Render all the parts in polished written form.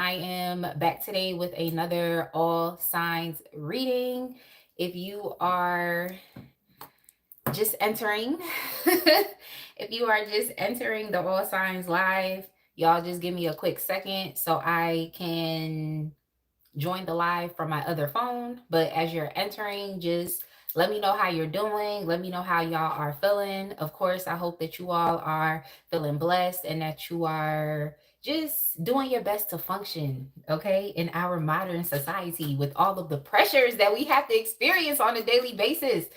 I am back today with another all signs reading. If you are just entering, if you are just entering the all signs live, y'all just give me a quick second so I can join the live from my other phone. But as you're entering, just let me know how you're doing. Let me know how y'all are feeling. Of course, I hope that you all are feeling blessed and that you are just doing your best to function, okay, in our modern society with all of the pressures that we have to experience on a daily basis.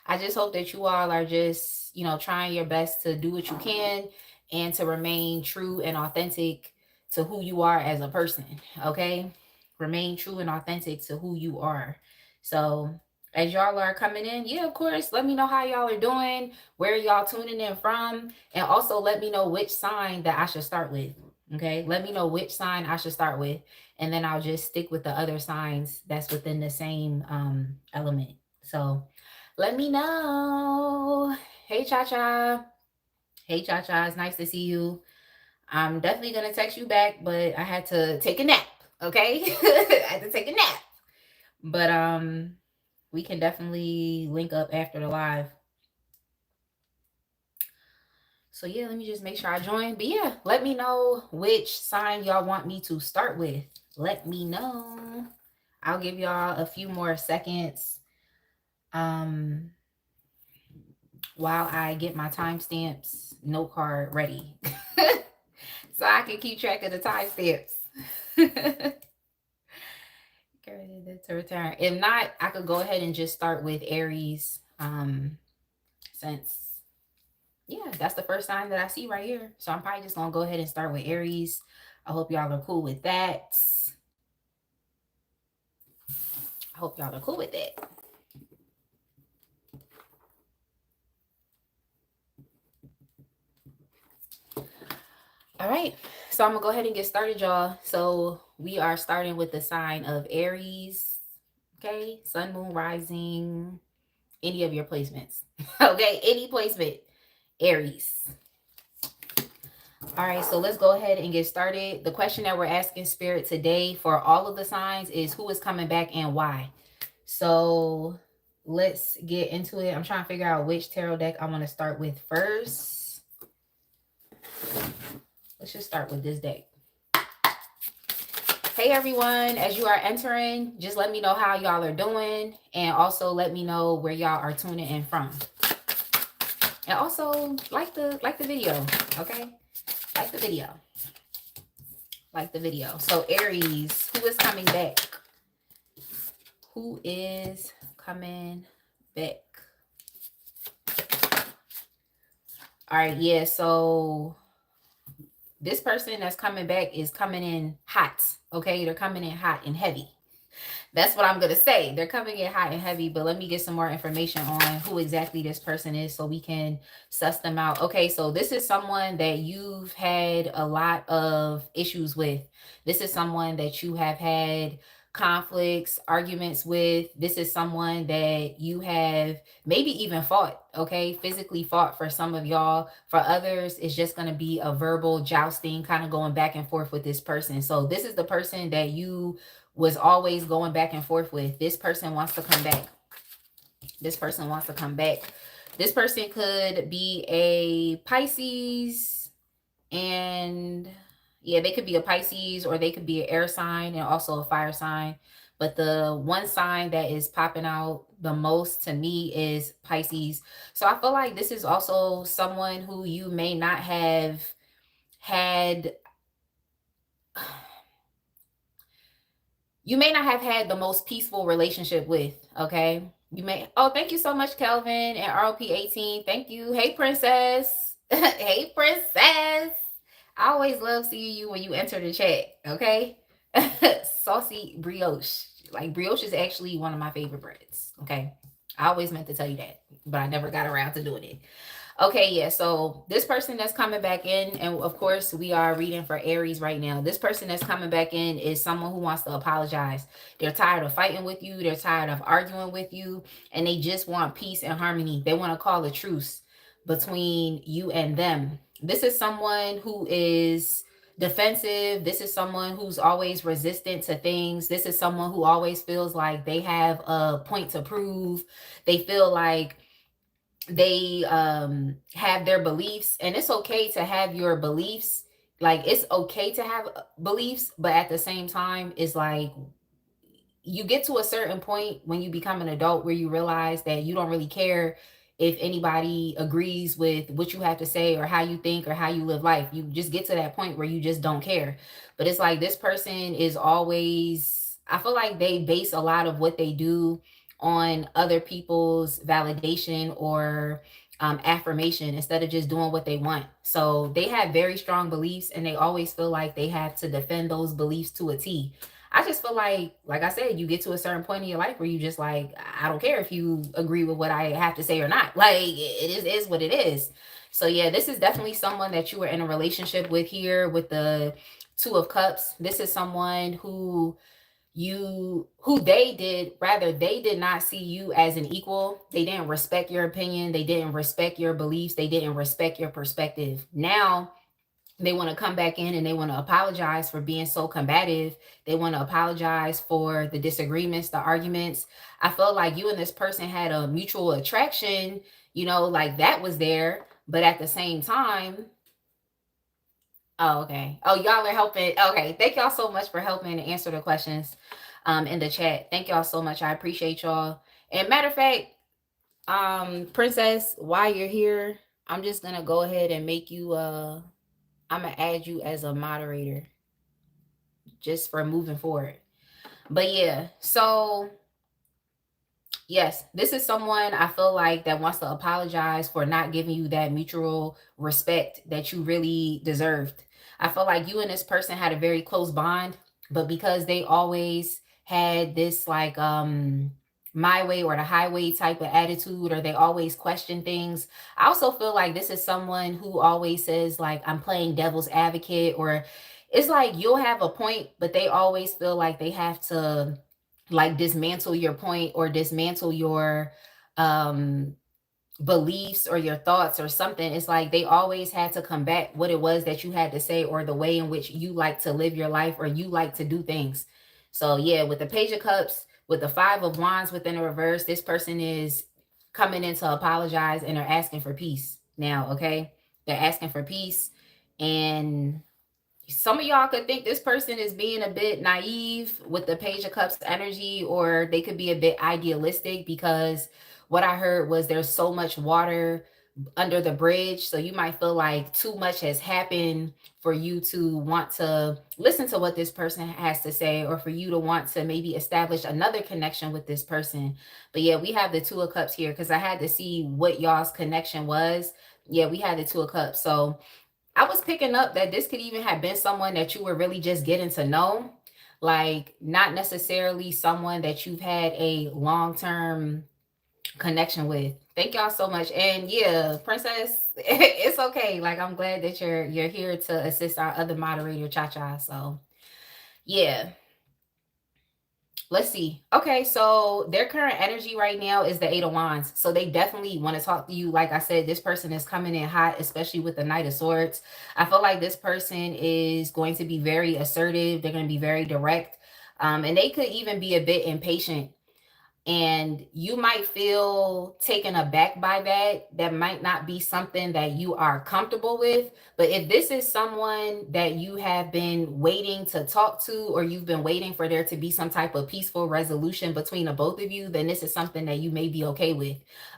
I just hope that you all are just, trying your best to do what you can and to remain true and authentic to who you are as a person, okay? Remain true and authentic to who you are. So as y'all are coming in, yeah, of course, let me know how y'all are doing, where y'all tuning in from, and also let me know which sign that I should start with. Okay, let me know which sign I should start with, and then I'll just stick with the other signs that's within the same element. So let me know. Hey, Cha Cha. Hey, Cha Cha. It's nice to see you. I'm definitely gonna text you back, but I had to take a nap. Okay, I had to take a nap. But we can definitely link up after the live. So yeah, let me just make sure I join. But yeah, let me know which sign y'all want me to start with. Let me know. I'll give y'all a few more seconds. While I get my timestamps note card ready. So I can keep track of the timestamps. To return. If not, I could go ahead and just start with Aries. Since that's the first sign that I see right here. So I'm probably just gonna go ahead and start with Aries. I hope y'all are cool with that. I hope y'all are cool with that. All right, so I'm gonna go ahead and get started, y'all. So we are starting with the sign of Aries. Okay, sun, moon, rising, any of your placements. Okay, any placement, Aries. All right, so let's go ahead and get started. The question that we're asking Spirit today for all of the signs is who is coming back and why. So let's get into it. I'm trying to figure out which tarot deck I want to start with first. Let's just start with this deck. Hey everyone, as you are entering, just let me know how y'all are doing, and also let me know where y'all are tuning in from. And also like the video, okay? Like the video. Like the video. So Aries, who is coming back? Who is coming back? All right, yeah, so this person that's coming back is coming in hot, okay? They're coming in hot and heavy. That's what I'm going to say. They're coming in hot and heavy, but let me get some more information on who exactly this person is so we can suss them out. Okay, so this is someone that you've had a lot of issues with. This is someone that you have had conflicts, arguments with. This is someone that you have maybe even fought, okay? Physically fought for some of y'all. For others, it's just going to be a verbal jousting, kind of going back and forth with this person. So this is the person that you was always going back and forth with. This person wants to come back. This person wants to come back. This person could be a Pisces, and yeah, they could be a Pisces, or they could be an air sign and also a fire sign. But the one sign that is popping out the most to me is Pisces. So I feel like this is also someone who you may not have had the most peaceful relationship with, okay? You may, oh, thank you so much, Kelvin and RLP18. Thank you. Hey, princess. Hey, princess. I always love seeing you when you enter the chat, okay? Saucy brioche. Like, brioche is actually one of my favorite breads, okay? I always meant to tell you that, but I never got around to doing it. Okay, yeah, so this person that's coming back in, and of course, we are reading for Aries right now. This person that's coming back in is someone who wants to apologize. They're tired of fighting with you. They're tired of arguing with you, and they just want peace and harmony. They want to call a truce between you and them. This is someone who is defensive. This is someone who's always resistant to things. This is someone who always feels like they have a point to prove. They feel like they have their beliefs, and it's okay to have your beliefs. Like, it's okay to have beliefs, but at the same time, it's like you get to a certain point when you become an adult where you realize that you don't really care if anybody agrees with what you have to say or how you think or how you live life. You just get to that point where you just don't care. But it's like this person is always, I feel like they base a lot of what they do on other people's validation or affirmation instead of just doing what they want. So they have very strong beliefs, and they always feel like they have to defend those beliefs to a T. I just feel like I said, you get to a certain point in your life where you just like, I don't care if you agree with what I have to say or not. Like, is what it is. So yeah, this is definitely someone that you were in a relationship with here with the Two of Cups. This is someone they did not see you as an equal. They didn't respect your opinion. They didn't respect your beliefs. They didn't respect your perspective. Now they want to come back in and they want to apologize for being so combative. They want to apologize for the disagreements, the arguments. I felt like you and this person had a mutual attraction, like that was there. But at the same time, oh, okay. Oh, y'all are helping. Okay. Thank y'all so much for helping to answer the questions in the chat. Thank y'all so much. I appreciate y'all. And matter of fact, Princess, while you're here, I'm just gonna go ahead and make you I'm gonna add you as a moderator just for moving forward. But yeah, so yes, this is someone I feel like that wants to apologize for not giving you that mutual respect that you really deserved. I feel like you and this person had a very close bond, but because they always had this like my way or the highway type of attitude, or they always question things. I also feel like this is someone who always says like, I'm playing devil's advocate, or it's like you'll have a point, but they always feel like they have to like dismantle your point or dismantle your um beliefs or your thoughts or something. It's like they always had to combat what it was that you had to say or the way in which you like to live your life or you like to do things. So yeah, with the Page of Cups, with the Five of Wands within the reverse, this person is coming in to apologize and are asking for peace now. Okay, they're asking for peace. And some of y'all could think this person is being a bit naive with the Page of Cups energy, or they could be a bit idealistic, because what I heard was there's so much water under the bridge. So you might feel like too much has happened for you to want to listen to what this person has to say, or for you to want to maybe establish another connection with this person. But yeah, we have the Two of Cups here because I had to see what y'all's connection was. Yeah, we had the Two of Cups. So I was picking up that this could even have been someone that you were really just getting to know, like not necessarily someone that you've had a long-term connection with. Thank y'all so much. And yeah, Princess, it's okay. Like, I'm glad that you're here to assist our other moderator, Cha-Cha. So yeah. Let's see. Okay, so their current energy right now is the Eight of Wands. So they definitely want to talk to you. Like I said, this person is coming in hot, especially with the Knight of Swords. I feel like this person is going to be very assertive. They're going to be very direct. And they could even be a bit impatient, and you might feel taken aback by that. That might not be something that you are comfortable with. But if this is someone that you have been waiting to talk to, or you've been waiting for there to be some type of peaceful resolution between the both of you, then this is something that you may be okay with.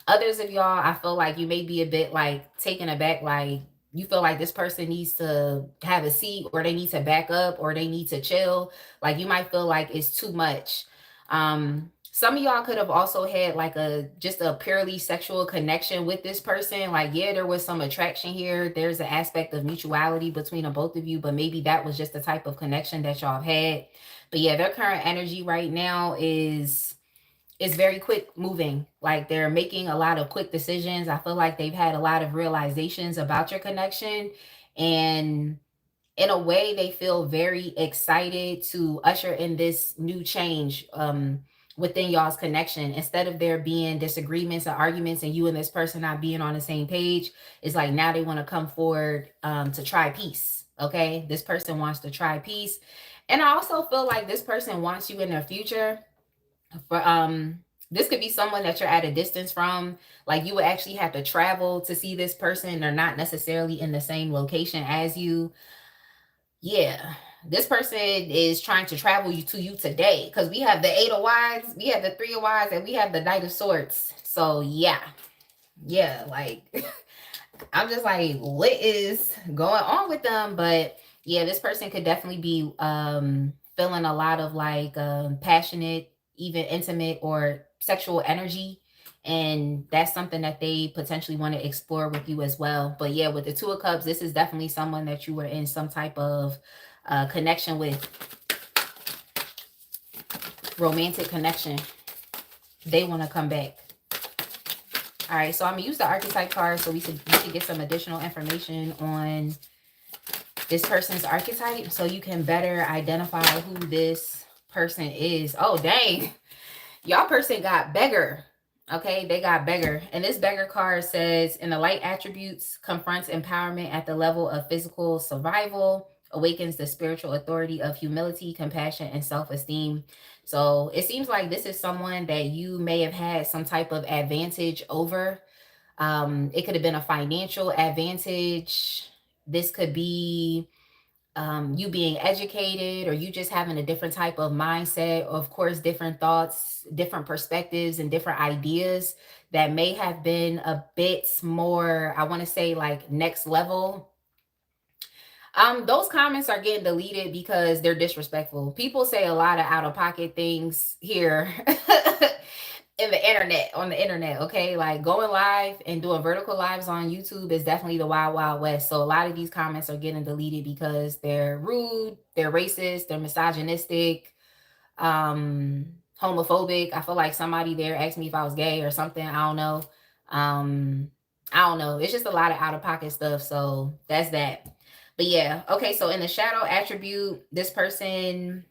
Others of y'all, I feel like you may be a bit like taken aback, like you feel like this person needs to have a seat, or they need to back up, or they need to chill. Like you might feel like it's too much. Some of y'all could have also had like just a purely sexual connection with this person. Like, yeah, there was some attraction here. There's an aspect of mutuality between the both of you, but maybe that was just the type of connection that y'all had. But yeah, their current energy right now is very quick moving. Like, they're making a lot of quick decisions. I feel like they've had a lot of realizations about your connection, and in a way they feel very excited to usher in this new change within y'all's connection. Instead of there being disagreements or arguments and you and this person not being on the same page, it's like now they want to come forward to try peace. Okay, this person wants to try peace. And I also feel like this person wants you in their future. For this could be someone that you're at a distance from. Like you would actually have to travel to see this person. They're not necessarily in the same location as you. Yeah. This person is trying to travel you to you today, because we have the Eight of Wands, we have the Three of Wands, and we have the Knight of Swords. So yeah, yeah, like I'm just like, what is going on with them? But yeah, this person could definitely be feeling a lot of like passionate, even intimate or sexual energy. And that's something that they potentially want to explore with you as well. But yeah, with the Two of Cups, this is definitely someone that you were in some type of connection with, romantic connection. They want to come back. All right, so I'm gonna use the archetype card so we could get some additional information on this person's archetype, so you can better identify who this person is. Oh dang, y'all person got beggar. Okay, they got beggar, and this beggar card says, in the light attributes, confronts empowerment at the level of physical survival, awakens the spiritual authority of humility, compassion, and self-esteem. So it seems like this is someone that you may have had some type of advantage over. It could have been a financial advantage. This could be you being educated, or you just having a different type of mindset. Of course, different thoughts, different perspectives, and different ideas that may have been a bit more, I want to say, like next level. Those comments are getting deleted because they're disrespectful. People say a lot of out of pocket things here in the internet, on the internet. Okay, like going live and doing vertical lives on YouTube is definitely the wild wild west. So a lot of these comments are getting deleted because they're rude, they're racist, they're misogynistic, homophobic. I feel like somebody there asked me if I was gay or something. I don't know. I don't know. It's just a lot of out of pocket stuff. So that's that. But yeah, okay. So in the shadow attribute, this person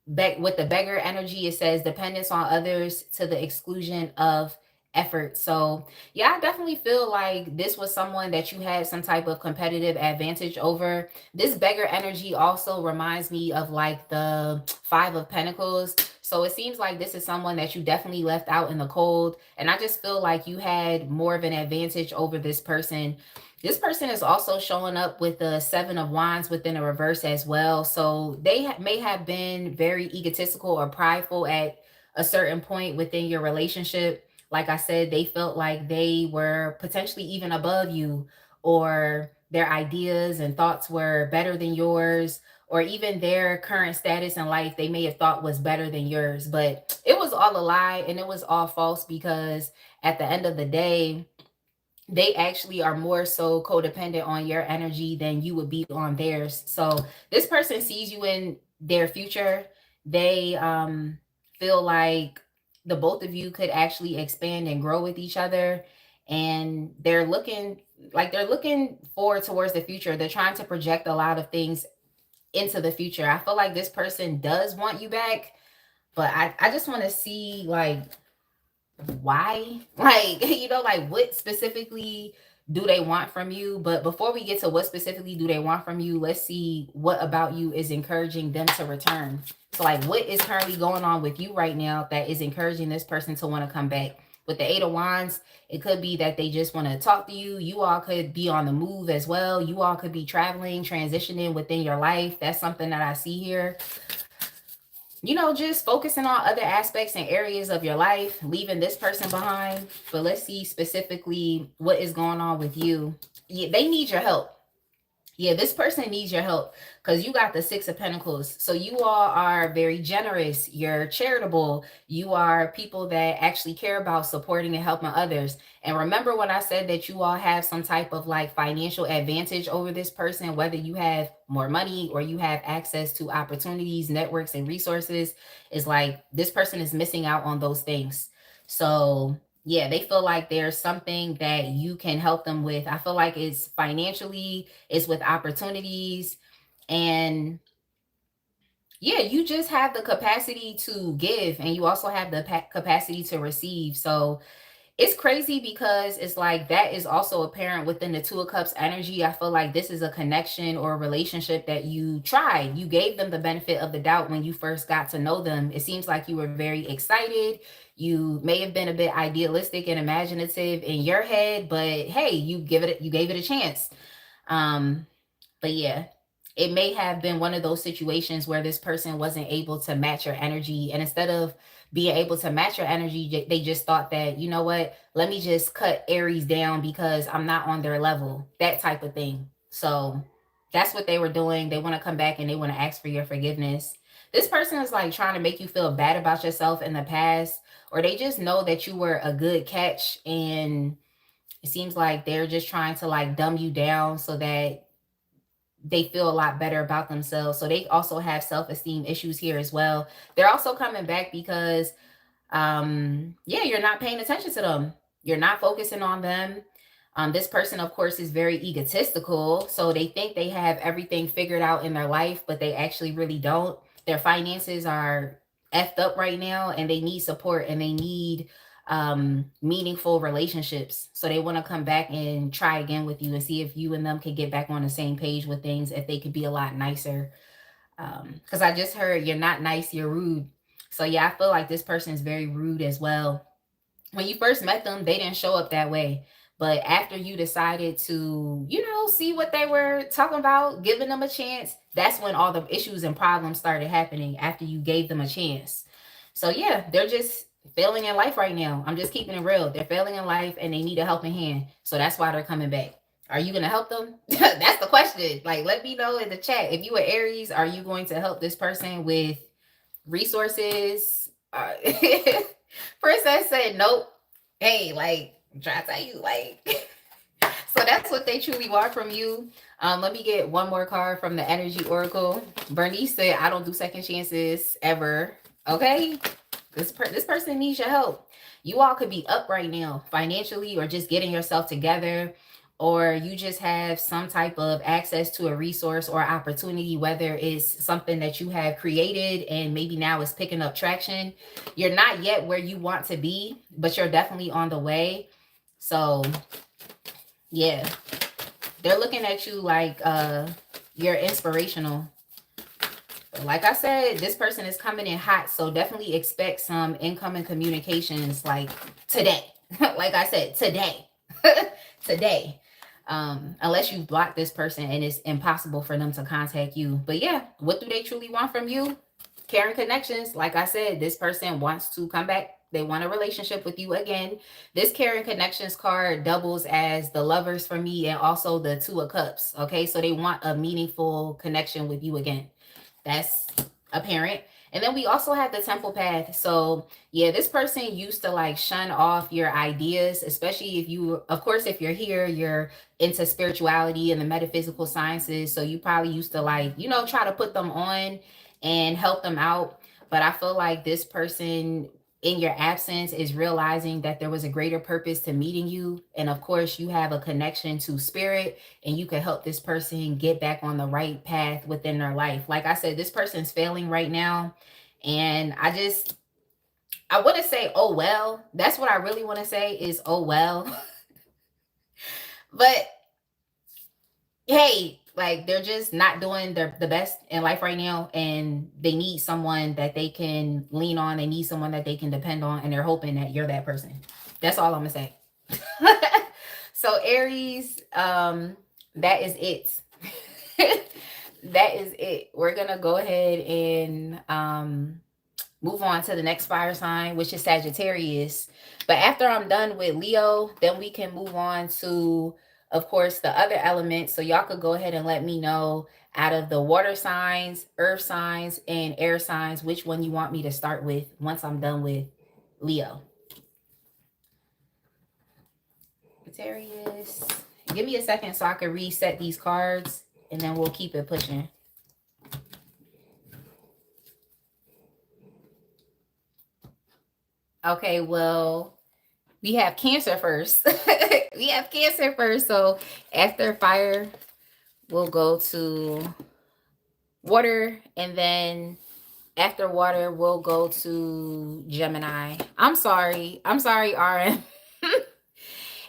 with the beggar energy, it says dependence on others to the exclusion of effort. So yeah, I definitely feel like this was someone that you had some type of competitive advantage over. This beggar energy also reminds me of like the Five of Pentacles. So it seems like this is someone that you definitely left out in the cold, and I just feel like you had more of an advantage over this person. This person is also showing up with the Seven of Wands within a reverse as well. So they may have been very egotistical or prideful at a certain point within your relationship. Like I said, they felt like they were potentially even above you, or their ideas and thoughts were better than yours, or even their current status in life they may have thought was better than yours. But it was all a lie, and it was all false, because at the end of the day, they actually are more so codependent on your energy than you would be on theirs. So this person sees you in their future. They feel like the both of you could actually expand and grow with each other, and they're looking forward towards the future. They're trying to project a lot of things into the future. I feel like this person does want you back, but I just want to see like why, like like what specifically do they want from you. But before we get to what specifically do they want from you, let's see what about you is encouraging them to return. So like, what is currently going on with you right now that is encouraging this person to want to come back? With the Eight of Wands, it could be that they just want to talk to you. You all could be on the move as well. You all could be traveling, transitioning within your life. That's something that I see here. Just focusing on other aspects and areas of your life, leaving this person behind. But let's see specifically what is going on with you. Yeah, they need your help. Yeah, this person needs your help, because you got the Six of Pentacles. So you all are very generous. You're charitable. You are people that actually care about supporting and helping others. And remember when I said that you all have some type of like financial advantage over this person, whether you have more money or you have access to opportunities, networks, and resources, is like this person is missing out on those things. So yeah, they feel like there's something that you can help them with. I feel like it's financially, it's with opportunities, and yeah, you just have the capacity to give, and you also have the capacity to receive. So It's crazy because it's like that is also apparent within the Two of Cups energy. I feel like this is a connection or a relationship that you tried. You gave them the benefit of the doubt when you first got to know them. It seems like you were very excited. You may have been a bit idealistic and imaginative in your head, but hey, you gave it a chance. But yeah, it may have been one of those situations where this person wasn't able to match your energy. And instead of being able to match your energy, they just thought that, you know what, let me just cut Aries down because I'm not on their level, that type of thing. So that's what they were doing. They want to come back and they want to ask for your forgiveness. This person is like trying to make you feel bad about yourself in the past, or they just know that you were a good catch, and it seems like they're just trying to like dumb you down so that they feel a lot better about themselves. So they also have self-esteem issues here as well. They're also coming back because yeah, you're not paying attention to them. You're not focusing on them. This person, of course, is very egotistical. So they think they have everything figured out in their life, but they actually really don't. Their finances are effed up right now, and they need support, and they need meaningful relationships. So they want to come back and try again with you and see if you and them can get back on the same page with things, if they could be a lot nicer. Because I just heard you're not nice, you're rude. So yeah, I feel like this person is very rude as well. When you first met them, they didn't show up that way. But after you decided to, you know, see what they were talking about, giving them a chance, that's when all the issues and problems started happening, after you gave them a chance. So yeah, they're just failing in life right now. I'm just keeping it real. They're failing in life and they need a helping hand. So that's why they're coming back. Are you going to help them? That's the question. Like, let me know in the chat. If you are Aries, are you going to help this person with resources? Princess said nope. Hey, like, I'm trying to tell you, like, so that's what they truly want from you. Let me get one more card from the Energy Oracle. Bernice said, I don't do second chances ever. Okay, this person needs your help. You all could be up right now financially, or just getting yourself together, or you just have some type of access to a resource or opportunity, whether it's something that you have created and maybe now it's picking up traction. You're not yet where you want to be, but you're definitely on the way. So yeah, they're looking at you like you're inspirational. Like I said, this person is coming in hot, so definitely expect some incoming communications like today. Like I said, today. Today. Unless you block this person and it's impossible for them to contact you. But yeah, what do they truly want from you? Caring connections. Like I said, this person wants to come back. They want a relationship with you again. This caring connections card doubles as the Lovers for me, and also the Two of Cups. Okay, so they want a meaningful connection with you again. That's apparent. And then we also have the Temple path. So yeah, this person used to like shun off your ideas, especially if you, of course, if you're here, you're into spirituality and the metaphysical sciences. So you probably used to like, you know, try to put them on and help them out. But I feel like this person in your absence is realizing that there was a greater purpose to meeting you. And of course, you have a connection to spirit, and you can help this person get back on the right path within their life. Like I said, this person's failing right now. And I want to say, oh, well, that's what I really want to say is, oh, well. But hey, like, they're just not doing the best in life right now, and they need someone that they can lean on. They need someone that they can depend on, and they're hoping that you're that person. That's all I'm gonna say. So Aries, that is it. That is it. We're gonna go ahead and move on to the next fire sign, which is Sagittarius. But after I'm done with Leo, then we can move on to, of course, the other elements. So y'all could go ahead and let me know, out of the water signs, earth signs, and air signs, which one you want me to start with once I'm done with Leo. Sagittarius. Give me a second so I can reset these cards, and then we'll keep it pushing. Okay, well, we have Cancer first. We have Cancer first. So after fire, we'll go to water. And then after water, we'll go to Gemini. I'm sorry, RM.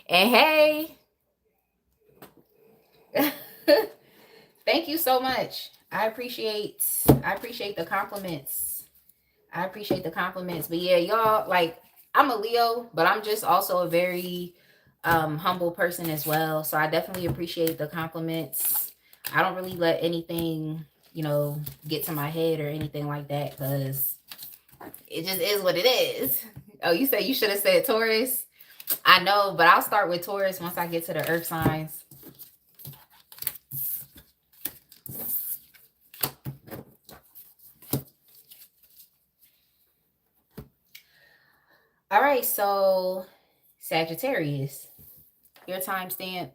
And hey, thank you so much. I appreciate the compliments. I appreciate the compliments. But yeah, y'all, like, I'm a Leo, but I'm just also a very humble person as well. So I definitely appreciate the compliments. I don't really let anything, get to my head or anything like that, because it just is what it is. Oh, you said you should have said Taurus. I know, but I'll start with Taurus once I get to the earth signs. All right, so Sagittarius, your timestamp.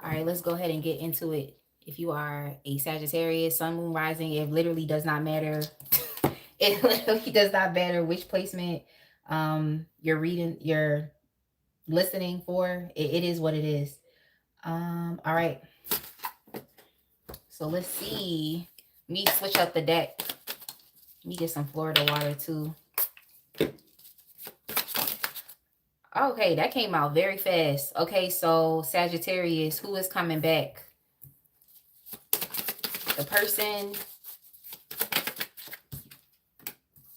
All right, let's go ahead and get into it. If you are a Sagittarius, Sun, Moon, Rising, it literally does not matter. It literally does not matter which placement you're listening for. It is what it is. All right. So let's see. Let me switch up the deck. Let me get some Florida water too. Okay, that came out very fast. Okay, so Sagittarius, who is coming back? The person,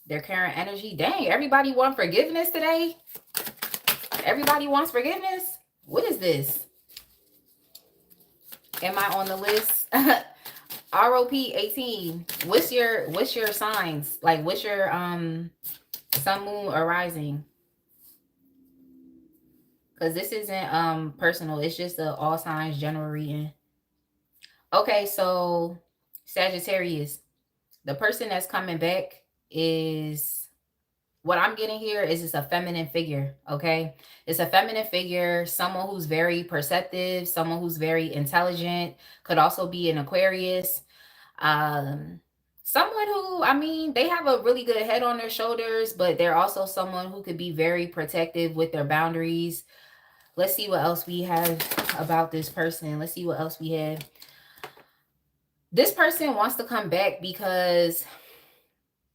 their current energy. Dang, everybody want forgiveness today? Everybody wants forgiveness? What is this? Am I on the list? ROP 18. What's your signs? Like, what's your sun, moon, or rising? Because this isn't personal. It's just a all signs general reading. Okay, so Sagittarius, the person that's coming back is, what I'm getting here is, it's a feminine figure. Okay, it's a feminine figure, someone who's very perceptive, someone who's very intelligent, could also be an Aquarius. Someone who, I mean, they have a really good head on their shoulders, but they're also someone who could be very protective with their boundaries. Let's see what else we have about this person. Let's see what else we have. This person wants to come back because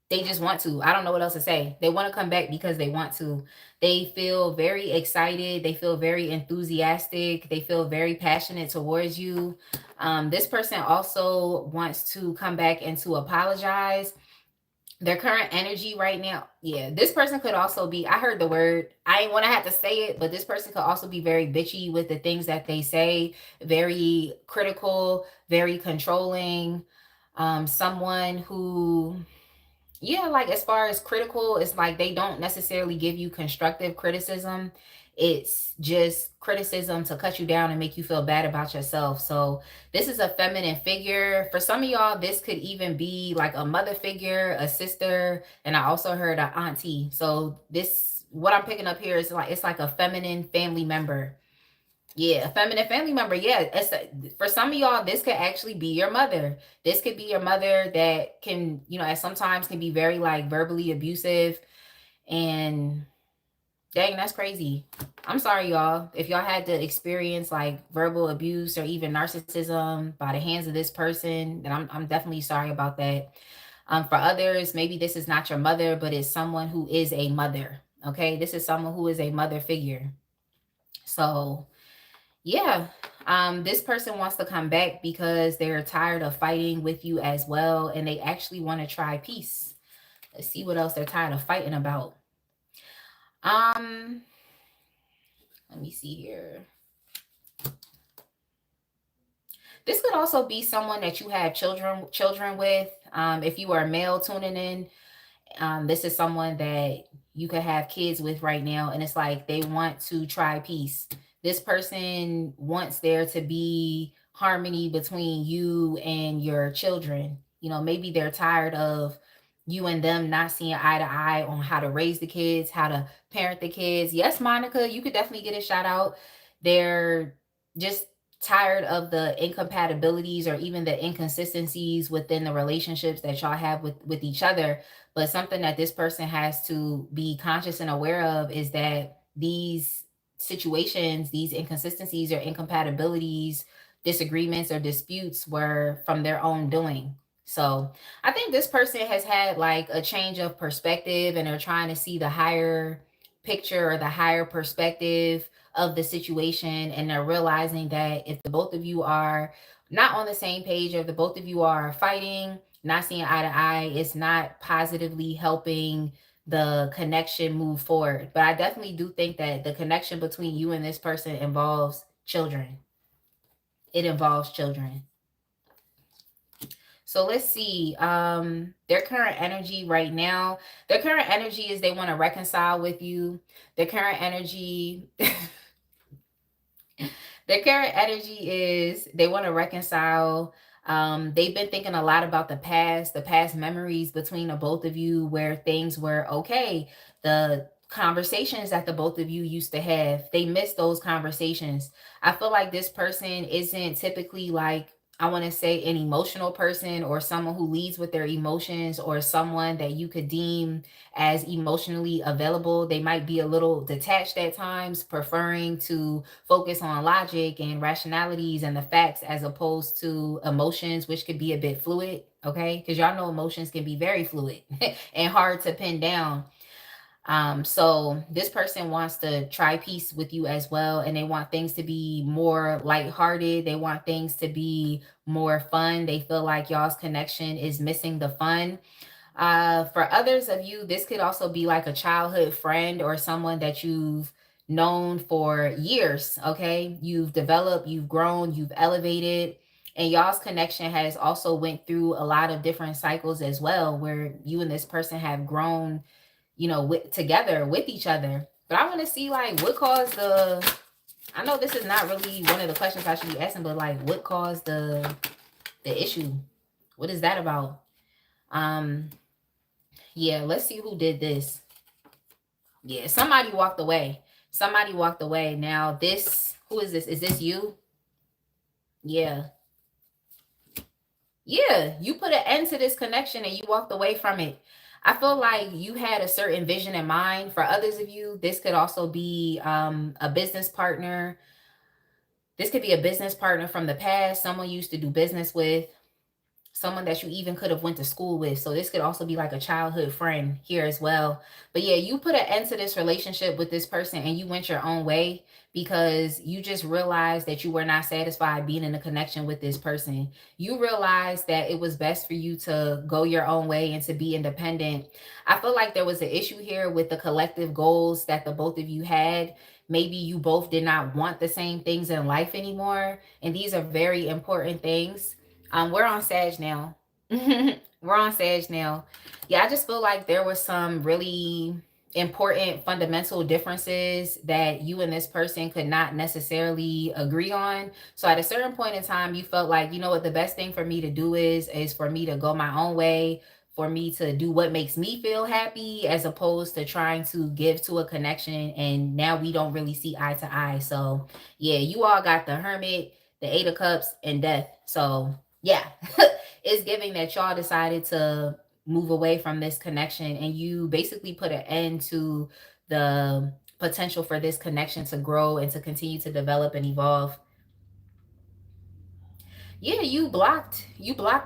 they just want to. I don't know what else to say. They want to come back because they want to. They feel very excited. They feel very enthusiastic. They feel very passionate towards you. This person also wants to come back and to apologize. Their current energy right now, yeah, this person could also be, I heard the word, I ain't want to have to say it, but this person could also be very bitchy with the things that they say, very critical, very controlling. Someone who, yeah, like, as far as critical, it's like they don't necessarily give you constructive criticism. It's just criticism to cut you down and make you feel bad about yourself. So this is a feminine figure. For some of y'all, this could even be like a mother figure, a sister, and I also heard an auntie. So this, what I'm picking up here is like, it's like a feminine family member. Yeah, a feminine family member. Yeah, for some of y'all, this could actually be your mother. This could be your mother that can, at sometimes can be very, like, verbally abusive. And dang, that's crazy. I'm sorry, y'all. If y'all had to experience like verbal abuse or even narcissism by the hands of this person, then I'm definitely sorry about that. For others, maybe this is not your mother, but it's someone who is a mother. Okay, this is someone who is a mother figure. So yeah, this person wants to come back because they're tired of fighting with you as well, and they actually want to try peace. Let's see what else they're tired of fighting about. Let me see here. This could also be someone that you have children with. If you are a male tuning in, this is someone that you could have kids with right now, and it's like they want to try peace. This person wants there to be harmony between you and your children. Maybe they're tired of you and them not seeing eye to eye on how to raise the kids, how to parent the kids. Yes, Monica, you could definitely get a shout out. They're just tired of the incompatibilities or even the inconsistencies within the relationships that y'all have with each other. But something that this person has to be conscious and aware of is that these situations, these inconsistencies or incompatibilities, disagreements or disputes were from their own doing. So I think this person has had like a change of perspective, and they're trying to see the higher picture or the higher perspective of the situation, and they're realizing that if the both of you are not on the same page, or if the both of you are fighting, not seeing eye to eye, it's not positively helping the connection move forward. But I definitely do think that the connection between you and this person involves children. It involves children. So let's see. Their current energy right now, their current energy is they want to reconcile with you. Their current energy their current energy is they want to reconcile. They've been thinking a lot about the past memories between the both of you where things were okay. The conversations that the both of you used to have, they miss those conversations. I feel like this person isn't typically like, I want to say, an emotional person or someone who leads with their emotions or someone that you could deem as emotionally available. They might be a little detached at times, preferring to focus on logic and rationalities and the facts as opposed to emotions, which could be a bit fluid. Okay, because y'all know emotions can be very fluid and hard to pin down. So this person wants to try peace with you as well, and they want things to be more lighthearted. They want things to be more fun. They feel like y'all's connection is missing the fun. For others of you, this could also be like a childhood friend or someone that you've known for years. Okay, you've developed, you've grown, you've elevated, and y'all's connection has also went through a lot of different cycles as well, where you and this person have grown, together with each other. But I want to see like what caused the. I know this is not really one of the questions I should be asking, but like what caused the issue? What is that about? Um, yeah, let's see who did this. Yeah, somebody walked away. Somebody walked away. Now this, who is this? Is this you? Yeah. Yeah, you put an end to this connection and you walked away from it. I feel like you had a certain vision in mind. For others of you, this could also be a business partner. This could be a business partner from the past, someone you used to do business with, someone that you even could have went to school with. So this could also be like a childhood friend here as well. But yeah, you put an end to this relationship with this person and you went your own way because you just realized that you were not satisfied being in a connection with this person. You realized that it was best for you to go your own way and to be independent. I feel like there was an issue here with the collective goals that the both of you had. Maybe you both did not want the same things in life anymore, and these are very important things. We're on Sag now. We're on Sag now. Yeah, I just feel like there was some really important fundamental differences that you and this person could not necessarily agree on. So at a certain point in time, you felt like, you know what, the best thing for me to do is for me to go my own way, for me to do what makes me feel happy, as opposed to trying to give to a connection. And now we don't really see eye to eye. So yeah, you all got the Hermit, the Eight of Cups, and Death. So yeah, it's giving that y'all decided to move away from this connection and you basically put an end to the potential for this connection to grow and to continue to develop and evolve. Yeah, you blocked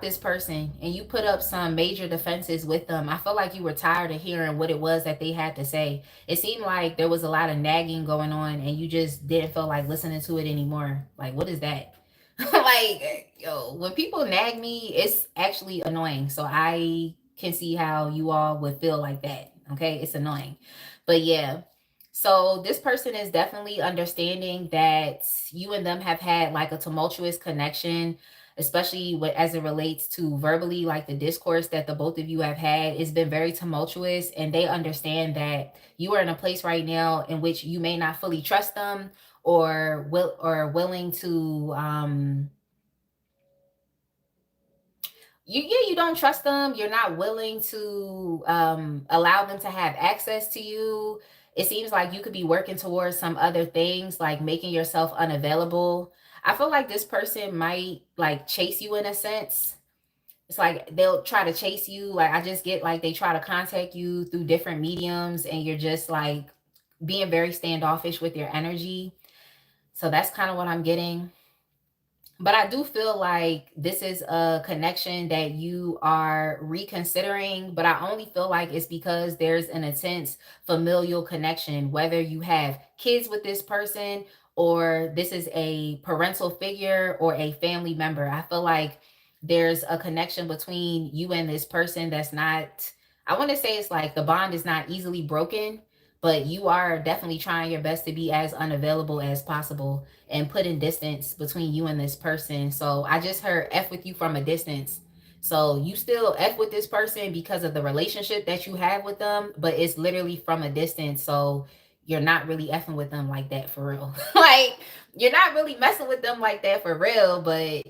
this person and you put up some major defenses with them. I feel like you were tired of hearing what it was that they had to say. It seemed like there was a lot of nagging going on and you just didn't feel like listening to it anymore. Like, what is that? Like, yo, when people nag me, it's actually annoying. So I can see how you all would feel like that. Okay, it's annoying. But yeah, so this person is definitely understanding that you and them have had like a tumultuous connection, especially as it relates to verbally, like the discourse that the both of you have had. It's been very tumultuous, and they understand that you are in a place right now in which you may not fully trust them or willing to you don't trust them. You're not willing to allow them to have access to you. It seems like you could be working towards some other things, like making yourself unavailable. I feel like this person might like chase you in a sense. It's like they'll try to chase you. Like I just get like they try to contact you through different mediums and you're just like being very standoffish with your energy. So that's kind of what I'm getting. But I do feel like this is a connection that you are reconsidering, but I only feel like it's because there's an intense familial connection, whether you have kids with this person or this is a parental figure or a family member. I feel like there's a connection between you and this person that's not, I want to say it's like the bond is not easily broken, but you are definitely trying your best to be as unavailable as possible and putting distance between you and this person. So I just heard F with you from a distance. So you still F with this person because of the relationship that you have with them, but it's literally from a distance. So you're not really effing with them like that for real. Like you're not really messing with them like that for real, but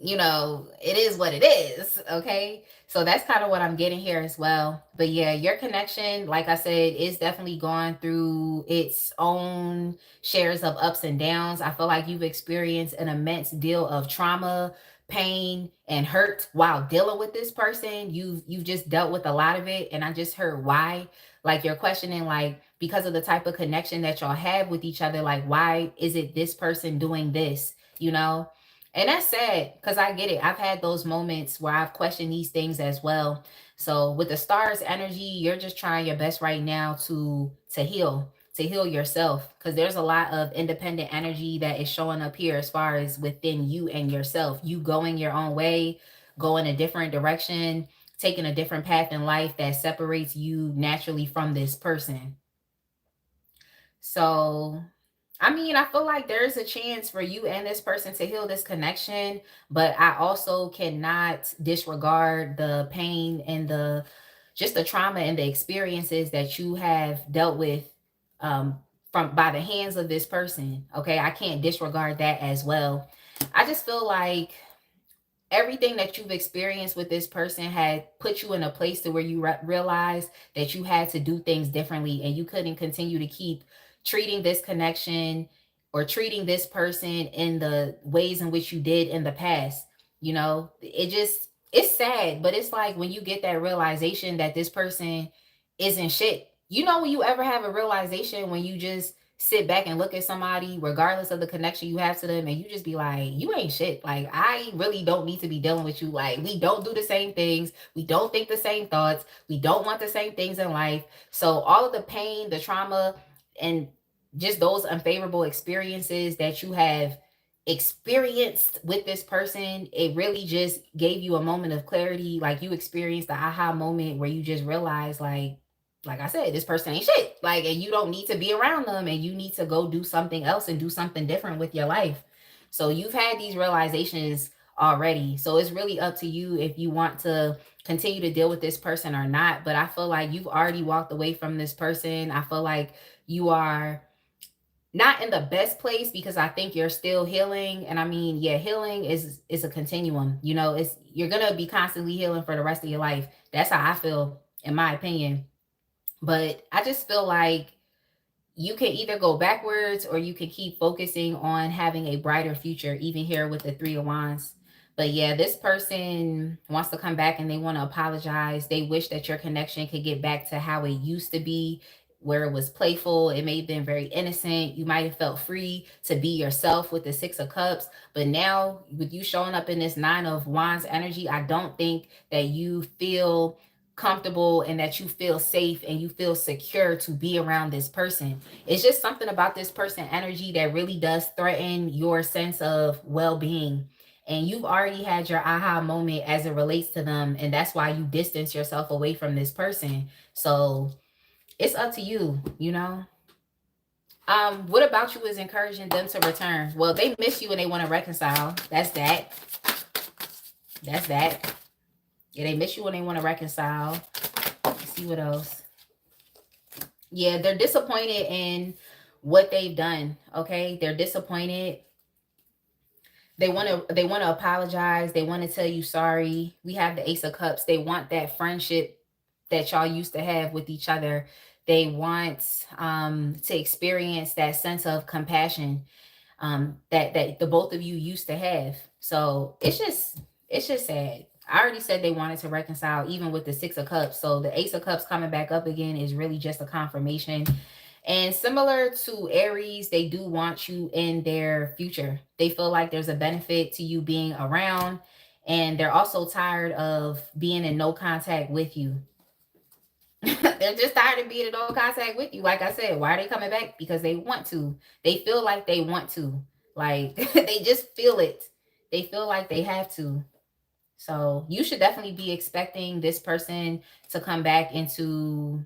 it is what it is. Okay. So that's kind of what I'm getting here as well. But yeah, your connection, like I said, is definitely going through its own shares of ups and downs. I feel like you've experienced an immense deal of trauma, pain, and hurt while dealing with this person. You've just dealt with a lot of it. And I just heard why. Like you're questioning, like, because of the type of connection that y'all have with each other, like, why is it this person doing this? You know? And that's sad because I get it. I've had those moments where I've questioned these things as well. So with the stars energy, you're just trying your best right now to heal yourself, because there's a lot of independent energy that is showing up here as far as within you and yourself. You going your own way, going a different direction, taking a different path in life that separates you naturally from this person. So I mean, I feel like there's a chance for you and this person to heal this connection, but I also cannot disregard the pain and the just the trauma and the experiences that you have dealt with from by the hands of this person. Okay, I can't disregard that as well. I just feel like everything that you've experienced with this person had put you in a place to where you realize that you had to do things differently and you couldn't continue to keep treating this connection or treating this person in the ways in which you did in the past. It's sad, but it's like when you get that realization that this person isn't shit. When you ever have a realization when you just sit back and look at somebody, regardless of the connection you have to them, and you just be like, you ain't shit. Like, I really don't need to be dealing with you. Like, we don't do the same things. We don't think the same thoughts. We don't want the same things in life. So, all of the pain, the trauma, and just those unfavorable experiences that you have experienced with this person, it really just gave you a moment of clarity. Like, you experienced the aha moment where you just realized, like I said, this person ain't shit. Like, and you don't need to be around them and you need to go do something else and do something different with your life. So you've had these realizations already. So it's really up to you if you want to continue to deal with this person or not. But I feel like you've already walked away from this person. I feel like you are not in the best place because I think you're still healing. And I mean, yeah, healing is a continuum. It's you're gonna be constantly healing for the rest of your life. That's how I feel, in my opinion. But I just feel like you can either go backwards or you can keep focusing on having a brighter future, even here with the Three of Wands. But yeah, this person wants to come back and they want to apologize. They wish that your connection could get back to how it used to be, where it was playful. It may have been very innocent. You might have felt free to be yourself with the Six of Cups. But now, with you showing up in this Nine of Wands energy, I don't think that you feel comfortable and that you feel safe and you feel secure to be around this person. It's just something about this person energy that really does threaten your sense of well-being. And you've already had your aha moment as it relates to them, and that's why you distance yourself away from this person. So it's up to you. What about you is encouraging them to return? Well, they miss you and they want to reconcile. That's that. That's that. Yeah, they miss you and they want to reconcile. Let's see what else. Yeah, they're disappointed in what they've done. Okay, they're disappointed. They want to apologize. They want to tell you sorry. We have the Ace of Cups. They want that friendship that y'all used to have with each other. They want to experience that sense of compassion that the both of you used to have. So it's just sad. I already said they wanted to reconcile even with the Six of Cups. So the Ace of Cups coming back up again is really just a confirmation. And similar to Aries, they do want you in their future. They feel like there's a benefit to you being around, and they're also tired of being in no contact with you. They're just tired of being in no contact with you. Like I said, why are they coming back? Because they want to. They feel like they want to. Like they just feel it. They feel like they have to. So you should definitely be expecting this person to come back into,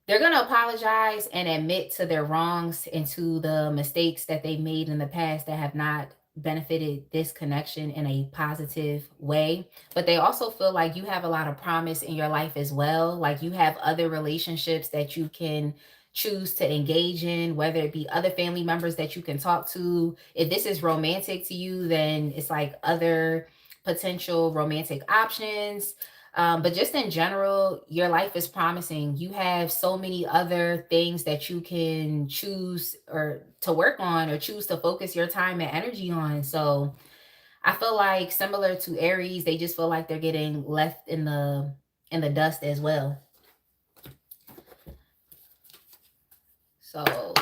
they're going to apologize and admit to their wrongs and to the mistakes that they made in the past that have not benefited this connection in a positive way. But they also feel like you have a lot of promise in your life as well. Like you have other relationships that you can choose to engage in, whether it be other family members that you can talk to. If this is romantic to you, then it's like other potential romantic options. But just in general, your life is promising. You have so many other things that you can choose or to work on or choose to focus your time and energy on. So I feel like similar to Aries, they just feel like they're getting left in the dust as well. So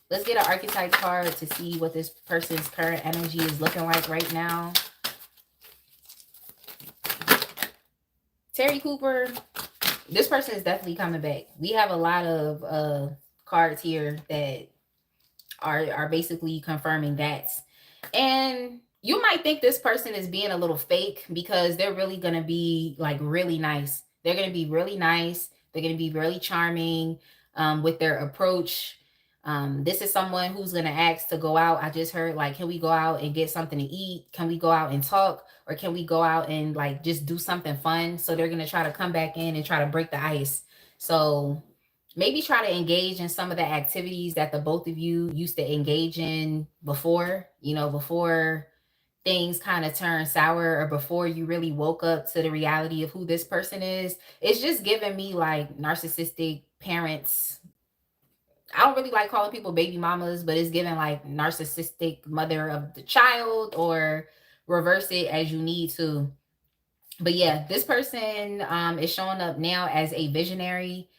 let's get an archetype card to see what this person's current energy is looking like right now. Terry Cooper, this person is definitely coming back. We have a lot of cards here that are basically confirming that. And you might think this person is being a little fake because they're really going to be like really nice. They're going to be really nice. They're going to be really charming with their approach. This is someone who's going to ask to go out. I just heard like, can we go out and get something to eat? Can we go out and talk? Or can we go out and like just do something fun? So they're going to try to come back in and try to break the ice. So maybe try to engage in some of the activities that the both of you used to engage in before, before things kind of turn sour or before you really woke up to the reality of who this person is. It's just giving me like narcissistic parents. I don't really like calling people baby mamas, but it's giving like narcissistic mother of the child, or reverse it as you need to. But yeah, this person is showing up now as a visionary.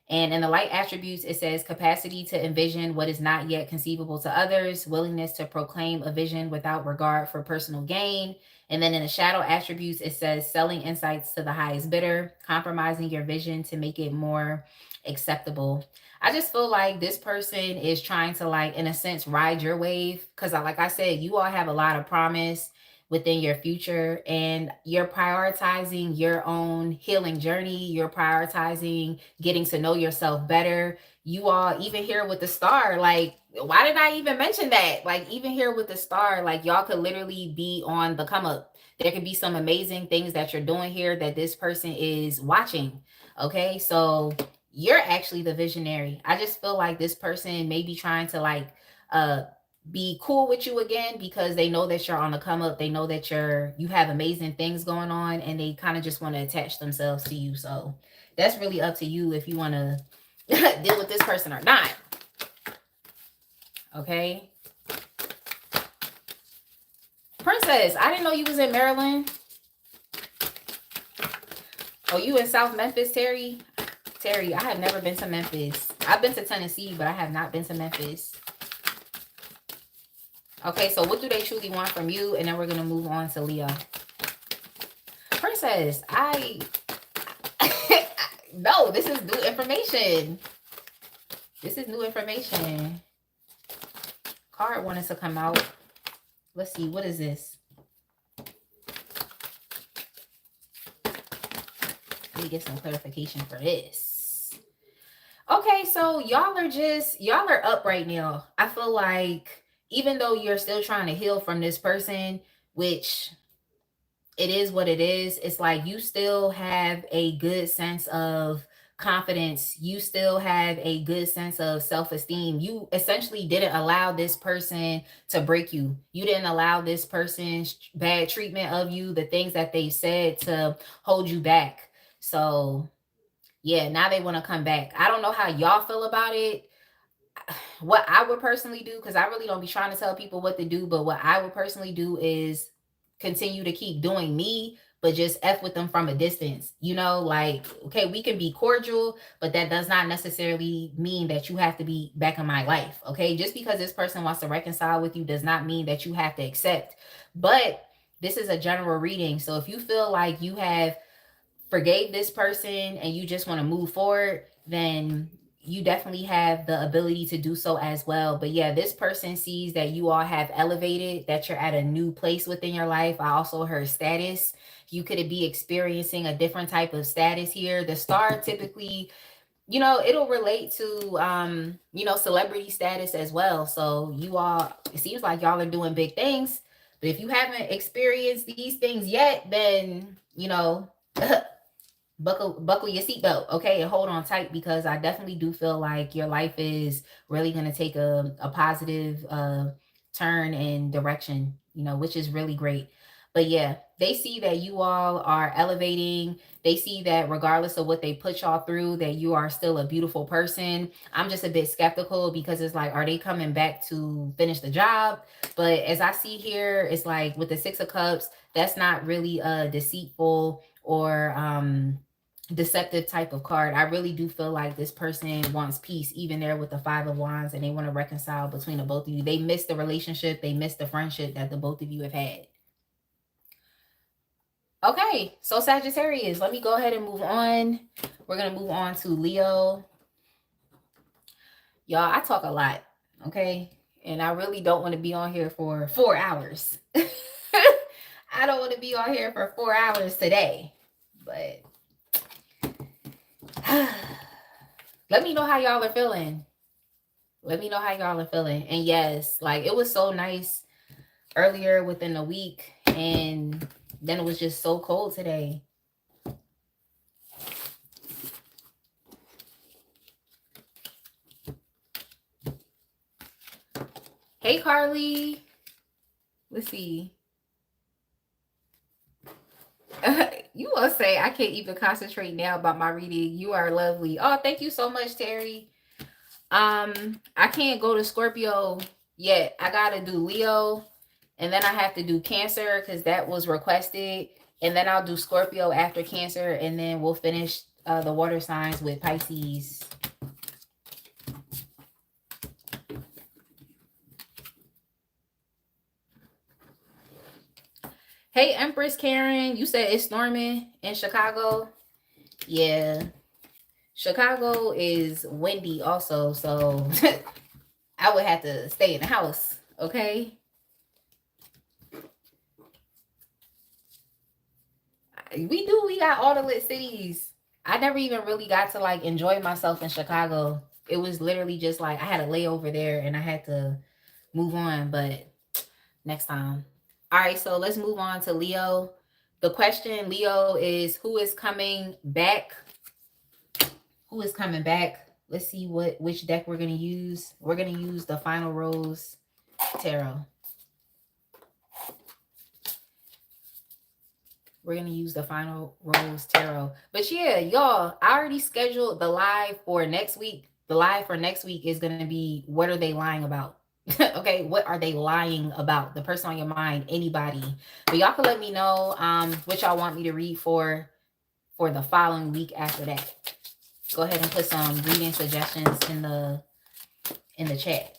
And in the light attributes, it says capacity to envision what is not yet conceivable to others, willingness to proclaim a vision without regard for personal gain. And then in the shadow attributes, it says selling insights to the highest bidder, compromising your vision to make it more acceptable. I just feel like this person is trying to, like, in a sense, ride your wave. Because like I said, you all have a lot of promise within your future, and you're prioritizing your own healing journey. You're prioritizing getting to know yourself better. You all, even here with the star, like, why did I even mention that? Like, even here with the star, like, y'all could literally be on the come up. There could be some amazing things that you're doing here that this person is watching. Okay, so you're actually the visionary. I just feel like this person may be trying to like be cool with you again because they know that you're on the come up. They know that you have amazing things going on, and they kind of just want to attach themselves to you. So that's really up to you if you want to deal with this person or not. Okay. Princess, I didn't know you was in Maryland. Oh, you in South Memphis, Terry? Terry, I have never been to Memphis. I've been to Tennessee, but I have not been to Memphis. Okay, so what do they truly want from you? And then we're going to move on to Leo. Princess, no, this is new information. This is new information. Card wanted to come out. Let's see, what is this? Let me get some clarification for this. Okay, so y'all are up right now. I feel like even though you're still trying to heal from this person, which it is what it is, it's like you still have a good sense of confidence. You still have a good sense of self-esteem. You essentially didn't allow this person to break you. You didn't allow this person's bad treatment of you, the things that they said, to hold you back. So yeah, now they want to come back. I don't know how y'all feel about it. What I would personally do, because I really don't be trying to tell people what to do, but what I would personally do is continue to keep doing me. but just F with them from a distance. You know, like, okay, we can be cordial, but that does not necessarily mean that you have to be back in my life. Okay. Just because this person wants to reconcile with you does not mean that you have to accept. But this is a general reading. So if you feel like you have forgave this person and you just want to move forward, then you definitely have the ability to do so as well. But yeah, this person sees that you all have elevated, that you're at a new place within your life. I also heard status. You could be experiencing a different type of status here. The star typically, you know, it'll relate to you know, celebrity status as well. So you all, it seems like y'all are doing big things. But if you haven't experienced these things yet, then you know, buckle your seatbelt, okay, and hold on tight, because I definitely do feel like your life is really going to take a positive turn and direction, you know, which is really great. But yeah, they see that you all are elevating. They see that regardless of what they put y'all through, that you are still a beautiful person. I'm just a bit skeptical because it's like, are they coming back to finish the job? But as I see here, it's like with the Six of Cups, that's not really a deceitful or deceptive type of card. I really do feel like this person wants peace, even there with the Five of Wands, and they want to reconcile between the both of you. They miss the relationship, they miss the friendship that the both of you have had. Okay, so Sagittarius, let me go ahead and move on. We're going to move on to Leo. Y'all, I talk a lot, okay? And I really don't want to be on here for 4 hours. I don't want to be on here for 4 hours today, but let me know how y'all are feeling. Let me know how y'all are feeling. And yes, like, it was so nice earlier within the week, and then it was just so cold today. Hey, Carly. Let's see. You will say, I can't even concentrate now about my reading. You are lovely. Oh, thank you so much, Terry. I can't go to Scorpio yet. I gotta do Leo, and then I have to do Cancer because that was requested, and then I'll do Scorpio after Cancer, and then we'll finish the water signs with Pisces. Hey, Empress Karen, you said it's storming in Chicago. Yeah, Chicago is windy also, so I would have to stay in the house, okay? We got all the lit cities. I never even really got to like enjoy myself in Chicago. It was literally just like I had a layover there and I had to move on, but next time. All right, so let's move on to Leo. The question, Leo, is who is coming back? Who is coming back? Let's see which deck we're going to use. We're going to use the Final Rose Tarot. We're going to use the Final Rose Tarot. But yeah, y'all, I already scheduled the live for next week. The live for next week is going to be, what are they lying about? Okay, what are they lying about? The person on your mind, anybody. But y'all can let me know what y'all want me to read for the following week after that. Go ahead and put some reading suggestions in the chat.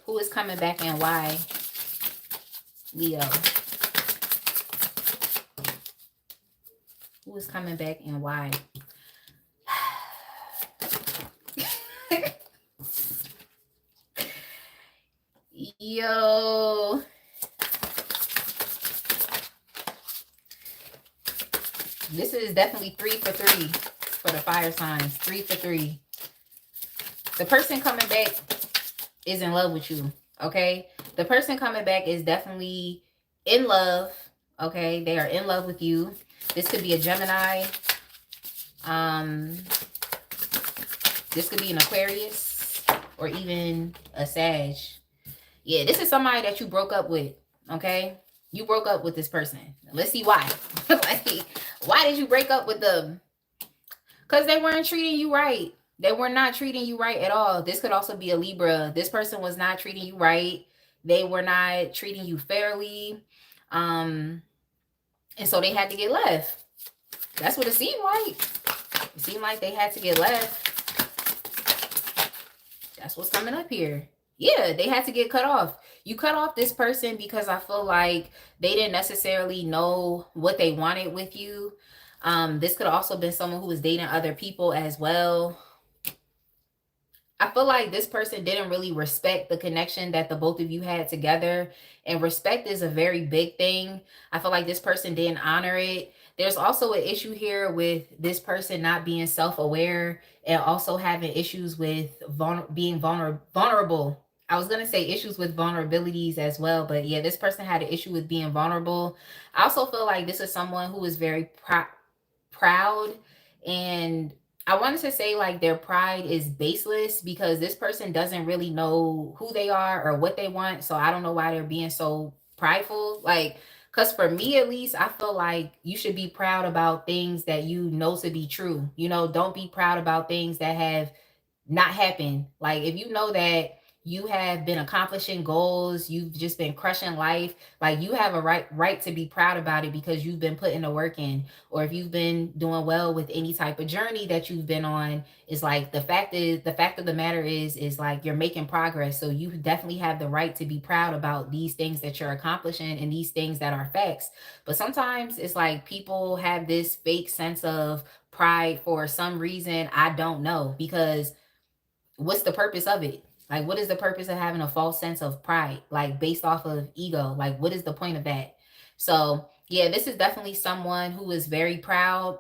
Who is coming back and why? Leo. Who is coming back and why? Yo. This is definitely 3 for 3 for the fire signs. 3 for 3. The person coming back is in love with you, okay? The person coming back is definitely in love, okay? They are in love with you. This could be a Gemini. This could be an Aquarius or even a Sag. Yeah, this is somebody that you broke up with, okay? You broke up with this person. Let's see why. Like, why did you break up with them? Because they weren't treating you right. They were not treating you right at all. This could also be a Libra. This person was not treating you right. They were not treating you fairly. Um, and so they had to get left. That's what it seemed like. It seemed like they had to get left. That's what's coming up here. Yeah, they had to get cut off. You cut off this person because I feel like they didn't necessarily know what they wanted with you. This could have also been someone who was dating other people as well. I feel like this person didn't really respect the connection that the both of you had together. And respect is a very big thing. I feel like this person didn't honor it. There's also an issue here with this person not being self-aware and also having issues with being vulnerable. I was going to say issues with vulnerabilities as well, but yeah, this person had an issue with being vulnerable. I also feel like this is someone who is very proud, and I wanted to say like their pride is baseless because this person doesn't really know who they are or what they want. So I don't know why they're being so prideful. Like, because for me at least, I feel like you should be proud about things that you know to be true. You know, don't be proud about things that have not happen. Like if you know that you have been accomplishing goals, you've just been crushing life, like you have a right to be proud about it because you've been putting the work in. Or if you've been doing well with any type of journey that you've been on, is like the fact of the matter is like you're making progress. So you definitely have the right to be proud about these things that you're accomplishing and these things that are facts. But sometimes it's like people have this fake sense of pride for some reason. I don't know, because what's the purpose of it? Like, what is the purpose of having a false sense of pride, like based off of ego? Like, what is the point of that? So, yeah, this is definitely someone who is very proud,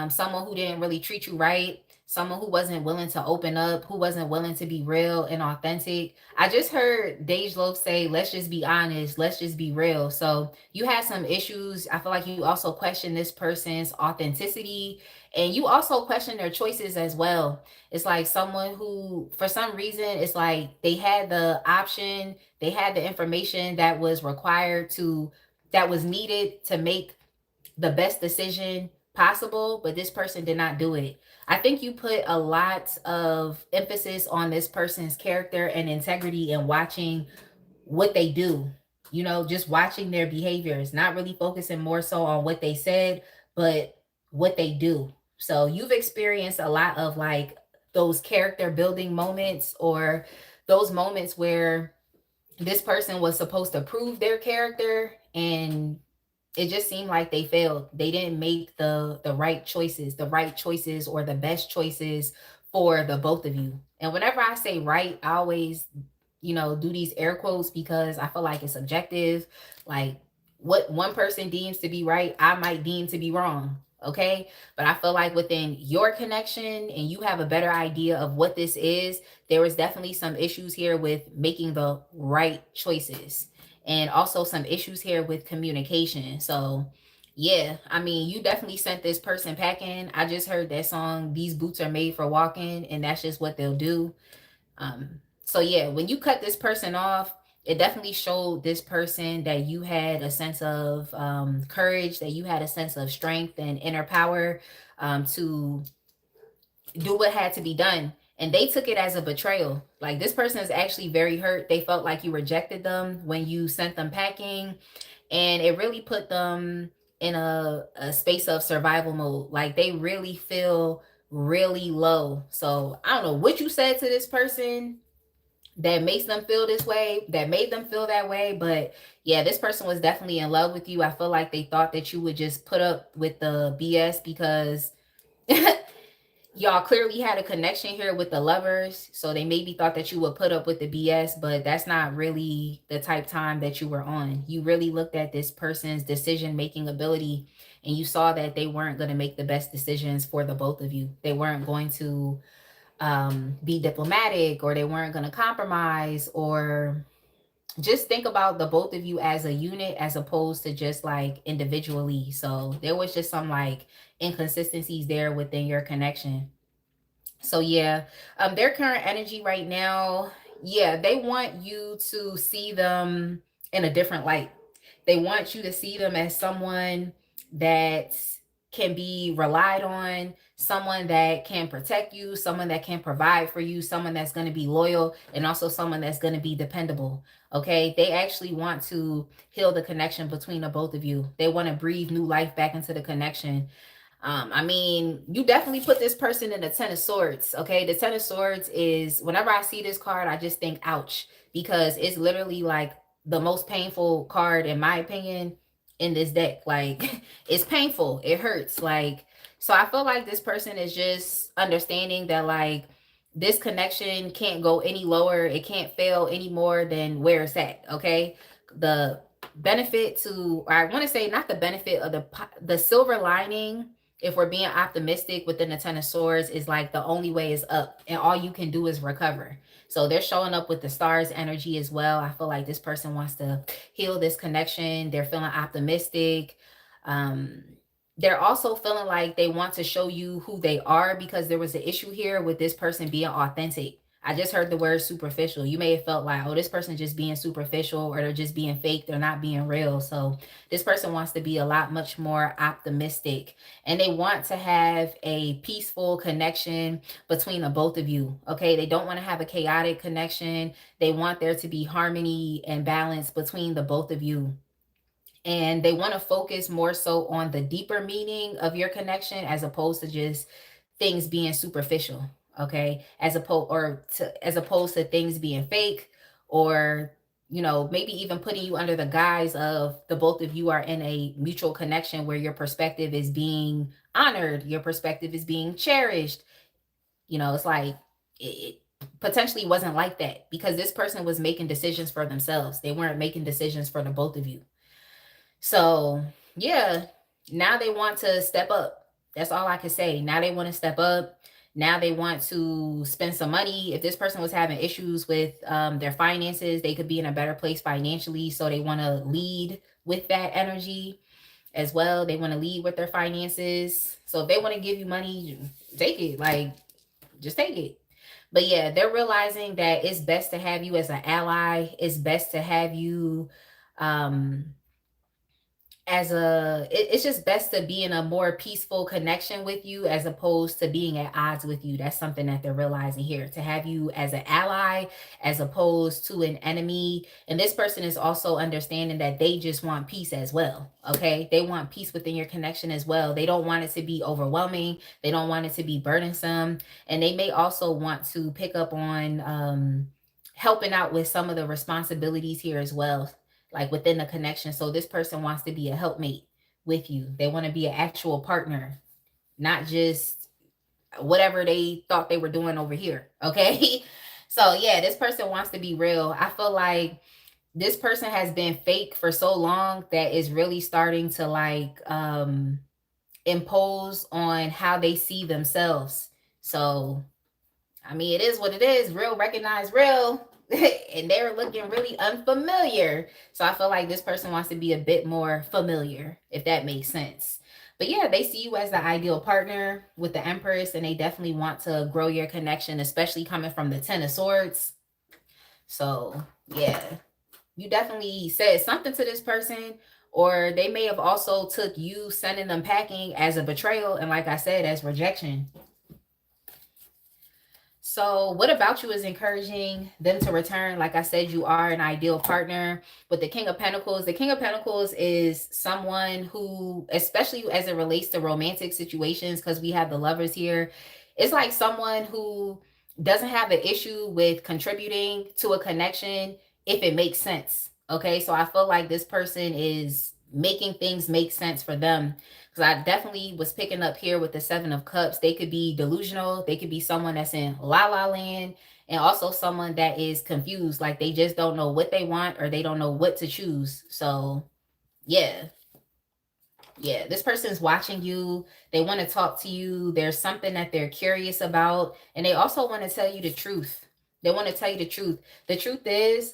someone who didn't really treat you right, someone who wasn't willing to open up, who wasn't willing to be real and authentic. I just heard Dej Loaf say, let's just be honest, let's just be real. So, you had some issues. I feel like you also question this person's authenticity, and you also question their choices as well. It's like someone who, for some reason, it's like they had the option, they had the information that was required to, that was needed to make the best decision possible, but this person did not do it. I think you put a lot of emphasis on this person's character and integrity and watching what they do, you know, just watching their behaviors, not really focusing more so on what they said, but what they do. So you've experienced a lot of like those character building moments, or those moments where this person was supposed to prove their character and it just seemed like they failed. They didn't make the right choices, or the best choices for the both of you. And whenever I say right, I always, you know, do these air quotes because I feel like it's subjective. Like what one person deems to be right, I might deem to be wrong. Okay. But I feel like within your connection and you have a better idea of what this is, there was definitely some issues here with making the right choices, and also some issues here with communication. So, yeah, I mean, you definitely sent this person packing. I just heard that song, These Boots Are Made for Walking, and that's just what they'll do. So yeah, when you cut this person off, it definitely showed this person that you had a sense of courage, that you had a sense of strength and inner power to do what had to be done. And they took it as a betrayal. Like this person is actually very hurt. They felt like you rejected them when you sent them packing. And it really put them in a space of survival mode. Like they really feel really low. So I don't know what you said to this person that makes them feel this way, that made them feel that way. But yeah, this person was definitely in love with you. I feel like they thought that you would just put up with the BS because y'all clearly had a connection here with the lovers. So they maybe thought that you would put up with the BS, but that's not really the type time that you were on. You really looked at this person's decision making ability and you saw that they weren't going to make the best decisions for the both of you. They weren't going to be diplomatic, or they weren't going to compromise, or just think about the both of you as a unit as opposed to just like individually. So there was just some like inconsistencies there within your connection. So yeah, their current energy right now, yeah, they want you to see them in a different light. They want you to see them as someone that can be relied on, someone that can protect you, someone that can provide for you, someone that's going to be loyal, and also someone that's going to be dependable. Okay, they actually want to heal the connection between the both of you. They want to breathe new life back into the connection. I mean, you definitely put this person in the Ten of Swords. Okay, the Ten of Swords is, whenever I see this card, I just think ouch, because it's literally like the most painful card in my opinion in this deck. Like it's painful, it hurts. Like, so I feel like this person is just understanding that like this connection can't go any lower, it can't fail any more than where it's at. Okay, the benefit to, or I want to say not the benefit of the silver lining, if we're being optimistic within the Ten of Swords, is like the only way is up and all you can do is recover. So they're showing up with the stars energy as well. I feel like this person wants to heal this connection. They're feeling optimistic. Um, they're also feeling like they want to show you who they are, because there was an issue here with this person being authentic. I just heard the word superficial. You may have felt like, oh, this person just being superficial, or they're just being fake. They're not being real. So this person wants to be a lot much more optimistic, and they want to have a peaceful connection between the both of you. Okay, they don't want to have a chaotic connection. They want there to be harmony and balance between the both of you, and they want to focus more so on the deeper meaning of your connection as opposed to just things being superficial. Okay, as opposed to things being fake, or maybe even putting you under the guise of the both of you are in a mutual connection where your perspective is being honored, your perspective is being cherished. It's like it potentially wasn't like that, because this person was making decisions for themselves. They weren't making decisions for the both of you. So yeah, now they want to step up. That's all I can say. Now they want to step up. Now they want to spend some money. If this person was having issues with their finances, they could be in a better place financially. So they want to lead with that energy as well. They want to lead with their finances. So if they want to give you money, take it. Like, just take it. But yeah, they're realizing that it's best to have you as an ally. It's best to have you it's just best to be in a more peaceful connection with you as opposed to being at odds with you. That's something that they're realizing here, to have you as an ally as opposed to an enemy. And this person is also understanding that they just want peace as well. Okay, they want peace within your connection as well. They don't want it to be overwhelming. They don't want it to be burdensome. And they may also want to pick up on helping out with some of the responsibilities here as well, like within the connection. So this person wants to be a helpmate with you. They want to be an actual partner, not just whatever they thought they were doing over here. Okay. So yeah, this person wants to be real. I feel like this person has been fake for so long that is really starting to like impose on how they see themselves. So I mean, it is what it is. Real recognize real. And they're looking really unfamiliar. So I feel like this person wants to be a bit more familiar, if that makes sense. But yeah, they see you as the ideal partner with the Empress, and they definitely want to grow your connection, especially coming from the Ten of Swords. So yeah, you definitely said something to this person, or they may have also took you sending them packing as a betrayal, and like I said, as rejection. So what about you is encouraging them to return? Like I said, you are an ideal partner. With the King of Pentacles, the King of Pentacles is someone who, especially as it relates to romantic situations, because we have the Lovers here, it's like someone who doesn't have an issue with contributing to a connection if it makes sense. Okay, so I feel like this person is making things make sense for them. Because I definitely was picking up here with the Seven of Cups. They could be delusional. They could be someone that's in la la land, and also someone that is confused. Like they just don't know what they want, or they don't know what to choose. So yeah. Yeah, this person's watching you. They want to talk to you. There's something that they're curious about. And they also want to tell you the truth. They want to tell you the truth. The truth is,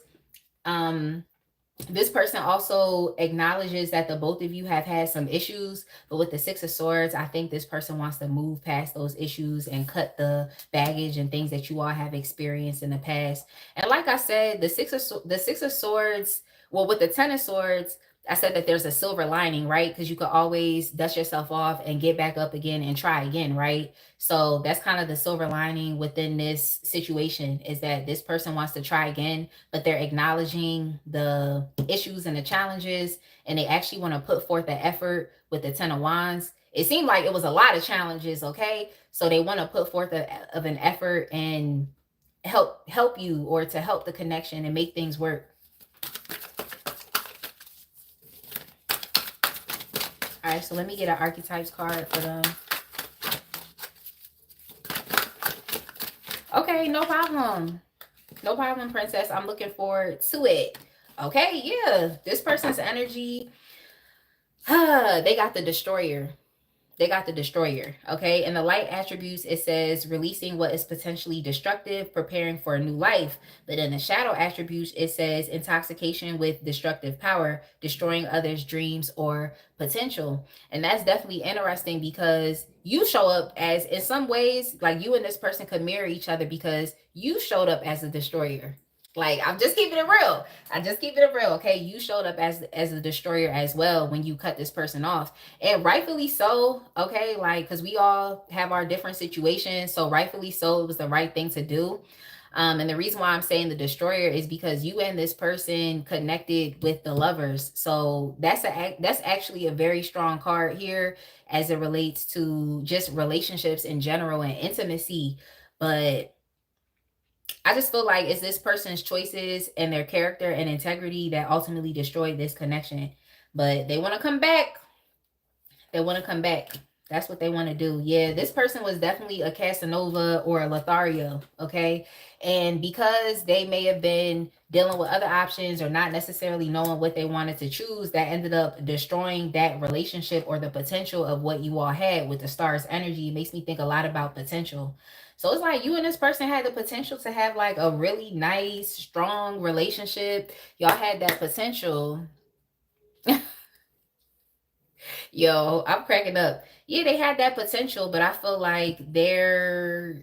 this person also acknowledges that the both of you have had some issues, but with the Six of Swords, I think this person wants to move past those issues and cut the baggage and things that you all have experienced in the past. And like I said, the Six of Swords, well, with the Ten of Swords, I said that there's a silver lining, right? Because you could always dust yourself off and get back up again and try again, right? So that's kind of the silver lining within this situation, is that this person wants to try again, but they're acknowledging the issues and the challenges, and they actually want to put forth the effort with the Ten of Wands. It seemed like it was a lot of challenges, okay? So they want to put forth of an effort and help you, or to help the connection and make things work. All right, so let me get an archetypes card for them. Okay, no problem. No problem, princess. I'm looking forward to it. Okay, yeah. This person's energy, they got the destroyer. They got the destroyer, okay? In the light attributes, it says releasing what is potentially destructive, preparing for a new life. But in the shadow attributes, it says intoxication with destructive power, destroying others' dreams or potential. And that's definitely interesting, because you show up as, in some ways, like you and this person could mirror each other, because you showed up as a destroyer. Like, I'm just keeping it real. I just keep it real, okay? You showed up as a destroyer as well when you cut this person off. And rightfully so, okay? Like, because we all have our different situations. So rightfully so, it was the right thing to do. And the reason why I'm saying the destroyer is because you and this person connected with the lovers. So that's actually a very strong card here as it relates to just relationships in general and intimacy. But I just feel like it's this person's choices and their character and integrity that ultimately destroyed this connection. But they want to come back. They want to come back. That's what they want to do. Yeah, this person was definitely a Casanova or a Lothario, okay? And because they may have been dealing with other options or not necessarily knowing what they wanted to choose, that ended up destroying that relationship or the potential of what you all had with the stars energy. It makes me think a lot about potential. So it's like you and this person had the potential to have like a really nice, strong relationship. Y'all had that potential. Yo, I'm cracking up. Yeah, they had that potential, but I feel like their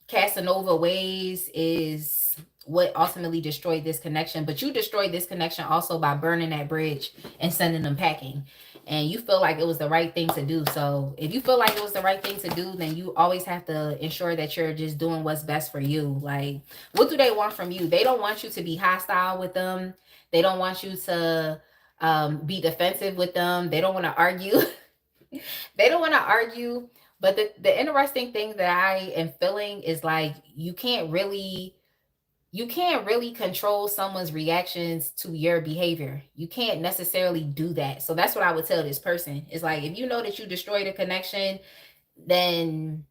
Casanova ways is what ultimately destroyed this connection. But you destroyed this connection also by burning that bridge and sending them packing. And you feel like it was the right thing to do. So if you feel like it was the right thing to do, then you always have to ensure that you're just doing what's best for you. Like, what do they want from you? They don't want you to be hostile with them. They don't want you to be defensive with them. They don't want to argue. They don't want to argue. But the interesting thing that I am feeling is like you can't really control someone's reactions to your behavior. You can't necessarily do that. So that's what I would tell this person. It's like, if you know that you destroyed a connection, then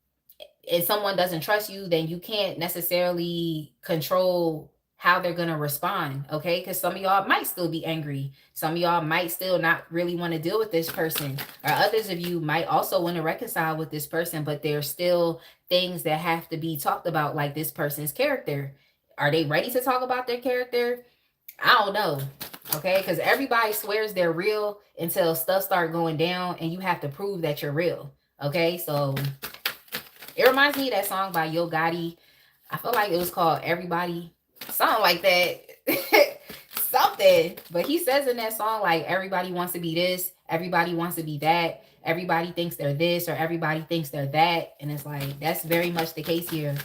if someone doesn't trust you, then you can't necessarily control how they're going to respond, okay? Because some of y'all might still be angry. Some of y'all might still not really want to deal with this person. Or others of you might also want to reconcile with this person, but there's still things that have to be talked about, like this person's character. Are they ready to talk about their character? I don't know, okay? Because everybody swears they're real until stuff start going down and you have to prove that you're real, okay? So it reminds me of that song by Yo Gotti. I feel like it was called Everybody. Something like that. Something. But he says in that song, like, everybody wants to be this. Everybody wants to be that. Everybody thinks they're this, or everybody thinks they're that. And it's like, that's very much the case here.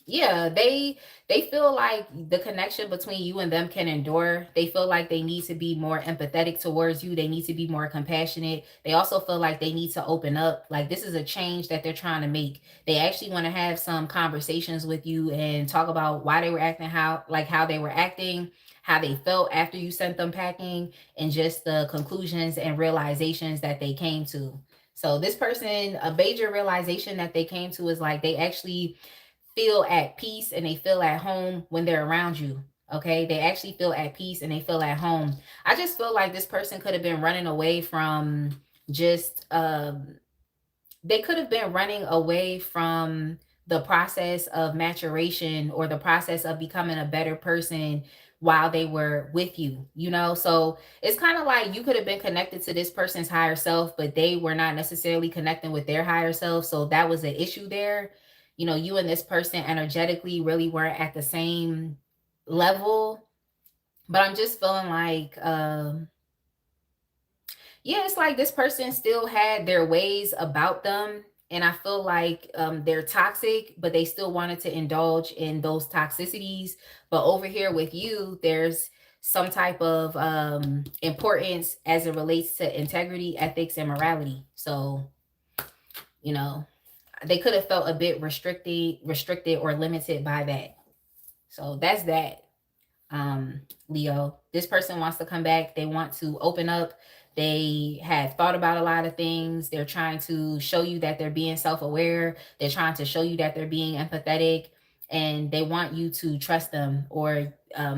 Yeah, they feel like the connection between you and them can endure. They feel like they need to be more empathetic towards you. They need to be more compassionate. They also feel like they need to open up. Like, this is a change that they're trying to make. They actually want to have some conversations with you and talk about why they were acting how they were acting, how they felt after you sent them packing, and just the conclusions and realizations that they came to. So this person, a major realization that they came to is like they actually feel at peace and they feel at home when they're around you. Okay, they actually feel at peace and they feel at home. I just feel like this person could have been running away from just they could have been running away from the process of maturation or the process of becoming a better person while they were with you, you know? So it's kind of like you could have been connected to this person's higher self, but they were not necessarily connecting with their higher self. So that was an issue there. You know, you and this person energetically really weren't at the same level, But I'm just feeling like, yeah, it's like this person still had their ways about them. And I feel like they're toxic, but they still wanted to indulge in those toxicities. But over here with you, there's some type of importance as it relates to integrity, ethics, and morality. So, you know, they could have felt a bit restricted or limited by that. So that's that. Leo, this person wants to come back. They want to open up. They have thought about a lot of things. They're trying to show you that they're being self-aware. They're trying to show you that they're being empathetic, and they want you to trust them, or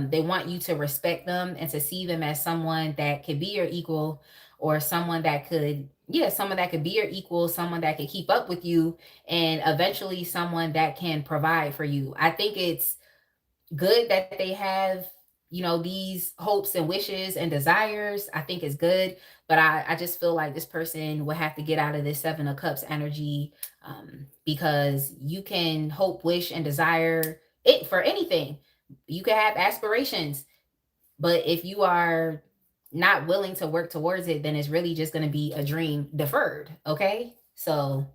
they want you to respect them and to see them as someone that could be your equal, or someone that could, yeah, someone that could be your equal, someone that could keep up with you, and eventually someone that can provide for you. I think it's good that they have, these hopes and wishes and desires. I think it's good, but I just feel like this person will have to get out of this Seven of Cups energy, because you can hope, wish, and desire it for anything. You can have aspirations, but if you are not willing to work towards it, then it's really just going to be a dream deferred. Okay, so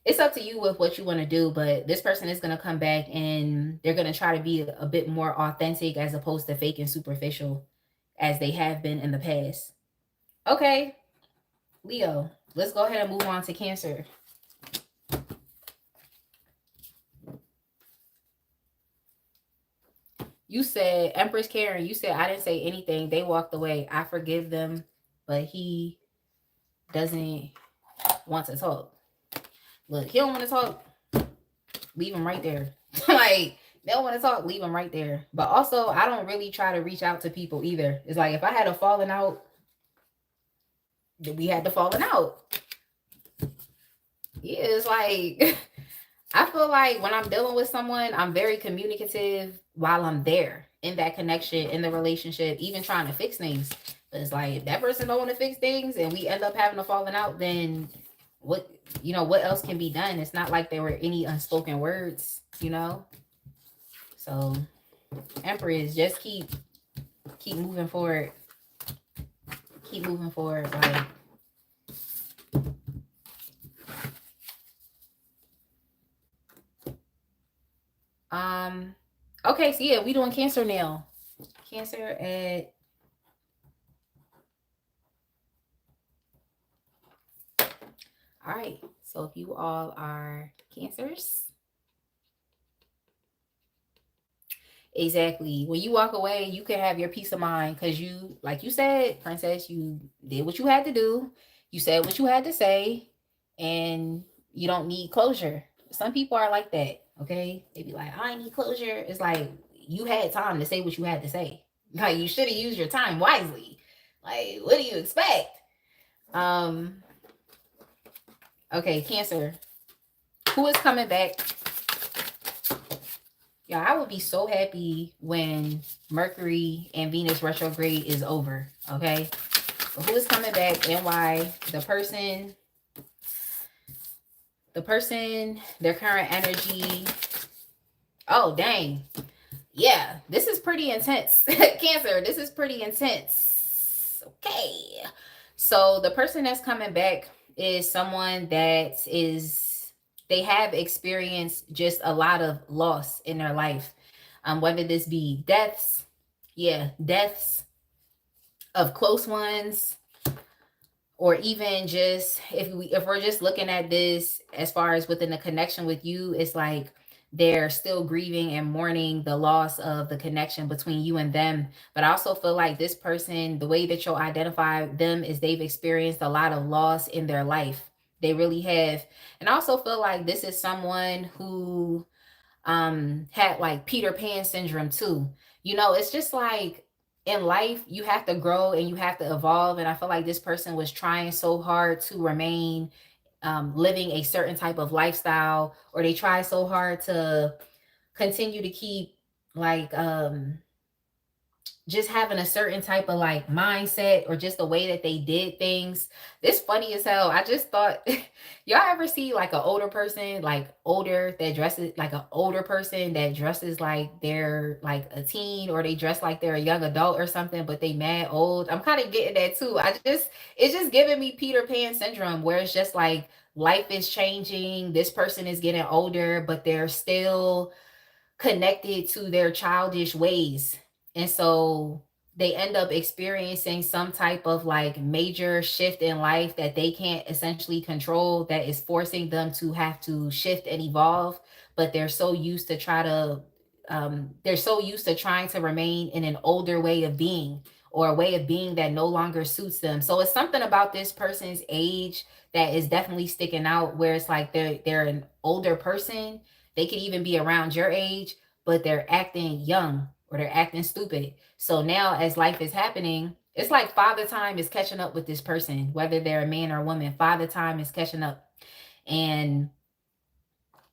it's up to you with what you want to do, but this person is going to come back and they're going to try to be a bit more authentic as opposed to fake and superficial as they have been in the past. Okay, Leo, let's go ahead and move on to Cancer. You said, Empress Karen, you said, I didn't say anything. They walked away. I forgive them, but he doesn't want to talk. Look, he don't want to talk. Leave him right there. Like, they don't want to talk, leave them right there. But also, I don't really try to reach out to people either. It's like if I had a falling out, then we had the falling out. Yeah, it's like I feel like when I'm dealing with someone, I'm very communicative while I'm there in that connection, in the relationship, even trying to fix things. But it's like if that person don't want to fix things and we end up having a falling out, then what else can be done? It's not like there were any unspoken words. So, Empress, just keep moving forward. Keep moving forward. Like, okay, so yeah, we doing Cancer now. Cancer at all right. So if you all are Cancers, exactly. When you walk away, you can have your peace of mind because you, like you said, Princess, you did what you had to do. You said what you had to say, and you don't need closure. Some people are like that. Okay, they be like, I need closure. It's like you had time to say what you had to say. Like you should have used your time wisely. Like, what do you expect? Um. Okay, Cancer. Who is coming back? Yeah, I would be so happy when Mercury and Venus retrograde is over. Okay, but who is coming back and why? The person, their current energy. Oh, dang. Yeah, this is pretty intense. Cancer, this is pretty intense. Okay. So the person that's coming back is someone that they have experienced just a lot of loss in their life. Whether this be deaths, deaths of close ones, or even just if we're just looking at this as far as within the connection with you, it's like they're still grieving and mourning the loss of the connection between you and them. But I also feel like this person, the way that you'll identify them is they've experienced a lot of loss in their life. They really have. And I also feel like this is someone who had like Peter Pan syndrome too. It's just like in life you have to grow and you have to evolve, and I feel like this person was trying so hard to remain living a certain type of lifestyle, or they try so hard to continue to keep like just having a certain type of like mindset or just the way that they did things. This funny as hell. I just thought y'all ever see like an older person, like older that dresses like an older person that dresses like they're like a teen, or they dress like they're a young adult or something, but they mad old. I'm kind of getting that too. It's just giving me Peter Pan syndrome, where it's just like life is changing. This person is getting older, but they're still connected to their childish ways. And so they end up experiencing some type of like major shift in life that they can't essentially control, that is forcing them to have to shift and evolve. But they're so used to trying to remain in an older way of being, or a way of being that no longer suits them. So it's something about this person's age that is definitely sticking out, where it's like they're an older person. They could even be around your age, but they're acting young or they're acting stupid. So now, as life is happening, it's like father time is catching up with this person, whether they're a man or a woman. Father time is catching up, and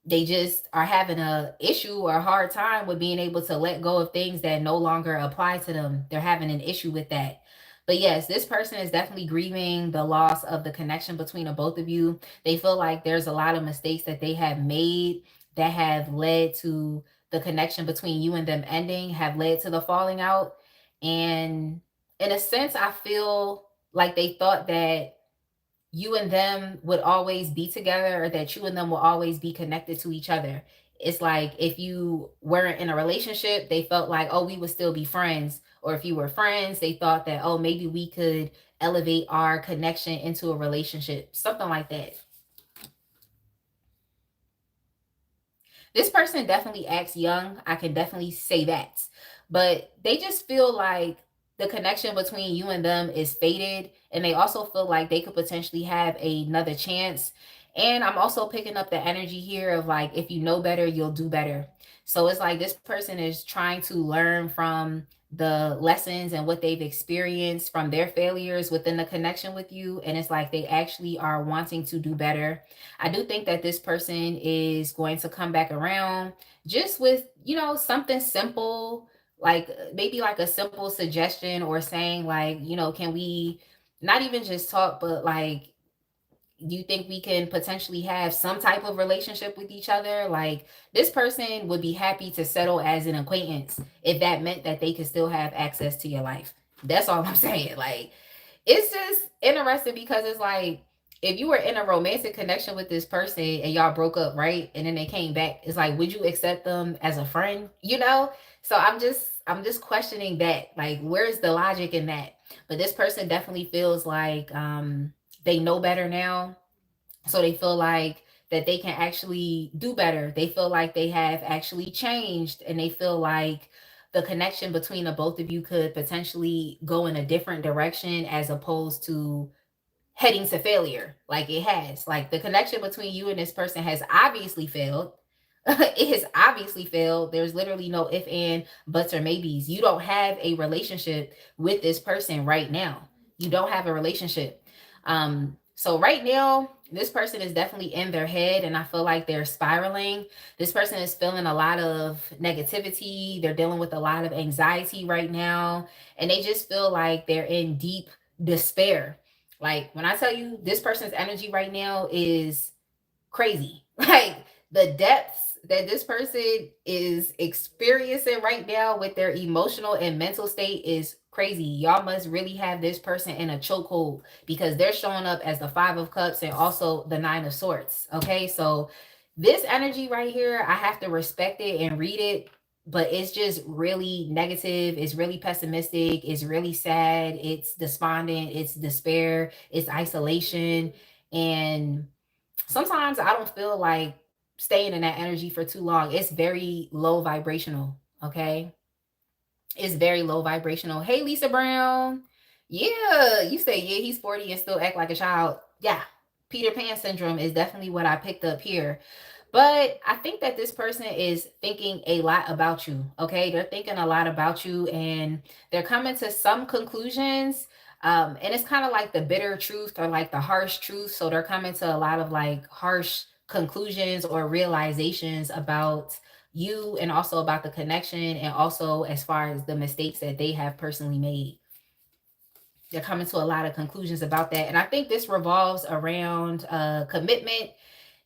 they just are having a issue or a hard time with being able to let go of things that no longer apply to them. They're having an issue with that. But yes, this person is definitely grieving the loss of the connection between the both of you. They feel like there's a lot of mistakes that they have made that have led to the connection between you and them ending, have led to the falling out. And in a sense, I feel like they thought that you and them would always be together, or that you and them will always be connected to each other. It's like if you weren't in a relationship, they felt like, oh, we would still be friends. Or if you were friends, they thought that, oh, maybe we could elevate our connection into a relationship, something like that. This person definitely acts young. I can definitely say that. But they just feel like the connection between you and them is faded. And they also feel like they could potentially have another chance. And I'm also picking up the energy here of like, if you know better, you'll do better. So it's like this person is trying to learn from the lessons and what they've experienced from their failures within the connection with you. And it's like they actually are wanting to do better. I do think that this person is going to come back around just with, something simple, like maybe like a simple suggestion, or saying like, can we not even just talk, but like, do you think we can potentially have some type of relationship with each other? Like, this person would be happy to settle as an acquaintance if that meant that they could still have access to your life. That's all I'm saying. Like, it's just interesting because it's like, if you were in a romantic connection with this person and y'all broke up, right? And then they came back, it's like, would you accept them as a friend? So I'm just questioning that. Like, where's the logic in that? But this person definitely feels like they know better now. So they feel like that they can actually do better. They feel like they have actually changed, and they feel like the connection between the both of you could potentially go in a different direction, as opposed to heading to failure like it has. Like, the connection between you and this person has obviously failed. It has obviously failed. There's literally no if, and, buts, or maybes. You don't have a relationship with this person right now. You don't have a relationship. So right now, this person is definitely in their head, and I feel like they're spiraling. This person is feeling a lot of negativity. They're dealing with a lot of anxiety right now, and they just feel like they're in deep despair. Like, when I tell you, this person's energy right now is crazy. Like, the depths that this person is experiencing right now with their emotional and mental state is crazy. Y'all must really have this person in a chokehold, because they're showing up as the Five of Cups and also the Nine of Swords. Okay, so this energy right here, I have to respect it and read it, but it's just really negative. It's really pessimistic. It's really sad. It's despondent. It's despair. It's isolation. And sometimes I don't feel like staying in that energy for too long. It's very low vibrational. Okay. It's very low vibrational. Hey, Lisa Brown. Yeah. You say, yeah, he's 40 and still act like a child. Yeah. Peter Pan syndrome is definitely what I picked up here. But I think that this person is thinking a lot about you. Okay. They're thinking a lot about you, and they're coming to some conclusions. And it's kind of like the bitter truth, or like the harsh truth. So they're coming to a lot of like harsh conclusions or realizations about you and also about the connection, and also as far as the mistakes that they have personally made. They're coming to a lot of conclusions about that. And I think this revolves around commitment.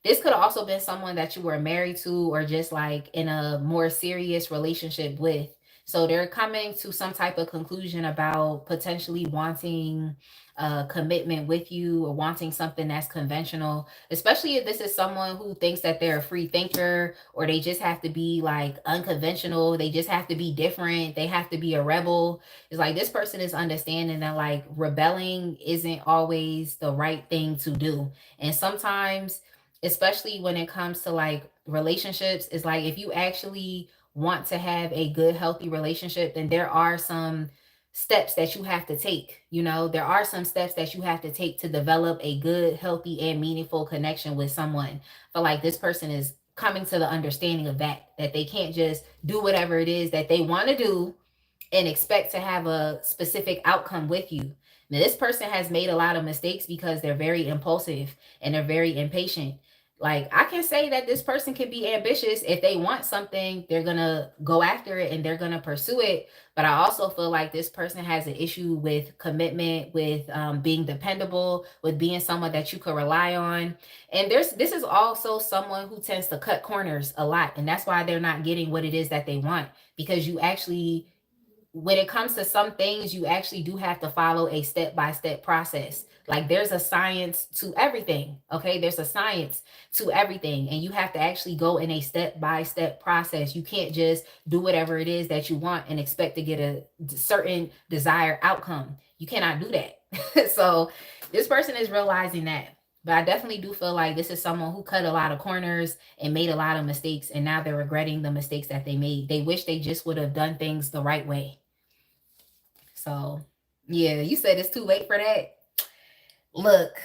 This could have also been someone that you were married to or just like in a more serious relationship with. So they're coming to some type of conclusion about potentially wanting a commitment with you or wanting something that's conventional, especially if this is someone who thinks that they're a free thinker, or they just have to be like unconventional. They just have to be different. They have to be a rebel. It's like this person is understanding that like rebelling isn't always the right thing to do. And sometimes, especially when it comes to like relationships, is like if you actually want to have a good healthy relationship, then there are some steps that you have to take. You know, there are some steps that you have to take to develop a good healthy and meaningful connection with someone. But like this person is coming to the understanding of that they can't just do whatever it is that they want to do and expect to have a specific outcome with you. Now, this person has made a lot of mistakes because they're very impulsive and they're very impatient. Like, I can say that this person can be ambitious. If they want something, they're going to go after it and they're going to pursue it. But I also feel like this person has an issue with commitment, with being dependable, with being someone that you could rely on. And this is also someone who tends to cut corners a lot. And that's why they're not getting what it is that they want, because you actually, when it comes to some things, you actually do have to follow a step-by-step process. Like there's a science to everything. Okay. There's a science to everything. And you have to actually go in a step-by-step process. You can't just do whatever it is that you want and expect to get a certain desired outcome. You cannot do that. So this person is realizing that. But I definitely do feel like this is someone who cut a lot of corners and made a lot of mistakes. And now they're regretting the mistakes that they made. They wish they just would have done things the right way. So, yeah, you said it's too late for that. Look,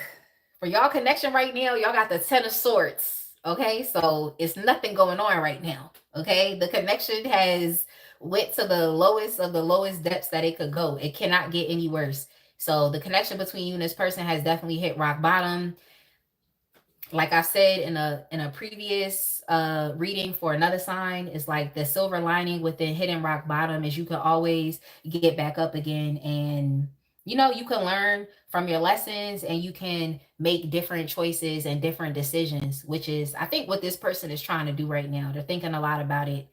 for y'all connection right now, y'all got the 10 of swords. Okay, so it's nothing going on right now. Okay, the connection has went to the lowest of the lowest depths that it could go. It cannot get any worse. So the connection between you and this person has definitely hit rock bottom. Like I said in a previous reading for another sign, is like the silver lining within hitting rock bottom is you can always get back up again, and you know, you can learn from your lessons and you can make different choices and different decisions, which is I think what this person is trying to do right now. They're thinking a lot about it.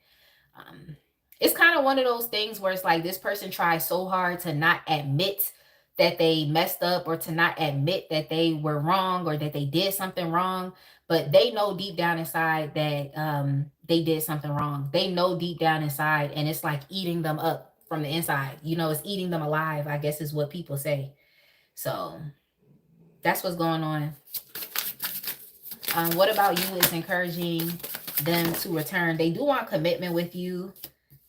It's kind of one of those things where it's like this person tries so hard to not admit that they messed up, or to not admit that they were wrong or that they did something wrong, but they know deep down inside that they did something wrong. They know deep down inside, and it's like eating them up from the inside. You know, it's eating them alive, I guess is what people say. So that's what's going on. What about you is encouraging them to return? They do want commitment with you.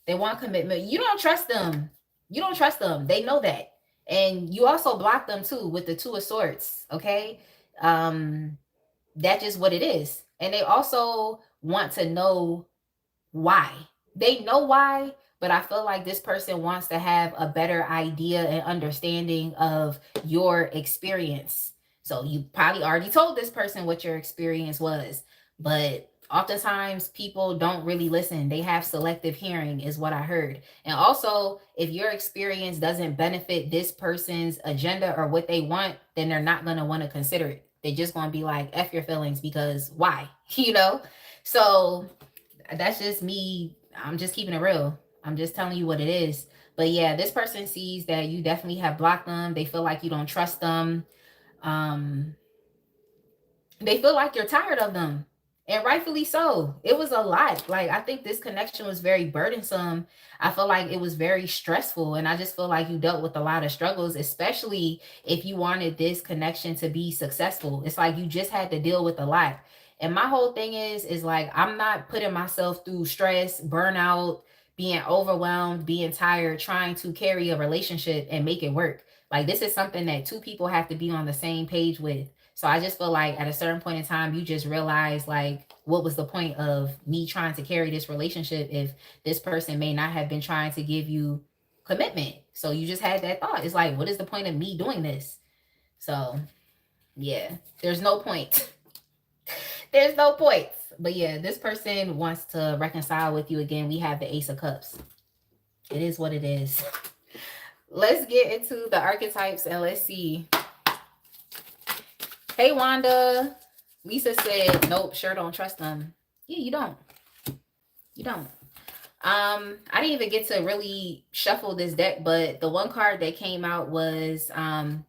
They want commitment. You don't trust them. You don't trust them. They know that. And you also block them too with the 2 of swords. Okay. That's just what it is. And they also want to know why. They know why, but I feel like this person wants to have a better idea and understanding of your experience. So you probably already told this person what your experience was, but oftentimes people don't really listen. They have selective hearing is what I heard. And also, if your experience doesn't benefit this person's agenda or what they want, then they're not going to want to consider it. They're just going to be like, F your feelings, because why? You know? So that's just me. I'm just keeping it real. I'm just telling you what it is. But yeah, this person sees that you definitely have blocked them. They feel like you don't trust them. They feel like you're tired of them, and rightfully so. It was a lot. Like, I think this connection was very burdensome. I feel like it was very stressful, and I just feel like you dealt with a lot of struggles, especially if you wanted this connection to be successful. It's like you just had to deal with a lot. And my whole thing is like, I'm not putting myself through stress, burnout, being overwhelmed, being tired, trying to carry a relationship and make it work. Like, this is something that 2 people have to be on the same page with. So I just feel like at a certain point in time, you just realize, like, what was the point of me trying to carry this relationship if this person may not have been trying to give you commitment? So you just had that thought. It's like, what is the point of me doing this? So yeah, there's no point. There's no point. But yeah, this person wants to reconcile with you again. We have the Ace of Cups. It is what it is. Let's get into the archetypes and let's see. Hey, Wanda. Lisa said, nope, sure don't trust them. Yeah, you don't. You don't. I didn't even get to really shuffle this deck, but the one card that came out was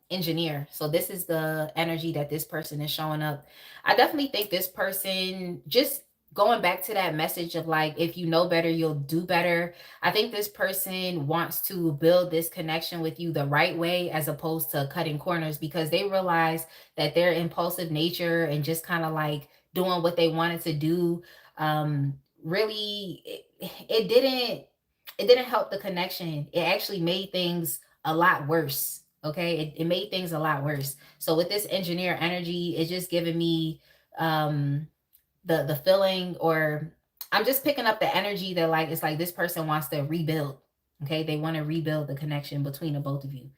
Engineer. So this is the energy that this person is showing up. I definitely think this person, just going back to that message of like, if you know better, you'll do better. I think this person wants to build this connection with you the right way as opposed to cutting corners, because they realize that their impulsive nature and just kind of like doing what they wanted to do, really it didn't help the connection. It actually made things a lot worse. Okay, it made things a lot worse. So with this Engineer energy, it's just giving me the feeling, or I'm just picking up the energy that like it's like this person wants to rebuild. Okay, they want to rebuild the connection between the both of you.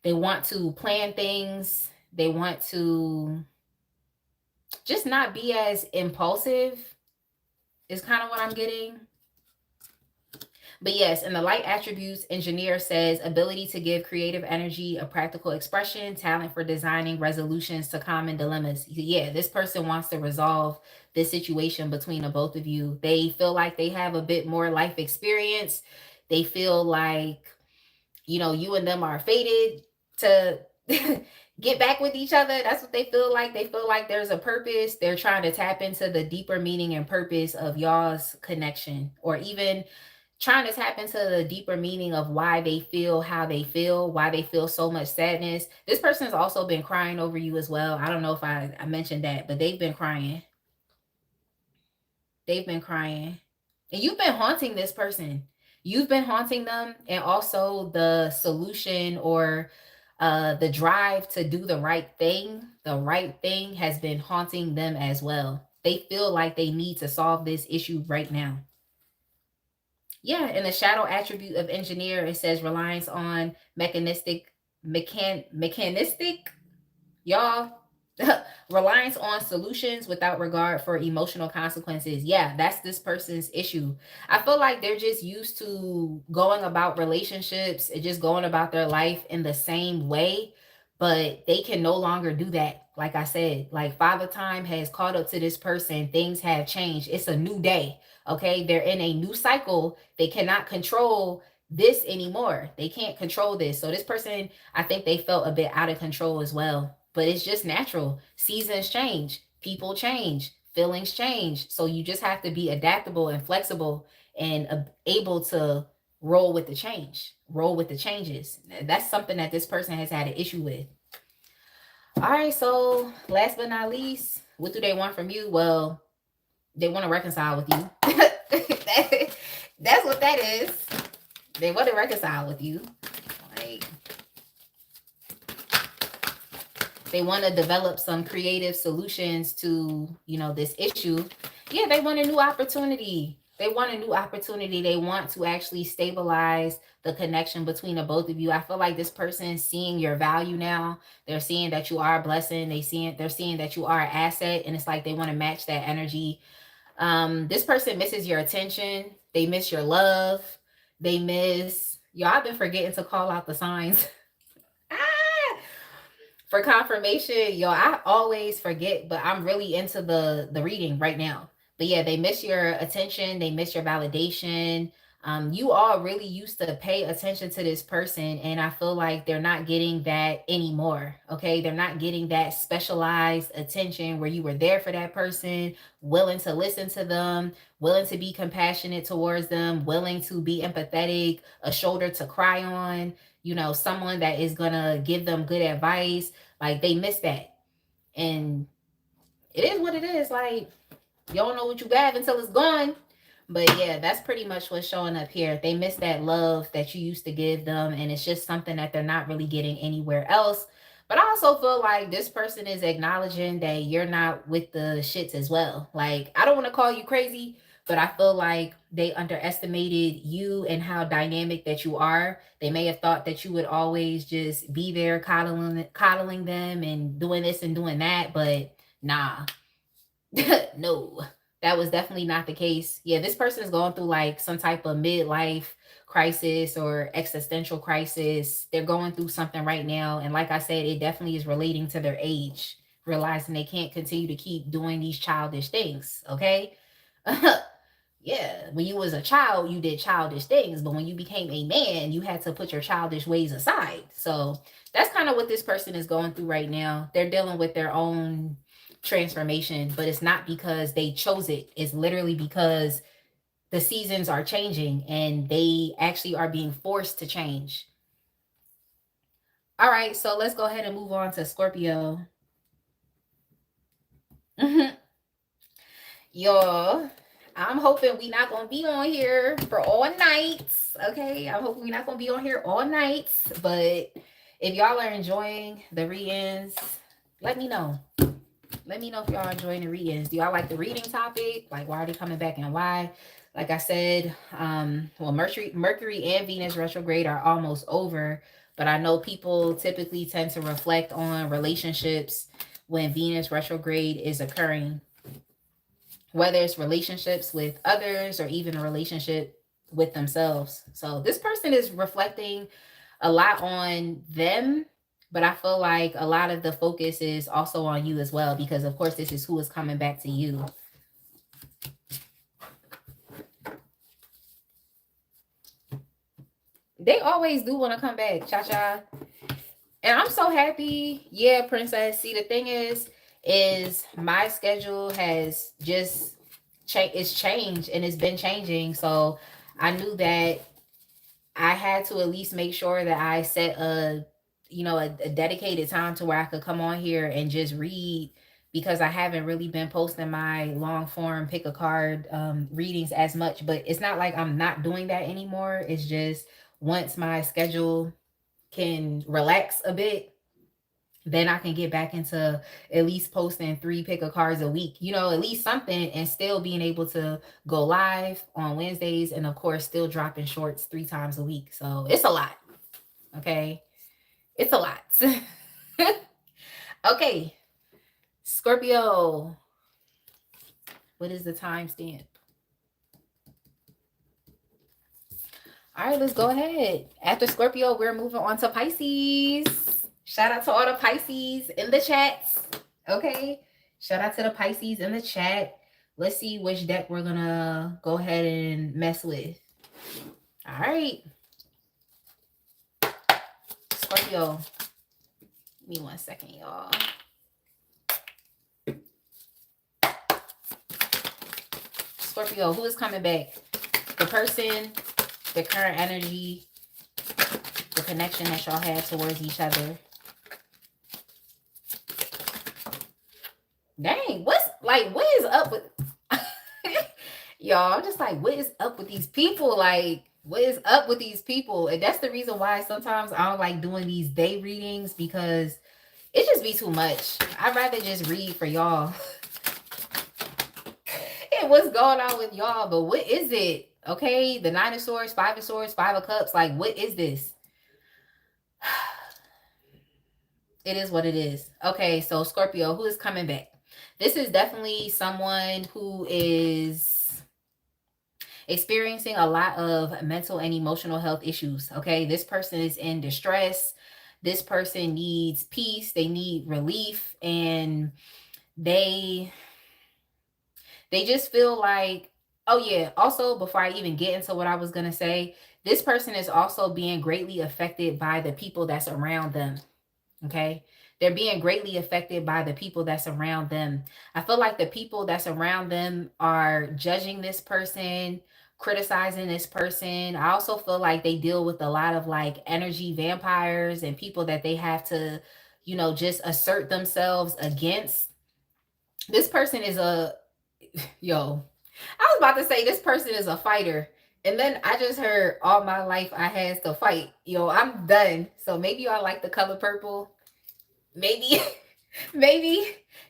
They want to plan things. They want to just not be as impulsive, is kind of what I'm getting. But yes, in the light attributes, Engineer says ability to give creative energy a practical expression, talent for designing resolutions to common dilemmas. Yeah, this person wants to resolve this situation between the both of you. They feel like they have a bit more life experience. They feel like, you and them are fated to get back with each other. That's what they feel like. They feel like there's a purpose. They're trying to tap into the deeper meaning and purpose of y'all's connection, or even trying to tap into the deeper meaning of why they feel how they feel, why they feel so much sadness. This person's also been crying over you as well. I don't know if I mentioned that, but they've been crying. They've been crying. And you've been haunting this person. You've been haunting them, and also the solution, or the drive to do the right thing has been haunting them as well. They feel like they need to solve this issue right now. Yeah, in the shadow attribute of Engineer, it says reliance on mechanistic, y'all. Reliance on solutions without regard for emotional consequences. Yeah, that's this person's issue. I feel like they're just used to going about relationships and just going about their life in the same way, but they can no longer do that. Like I said, like Father Time has caught up to this person. Things have changed. It's a new day. Okay, they're in a new cycle. They cannot control this anymore. They can't control this. So this person, I think they felt a bit out of control as well. But it's just natural. Seasons change, people change, feelings change. So you just have to be adaptable and flexible and able to roll with the change, roll with the changes. That's something that this person has had an issue with. All right, so last but not least, what do they want from you? Well, they want to reconcile with you. That's what that is. They want to reconcile with you. Like, they want to develop some creative solutions to, this issue. Yeah, they want a new opportunity. They want a new opportunity. They want to actually stabilize the connection between the both of you. I feel like this person is seeing your value now. They're seeing that you are a blessing. They're seeing that you are an asset, and it's like they want to match that energy. This person misses your attention. They miss your love. They miss, y'all, I've been forgetting to call out the signs. For confirmation, yo, I always forget, but I'm really into the reading right now. But yeah, they miss your attention. They miss your validation. You all really used to pay attention to this person, and I feel like they're not getting that anymore. Okay, they're not getting that specialized attention where you were there for that person, willing to listen to them, willing to be compassionate towards them, willing to be empathetic, a shoulder to cry on, someone that is gonna give them good advice. Like, they miss that. And it is what it is. Like, you don't know what you got until it's gone. But yeah, that's pretty much what's showing up here. They miss that love that you used to give them, and it's just something that they're not really getting anywhere else. But I also feel like this person is acknowledging that you're not with the shits as well. Like, I don't want to call you crazy, but I feel like they underestimated you and how dynamic that you are. They may have thought that you would always just be there coddling them and doing this and doing that, but nah. No. That was definitely not the case. Yeah, this person is going through like some type of midlife crisis or existential crisis. They're going through something right now. And like I said, it definitely is relating to their age, realizing they can't continue to keep doing these childish things. Okay. Yeah, when you was a child, you did childish things, but when you became a man, you had to put your childish ways aside. So that's kind of what this person is going through right now. They're dealing with their own transformation, but it's not because they chose it. It's literally because the seasons are changing and they actually are being forced to change. All right, so let's go ahead and move on to Scorpio. Y'all, I'm hoping we not gonna be on here for all nights. Okay, I'm hoping we not gonna be on here all nights. But if y'all are enjoying the readings, let me know. Let me know if y'all enjoying the readings. Do y'all like the reading topic? Like, why are they coming back and why? Like I said, well, Mercury and Venus retrograde are almost over, but I know people typically tend to reflect on relationships when Venus retrograde is occurring, whether it's relationships with others or even a relationship with themselves. So this person is reflecting a lot on them, but I feel like a lot of the focus is also on you as well, because of course this is who is coming back to you. They always do want to come back, Cha-Cha. And I'm so happy. Yeah, Princess. See, the thing is my schedule has just it's changed and it's been changing. So I knew that I had to at least make sure that I set a dedicated time to where I could come on here and just read, because I haven't really been posting my long form pick a card readings as much. But it's not like I'm not doing that anymore. It's just once my schedule can relax a bit, then I can get back into at least posting 3 pick a cards a week, at least something, and still being able to go live on Wednesdays, and of course still dropping shorts 3 times a week. So it's a lot. Okay. It's a lot. Okay. Scorpio. What is the timestamp? All right, let's go ahead. After Scorpio, we're moving on to Pisces. Shout out to all the Pisces in the chats. Okay. Shout out to the Pisces in the chat. Let's see which deck we're going to go ahead and mess with. All right. Scorpio. Give me 1 second, y'all. Scorpio, who is coming back? The person, the current energy, the connection that y'all have towards each other. Dang, what is up with y'all? I'm just like, what is up with these people? Like, what is up with these people? And that's the reason why sometimes I don't like doing these day readings, because it just be too much. I'd rather just read for y'all and what's going on with y'all. But what is it? Okay, the 9 of Swords, 5 of Swords, 5 of Cups. Like, what is this? It is what it is. Okay, so Scorpio, who is coming back? This is definitely someone who is experiencing a lot of mental and emotional health issues. Okay, this person is in distress. This person needs peace. They need relief, and they just feel like, oh yeah, also before I even get into what I was going to say, this person is also being greatly affected by the people that's around them. Okay. They're being greatly affected by the people that's around them. I feel like the people that's around them are judging this person, criticizing this person. I also feel like they deal with a lot of like energy vampires and people that they have to, just assert themselves against. This person is I was about to say this person is a fighter. And then I just heard all my life I had to fight. I'm done. So maybe y'all like the color purple. Maybe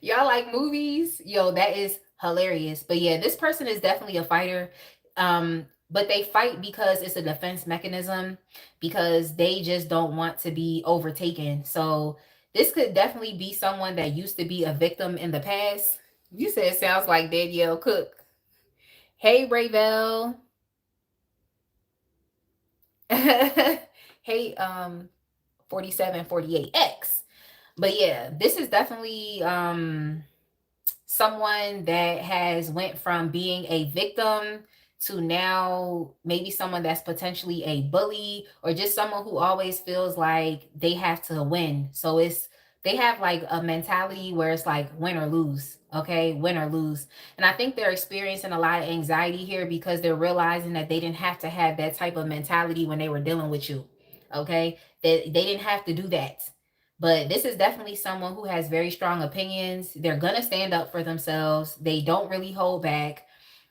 y'all like movies. That is hilarious. But yeah, this person is definitely a fighter. But they fight because it's a defense mechanism, because they just don't want to be overtaken. So this could definitely be someone that used to be a victim in the past. You said it sounds like Danielle Cook. Hey, Rayvel. Hey, 4748X. But yeah, this is definitely someone that has went from being a victim to now maybe someone that's potentially a bully, or just someone who always feels like they have to win. So it's, they have like a mentality where it's like win or lose. Okay, win or lose. And I think they're experiencing a lot of anxiety here because they're realizing that they didn't have to have that type of mentality when they were dealing with you. Okay, that they didn't have to do that. But this is definitely someone who has very strong opinions. They're going to stand up for themselves. They don't really hold back.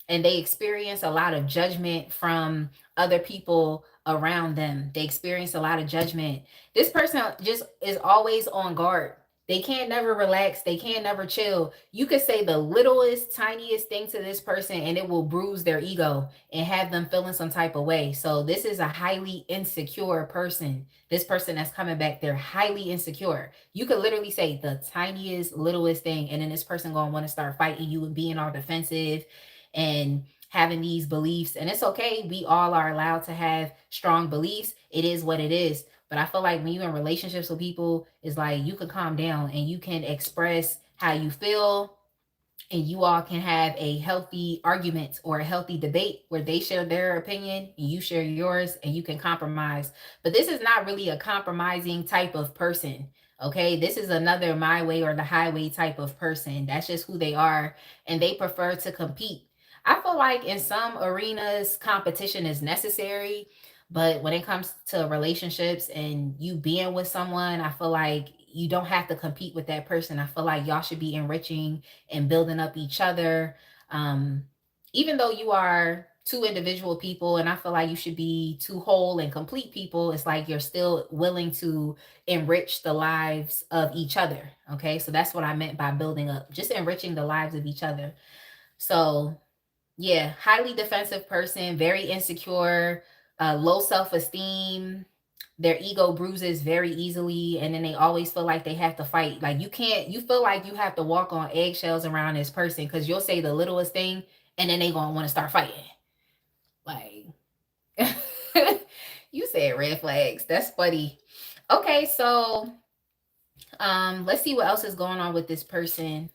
And they experience a lot of judgment from other people around them. They experience a lot of judgment. This person just is always on guard. They can't never relax. They can't never chill. You could say the littlest, tiniest thing to this person and it will bruise their ego and have them feeling some type of way. So this is a highly insecure person. This person that's coming back, they're highly insecure. You could literally say the tiniest, littlest thing, and then this person gonna want to start fighting you and being all defensive and having these beliefs. And it's okay. We all are allowed to have strong beliefs. It is what it is. But I feel like when you're in relationships with people, it's like you can calm down and you can express how you feel, and you all can have a healthy argument or a healthy debate where they share their opinion and you share yours, and you can compromise. But this is not really a compromising type of person. Okay, this is another my way or the highway type of person. That's just who they are, and they prefer to compete. I feel like in some arenas competition is necessary, but when it comes to relationships and you being with someone, I feel like you don't have to compete with that person. I feel like y'all should be enriching and building up each other. Um, Even though you are two individual people, and I feel like you should be two whole and complete people, it's like you're still willing to enrich the lives of each other. Okay, so that's what I meant by building up, just enriching the lives of each other. So yeah, highly defensive person, very insecure, low self-esteem. Their ego bruises very easily, and then they always feel like they have to fight. Like you can't, you feel like you have to walk on eggshells around this person because you'll say the littlest thing and then they gonna want to start fighting. Like you said red flags. That's funny. Okay, so let's see what else is going on with this person.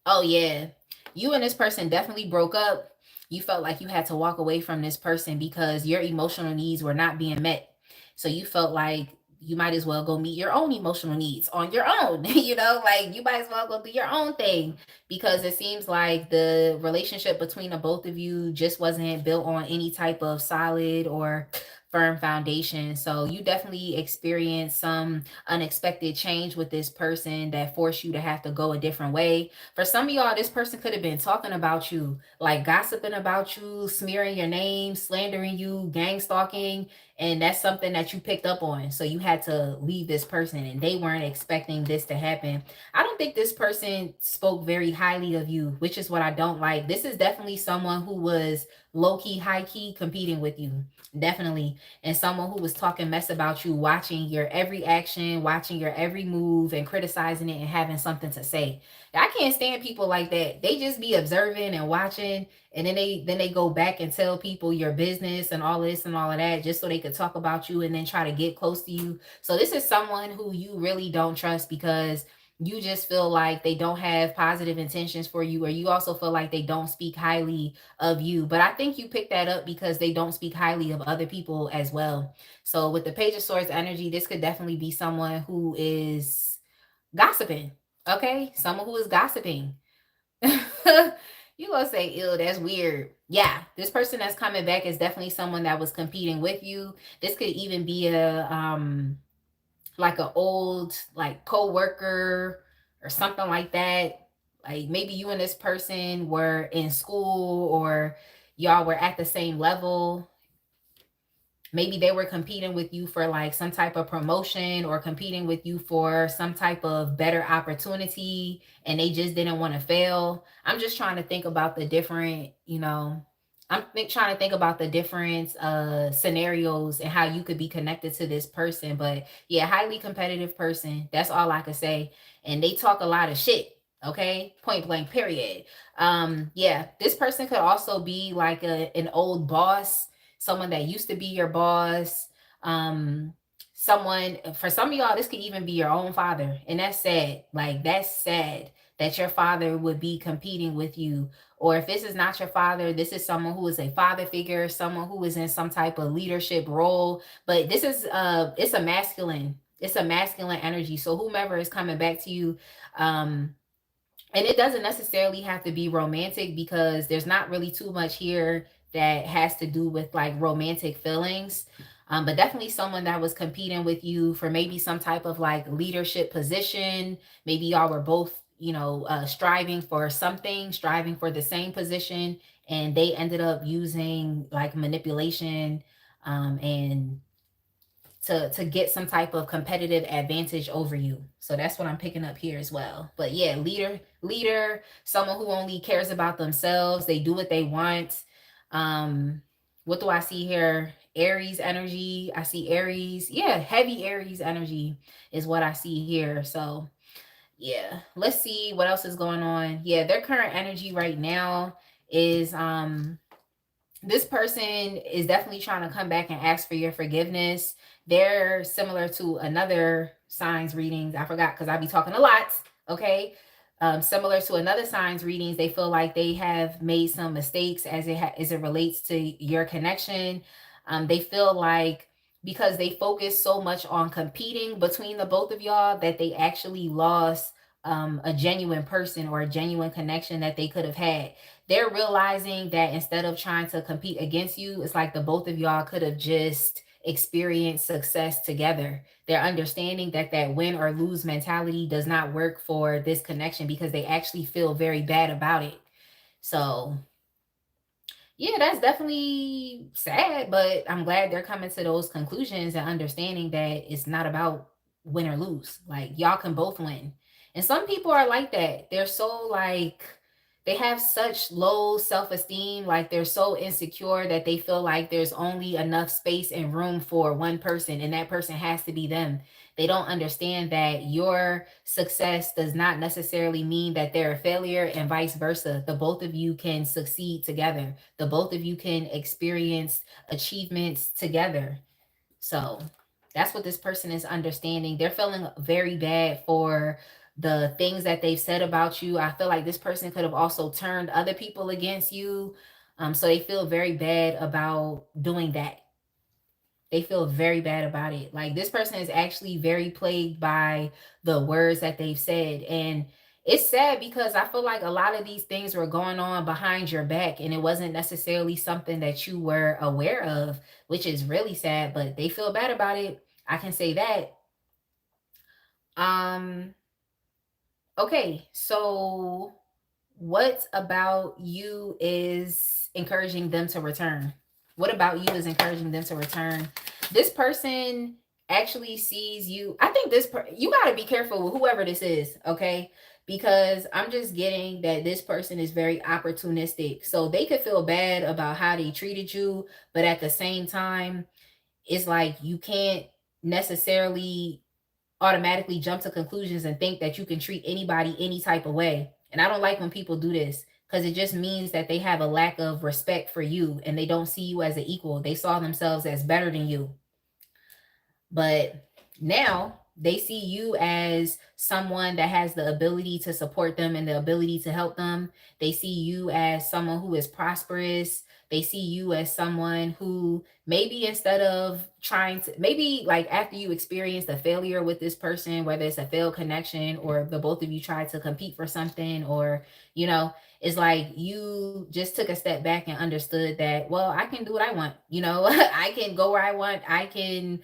Oh yeah. You and this person definitely broke up. You felt like you had to walk away from this person because your emotional needs were not being met. So you felt like you might as well go meet your own emotional needs on your own. Like you might as well go do your own thing, because it seems like the relationship between the both of you just wasn't built on any type of solid or firm foundation. So you definitely experienced some unexpected change with this person that forced you to have to go a different way. For some of y'all, this person could have been talking about you, like gossiping about you, smearing your name, slandering you, gang stalking, and that's something that you picked up on. So you had to leave this person, and they weren't expecting this to happen. I don't think this person spoke very highly of you, which is what I don't like. This is definitely someone who was low key, high key competing with you. Definitely. And someone who was talking mess about you, watching your every action, watching your every move, and criticizing it and having something to say. I can't stand people like that. They just be observing and watching, and then they go back and tell people your business and all this and all of that just so they could talk about you and then try to get close to you. So this is someone who you really don't trust because you just feel like they don't have positive intentions for you, or you also feel like they don't speak highly of you. But I think you picked that up because they don't speak highly of other people as well. So with the Page of Swords energy, this could definitely be someone who is gossiping. Okay, someone who is gossiping. You gonna say, ew, that's weird. Yeah, this person that's coming back is definitely someone that was competing with you. This could even be a like an old like co-worker or something like that. Like maybe you and this person were in school, or y'all were at the same level. Maybe they were competing with you for like some type of promotion, or competing with you for some type of better opportunity, and they just didn't want to fail. I'm just trying to think about the different, trying to think about the different scenarios and how you could be connected to this person. But yeah, highly competitive person. That's all I could say. And they talk a lot of shit. Okay, point blank, period. Yeah, this person could also be like an old boss, someone that used to be your boss. Someone, for some of y'all, this could even be your own father, and that's sad. Like, that's sad that your father would be competing with you. Or if this is not your father, this is someone who is a father figure, someone who is in some type of leadership role. But this is it's a masculine, it's a masculine energy. So whomever is coming back to you, and it doesn't necessarily have to be romantic, because there's not really too much here that has to do with like romantic feelings. But definitely someone that was competing with you for maybe some type of like leadership position. Maybe y'all were both, striving for something, striving for the same position, and they ended up using like manipulation, and to get some type of competitive advantage over you. So that's what I'm picking up here as well. But yeah, leader, someone who only cares about themselves. They do what they want. What do I see here? Aries energy. I see Aries. Yeah, heavy Aries energy is what I see here. So yeah, let's see what else is going on. Yeah, their current energy right now is this person is definitely trying to come back and ask for your forgiveness. They're similar to another signs readings. I forgot because I be talking a lot. Okay. Similar to another signs readings, they feel like they have made some mistakes as it relates to your connection. They feel like because they focus so much on competing between the both of y'all that they actually lost a genuine person or a genuine connection that they could have had. They're realizing that instead of trying to compete against you, it's like the both of y'all could have just experienced success together. They're understanding that that win or lose mentality does not work for this connection because they actually feel very bad about it. So yeah, that's definitely sad, but I'm glad they're coming to those conclusions and understanding that it's not about win or lose. Like, y'all can both win. And some people are like that. They're so like, they have such low self esteem. Like, they're so insecure that they feel like there's only enough space and room for one person, and that person has to be them. They don't understand that your success does not necessarily mean that they're a failure, and vice versa. The both of you can succeed together. The both of you can experience achievements together. So that's what this person is understanding. They're feeling very bad for the things that they've said about you. I feel like this person could have also turned other people against you. So they feel very bad about doing that. They feel very bad about it. Like, this person is actually very plagued by the words that they've said. And it's sad because I feel like a lot of these things were going on behind your back and it wasn't necessarily something that you were aware of, which is really sad, but they feel bad about it. I can say that. Um okay, so what about you is encouraging them to return? What about you is encouraging them to return? This person actually sees you. I think you got to be careful with whoever this is, okay? Because I'm just getting that this person is very opportunistic. So they could feel bad about how they treated you, but at the same time, it's like you can't necessarily automatically jump to conclusions and think that you can treat anybody any type of way. And I don't like when people do this because it just means that they have a lack of respect for you and they don't see you as an equal. They saw themselves as better than you. But now they see you as someone that has the ability to support them and the ability to help them. They see you as someone who is prosperous. They see you as someone who maybe instead of trying to, maybe like after you experienced a failure with this person, whether it's a failed connection or the both of you tried to compete for something, or, it's like you just took a step back and understood that, well, I can do what I want. I can go where I want. I can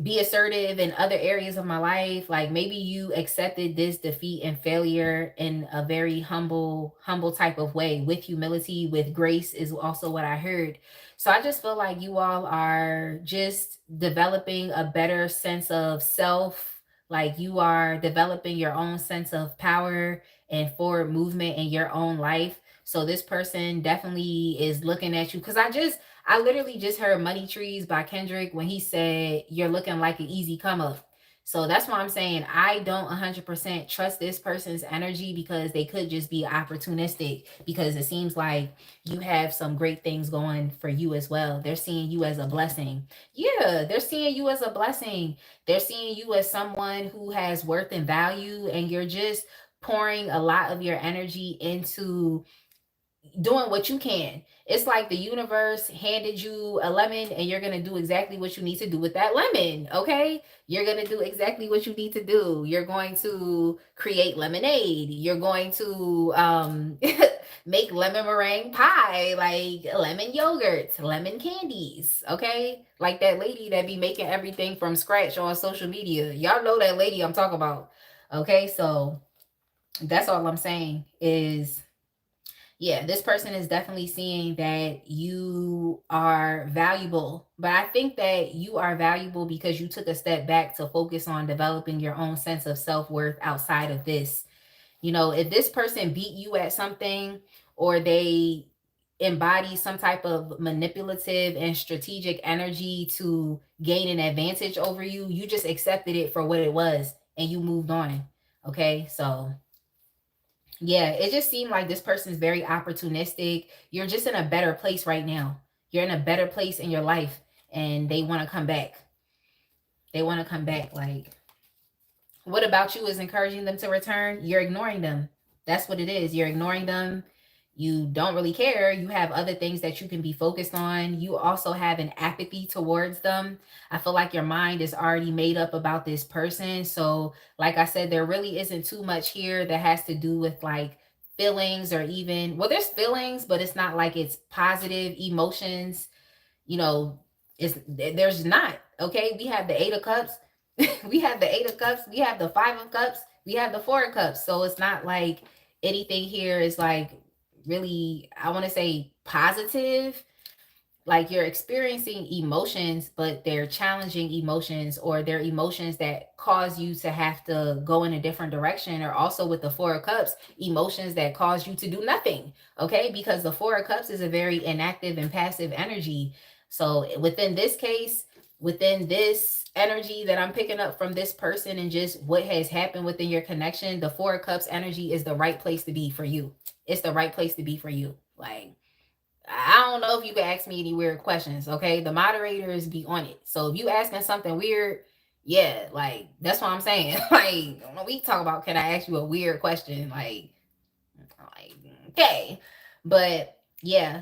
be assertive in other areas of my life. Like, maybe you accepted this defeat and failure in a very humble type of way, with humility, with grace is also what I heard. So I just feel like you all are just developing a better sense of self. Like, you are developing your own sense of power and forward movement in your own life. So this person definitely is looking at you, because I literally just heard Money Trees by Kendrick when he said, "You're looking like an easy come up." So that's why I'm saying I don't 100% trust this person's energy, because they could just be opportunistic, because it seems like you have some great things going for you as well. They're seeing you as a blessing. Yeah, they're seeing you as a blessing. They're seeing you as someone who has worth and value, and you're just pouring a lot of your energy into doing what you can. It's like the universe handed you a lemon, and you're going to do exactly what you need to do with that lemon, okay? You're going to do exactly what you need to do. You're going to create lemonade. You're going to make lemon meringue pie, like lemon yogurt, lemon candies, okay? Like that lady that be making everything from scratch on social media. Y'all know that lady I'm talking about. Okay? So that's all I'm saying is, yeah, this person is definitely seeing that you are valuable. But I think that you are valuable because you took a step back to focus on developing your own sense of self worth outside of this. You know, if this person beat you at something, or they embody some type of manipulative and strategic energy to gain an advantage over you, you just accepted it for what it was and you moved on. Okay. So yeah, it just seemed like this person is very opportunistic. You're just in a better place right now. You're in a better place in your life, and they want to come back. They want to come back. Like, what about you is encouraging them to return? You're ignoring them. That's what it is. You're ignoring them. You don't really care. You have other things that you can be focused on. You also have an apathy towards them. I feel like your mind is already made up about this person. So, like I said, there really isn't too much here that has to do with like feelings, or even, well, there's feelings, but it's not like it's positive emotions. You know, there's not. Okay, we have the 8 of cups. We have the 8 of cups, we have the 5 of cups, we have the 4 of cups. So it's not like anything here is like really, I want to say, positive. Like, you're experiencing emotions, but they're challenging emotions, or they're emotions that cause you to have to go in a different direction. Or also with the 4 of cups, emotions that cause you to do nothing. Okay, because the 4 of cups is a very inactive and passive energy. So within this case, within this energy that I'm picking up from this person, and just what has happened within your connection, the 4 of cups energy is the right place to be for you. It's the right place to be for you. Like, I don't know if you can ask me any weird questions, okay? The moderators be on it. So if you asking something weird, yeah, like, that's what I'm saying. Like, when we talk about, can I ask you a weird question? Like, okay. But yeah,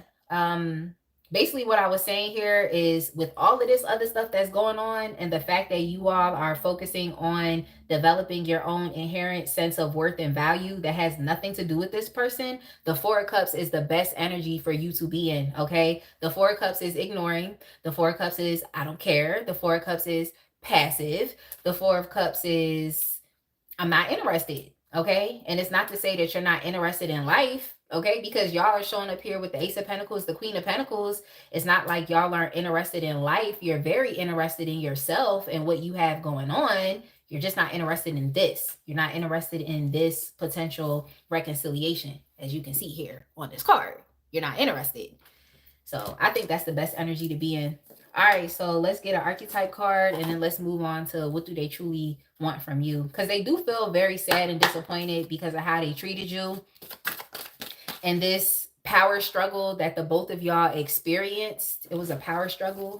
basically what I was saying here is, with all of this other stuff that's going on, and the fact that you all are focusing on developing your own inherent sense of worth and value that has nothing to do with this person, the 4 of cups is the best energy for you to be in. Okay, the 4 of cups is ignoring. The 4 of cups is I don't care. The 4 of cups is passive. The 4 of cups is I'm not interested. Okay. And it's not to say that you're not interested in life. Okay. Because y'all are showing up here with the Ace of Pentacles, the Queen of Pentacles. It's not like y'all aren't interested in life. You're very interested in yourself and what you have going on. You're just not interested in this. You're not interested in this potential reconciliation, as you can see here on this card. You're not interested. So I think that's the best energy to be in. All right, so let's get an archetype card, and then let's move on to what do they truly want from you. Because they do feel very sad and disappointed because of how they treated you. And this power struggle that the both of y'all experienced, it was a power struggle.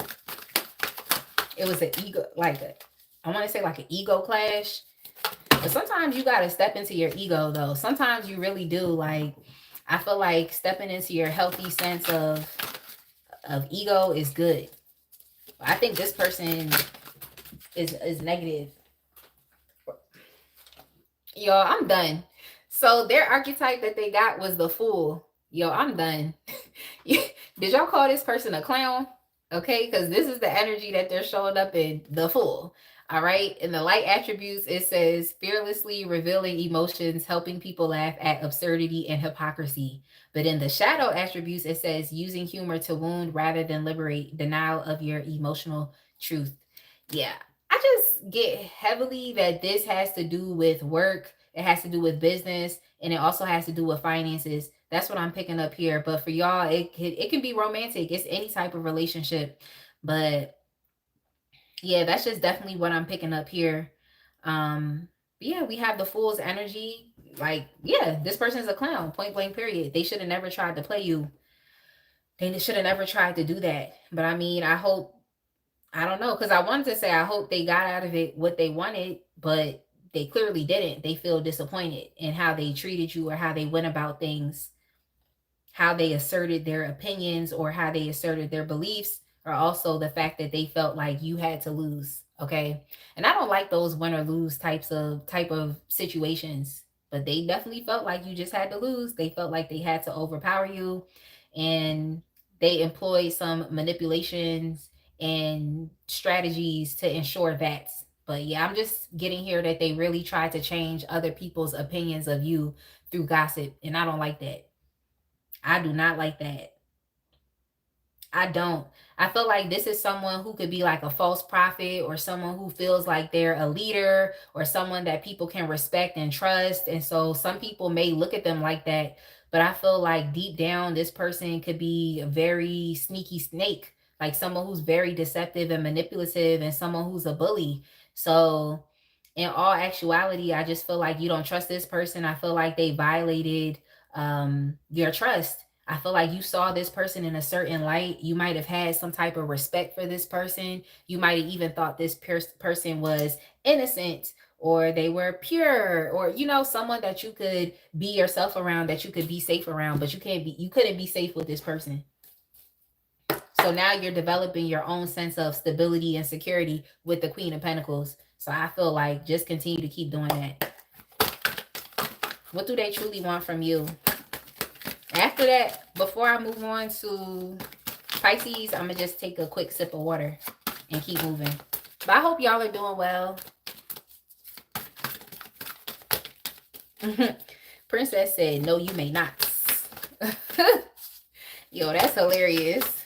It was an ego, I want to say like an ego clash. But sometimes you got to step into your ego, though. Sometimes you really do. Like, I feel like stepping into your healthy sense of ego is good. I think this person is negative. Yo, I'm done. So their archetype that they got was the Fool. Yo, I'm done. Did y'all call this person a clown? Okay, because this is the energy that they're showing up in, the Fool. All right. In the light attributes, it says fearlessly revealing emotions, helping people laugh at absurdity and hypocrisy. But in the shadow attributes, it says using humor to wound rather than liberate, denial of your emotional truth. Yeah. I just get heavily that this has to do with work. It has to do with business, and it also has to do with finances. That's what I'm picking up here. But for y'all, it can be romantic. It's any type of relationship. But yeah, that's just definitely what I'm picking up here. Yeah, we have the Fool's energy. Like, yeah, this person is a clown, point blank, period. They should have never tried to play you. They should have never tried to do that. But I mean, I hope, I don't know, because I wanted to say I hope they got out of it what they wanted, but they clearly didn't. They feel disappointed in how they treated you or how they went about things, how they asserted their opinions or how they asserted their beliefs, or also the fact that they felt like you had to lose. Okay. And I don't like those win or lose type of situations, but they definitely felt like you just had to lose. They felt like they had to overpower you, and they employed some manipulations and strategies to ensure that. But yeah, I'm just getting here that they really tried to change other people's opinions of you through gossip, and I don't like that. I do not like that. I don't. I feel like this is someone who could be like a false prophet, or someone who feels like they're a leader, or someone that people can respect and trust. And so some people may look at them like that. But I feel like deep down, this person could be a very sneaky snake, like someone who's very deceptive and manipulative, and someone who's a bully. So, in all actuality, I just feel like you don't trust this person. I feel like they violated your trust. I feel like you saw this person in a certain light. You might have had some type of respect for this person. You might have even thought this person was innocent, or they were pure, or someone that you could be yourself around, that you could be safe around, but you couldn't be safe with this person. So now you're developing your own sense of stability and security with the Queen of Pentacles. So I feel like just continue to keep doing that. What do they truly want from you? After that, before I move on to Pisces, I'm going to just take a quick sip of water and keep moving. But I hope y'all are doing well. Princess said, no, you may not. Yo, that's hilarious.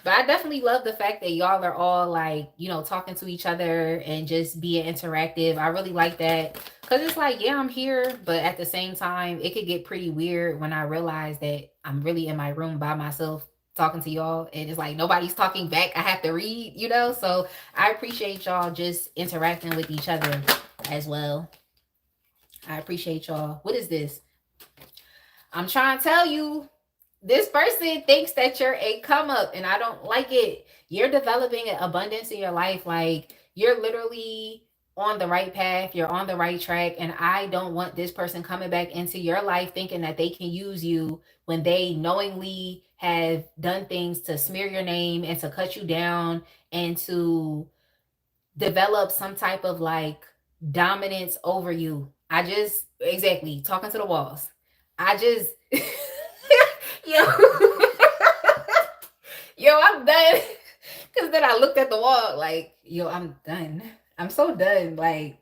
But I definitely love the fact that y'all are all like, talking to each other and just being interactive. I really like that. Because it's like, yeah, I'm here. But at the same time, it could get pretty weird when I realize that I'm really in my room by myself talking to y'all. And it's like nobody's talking back. I have to read, So I appreciate y'all just interacting with each other as well. I appreciate y'all. What is this? I'm trying to tell you. This person thinks that you're a come up, and I don't like it. You're developing an abundance in your life. Like, you're literally on the right path. You're on the right track. And I don't want this person coming back into your life thinking that they can use you when they knowingly have done things to smear your name and to cut you down and to develop some type of like dominance over you. Exactly, talking to the walls. Yo, yo, I'm done. Because then I looked at the wall like, yo, I'm done. I'm so done. Like,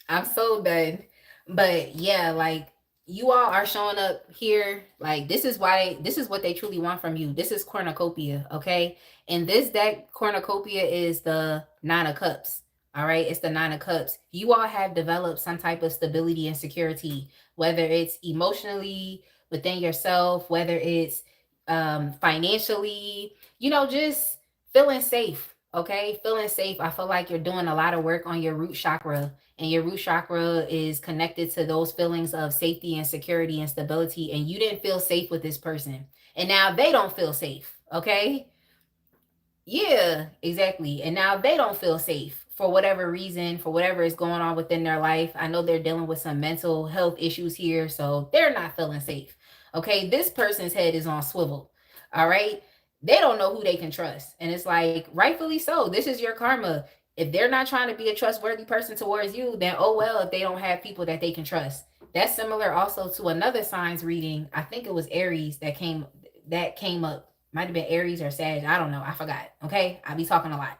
I'm so done. But yeah, like, you all are showing up here. Like, this is what they truly want from you. This is cornucopia, okay? And this deck, cornucopia, is the Nine of Cups. All right, it's the Nine of Cups. You all have developed some type of stability and security, whether it's emotionally, within yourself, whether it's financially, just feeling safe. Okay, feeling safe. I feel like you're doing a lot of work on your root chakra, and your root chakra is connected to those feelings of safety and security and stability. And you didn't feel safe with this person, and now they don't feel safe. Okay, yeah, exactly. And now they don't feel safe for whatever reason, for whatever is going on within their life. I know they're dealing with some mental health issues here, so they're not feeling safe. Okay, this person's head is on swivel. All right, they don't know who they can trust. And it's like, rightfully so. This is your karma. If they're not trying to be a trustworthy person towards you, then oh well, if they don't have people that they can trust. That's similar also to another signs reading. I think it was Aries that came up. Might have been Aries or Sag. I don't know. I forgot. Okay. I be talking a lot.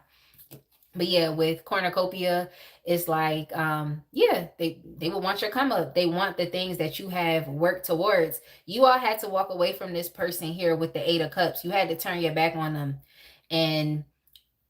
But yeah, with cornucopia, it's like, yeah, they will want your come up. They want the things that you have worked towards. You all had to walk away from this person here with the Eight of Cups. You had to turn your back on them. And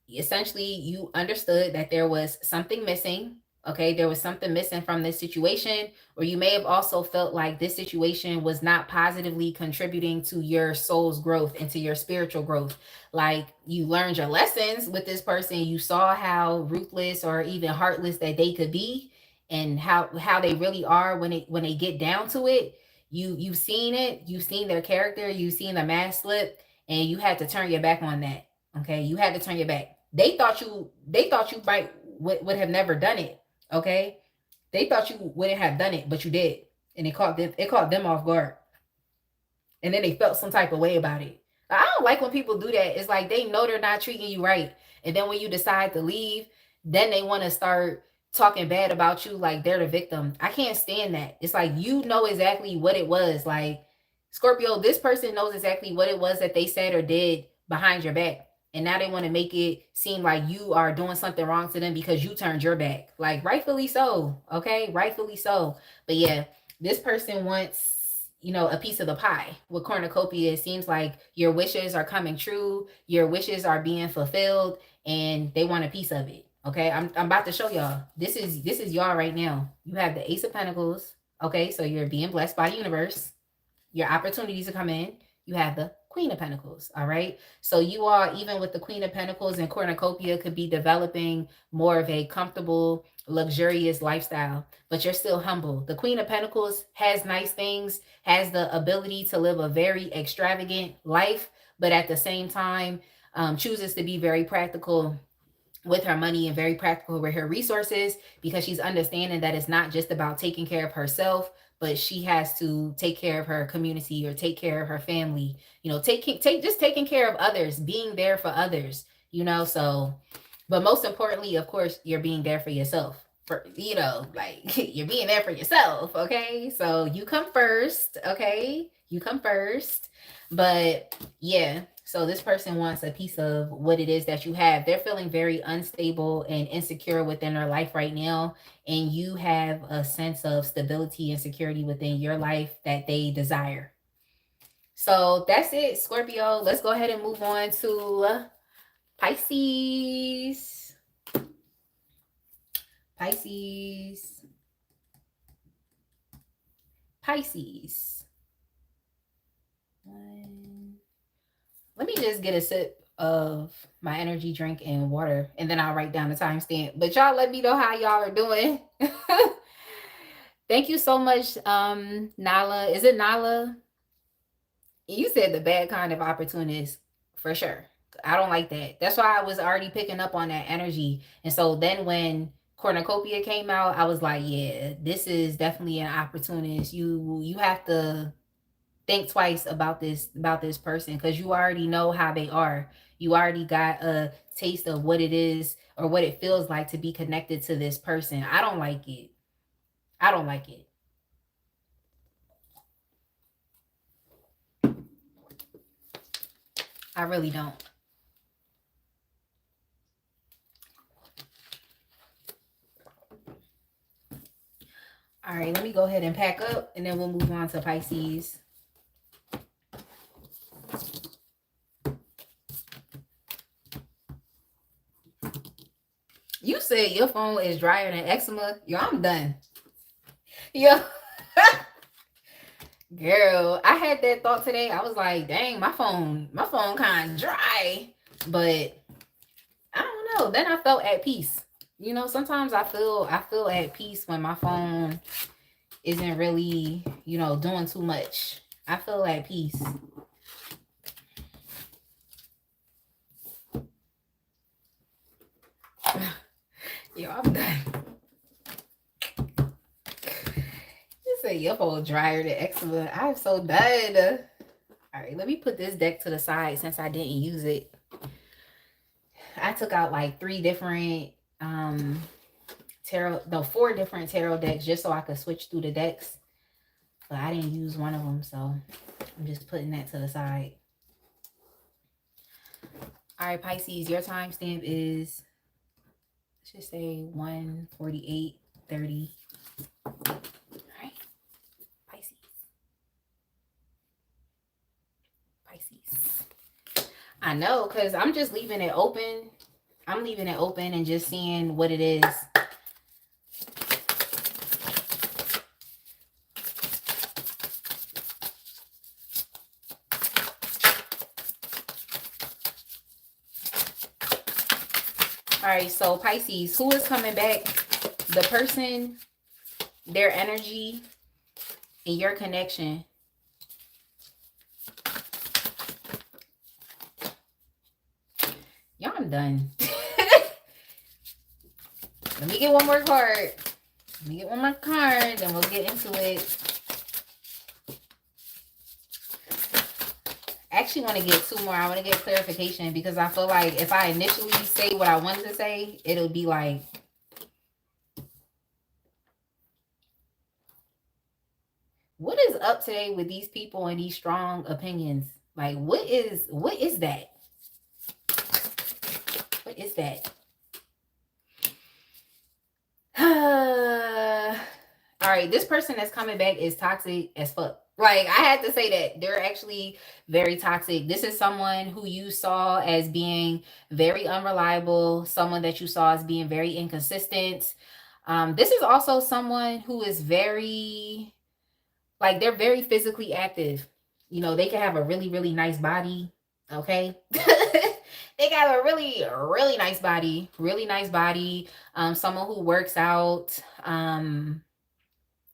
essentially, you understood that there was something missing. Okay, there was something missing from this situation, or you may have also felt like this situation was not positively contributing to your soul's growth and to your spiritual growth. Like you learned your lessons with this person, you saw how ruthless or even heartless that they could be, and how they really are when they get down to it. You've seen it, you've seen their character, you've seen the mask slip, and you had to turn your back on that. Okay, you had to turn your back. They thought you might would have never done it. Okay, they thought you wouldn't have done it, but you did, and it caught them off guard, and then they felt some type of way about it. I don't like when people do that. It's like they know they're not treating you right, and then when you decide to leave, then they want to start talking bad about you like they're the victim. I can't stand that. It's like you know exactly what it was. Like Scorpio, this person knows exactly what it was that they said or did behind your back. And now they want to make it seem like you are doing something wrong to them because you turned your back. Like rightfully so. Okay, rightfully so. But yeah, this person wants, a piece of the pie. With cornucopia, it seems like your wishes are coming true, your wishes are being fulfilled, and they want a piece of it. Okay, I'm about to show y'all. This is y'all right now. You have the Ace of Pentacles. Okay, so you're being blessed by the universe. Your opportunities are coming in. You have the Queen of Pentacles. All right. So you are, even with the Queen of Pentacles and cornucopia, could be developing more of a comfortable, luxurious lifestyle, but you're still humble. The Queen of Pentacles has nice things, has the ability to live a very extravagant life, but at the same time, chooses to be very practical with her money and very practical with her resources, because she's understanding that it's not just about taking care of herself, but she has to take care of her community or take care of her family, taking care of others, being there for others, so, but most importantly, of course, you're being there for yourself. Like you're being there for yourself. Okay, so you come first. Okay, you come first. But yeah, so this person wants a piece of what it is that you have. They're feeling very unstable and insecure within their life right now, and you have a sense of stability and security within your life that they desire. So that's it, Scorpio. Let's go ahead and move on to Pisces. Pisces. Let me just get a sip of my energy drink and water, and then I'll write down the timestamp. But y'all let me know how y'all are doing. Thank you so much, Nala. Is it Nala? You said the bad kind of opportunist, for sure. I don't like that. That's why I was already picking up on that energy. And so then when cornucopia came out, I was like, yeah, this is definitely an opportunist. You have to think twice about this person, because you already know how they are. You already got a taste of what it is or what it feels like to be connected to this person. I don't like it. I don't like it. I really don't. All right, let me go ahead and pack up, and then we'll move on to Pisces. You said your phone is drier than eczema. Yo, I'm done. Yo. Girl, I had that thought today. I was like, dang, my phone kind of dry. But I don't know. Then I felt at peace. Sometimes I feel at peace when my phone isn't really, doing too much. I feel at peace. Yo, I'm done. You say your phone drier than eczema. I'm so done. All right, let me put this deck to the side since I didn't use it. I took out like 4 different tarot decks just so I could switch through the decks. But I didn't use one of them, so I'm just putting that to the side. All right, Pisces, your timestamp is, let's just say 1:48:30. All right, Pisces. I know, because I'm just leaving it open. I'm leaving it open and just seeing what it is. All right, so Pisces, who is coming back? The person, their energy, and your connection. Y'all, I'm done. Let me get one more card. Let me get one more card, and we'll get into it. I actually want to get two more. I want to get clarification because I feel like if I initially say what I wanted to say, it'll be like, what is up today with these people and these strong opinions? Like, what is that? What is that? All right, this person that's coming back is toxic as fuck. Like, I had to say that. They're actually very toxic. This is someone who you saw as being very unreliable, someone that you saw as being very inconsistent. This is also someone who is very, like, they're very physically active. You know, they can have a really, really nice body. Okay. They got a really, really nice body. Really nice body. Someone who works out.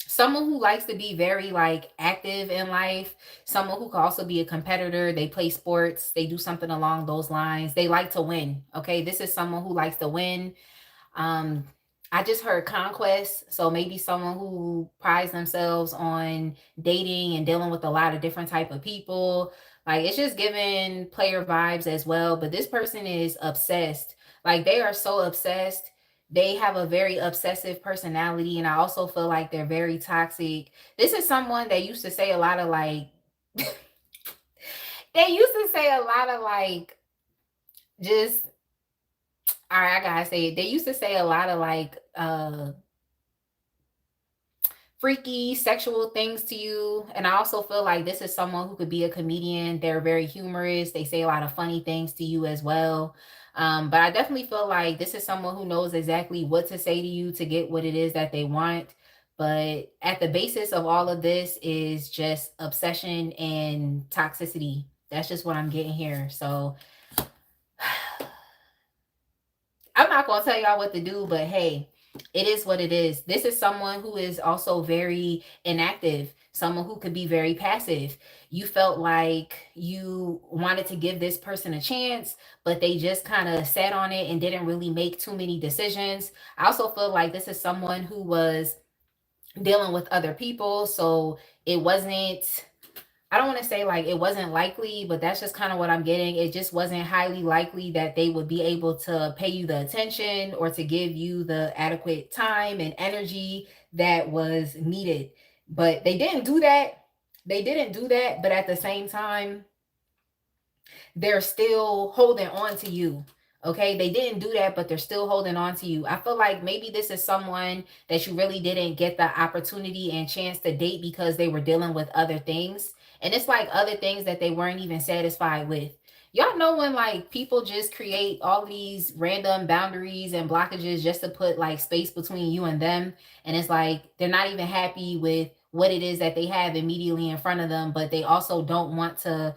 Someone who likes to be very like active in life, someone who can also be a competitor. They play sports, they do something along those lines. They like to win. Okay, this is someone who likes to win. um I just heard conquest, so maybe someone who prides themselves on dating and dealing with a lot of different type of people. Like, it's just giving player vibes as well, but this person is obsessed. Like, they are so obsessed. They have a very obsessive personality, and I also feel like they're very toxic. This is someone that used to say a lot of like they used to say a lot of like, just, all right, I gotta say it. They used to say a lot of like freaky sexual things to you. And I also feel like this is someone who could be a comedian. They're very humorous. They say a lot of funny things to you as well. But I definitely feel like this is someone who knows exactly what to say to you to get what it is that they want. But at the basis of all of this is just obsession and toxicity. That's just what I'm getting here. So I'm not going to tell y'all what to do, but hey, it is what it is. This is someone who is also very inactive, someone who could be very passive. You felt like you wanted to give this person a chance, but they just kind of sat on it and didn't really make too many decisions. I also feel like this is someone who was dealing with other people, so it wasn't, I don't want to say like it wasn't likely, but that's just kind of what I'm getting. It just wasn't highly likely that they would be able to pay you the attention or to give you the adequate time and energy that was needed. But they didn't do that. They didn't do that. But at the same time, they're still holding on to you. Okay, they didn't do that, but they're still holding on to you. I feel like maybe this is someone that you really didn't get the opportunity and chance to date because they were dealing with other things. And it's like other things that they weren't even satisfied with. Y'all know when like people just create all these random boundaries and blockages just to put like space between you and them. And it's like they're not even happy with what it is that they have immediately in front of them, but they also don't want to,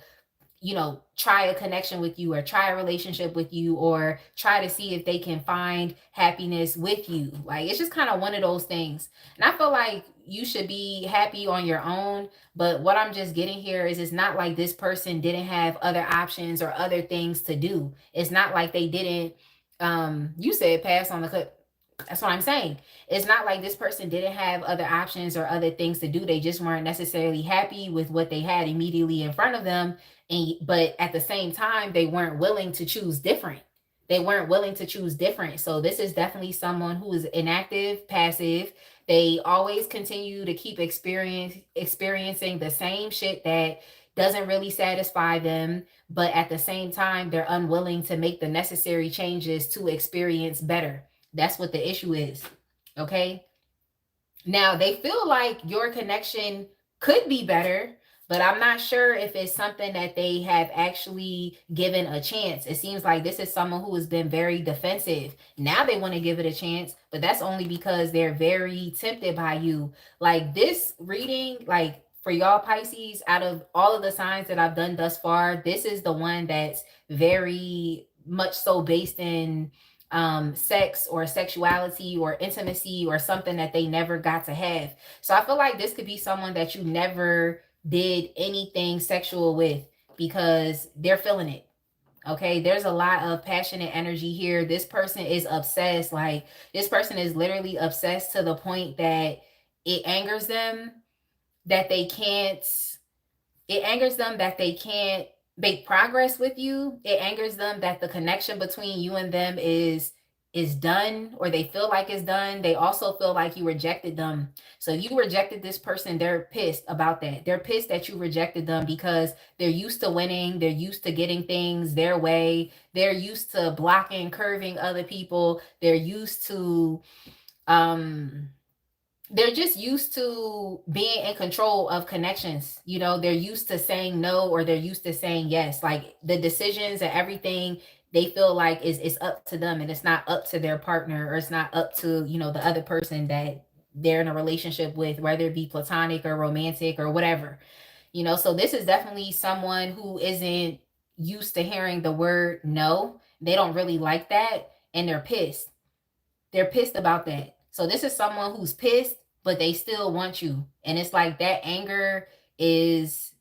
you know, try a connection with you or try a relationship with you or try to see if they can find happiness with you. Like, it's just kind of one of those things. And I feel like you should be happy on your own. But what I'm just getting here is it's not like this person didn't have other options or other things to do. It's not like they didn't, you said pass on the cut. That's what I'm saying. It's not like this person didn't have other options or other things to do. They just weren't necessarily happy with what they had immediately in front of them. But at the same time, they weren't willing to choose different. They weren't willing to choose different. So this is definitely someone who is inactive, passive. They always continue to keep experiencing the same shit that doesn't really satisfy them. But at the same time, they're unwilling to make the necessary changes to experience better. That's what the issue is. Okay. Now they feel like your connection could be better, but I'm not sure if it's something that they have actually given a chance. It seems like this is someone who has been very defensive. Now they want to give it a chance, but that's only because they're very tempted by you. Like, this reading, like for y'all Pisces, out of all of the signs that I've done thus far, this is the one that's very much so based in sex or sexuality or intimacy or something that they never got to have. So I feel like this could be someone that you never did anything sexual with because they're feeling it. Okay, there's a lot of passionate energy here. This person is obsessed. Like, this person is literally obsessed to the point that it angers them that they can't it angers them that they can't make progress with you. It angers them that the connection between you and them is done, or they feel like it's done. They also feel like you rejected them. So if you rejected this person, they're pissed about that. They're pissed that you rejected them because they're used to winning, they're used to getting things their way, they're used to blocking, curving other people, they're used to um they're just used to being in control of connections. You know, they're used to saying no, or they're used to saying yes. Like, the decisions and everything, they feel like is up to them, and it's not up to their partner, or it's not up to, the other person that they're in a relationship with, whether it be platonic or romantic or whatever. So this is definitely someone who isn't used to hearing the word no. They don't really like that, and they're pissed. They're pissed about that. So this is someone who's pissed, but they still want you. And it's like that anger is,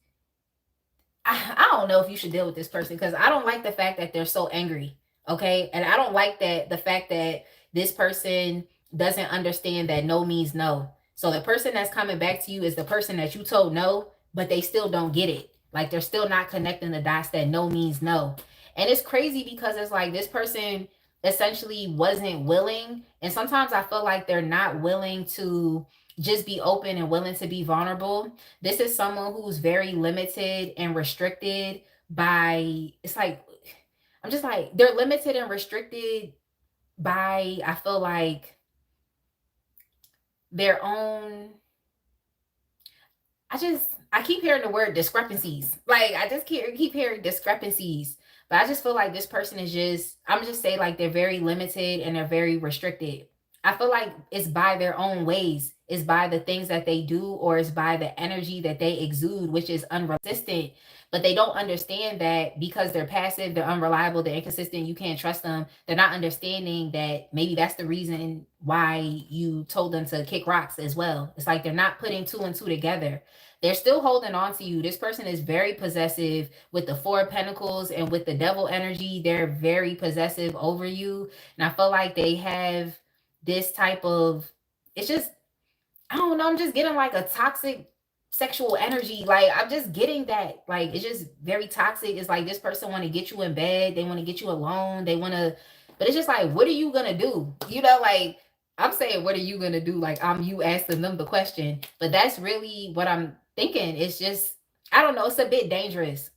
I don't know if you should deal with this person, because I don't like the fact that they're so angry. Okay. And I don't like that the fact that this person doesn't understand that no means no. So the person that's coming back to you is the person that you told no, but they still don't get it. Like, they're still not connecting the dots that no means no. And it's crazy because it's like this person essentially wasn't willing. And sometimes I feel like they're not willing to just be open and willing to be vulnerable. This is someone who's very limited and restricted by, it's like, I'm just like, they're limited and restricted by, I feel like, their own, I keep hearing the word discrepancies. Like, I just keep hearing discrepancies. But I just feel like this person is just, I'm just say, like, they're very limited and they're very restricted. I feel like it's by their own ways. It's by the things that they do, or it's by the energy that they exude, which is unresistant. But they don't understand that because they're passive, they're unreliable, they're inconsistent, you can't trust them. They're not understanding that maybe that's the reason why you told them to kick rocks as well. It's like they're not putting two and two together. They're still holding on to you. This person is very possessive with the Four of Pentacles and with the devil energy. They're very possessive over you. And I feel like they have this type of, it's just, I don't know, I'm just getting like a toxic sexual energy. Like, I'm just getting that. Like, it's just very toxic. It's like this person want to get you in bed. They want to get you alone. They want to, but it's just like, what are you going to do? Like, I'm saying, what are you going to do? Like, I'm you asking them the question. But that's really what I'm thinking. It's just, I don't know. It's a bit dangerous.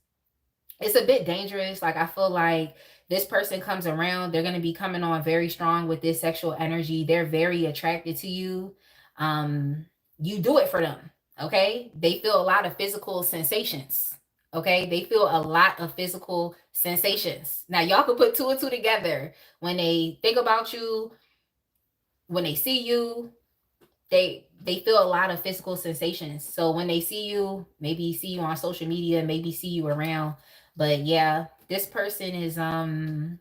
It's a bit dangerous. Like, I feel like this person comes around, they're going to be coming on very strong with this sexual energy. They're very attracted to you. You do it for them. Okay. They feel a lot of physical sensations. Okay. They feel a lot of physical sensations. Now, y'all can put two and two together. When they think about you, when they see you, they feel a lot of physical sensations. So when they see you, maybe see you on social media, maybe see you around. But yeah, this person is they're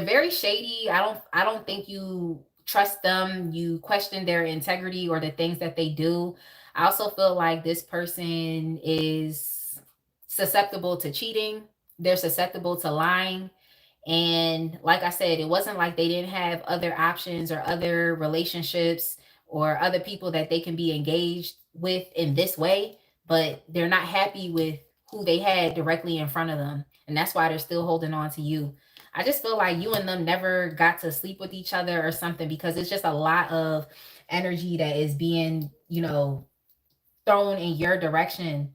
very shady. I don't think you trust them. You question their integrity or the things that they do. I also feel like this person is susceptible to cheating. They're susceptible to lying. And like I said, it wasn't like they didn't have other options or other relationships or other people that they can be engaged with in this way, but they're not happy with who they had directly in front of them. And that's why they're still holding on to you. I just feel like you and them never got to sleep with each other or something, because it's just a lot of energy that is being, thrown in your direction.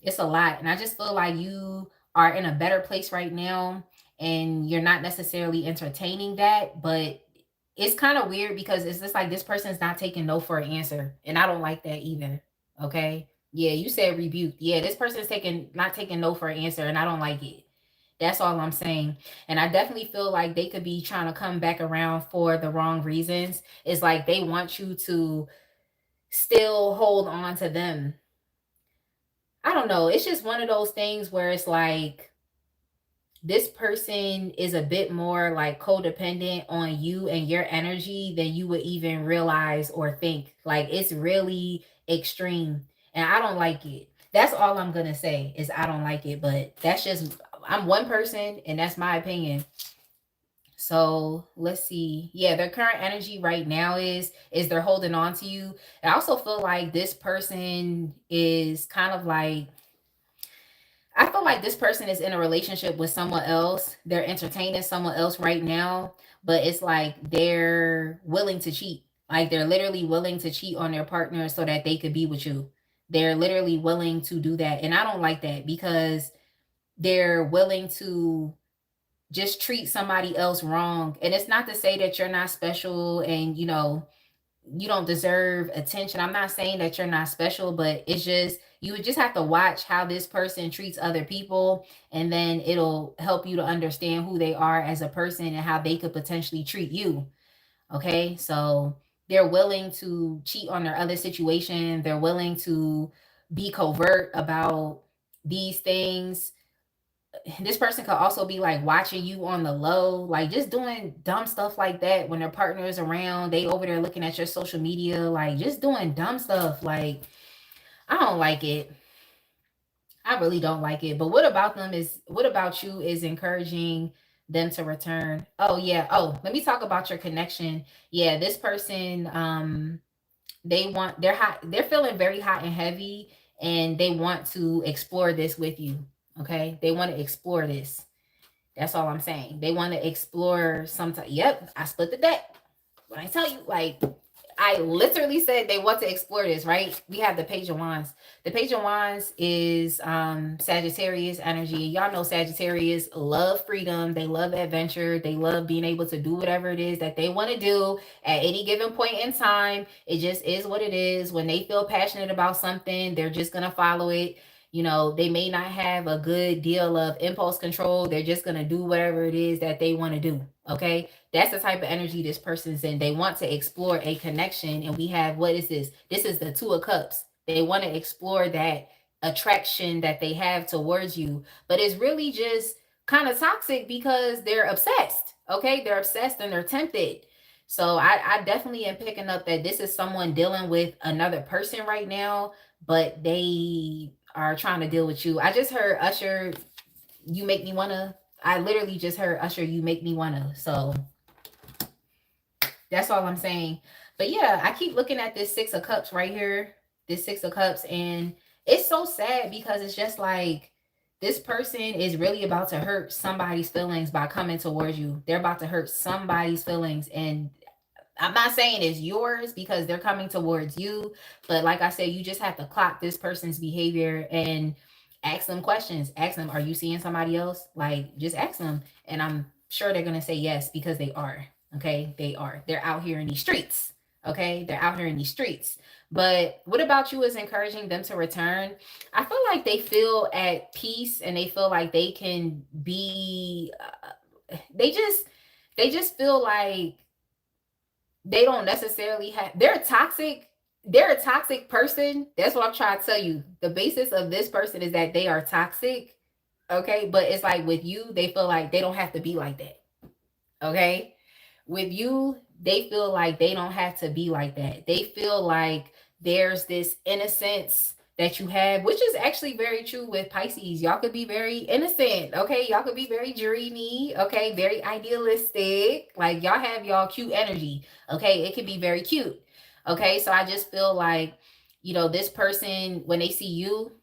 It's a lot. And I just feel like you are in a better place right now, and you're not necessarily entertaining that, but it's kind of weird because it's just like this person's not taking no for an answer. And I don't like that either. Okay. Yeah, you said rebuke. Yeah, this person's not taking no for an answer, and I don't like it. That's all I'm saying. And I definitely feel like they could be trying to come back around for the wrong reasons. It's like they want you to still hold on to them. I don't know. It's just one of those things where it's like, this person is a bit more like codependent on you and your energy than you would even realize or think. Like it's really extreme. And I don't like it. That's all I'm gonna say is I don't like it. But that's just I'm one person and that's my opinion. So let's see. Yeah, their current energy right now is they're holding on to you. I also feel like this person is kind of like I feel like this person is in a relationship with someone else. They're entertaining someone else right now, but it's like they're willing to cheat. Like they're literally willing to cheat on their partner so that they could be with you. They're literally willing to do that. And I don't like that because they're willing to just treat somebody else wrong. And it's not to say that you're not special and, you don't deserve attention. I'm not saying that you're not special, but it's just you would just have to watch how this person treats other people and then it'll help you to understand who they are as a person and how they could potentially treat you. Okay? So they're willing to cheat on their other situation. They're willing to be covert about these things. This person could also be like watching you on the low, like just doing dumb stuff like that when their partner is around. They over there looking at your social media, like just doing dumb stuff. Like, I don't like it. I really don't like it. But what about you is encouraging them to return? Oh yeah. Oh, let me talk about your connection. Yeah, this person, they're feeling very hot and heavy and they want to explore this with you. Okay. They want to explore this. That's all I'm saying. They want to explore sometimes. Yep, I split the deck. When I tell you, like, I literally said they want to explore this, right? We have the Page of Wands. The Page of Wands is Sagittarius energy. Y'all know Sagittarius love freedom. They love adventure. They love being able to do whatever it is that they want to do at any given point in time. It just is what it is. When they feel passionate about something, they're just going to follow it. They may not have a good deal of impulse control. They're just going to do whatever it is that they want to do. Okay. That's the type of energy this person's in. They want to explore a connection. And we have, what is this? This is the Two of Cups. They want to explore that attraction that they have towards you. But it's really just kind of toxic because they're obsessed. Okay. They're obsessed and they're tempted. So I definitely am picking up that this is someone dealing with another person right now, but they are trying to deal with you. I just heard Usher, you make me wanna. I literally just heard Usher, you make me wanna. So that's all I'm saying. But yeah, I keep looking at this Six of Cups right here. This Six of Cups, and it's so sad because it's just like this person is really about to hurt somebody's feelings by coming towards you. They're about to hurt somebody's feelings, and I'm not saying it's yours because they're coming towards you, but like I said, you just have to clock this person's behavior and ask them questions. Ask them, are you seeing somebody else? Like, just ask them. And I'm sure they're going to say yes because they are. Okay. They are. They're out here in these streets. Okay. They're out here in these streets. But what about you is encouraging them to return? I feel like they feel at peace and they feel like they can be, they just feel like they don't necessarily have they're a toxic person. That's what I'm trying to tell you. The basis of this person is that they are toxic. Okay. But it's like with you, they feel like they don't have to be like that. Okay. With you, they feel like they don't have to be like that. They feel like there's this innocence that you have, which is actually very true with Pisces. Y'all could be very innocent, okay? Y'all could be very dreamy, okay? Very idealistic. Like y'all have y'all cute energy, okay? It can be very cute, okay? So I just feel like, this person, when they see you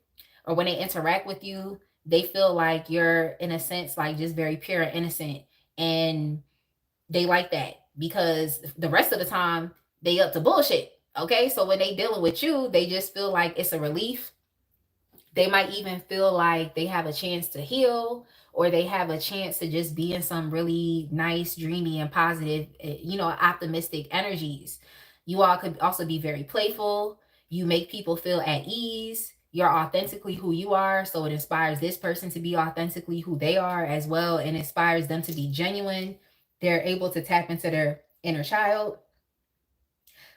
or when they interact with you, they feel like you're, in a sense, like just very pure and innocent. And they like that because the rest of the time they up to bullshit. Okay. So when they dealing with you, they just feel like it's a relief. They might even feel like they have a chance to heal or they have a chance to just be in some really nice, dreamy, and positive, optimistic energies. You all could also be very playful. You make people feel at ease. You're authentically who you are. So it inspires this person to be authentically who they are as well. And inspires them to be genuine. They're able to tap into their inner child.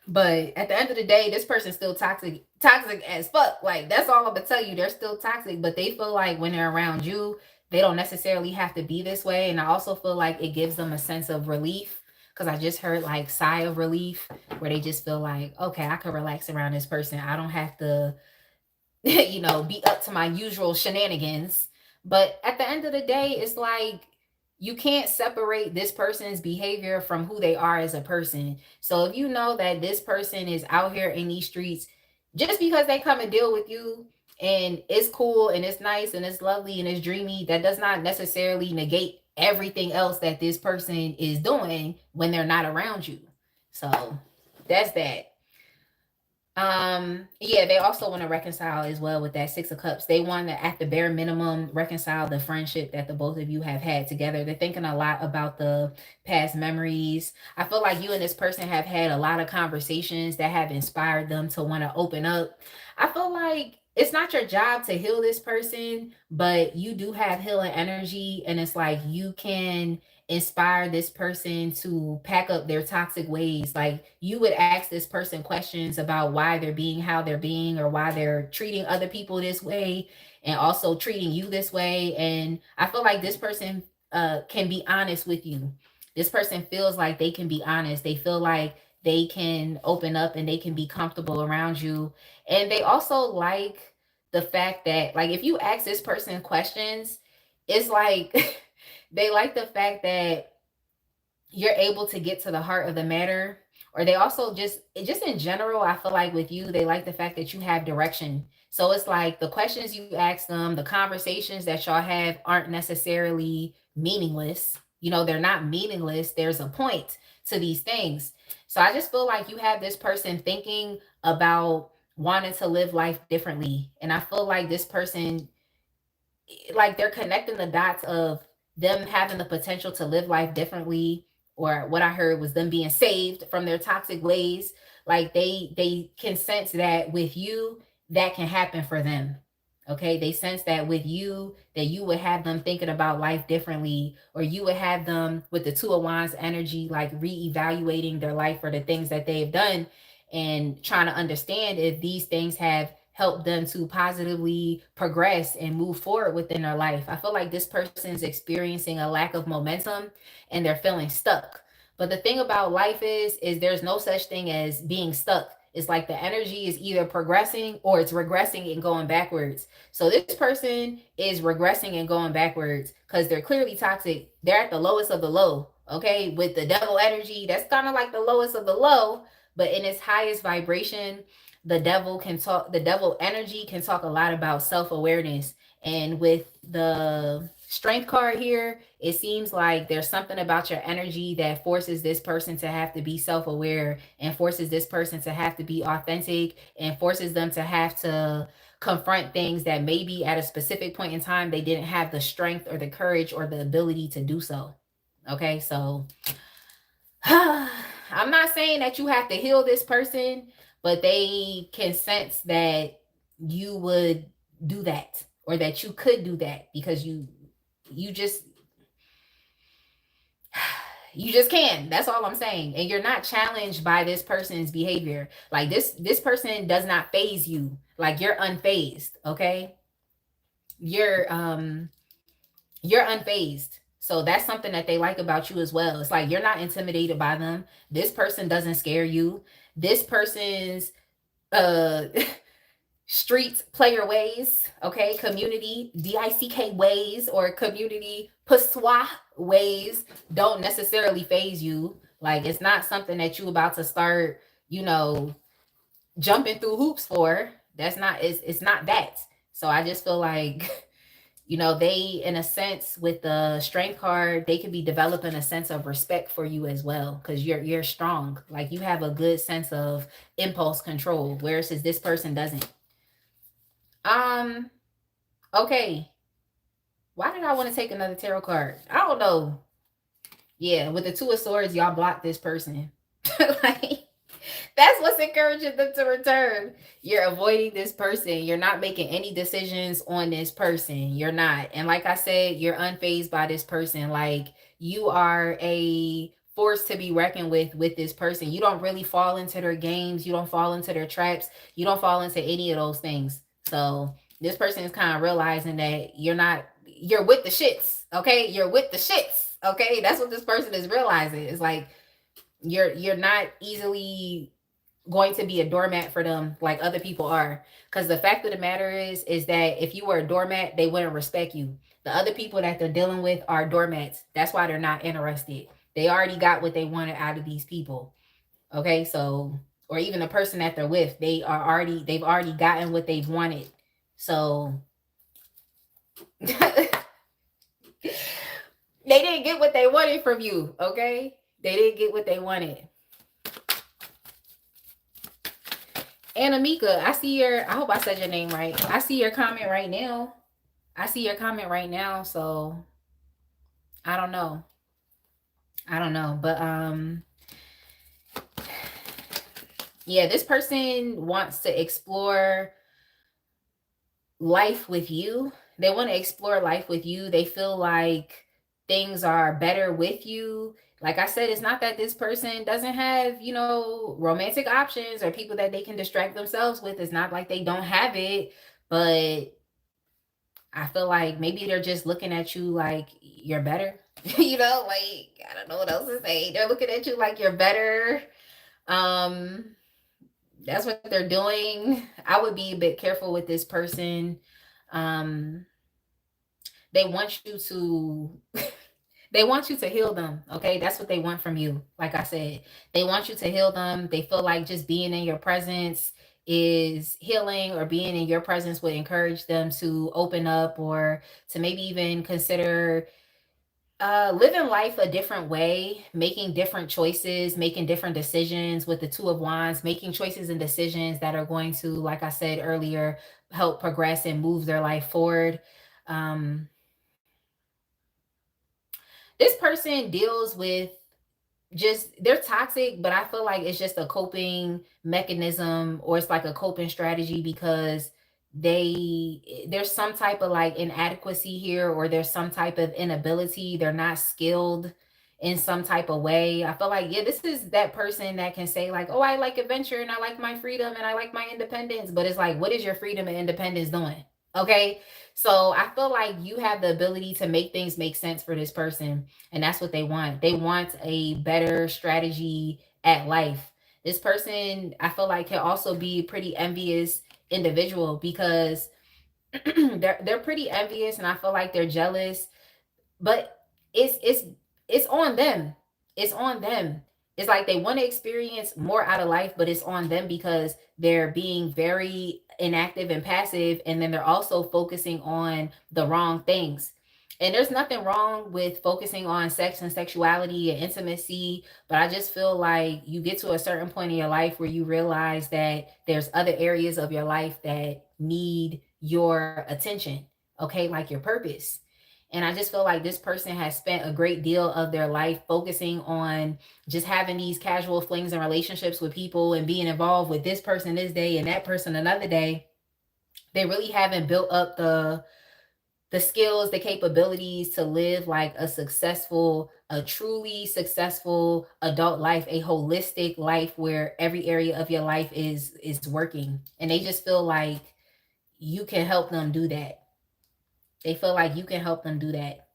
But at the end of the day, this person's still toxic as fuck. Like that's all I'm gonna tell you. They're still toxic, but they feel like when they're around you, they don't necessarily have to be this way. And I also feel like it gives them a sense of relief, because I just heard like sigh of relief, where they just feel like, okay, I can relax around this person. I don't have to, you know, be up to my usual shenanigans. But at the end of the day, it's like you can't separate this person's behavior from who they are as a person. So if you know that this person is out here in these streets, just because they come and deal with you and it's cool and it's nice and it's lovely and it's dreamy, that does not necessarily negate everything else that this person is doing when they're not around you. So that's that. Yeah, they also want to reconcile as well with that Six of Cups. They want to, at the bare minimum, reconcile the friendship that the both of you have had together. They're thinking a lot about the past memories. I feel like you and this person have had a lot of conversations that have inspired them to want to open up. I feel like it's not your job to heal this person, but you do have healing energy, and it's like you can inspire this person to pack up their toxic ways. Like you would ask this person questions about why they're being how they're being, or why they're treating other people this way and also treating you this way. And I feel like this person can be honest with you. This person feels like they can be honest. They feel like they can open up and they can be comfortable around you. And they also like the fact that, like, if you ask this person questions, it's like they like the fact that you're able to get to the heart of the matter. Or they also just in general, I feel like with you, they like the fact that you have direction. So it's like the questions you ask them, the conversations that y'all have aren't necessarily meaningless. You know, they're not meaningless. There's a point to these things. So I just feel like you have this person thinking about wanting to live life differently. And I feel like this person, like, they're connecting the dots of them having the potential to live life differently, or what I heard was them being saved from their toxic ways. Like they can sense that with you, that can happen for them. Okay, they sense that with you, that you would have them thinking about life differently, or you would have them with the Two of Wands energy, like reevaluating their life for the things that they've done, and trying to understand if these things have helped them to positively progress and move forward within their life. I feel like this person is experiencing a lack of momentum and they're feeling stuck. But the thing about life is there's no such thing as being stuck. It's like the energy is either progressing or it's regressing and going backwards. So this person is regressing and going backwards because they're clearly toxic. They're at the lowest of the low. Okay, with the devil energy, that's kind of like the lowest of the low, but in its highest vibration, the devil energy can talk a lot about self-awareness. And with the strength card here, it seems like there's something about your energy that forces this person to have to be self-aware, and forces this person to have to be authentic, and forces them to have to confront things that maybe at a specific point in time they didn't have the strength or the courage or the ability to do so. Okay, so I'm not saying that you have to heal this person, but they can sense that you would do that, or that you could do that, because you just you just can. That's all I'm saying. And you're not challenged by this person's behavior. Like this person does not phase you. Like, you're unfazed, okay? You're unfazed. So that's something that they like about you as well. It's like you're not intimidated by them. This person doesn't scare you. This person's uh streets player ways, okay, community DICK ways, or community passois ways don't necessarily phase you. Like, it's not something that you about to start, you know, jumping through hoops for. That's not, it's not that. So I just feel like you know, they, in a sense, with the strength card, they could be developing a sense of respect for you as well, because you're strong. Like, you have a good sense of impulse control, whereas this person doesn't. Okay. Why did I want to take another tarot card? I don't know. Yeah, with the Two of Swords, y'all blocked this person. Like, that's what's encouraging them to return. You're avoiding this person. You're not making any decisions on this person. You're not. And like I said, you're unfazed by this person. Like, you are a force to be reckoned with this person. You don't really fall into their games. You don't fall into their traps. You don't fall into any of those things. So this person is kind of realizing that you're not you're with the shits. Okay, you're with the shits. Okay, that's what this person is realizing. It's like you're not easily going to be a doormat for them like other people are. Because the fact of the matter is that if you were a doormat, they wouldn't respect you. The other people that they're dealing with are doormats. That's why they're not interested. They already got what they wanted out of these people. Okay, so or even the person that they're with, they've already gotten what they've wanted. So they didn't get what they wanted from you. Okay, they didn't get what they wanted. And Amika, I see I hope I said your name right. I see your comment right now. So I don't know. But yeah, this person wants to explore life with you. They want to explore life with you. They feel like things are better with you. Like I said, it's not that this person doesn't have, romantic options or people that they can distract themselves with. It's not like they don't have it, but I feel like maybe they're just looking at you like you're better. Like I don't know what else to say. They're looking at you like you're better. Um, that's what they're doing. I would be a bit careful with this person. Um, they want you to they want you to heal them. Okay, that's what they want from you. Like I said, they want you to heal them. They feel like just being in your presence is healing, or being in your presence would encourage them to open up, or to maybe even consider living life a different way, making different choices, making different decisions with the Two of Wands, making choices and decisions that are going to, like I said earlier, help progress and move their life forward. um this person deals with, just they're toxic, but I feel like it's just a coping mechanism, or it's like a coping strategy, because there's some type of like inadequacy here, or there's some type of inability. They're not skilled in some type of way. I feel like, yeah, this is that person that can say like, oh, I like adventure and I like my freedom and I like my independence, but it's like, what is your freedom and independence doing? Okay, so I feel like you have the ability to make things make sense for this person, and that's what they want. They want a better strategy at life. This person, I feel like, can also be a pretty envious individual, because they're pretty envious, and I feel like they're jealous, but it's on them. It's on them. It's like they want to experience more out of life, but it's on them because they're being very inactive and passive, and then they're also focusing on the wrong things. And there's nothing wrong with focusing on sex and sexuality and intimacy, but I just feel like you get to a certain point in your life where you realize that there's other areas of your life that need your attention, okay, like your purpose. And I just feel like this person has spent a great deal of their life focusing on just having these casual flings and relationships with people, and being involved with this person this day and that person another day. They really haven't built up the skills, the capabilities to live like a truly successful adult life, a holistic life where every area of your life is working. And they just feel like you can help them do that. They feel like you can help them do that.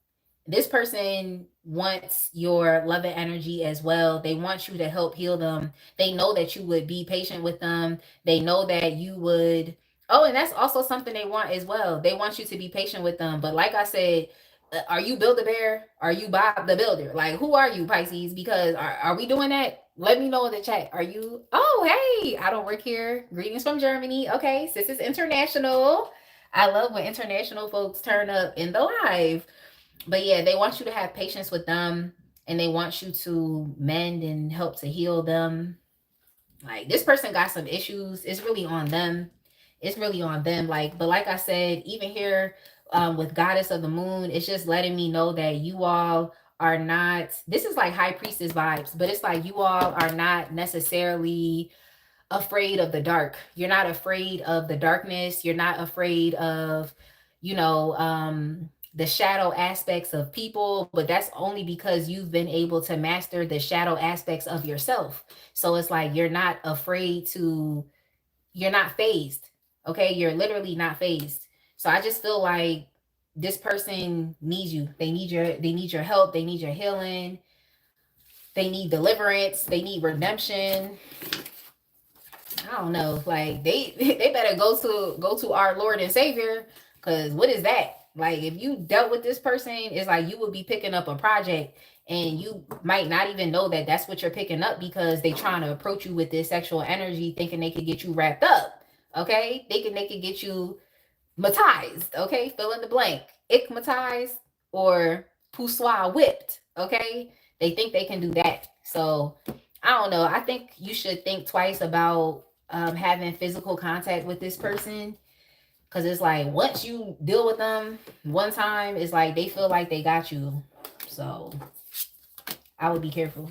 This person wants your love and energy as well. They want you to help heal them. They know that you would be patient with them. They know that you would. Oh, and that's also something they want as well. They want you to be patient with them. But like I said, are you Build a Bear? Are you Bob the Builder? Like, who are you, Pisces? Because are we doing that? Let me know in the chat. Are you? Oh, hey, I don't work here. Greetings from Germany. Okay, this is international. I love when international folks turn up in the live. But yeah, they want you to have patience with them, and they want you to mend and help to heal them. Like, this person got some issues. It's really on them. It's really on them. Like, but like I said, even here, with Goddess of the Moon, it's just letting me know that you all are not, this is like High Priestess vibes, but it's like you all are not necessarily afraid of the dark. You're not afraid of the darkness. You're not afraid of, you know, the shadow aspects of people, but that's only because you've been able to master the shadow aspects of yourself. So it's like you're not afraid to, you're not phased. Okay, you're literally not phased. So I just feel like this person needs you. They need your help. They need your healing. They need deliverance. They need redemption. I don't know. Like they better go to our Lord and Savior, because what is that? Like if you dealt with this person, it's like you would be picking up a project and you might not even know that that's what you're picking up, because they trying to approach you with this sexual energy thinking they could get you wrapped up. Okay? They could get you matized. Okay? Fill in the blank. Ickmatized or poussoir whipped. Okay? They think they can do that. So I don't know. I think you should think twice about having physical contact with this person, because it's like once you deal with them one time, it's like they feel like they got you. So I would be careful.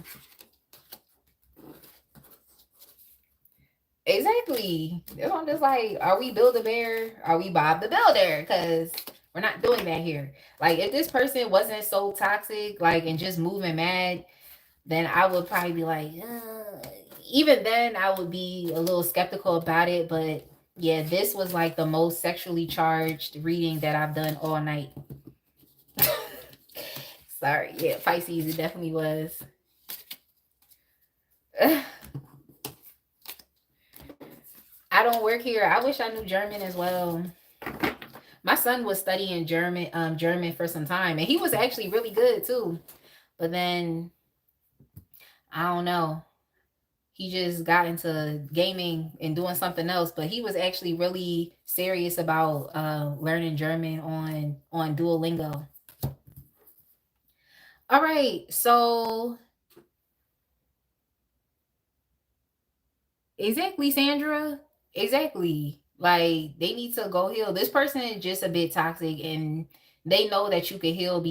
Exactly. I'm just like, are we Build a Bear? Are we Bob the Builder? Because we're not doing that here. Like if this person wasn't so toxic, like and just moving mad, then I would probably be like, even then I would be a little skeptical about it. But yeah, this was like the most sexually charged reading that I've done all night. Sorry. Yeah, Pisces, it definitely was. I don't work here. I wish I knew German as well. My son was studying German for some time, and he was actually really good too. But then I don't know. He just got into gaming and doing something else, but he was actually really serious about learning German on Duolingo. All right, so exactly, Sandra. Exactly. Like they need to go heal. This person is just a bit toxic, and they know that you can heal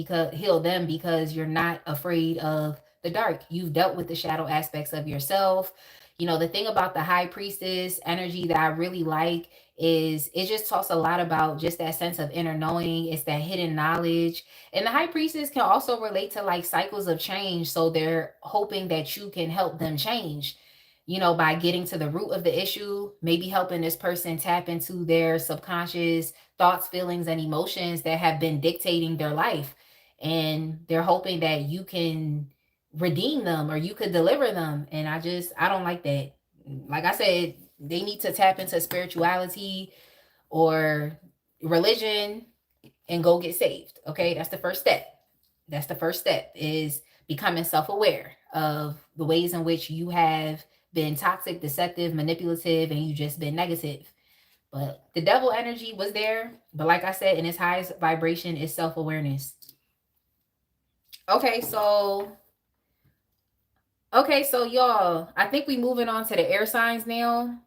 them because you're not afraid of the dark. You've dealt with the shadow aspects of yourself. You know, the thing about the high priestess energy that I really like is it just talks a lot about just that sense of inner knowing. It's that hidden knowledge. And the high priestess can also relate to like cycles of change. So they're hoping that you can help them change, you know, by getting to the root of the issue, maybe helping this person tap into their subconscious thoughts, feelings, and emotions that have been dictating their life. And they're hoping that you can redeem them or you could deliver them. And I don't like that. Like I said, they need to tap into spirituality or religion and go get saved. Okay. That's the first step. That's the first step, is becoming self-aware of the ways in which you have been toxic, deceptive, manipulative, and you just been negative. But the devil energy was there. But like I said, in its highest vibration is self-awareness. Okay, so y'all, I think we moving on to the air signs now.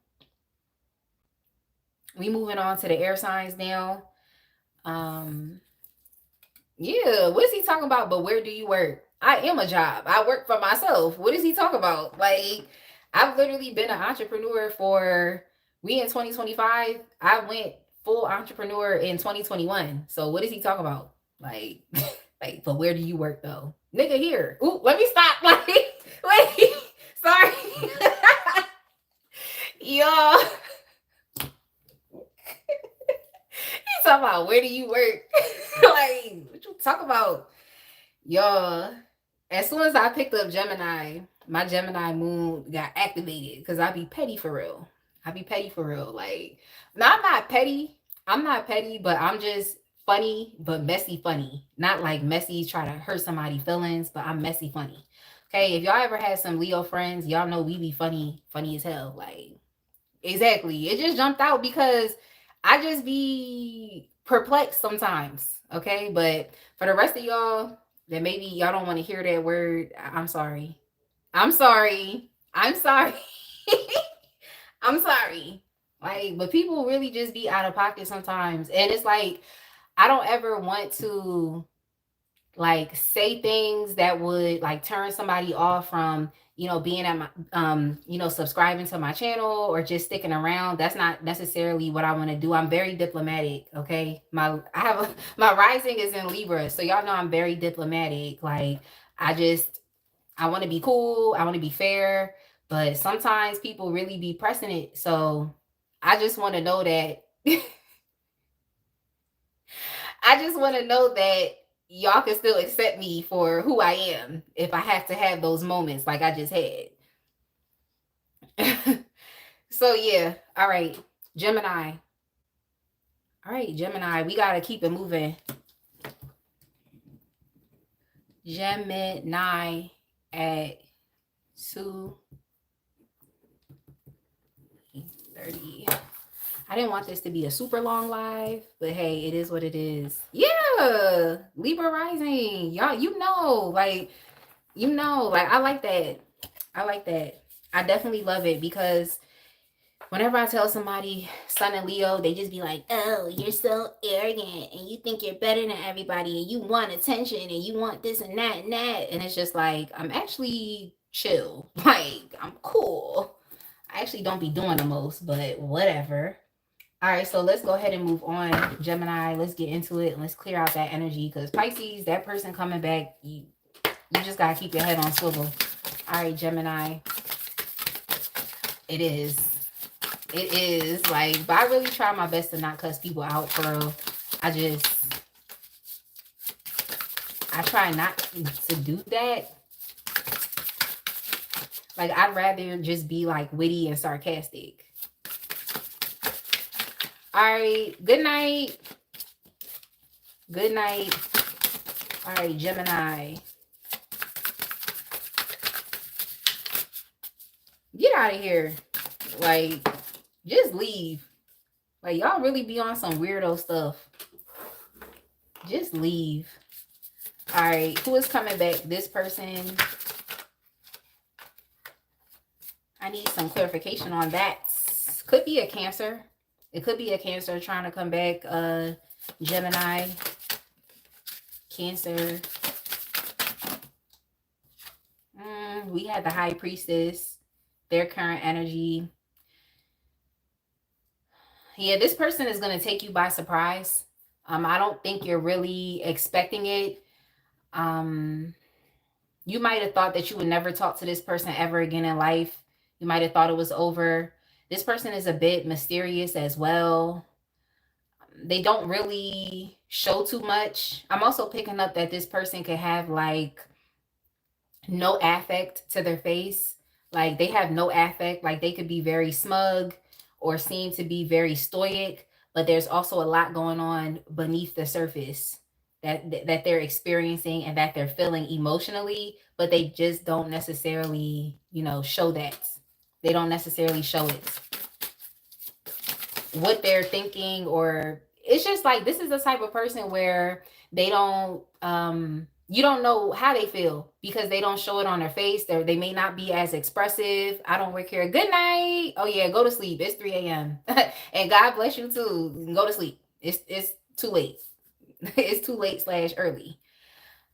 Yeah, what is he talking about? But where do you work? I am a job. I work for myself. What is he talking about? Like, I've literally been an entrepreneur we in 2025. I went full entrepreneur in 2021. So what is he talking about? Like, like, but where do you work though? Nigga here. Ooh, let me stop. Like, wait, sorry. Y'all. Talking about where do you work? Like, what you talk about? Y'all, as soon as I picked up Gemini, my Gemini moon got activated because I be petty for real. Like, no, I'm not petty. But I'm just funny, but messy funny. Not like messy, try to hurt somebody's feelings, but I'm messy funny. Okay, if y'all ever had some Leo friends, y'all know we be funny as hell. Like, exactly. It just jumped out because I just be perplexed sometimes. Okay, but for the rest of y'all that maybe y'all don't want to hear that word, I'm sorry. I'm sorry. I'm sorry. I'm sorry. Like, but people really just be out of pocket sometimes. And it's like, I don't ever want to like say things that would like turn somebody off from, you know, being at my you know, subscribing to my channel or just sticking around. That's not necessarily what I want to do. I'm very diplomatic. Okay, my rising is in Libra, so y'all know I'm very diplomatic. Like, I want to be cool, I want to be fair, but sometimes people really be pressing it. So I just want to know that I just want to know that y'all can still accept me for who I am if I have to have those moments like I just had. So yeah, all right, Gemini. All right, Gemini, we got to keep it moving. Gemini at 2:30. I didn't want this to be a super long live, but hey, it is what it is. Yeah, Libra rising. Y'all, like, I like that. I like that. I definitely love it because whenever I tell somebody Sun and Leo, they just be like, oh, you're so arrogant and you think you're better than everybody and you want attention and you want this and that and that. And it's just like, I'm actually chill. Like, I'm cool. I actually don't be doing the most, but whatever. All right, so let's go ahead and move on, Gemini. Let's get into it and let's clear out that energy because Pisces, that person coming back, you just got to keep your head on swivel. All right, Gemini. It is. It is. Like, but I really try my best to not cuss people out, bro. I try not to do that. Like, I'd rather just be, like, witty and sarcastic. All right. Good night. Good night. All right, Gemini. Get out of here. Like, just leave. Like, y'all really be on some weirdo stuff. Just leave. All right. Who is coming back? This person. I need some clarification on that. Could be a Cancer. It could be a Cancer trying to come back. Gemini. Cancer. We had the High Priestess. Their current energy. Yeah, this person is going to take you by surprise. I don't think you're really expecting it. You might have thought that you would never talk to this person ever again in life. You might have thought it was over. This person is a bit mysterious as well. They don't really show too much. I'm also picking up that this person could have like no affect to their face. Like they have no affect. Like they could be very smug or seem to be very stoic, but there's also a lot going on beneath the surface that they're experiencing and that they're feeling emotionally, but they just don't necessarily, show that. They don't necessarily show it. What they're thinking, or it's just like this is the type of person where they don't you don't know how they feel because they don't show it on their face. They may not be as expressive. I don't work here. Good night. Oh yeah, go to sleep. It's 3 a.m. And God bless you too. Go to sleep. It's too late. It's too late / early.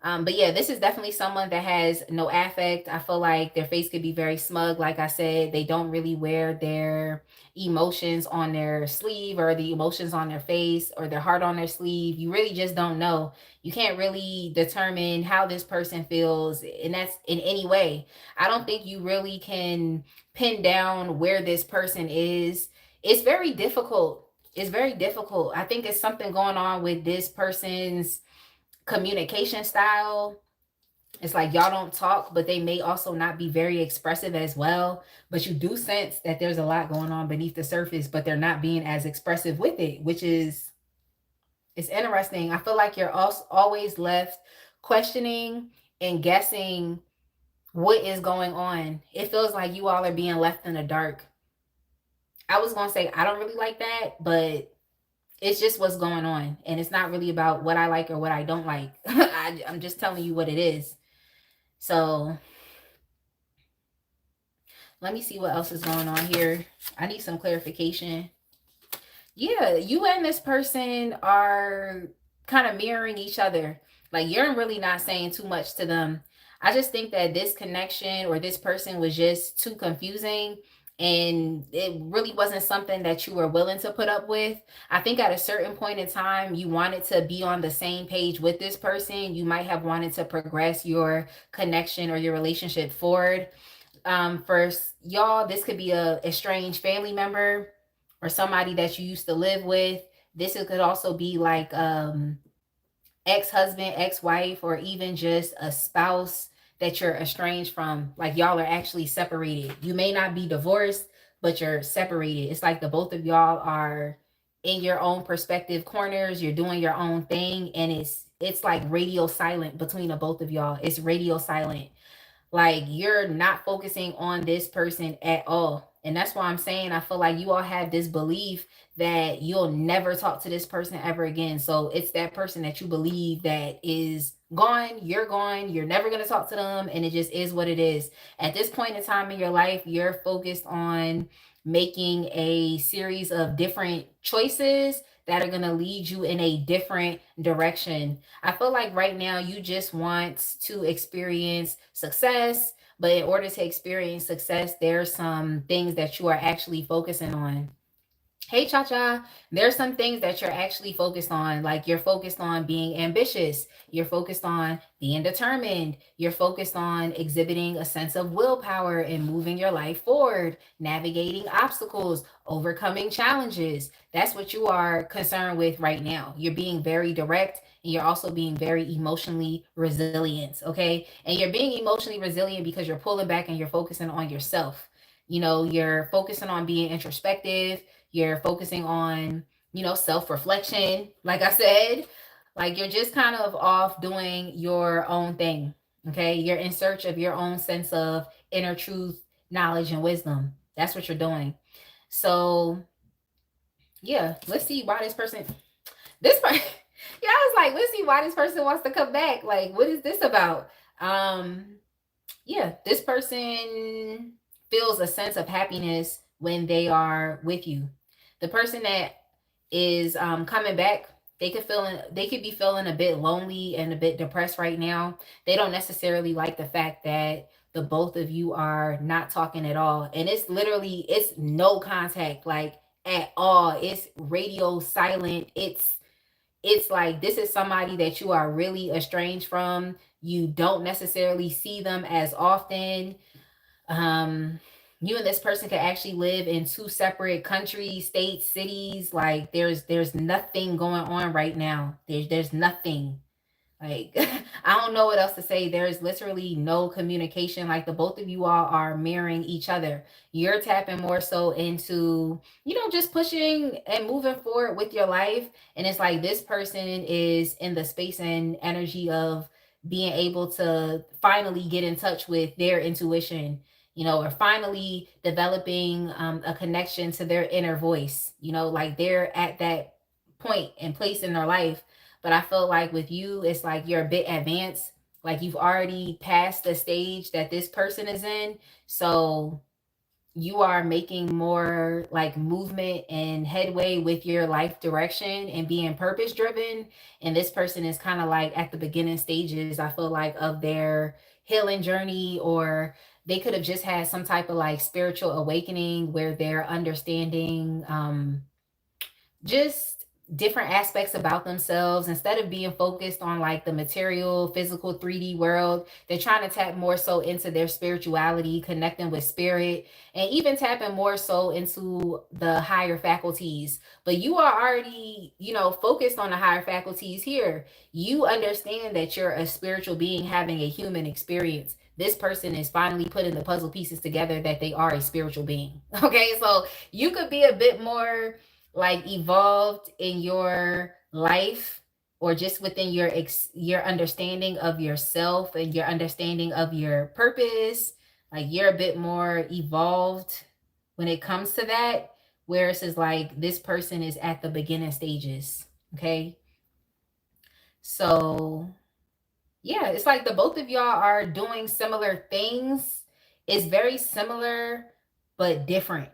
But yeah, this is definitely someone that has no affect. I feel like their face could be very smug. Like I said, they don't really wear their emotions on their sleeve or the emotions on their face or their heart on their sleeve. You really just don't know. You can't really determine how this person feels, and that's in any way. I don't think you really can pin down where this person is. It's very difficult. It's very difficult. I think it's something going on with this person's communication style. It's like y'all don't talk, but they may also not be very expressive as well. But you do sense that there's a lot going on beneath the surface, but they're not being as expressive with it, which is, it's interesting. I feel like you're also always left questioning and guessing what is going on. It feels like you all are being left in the dark. I was going to say, I don't really like that, but it's just what's going on. And it's not really about what I like or what I don't like. I'm just telling you what it is. So let me see what else is going on here. I need some clarification. Yeah, you and this person are kind of mirroring each other. Like you're really not saying too much to them. I just think that this connection or this person was just too confusing, and it really wasn't something that you were willing to put up with. I think at a certain point in time, you wanted to be on the same page with this person. You might have wanted to progress your connection or your relationship forward. For y'all, this could be a estranged family member or somebody that you used to live with. This could also be like ex-husband, ex-wife, or even just a spouse that you're estranged from. Like y'all are actually separated. You may not be divorced, but you're separated. It's like the both of y'all are in your own perspective corners. You're doing your own thing, and it's like radio silent between the both of y'all. It's radio silent. Like you're not focusing on this person at all. And that's why I'm saying I feel like you all have this belief that you'll never talk to this person ever again. So it's that person that you believe that is gone, you're never going to talk to them, and it just is what it is. At this point in time in your life, you're focused on making a series of different choices that are going to lead you in a different direction. I feel like right now you just want to experience success, but in order to experience success, there's some things that you are actually focusing on. Hey, Cha Cha, there's some things that you're actually focused on. Like you're focused on being ambitious, you're focused on being determined, you're focused on exhibiting a sense of willpower and moving your life forward, navigating obstacles, overcoming challenges. That's what you are concerned with right now. You're being very direct, and you're also being very emotionally resilient. Okay. And you're being emotionally resilient because you're pulling back and you're focusing on yourself. You're focusing on being introspective, you're focusing on, self reflection. Like I said, like you're just kind of off doing your own thing. Okay. You're in search of your own sense of inner truth, knowledge, and wisdom. That's what you're doing. So, yeah, let's see why this person, yeah, I was like, let's see why this person wants to come back. Like, what is this about? Um, yeah, this person feels a sense of happiness when they are with you. The person that is coming back, they could be feeling a bit lonely and a bit depressed right now. They don't necessarily like the fact that the both of you are not talking at all, and it's no contact, like at all. It's radio silent. It's like this is somebody that you are really estranged from. You don't necessarily see them as often. um you and this person could actually live in two separate countries, states, cities. Like there's nothing going on right now. There's nothing. Like, I don't know what else to say. There's literally no communication. Like, the both of you all are mirroring each other. You're tapping more so into, just pushing and moving forward with your life. And it's like this person is in the space and energy of being able to finally get in touch with their intuition, or finally developing a connection to their inner voice. Like they're at that point and place in their life. But I feel like with you, it's like you're a bit advanced. Like you've already passed the stage that this person is in. So you are making more like movement and headway with your life direction and being purpose driven. And this person is kind of like at the beginning stages, I feel like, of their healing journey, or they could have just had some type of like spiritual awakening where they're understanding just different aspects about themselves. Instead of being focused on like the material physical 3D world, they're trying to tap more so into their spirituality, connecting with spirit, and even tapping more so into the higher faculties. But you are already, focused on the higher faculties here. You understand that you're a spiritual being having a human experience. This person is finally putting the puzzle pieces together that they are a spiritual being. Okay, so you could be a bit more like evolved in your life, or just within your understanding of yourself and your understanding of your purpose. Like you're a bit more evolved when it comes to that, whereas it's like this person is at the beginning stages. Okay, so yeah, it's like the both of y'all are doing similar things. It's very similar but different,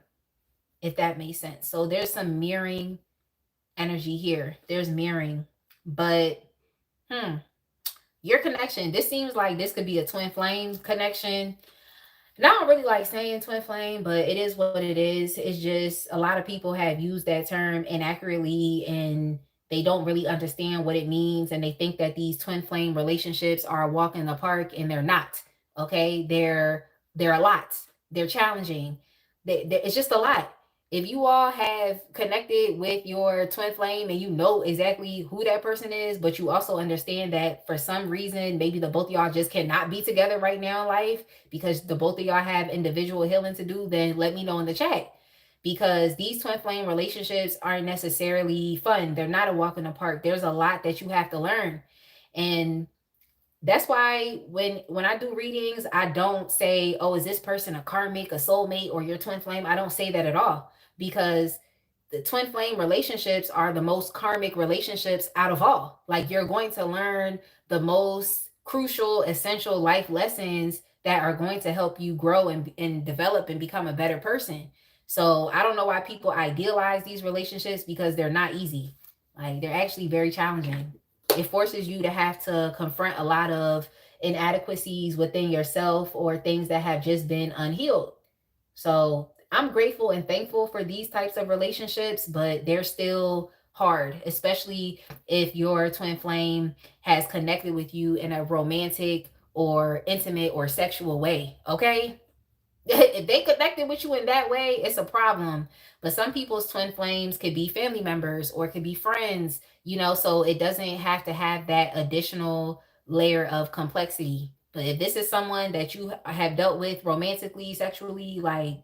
if that makes sense. So there's some mirroring energy here. There's mirroring. But your connection, this seems like this could be a twin flame connection. And I don't really like saying twin flame, but it is what it is. It's just a lot of people have used that term inaccurately, and they don't really understand what it means, and they think that these twin flame relationships are a walk in the park, and they're not. Okay, they're a lot. They're challenging. It's just a lot. If you all have connected with your twin flame and you know exactly who that person is, but you also understand that for some reason, maybe the both of y'all just cannot be together right now in life because the both of y'all have individual healing to do, then let me know in the chat. Because these twin flame relationships aren't necessarily fun. They're not a walk in the park. There's a lot that you have to learn. And that's why when I do readings, I don't say, oh, is this person a karmic, a soulmate, or your twin flame? I don't say that at all, because the twin flame relationships are the most karmic relationships out of all. Like, you're going to learn the most crucial, essential life lessons that are going to help you grow and develop and become a better person. So I don't know why people idealize these relationships, because they're not easy. Like, they're actually very challenging. It forces you to have to confront a lot of inadequacies within yourself or things that have just been unhealed. So I'm grateful and thankful for these types of relationships, but they're still hard, especially if your twin flame has connected with you in a romantic or intimate or sexual way. Okay. If they connected with you in that way, it's a problem. But some people's twin flames could be family members or could be friends, so it doesn't have to have that additional layer of complexity. But if this is someone that you have dealt with romantically, sexually, like,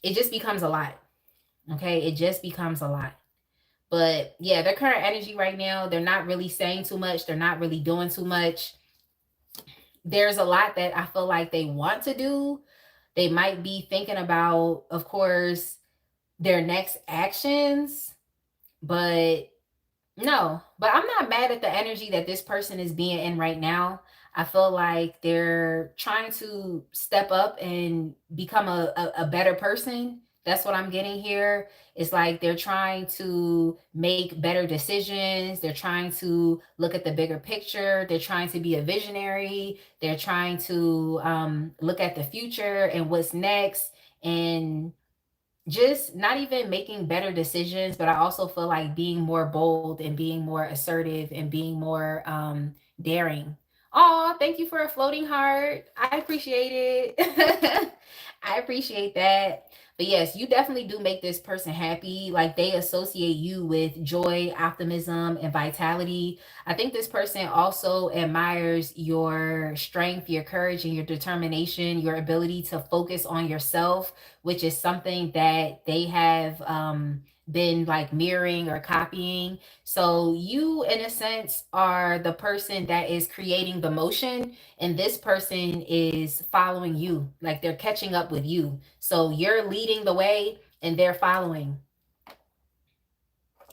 it just becomes a lot. Okay. It just becomes a lot. But yeah, their current energy right now, they're not really saying too much. They're not really doing too much. There's a lot that I feel like they want to do. They might be thinking about, of course, their next actions, but no, but I'm not mad at the energy that this person is being in right now. I feel like they're trying to step up and become a better person. That's what I'm getting here. It's like they're trying to make better decisions. They're trying to look at the bigger picture. They're trying to be a visionary. They're trying to look at the future and what's next. And just not even making better decisions, but I also feel like being more bold and being more assertive and being more daring. Oh, thank you for a floating heart. I appreciate it. I appreciate that. But yes, you definitely do make this person happy. Like, they associate you with joy, optimism, and vitality. I think this person also admires your strength, your courage, and your determination, your ability to focus on yourself, which is something that they have been like mirroring or copying. So you, in a sense, are the person that is creating the motion, and this person is following you. Like, they're catching up with you. So you're leading the way and they're following.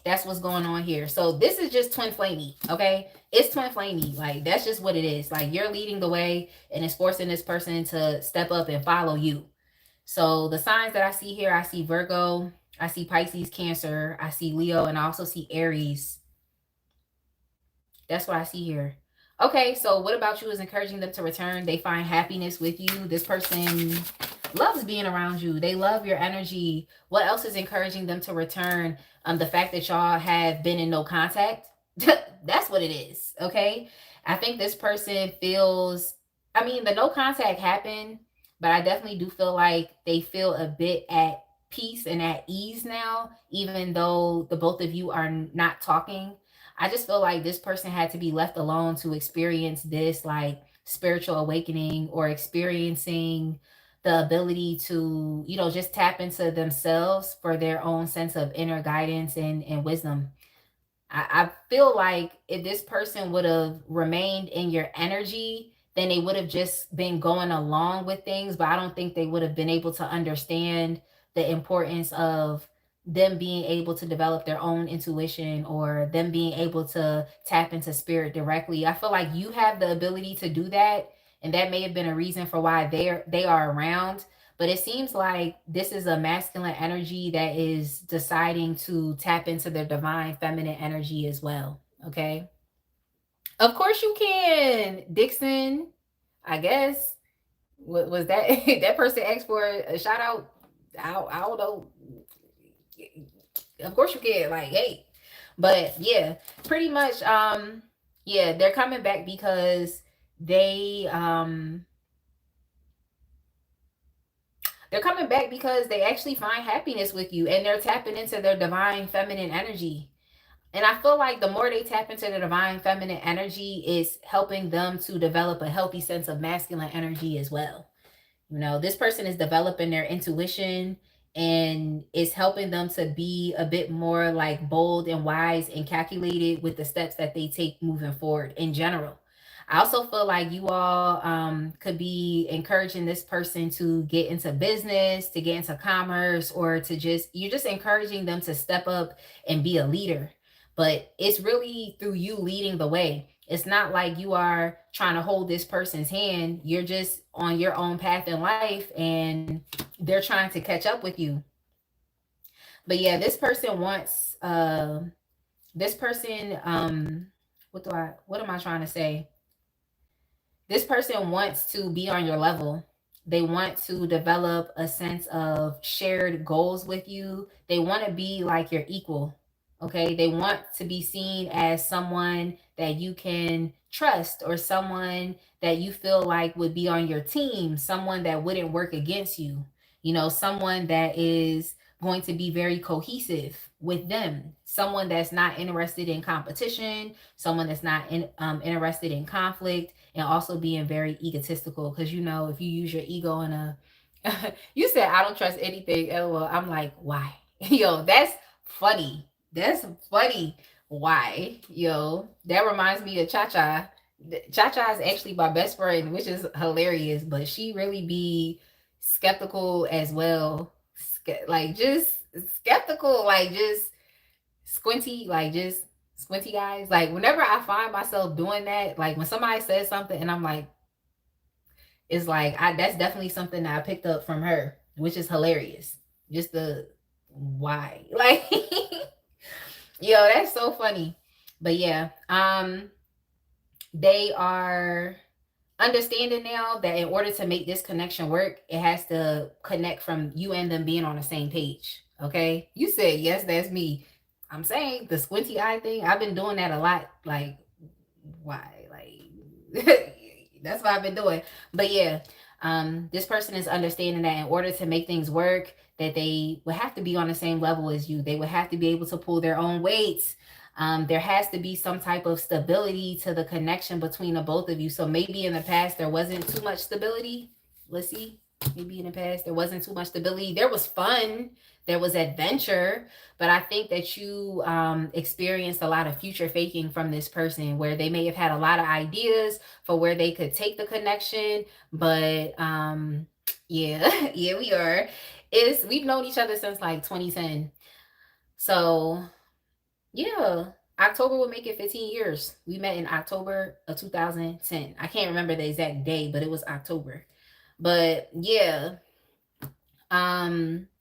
That's what's going on here. So this is just twin flamey, okay? It's twin flamey. Like, that's just what it is. Like, you're leading the way and it's forcing this person to step up and follow you. So the signs that I see here, I see Virgo, I see Pisces, Cancer, I see Leo, and I also see Aries. That's what I see here. Okay, so what about you is encouraging them to return? They find happiness with you. This person loves being around you. They love your energy. What else is encouraging them to return? The fact that y'all have been in no contact. That's what it is. Okay. I think this person feels, I mean, the no contact happened, but I definitely do feel like they feel a bit at peace and at ease now, even though the both of you are not talking. I just feel like this person had to be left alone to experience this, like, spiritual awakening, or experiencing the ability to, just tap into themselves for their own sense of inner guidance and wisdom. I feel like if this person would have remained in your energy, then they would have just been going along with things, but I don't think they would have been able to understand the importance of them being able to develop their own intuition, or them being able to tap into spirit directly. I feel like you have the ability to do that, and that may have been a reason for why they are around. But it seems like this is a masculine energy that is deciding to tap into their divine feminine energy as well. Okay. Of course you can, Dixon. I guess. What was that? That person asked for a shout out. I don't know. Of course you can. Like, hey. But yeah, pretty much. Yeah, they're coming back because they They're coming back because they actually find happiness with you, and they're tapping into their divine feminine energy. And I feel like the more they tap into the divine feminine energy, is helping them to develop a healthy sense of masculine energy as well. You know, this person is developing their intuition, and it's helping them to be a bit more like bold and wise and calculated with the steps that they take moving forward in general. I also feel like you all could be encouraging this person to get into business, to get into commerce, or to you're just encouraging them to step up and be a leader. But it's really through you leading the way. It's not like you are trying to hold this person's hand. You're just on your own path in life, and they're trying to catch up with you. But yeah, this person wants this person what am I trying to say? This person wants to be on your level. They want to develop a sense of shared goals with you. They want to be like your equal. Okay. They want to be seen as someone that you can trust, or someone that you feel like would be on your team, someone that wouldn't work against you, you know, someone that is going to be very cohesive with them, someone that's not interested in competition, someone that's not interested in conflict, and also being very egotistical. Because, you know, if you use your ego in a you said I don't trust anything, lol. I'm like, why? Yo, that's funny. That's funny. Why? Yo, that reminds me of Cha-Cha. Cha-Cha is actually my best friend, which is hilarious, but she really be skeptical as well. Like, just skeptical, like, just squinty, like, just squinty guys. Like, whenever I find myself doing that, like when somebody says something and I'm like, it's like, that's definitely something that I picked up from her, which is hilarious. Just the why. Like, yo, that's so funny. But yeah, they are understanding now that in order to make this connection work, it has to connect from you and them being on the same page. Okay. You said, yes, that's me. I'm saying the squinty eye thing, I've been doing that a lot. Like, why? Like, that's what I've been doing. But yeah, this person is understanding that in order to make things work, that they would have to be on the same level as you. They would have to be able to pull their own weights. There has to be some type of stability to the connection between the both of you. So maybe in the past there wasn't too much stability. Let's see. Maybe in the past there wasn't too much stability. There was fun, there was adventure, but I think that you experienced a lot of future faking from this person, where they may have had a lot of ideas for where they could take the connection. But yeah, yeah, we've known each other since like 2010. So yeah, October will make it 15 years. We met in October of 2010. I can't remember the exact day, but it was October. But yeah,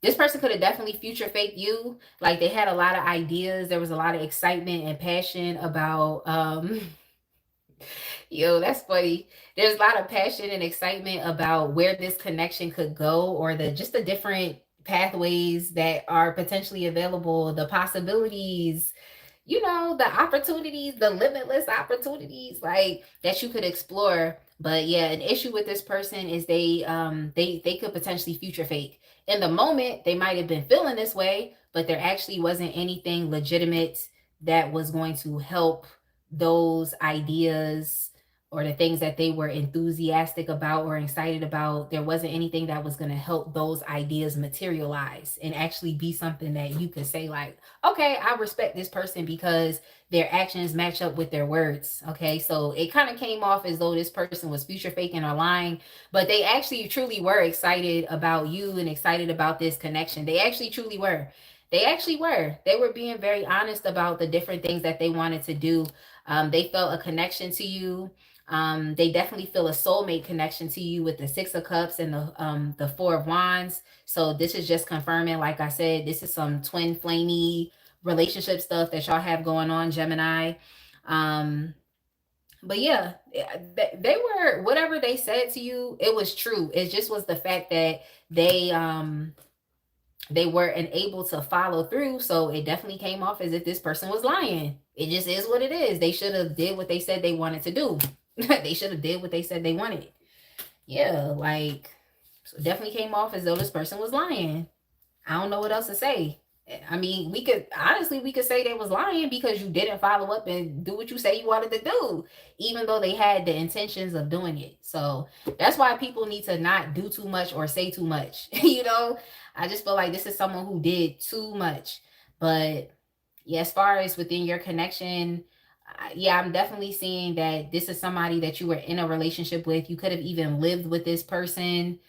this person could have definitely future faked you. Like, they had a lot of ideas. There was a lot of excitement and passion about yo, that's funny. There's a lot of passion and excitement about where this connection could go, or the different pathways that are potentially available, the possibilities, you know, the opportunities, the limitless opportunities, like, that you could explore. But yeah, an issue with this person is they could potentially future fake. In the moment, they might have been feeling this way, but there actually wasn't anything legitimate that was going to help those ideas, or the things that they were enthusiastic about or excited about. There wasn't anything that was going to help those ideas materialize and actually be something that you could say, like, okay, I respect this person because their actions match up with their words. Okay. So it kind of came off as though this person was future faking or lying, but they actually truly were excited about you and excited about this connection. They actually truly were. They actually were. They were being very honest about the different things that they wanted to do. They felt a connection to you. They definitely feel a soulmate connection to you with the 6 of Cups and the 4 of Wands. So this is just confirming, like I said, this is some twin flamey relationship stuff that y'all have going on, Gemini. But yeah, they were, whatever they said to you, it was true. It just was the fact that they weren't able to follow through. So it definitely came off as if this person was lying. It just is what it is. They should have did what they said they wanted to do. They should have did what they said they wanted. Yeah, like, So it definitely came off as though this person was lying. I don't know what else to say. I mean, we could say they was lying because you didn't follow up and do what you say you wanted to do, even though they had the intentions of doing it. So that's why people need to not do too much or say too much. I just feel like this is someone who did too much. But yeah, as far as within your connection, yeah, I'm definitely seeing that this is somebody that you were in a relationship with. You could have even lived with this person.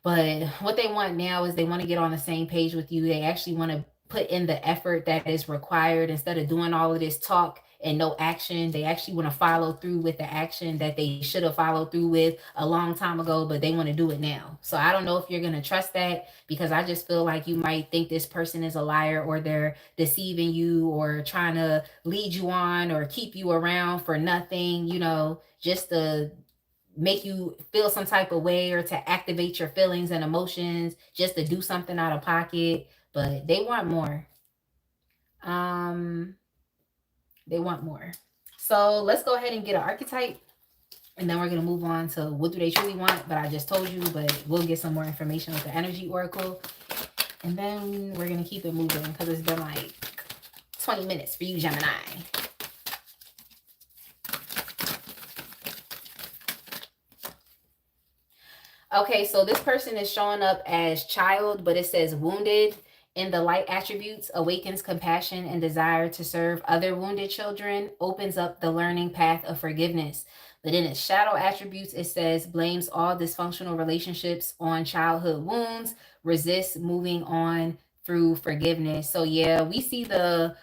But what they want now is they want to get on the same page with you. They actually want to put in the effort that is required instead of doing all of this talk and no action. They actually want to follow through with the action that they should have followed through with a long time ago, but they want to do it now. So I don't know if you're going to trust that, because I just feel like you might think this person is a liar, or they're deceiving you, or trying to lead you on or keep you around for nothing, just to make you feel some type of way, or to activate your feelings and emotions, just to do something out of pocket. But they want more. um they want more. So let's go ahead and get an archetype, and then we're going to move on to what do they truly want. But I just told you, but we'll get some more information with the energy oracle, and then we're going to keep it moving, because it's been like 20 minutes for you, Gemini. Okay, so this person is showing up as child, but it says wounded. In the light attributes, awakens compassion and desire to serve other wounded children, opens up the learning path of forgiveness. But in its shadow attributes, it says blames all dysfunctional relationships on childhood wounds, resists moving on through forgiveness. So yeah, we see well,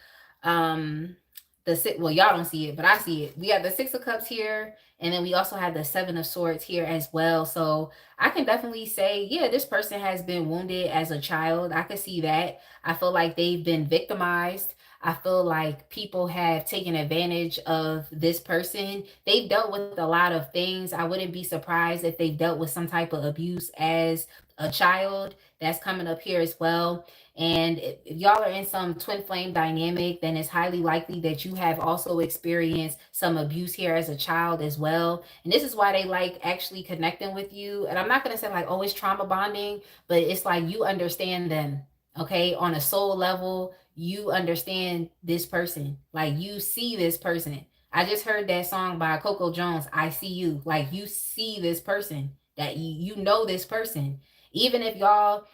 y'all don't see it, but I see it. We have the Six of Cups here, and then we also have the Seven of Swords here as well. So I can definitely say, yeah, this person has been wounded as a child. I could see that. I feel like they've been victimized. I feel like people have taken advantage of this person. They've dealt with a lot of things. I wouldn't be surprised if they've dealt with some type of abuse as a child. That's coming up here as well. And if y'all are in some twin flame dynamic, then it's highly likely that you have also experienced some abuse here as a child as well. And this is why they like actually connecting with you. And I'm not going to say like, oh, it's trauma bonding, but it's like you understand them. Okay. On a soul level, you understand this person. Like you see this person. I just heard that song by Coco Jones, I See You. Like you see this person, that you know this person. Even if y'all,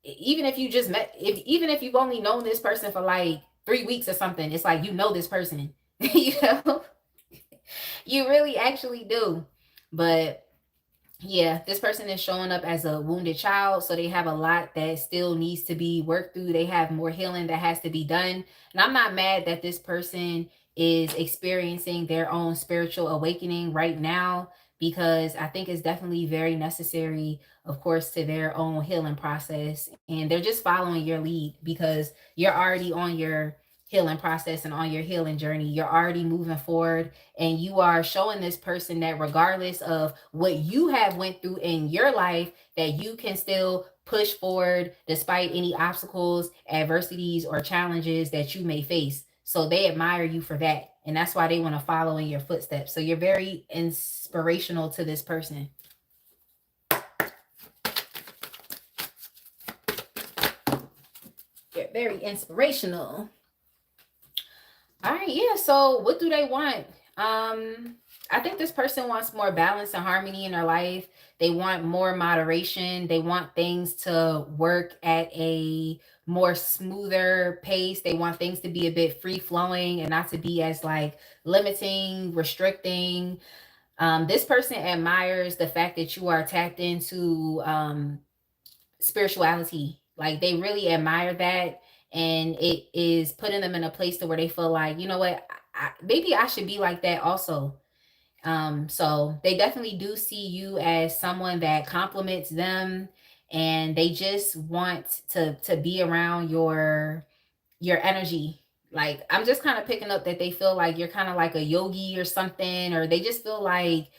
even if you just met, even if you've only known this person for like 3 weeks or something, it's like you know this person. you know you really actually do. But yeah, this person is showing up as a wounded child, so they have a lot that still needs to be worked through. They have more healing that has to be done. And I'm not mad that this person is experiencing their own spiritual awakening right now, because I think it's definitely very necessary, of course, to their own healing process. And they're just following your lead, because you're already on your healing process and on your healing journey. You're already moving forward, and you are showing this person that regardless of what you have went through in your life, that you can still push forward despite any obstacles, adversities, or challenges that you may face. So they admire you for that, and that's why they want to follow in your footsteps. So you're very inspirational to this person. You're very inspirational. All right, yeah. So what do they want? I think this person wants more balance and harmony in their life. They want more moderation. They want things to work at a more smoother pace. They want things to be a bit free flowing and not to be as like limiting, restricting. This person admires the fact that you are tapped into spirituality. Like they really admire that, and it is putting them in a place to where they feel like, you know what, maybe I should be like that also. So they definitely do see you as someone that compliments them, and they just want to be around your energy. Like I'm just kind of picking up that they feel like you're kind of like a yogi or something, or they just feel like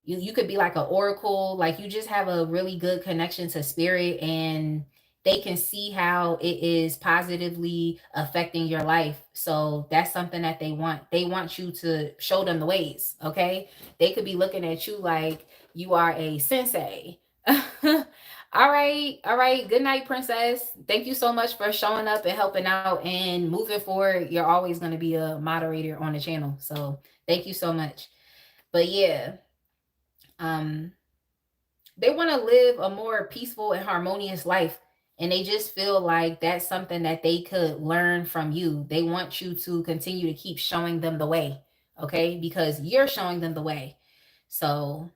you could be like an oracle. Like you just have a really good connection to spirit, and they can see how it is positively affecting your life. So that's something that they want you to show them the ways. Okay, they could be looking at you like you are a sensei. All right. All right. Good night, princess. Thank you so much for showing up and helping out and moving forward. You're always going to be a moderator on the channel. So thank you so much. But yeah, um, they want to live a more peaceful and harmonious life. And they just feel like that's something that they could learn from you. They want you to continue to keep showing them the way. Okay. Because you're showing them the way. So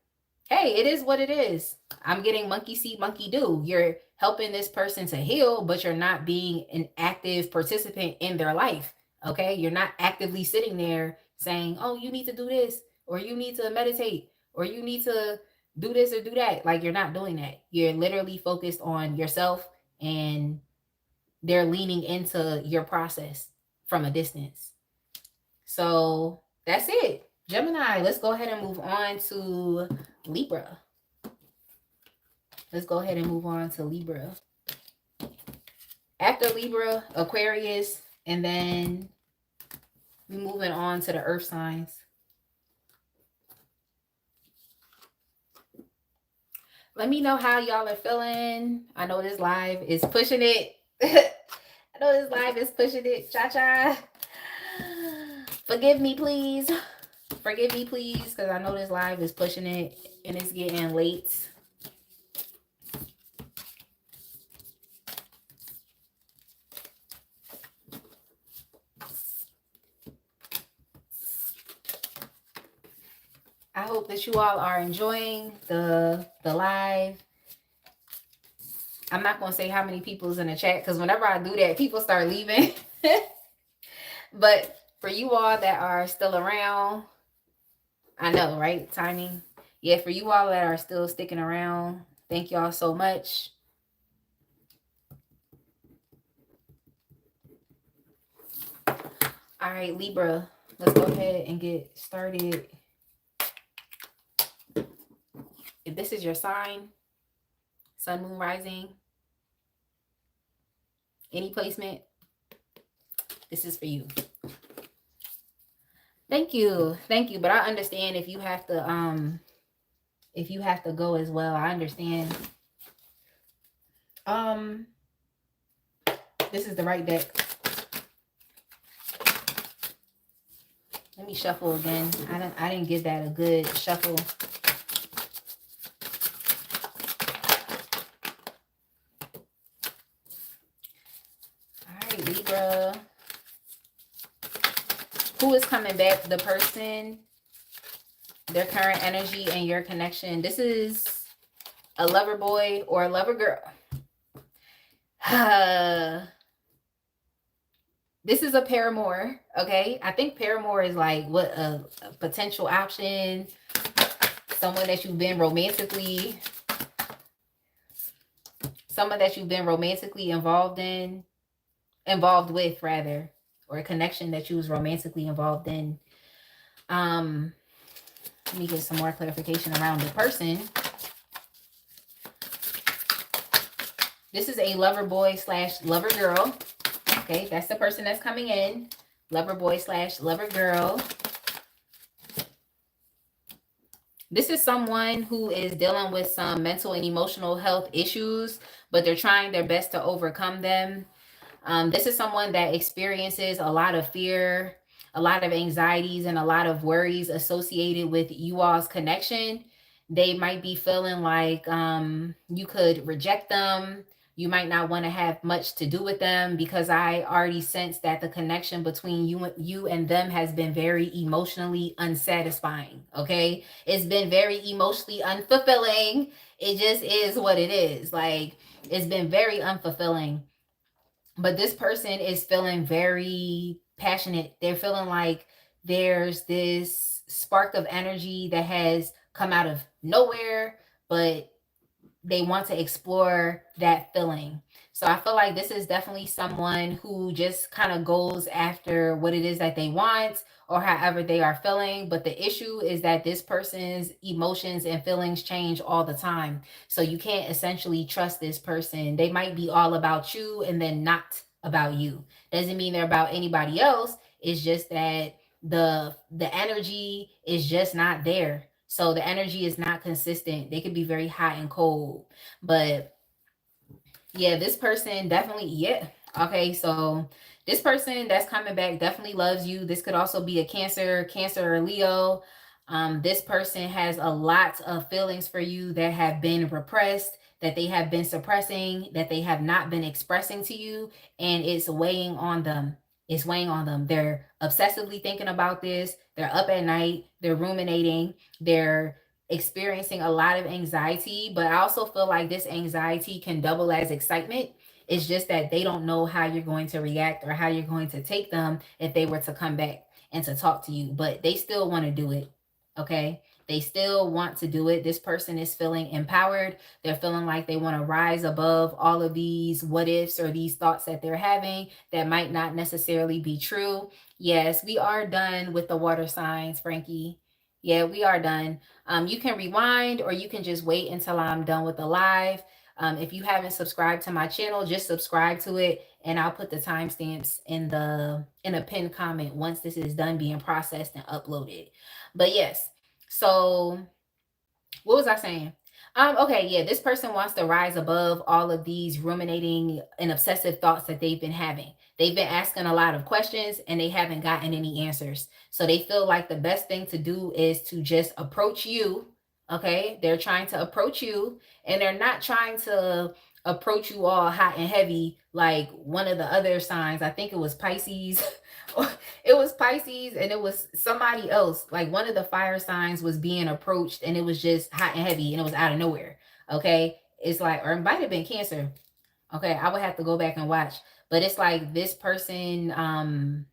hey, it is what it is. I'm getting monkey see, monkey do. You're helping this person to heal, but you're not being an active participant in their life. Okay. You're not actively sitting there saying, oh, you need to do this, or you need to meditate, or you need to do this or do that. Like, you're not doing that. You're literally focused on yourself, and they're leaning into your process from a distance. So that's it. Gemini, let's go ahead and move on to Libra. Let's go ahead and move on to Libra. After Libra, Aquarius, and then we're moving on to the earth signs. Let me know how y'all are feeling. I know this live is pushing it. I know this live is pushing it. Cha-cha. Forgive me, please. Forgive me, please, because I know this live is pushing it and it's getting late. I hope that you all are enjoying the live. I'm not going to say how many people's in the chat, because whenever I do that, people start leaving. But for you all that are still around, I know, right? Timing. Yeah, for you all that are still sticking around, thank y'all so much. All right, Libra, let's go ahead and get started. If this is your sign, sun, moon, rising, any placement, this is for you. Thank you. Thank you. But I understand if you have to go as well. I understand. This is the right deck. Let me shuffle again. I didn't give that a good shuffle. All right, Libra. Who is coming back? The person, their current energy, and your connection. This is a lover boy or a lover girl. This is a paramour, okay? I think paramour is like what a potential option. Someone that you've been romantically involved with rather, or a connection that you was romantically involved in. Let me get some more clarification around the person. This is a lover boy / lover girl. Okay, that's the person that's coming in. Lover boy / lover girl. This is someone who is dealing with some mental and emotional health issues, but they're trying their best to overcome them. This is someone that experiences a lot of fear, a lot of anxieties, and a lot of worries associated with you all's connection. They might be feeling like you could reject them. You might not want to have much to do with them, because I already sense that the connection between you and them has been very emotionally unsatisfying, okay? It's been very emotionally unfulfilling. It just is what it is. Like, it's been very unfulfilling. But this person is feeling very passionate. They're feeling like there's this spark of energy that has come out of nowhere, but they want to explore that feeling. So I feel like this is definitely someone who just kind of goes after what it is that they want, or however they are feeling. But the issue is that this person's emotions and feelings change all the time. So you can't essentially trust this person. They might be all about you and then not about you. Doesn't mean they're about anybody else. It's just that the energy is just not there. So the energy is not consistent. They could be very hot and cold, but Yeah, this person definitely, yeah. Okay, so this person that's coming back definitely loves you. This could also be a Cancer or Leo. This person has a lot of feelings for you that have been repressed, that they have been suppressing, that they have not been expressing to you, and it's weighing on them. It's weighing on them. They're obsessively thinking about this. They're up at night. They're ruminating. They're experiencing a lot of anxiety, but I also feel like this anxiety can double as excitement. It's just that they don't know how you're going to react or how you're going to take them if they were to come back and to talk to you, but they still want to do it. Okay. They still want to do it. This person is feeling empowered. They're feeling like they want to rise above all of these what ifs or these thoughts that they're having that might not necessarily be true. Yes, we are done with the water signs, Frankie. Yeah, we are done. You can rewind or you can just wait until I'm done with the live. If you haven't subscribed to my channel, just subscribe to it, and I'll put the timestamps in a pinned comment once this is done being processed and uploaded. But yes, so what was I saying? Okay, yeah, this person wants to rise above all of these ruminating and obsessive thoughts that they've been having. They've been asking a lot of questions and they haven't gotten any answers. So they feel like the best thing to do is to just approach you. Okay, they're trying to approach you and they're not trying to approach you all hot and heavy like one of the other signs. I think it was Pisces. It was Pisces and it was somebody else. Like one of the fire signs was being approached and it was just hot and heavy and it was out of nowhere. Okay. It's like, or it might have been Cancer. Okay. I would have to go back and watch. But it's like this person,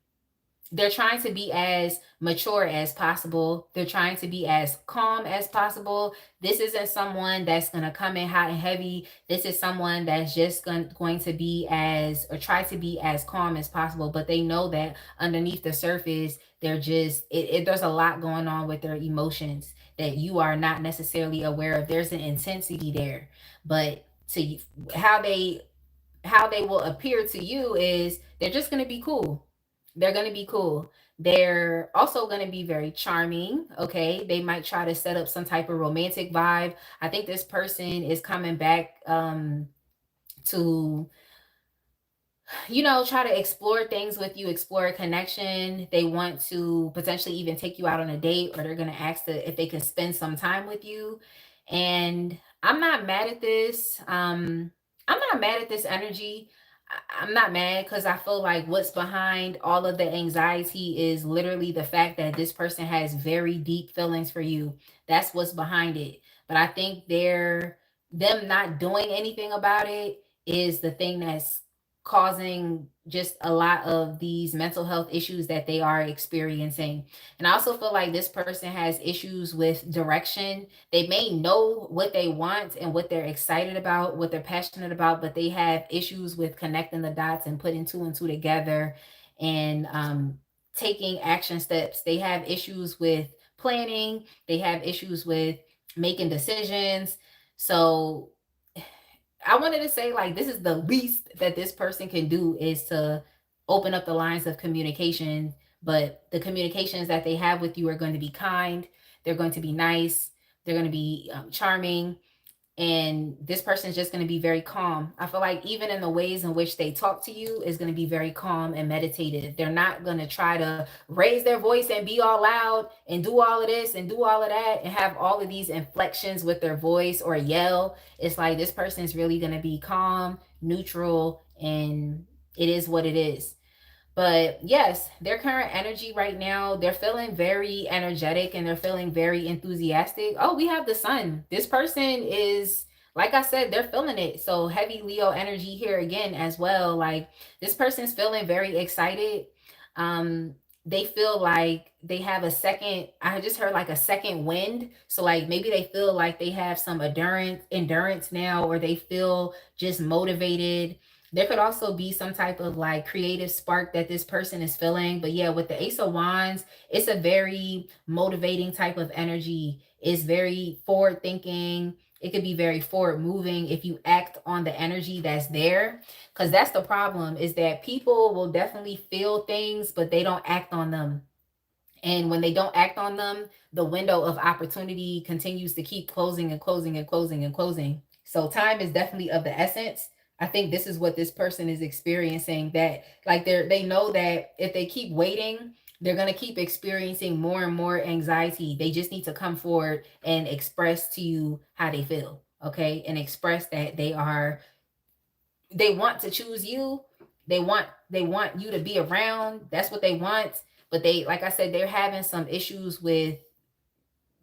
they're trying to be as mature as possible. They're trying to be as calm as possible. This isn't someone that's going to come in hot and heavy. This is someone that's just going to be as, or try to be as calm as possible. But they know that underneath the surface, they're just, there's a lot going on with their emotions that you are not necessarily aware of. There's an intensity there. But to how they will appear to you is they're just going to be cool. They're going to be cool. They're also going to be very charming. Okay. They might try to set up some type of romantic vibe. I think this person is coming back to, try to explore things with you, explore a connection. They want to potentially even take you out on a date, or they're going to ask if they can spend some time with you. And I'm not mad at this. I'm not mad at this energy. I'm not mad because I feel like what's behind all of the anxiety is literally the fact that this person has very deep feelings for you. That's what's behind it. But I think them not doing anything about it is the thing that's causing just a lot of these mental health issues that they are experiencing. And I also feel like this person has issues with direction. They may know what they want and what they're excited about, what they're passionate about, but they have issues with connecting the dots and putting two and two together and taking action steps. They have issues with planning, they have issues with making decisions. So I wanted to say, like, this is the least that this person can do is to open up the lines of communication. But the communications that they have with you are going to be kind, they're going to be nice, they're going to be charming, and this person is just going to be very calm. I feel like even in the ways in which they talk to you is going to be very calm and meditative. They're not going to try to raise their voice and be all loud and do all of this and do all of that and have all of these inflections with their voice or yell. It's like this person is really going to be calm, neutral, and it is what it is. But yes, their current energy right now, they're feeling very energetic and they're feeling very enthusiastic. Oh, we have the sun. This person is, like I said, they're feeling it. So heavy Leo energy here again as well. Like this person's feeling very excited. They feel like they have a second, I just heard like a second wind. So like maybe they feel like they have some endurance now, or they feel just motivated. There could also be some type of like creative spark that this person is feeling. But yeah, with the Ace of Wands, it's a very motivating type of energy. It's very forward thinking. It could be very forward moving if you act on the energy that's there. Because that's the problem, is that people will definitely feel things, but they don't act on them. And when they don't act on them, the window of opportunity continues to keep closing and closing and closing and closing. So time is definitely of the essence. I think this is what this person is experiencing, that like they know that if they keep waiting, they're going to keep experiencing more and more anxiety. They just need to come forward and express to you how they feel, okay? And express that they want to choose you. They want you to be around. That's what they want. But they, like I said, they're having some issues with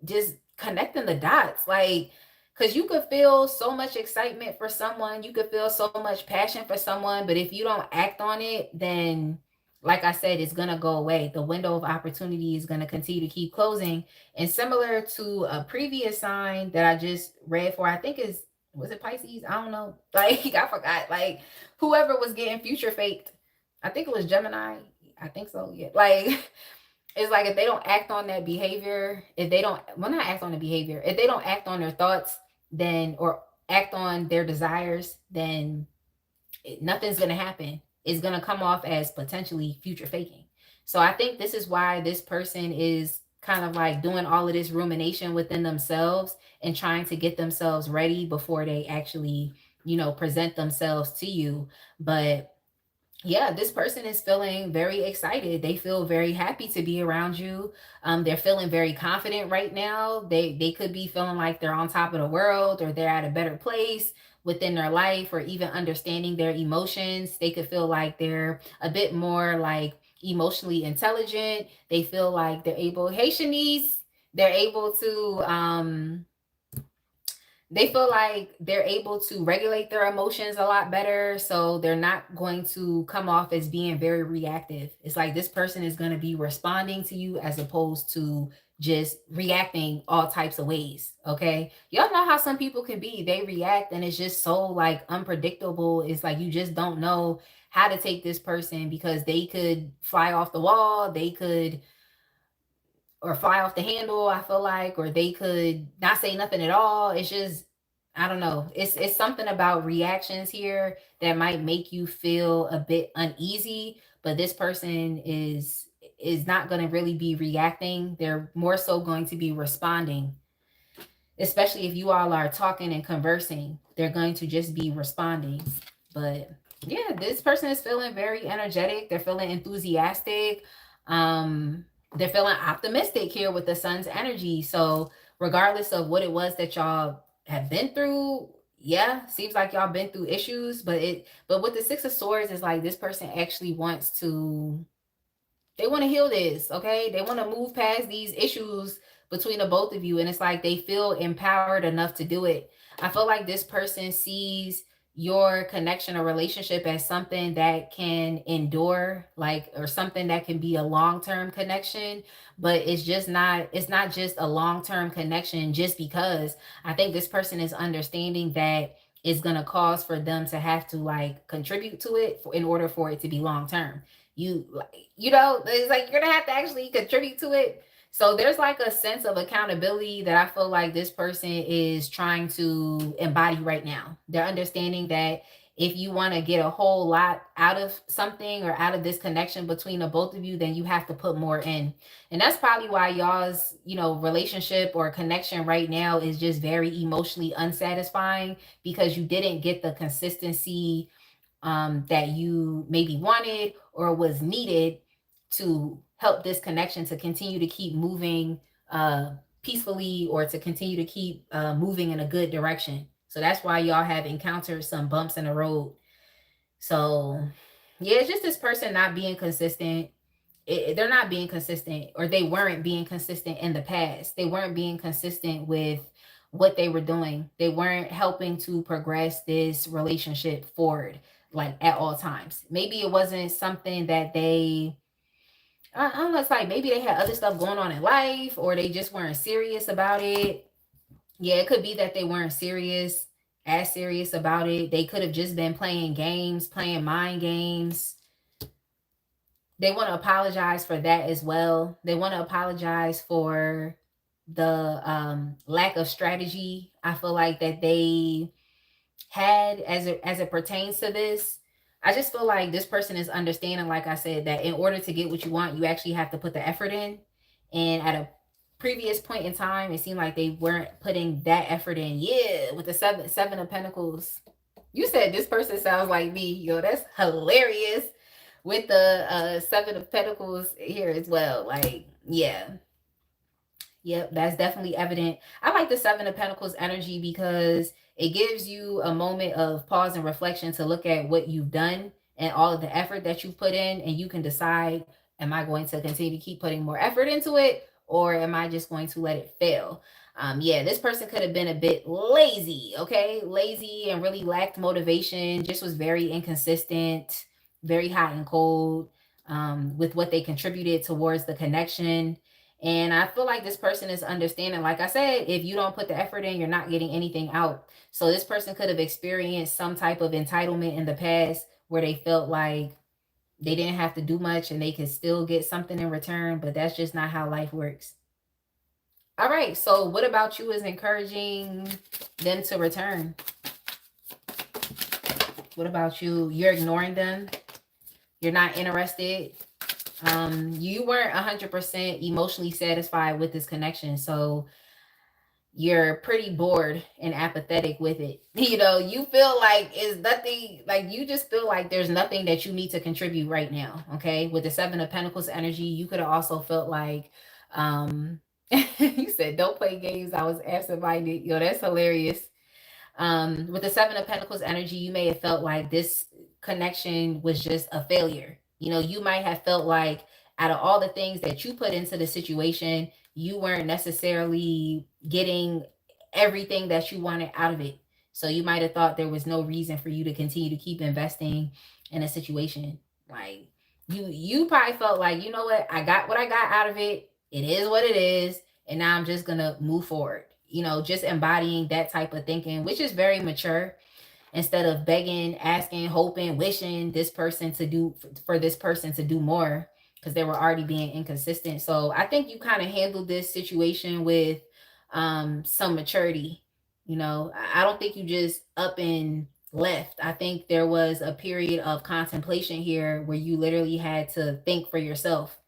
just connecting the dots. Like, because you could feel so much excitement for someone, you could feel so much passion for someone, but if you don't act on it, then like I said, it's gonna go away. The window of opportunity is gonna continue to keep closing. And similar to a previous sign that I just read for, I think is, was it Pisces? I don't know. Like I forgot. Like whoever was getting future faked, I think it was Gemini. I think so. Yeah. Like it's like if they don't act on that behavior, if they don't, well, not act on the behavior, if they don't act on their thoughts, then, or act on their desires, then nothing's going to happen. It's going to come off as potentially future faking. So I think this is why this person is kind of like doing all of this rumination within themselves and trying to get themselves ready before they actually, present themselves to you. But yeah, this person is feeling very excited. They feel very happy to be around you. They're feeling very confident right now. They could be feeling like they're on top of the world, or they're at a better place within their life, or even understanding their emotions. They could feel like they're a bit more like emotionally intelligent. They feel like they're able, hey Shanice, they're able to they feel like they're able to regulate their emotions a lot better, so they're not going to come off as being very reactive. It's like this person is going to be responding to you as opposed to just reacting all types of ways. Okay, y'all know how some people can be, they react and it's just so like unpredictable. It's like you just don't know how to take this person, because they could fly off the wall, they could, or fly off the handle, I feel like, or they could not say nothing at all. It's just, I don't know. It's something about reactions here that might make you feel a bit uneasy, but this person is not going to really be reacting. They're more so going to be responding. Especially if you all are talking and conversing, they're going to just be responding. But yeah, this person is feeling very energetic. They're feeling enthusiastic. They're feeling optimistic here with the sun's energy. So regardless of what it was that y'all have been through, yeah, seems like y'all been through issues, but with the Six of Swords, it's like this person actually wants to, they want to heal this, okay? They want to move past these issues between the both of you, and it's like they feel empowered enough to do it. I feel like this person sees your connection or relationship as something that can endure, like, or something that can be a long-term connection, but it's not just a long-term connection just because. I think this person is understanding that it's going to cause for them to have to like contribute to it in order for it to be long term. It's like you're gonna have to actually contribute to it. So there's like a sense of accountability that I feel like this person is trying to embody right now. They're understanding that if you want to get a whole lot out of something or out of this connection between the both of you, then you have to put more in. And that's probably why y'all's, relationship or connection right now is just very emotionally unsatisfying, because you didn't get the consistency that you maybe wanted or was needed to help this connection to continue to keep moving peacefully, or to continue to keep moving in a good direction. So that's why y'all have encountered some bumps in the road. So yeah, it's just this person not being consistent. They're not being consistent, or they weren't being consistent in the past. They weren't being consistent with what they were doing. They weren't helping to progress this relationship forward, like at all times. Maybe it wasn't something that I don't know, it's like maybe they had other stuff going on in life, or they just weren't serious about it. Yeah, it could be that they weren't serious about it. They could have just been playing games, playing mind games. They want to apologize for that as well. They want to apologize for the lack of strategy, I feel like, that they had as it pertains to this. I just feel like this person is understanding, like I said, that in order to get what you want, you actually have to put the effort in. And at a previous point in time, it seemed like they weren't putting that effort in. Yeah, with the seven of Pentacles. You said this person sounds like me. Yo, that's hilarious. With the Seven of Pentacles here as well. Like, yeah. Yep, that's definitely evident. I like the Seven of Pentacles energy because it gives you a moment of pause and reflection to look at what you've done and all of the effort that you've put in, and you can decide, am I going to continue to keep putting more effort into it, or am I just going to let it fail? Yeah, this person could have been a bit lazy, okay? Lazy and really lacked motivation, just was very inconsistent, very hot and cold with what they contributed towards the connection. And I feel like this person is understanding, like I said, if you don't put the effort in, you're not getting anything out. So this person could have experienced some type of entitlement in the past where they felt like they didn't have to do much and they could still get something in return, but that's just not how life works. All right, so what about you is encouraging them to return? What about you? You're ignoring them. You're not interested. You weren't 100% emotionally satisfied with this connection. So you're pretty bored and apathetic with it. You know, you feel like it's nothing, like you just feel like there's nothing that you need to contribute right now. Okay. With the Seven of Pentacles energy, you could have also felt like, you said, don't play games. I was absent-minded. Yo, that's hilarious. With the Seven of Pentacles energy, you may have felt like this connection was just a failure. You know, you might have felt like out of all the things that you put into the situation, you weren't necessarily getting everything that you wanted out of it. So you might have thought there was no reason for you to continue to keep investing in a situation. Like you probably felt like, you know what I got out of it. It is what it is. And now I'm just gonna move forward. You know, just embodying that type of thinking, which is very mature, instead of begging, asking, hoping, wishing this person to do for this person to do more because they were already being inconsistent. So I think you kind of handled this situation with some maturity. You know, I don't think you just up and left. I think there was a period of contemplation here where you literally had to think for yourself,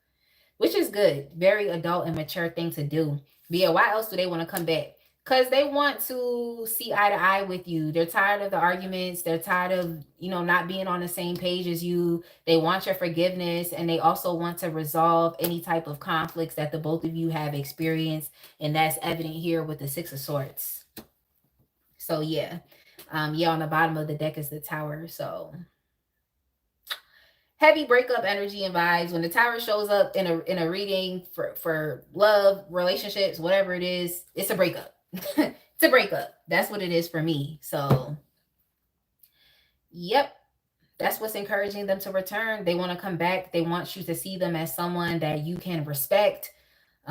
which is good. Very adult and mature thing to do. But yeah, why else do they want to come back? Because they want to see eye to eye with you. They're tired of the arguments. They're tired of, you know, not being on the same page as you. They want your forgiveness, and they also want to resolve any type of conflicts that the both of you have experienced. And that's evident here with the Six of Swords. So yeah. Yeah, on the bottom of the deck is the Tower. So heavy breakup energy and vibes. When the Tower shows up in a reading for love, relationships, whatever it is, it's a breakup. It's a breakup. That's what it is for me. So, yep, that's what's encouraging them to return. They want to come back. They want you to see them as someone that you can respect,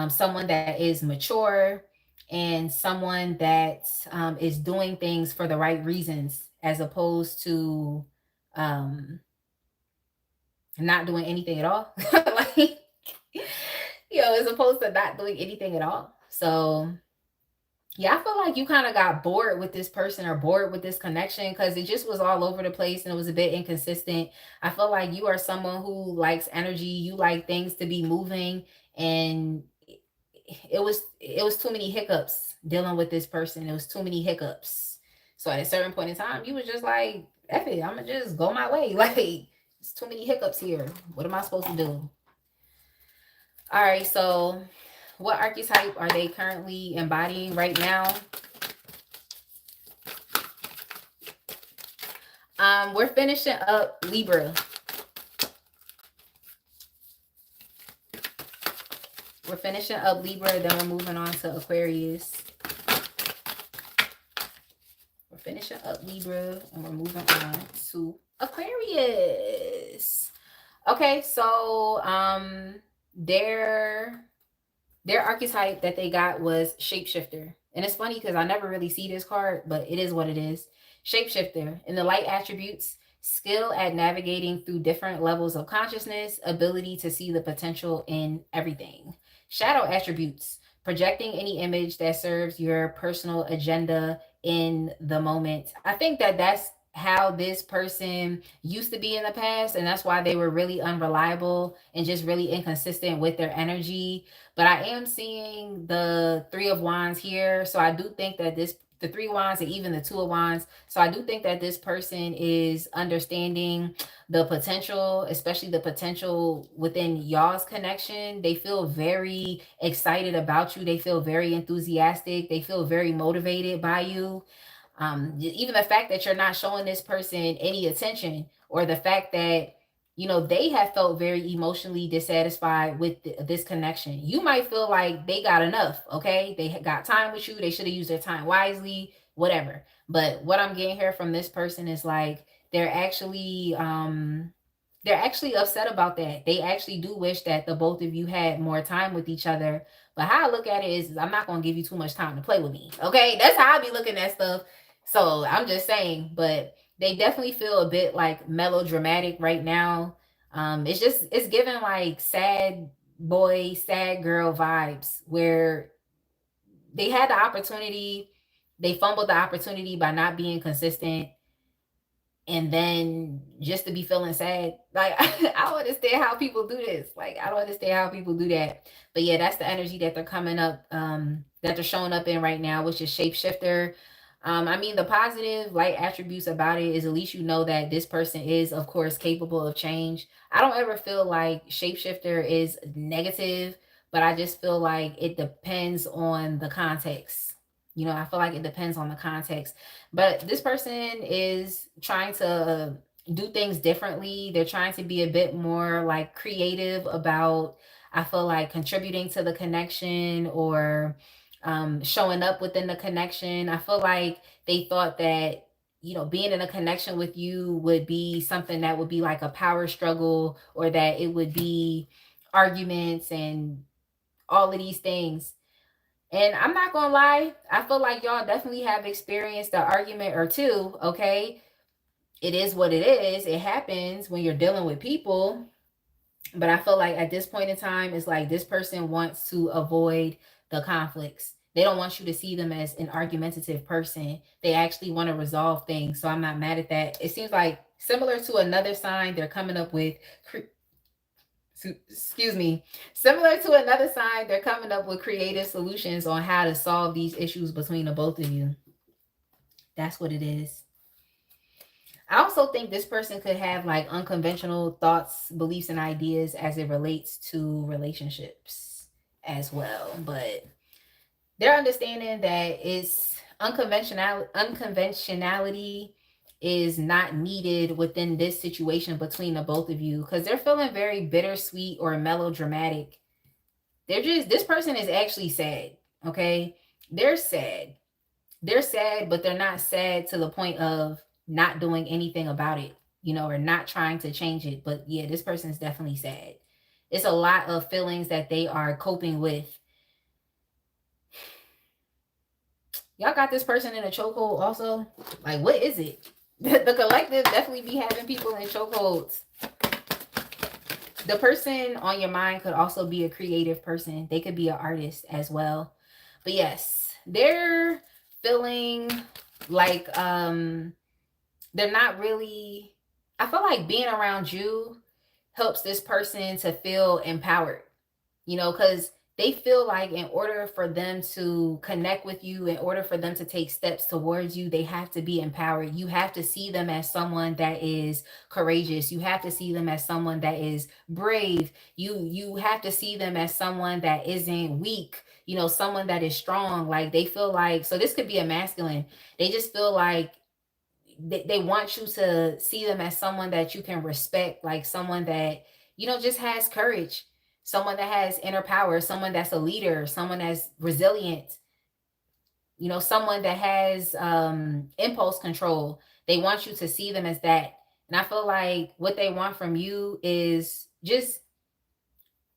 someone that is mature, and someone that is doing things for the right reasons, as opposed to not doing anything at all. Like, you know, as opposed to not doing anything at all. So yeah, I feel like you kind of got bored with this person or bored with this connection because it just was all over the place and it was a bit inconsistent. I feel like you are someone who likes energy. You like things to be moving, and it was too many hiccups dealing with this person. It was too many hiccups. So at a certain point in time, you was just like, F it, I'm gonna just go my way. Like, it's too many hiccups here. What am I supposed to do? All right, so what archetype are they currently embodying right now? We're finishing up Libra. We're finishing up Libra, then we're moving on to Aquarius. We're finishing up Libra, and we're moving on to Aquarius. Okay, so their archetype that they got was shapeshifter. And it's funny because I never really see this card, but it is what it is. Shapeshifter. In the light attributes, skill at navigating through different levels of consciousness, ability to see the potential in everything. Shadow attributes, projecting any image that serves your personal agenda in the moment. I think that that's how this person used to be in the past, and that's why they were really unreliable and just really inconsistent with their energy. But I am seeing the Three of Wands here, so I do think that this the Three of Wands and even the Two of Wands. So I do think that this person is understanding the potential, especially the potential within y'all's connection. They feel very excited about you. They feel very enthusiastic. They feel very motivated by you. Even the fact that you're not showing this person any attention, or the fact that they have felt very emotionally dissatisfied with this connection. You might feel like they got enough. Okay, they got time with you. They should have used their time wisely, whatever. But what I'm getting here from this person is like they're actually upset about that. They actually do wish that the both of you had more time with each other. But how I look at it is I'm not going to give you too much time to play with me. Okay, that's how I be looking at stuff. So I'm just saying, but they definitely feel a bit like melodramatic right now. It's given like sad boy, sad girl vibes, where they had the opportunity, they fumbled the opportunity by not being consistent, and then just to be feeling sad. Like I don't understand how people do this. Like I don't understand how people do that. But yeah, that's the energy that they're coming up, that they're showing up in right now, which is shapeshifter. I mean, the positive light attributes about it is at least you know that this person is, of course, capable of change. I don't ever feel like shapeshifter is negative, but I just feel like it depends on the context. I feel like it depends on the context. But this person is trying to do things differently. They're trying to be a bit more like creative about, I feel like, contributing to the connection, or showing up within the connection. I feel like they thought that, being in a connection with you would be something that would be like a power struggle, or that it would be arguments and all of these things. And I'm not gonna lie, I feel like y'all definitely have experienced an argument or two. Okay, it is what it is. It happens when you're dealing with people. But I feel like at this point in time, it's like this person wants to avoid the conflicts. They don't want you to see them as an argumentative person. They actually want to resolve things. So I'm not mad at that. It seems like similar to another sign they're coming up with. Excuse me. Similar to another sign, they're coming up with creative solutions on how to solve these issues between the both of you. That's what it is. I also think this person could have like unconventional thoughts, beliefs, and ideas as it relates to relationships as well. But they're understanding that it's unconventionality is not needed within this situation between the both of you, because they're feeling very bittersweet or melodramatic. This person is actually sad. Okay, they're sad. They're sad, but they're not sad to the point of not doing anything about it, or not trying to change it. But yeah, this person is definitely sad. It's a lot of feelings that they are coping with. Y'all got this person in a chokehold also. Like, what is it? The collective definitely be having people in chokeholds. The person on your mind could also be a creative person. They could be an artist as well. But yes, they're feeling like they're not really, I feel like being around you helps this person to feel empowered, because they feel like in order for them to connect with you, in order for them to take steps towards you, they have to be empowered. You have to see them as someone that is courageous. You have to see them as someone that is brave. You have to see them as someone that isn't weak, someone that is strong. Like they feel like, so this could be a masculine. They just feel like they want you to see them as someone that you can respect, like someone that, just has courage, someone that has inner power, someone that's a leader, someone that's resilient, someone that has impulse control. They want you to see them as that. And I feel like what they want from you is just,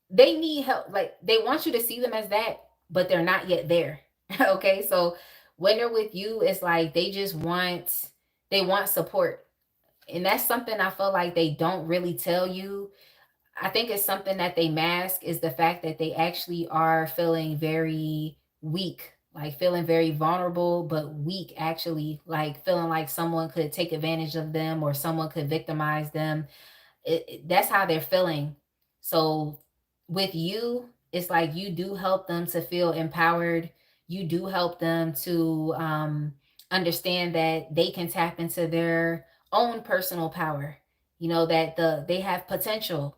they need help. Like they want you to see them as that, but they're not yet there. Okay. So when they're with you, it's like they want support. And that's something I feel like they don't really tell you. I think it's something that they mask, is the fact that they actually are feeling very weak, like feeling very vulnerable, but weak actually, like feeling like someone could take advantage of them or someone could victimize them. That's how they're feeling. So with you, it's like you do help them to feel empowered. you do help them to understand that they can tap into their own personal power, you know, that they have potential.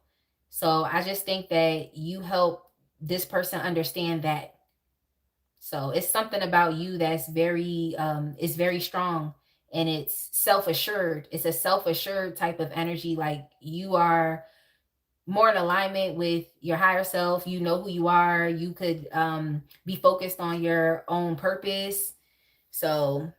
So I just think that you help this person understand that. So it's something about you that's very is very strong, and it's self-assured. It's a self-assured type of energy. Like you are more in alignment with your higher self. You know who you are. You could be focused on your own purpose. So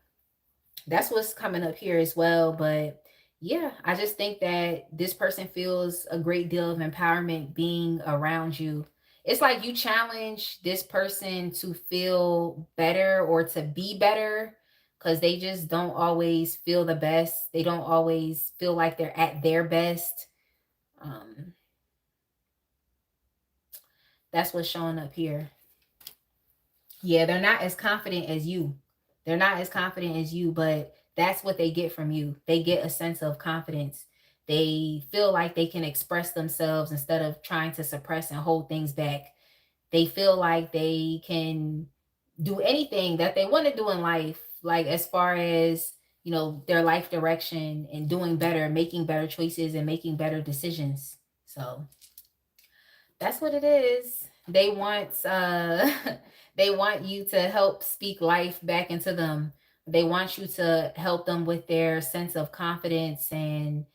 that's what's coming up here as well. But yeah, I just think that this person feels a great deal of empowerment being around you. It's like you challenge this person to feel better or to be better, because they just don't always feel the best. They don't always feel like they're at their best. Um, that's what's showing up here. Yeah, they're not as confident as you. They're not as confident as you, but that's what they get from you. They get a sense of confidence. They feel like they can express themselves instead of trying to suppress and hold things back. They feel like they can do anything that they want to do in life, like as far as, you know, their life direction and doing better, making better choices and making better decisions. So that's what it is. They want they want you to help speak life back into them. They want you to help them with their sense of confidence and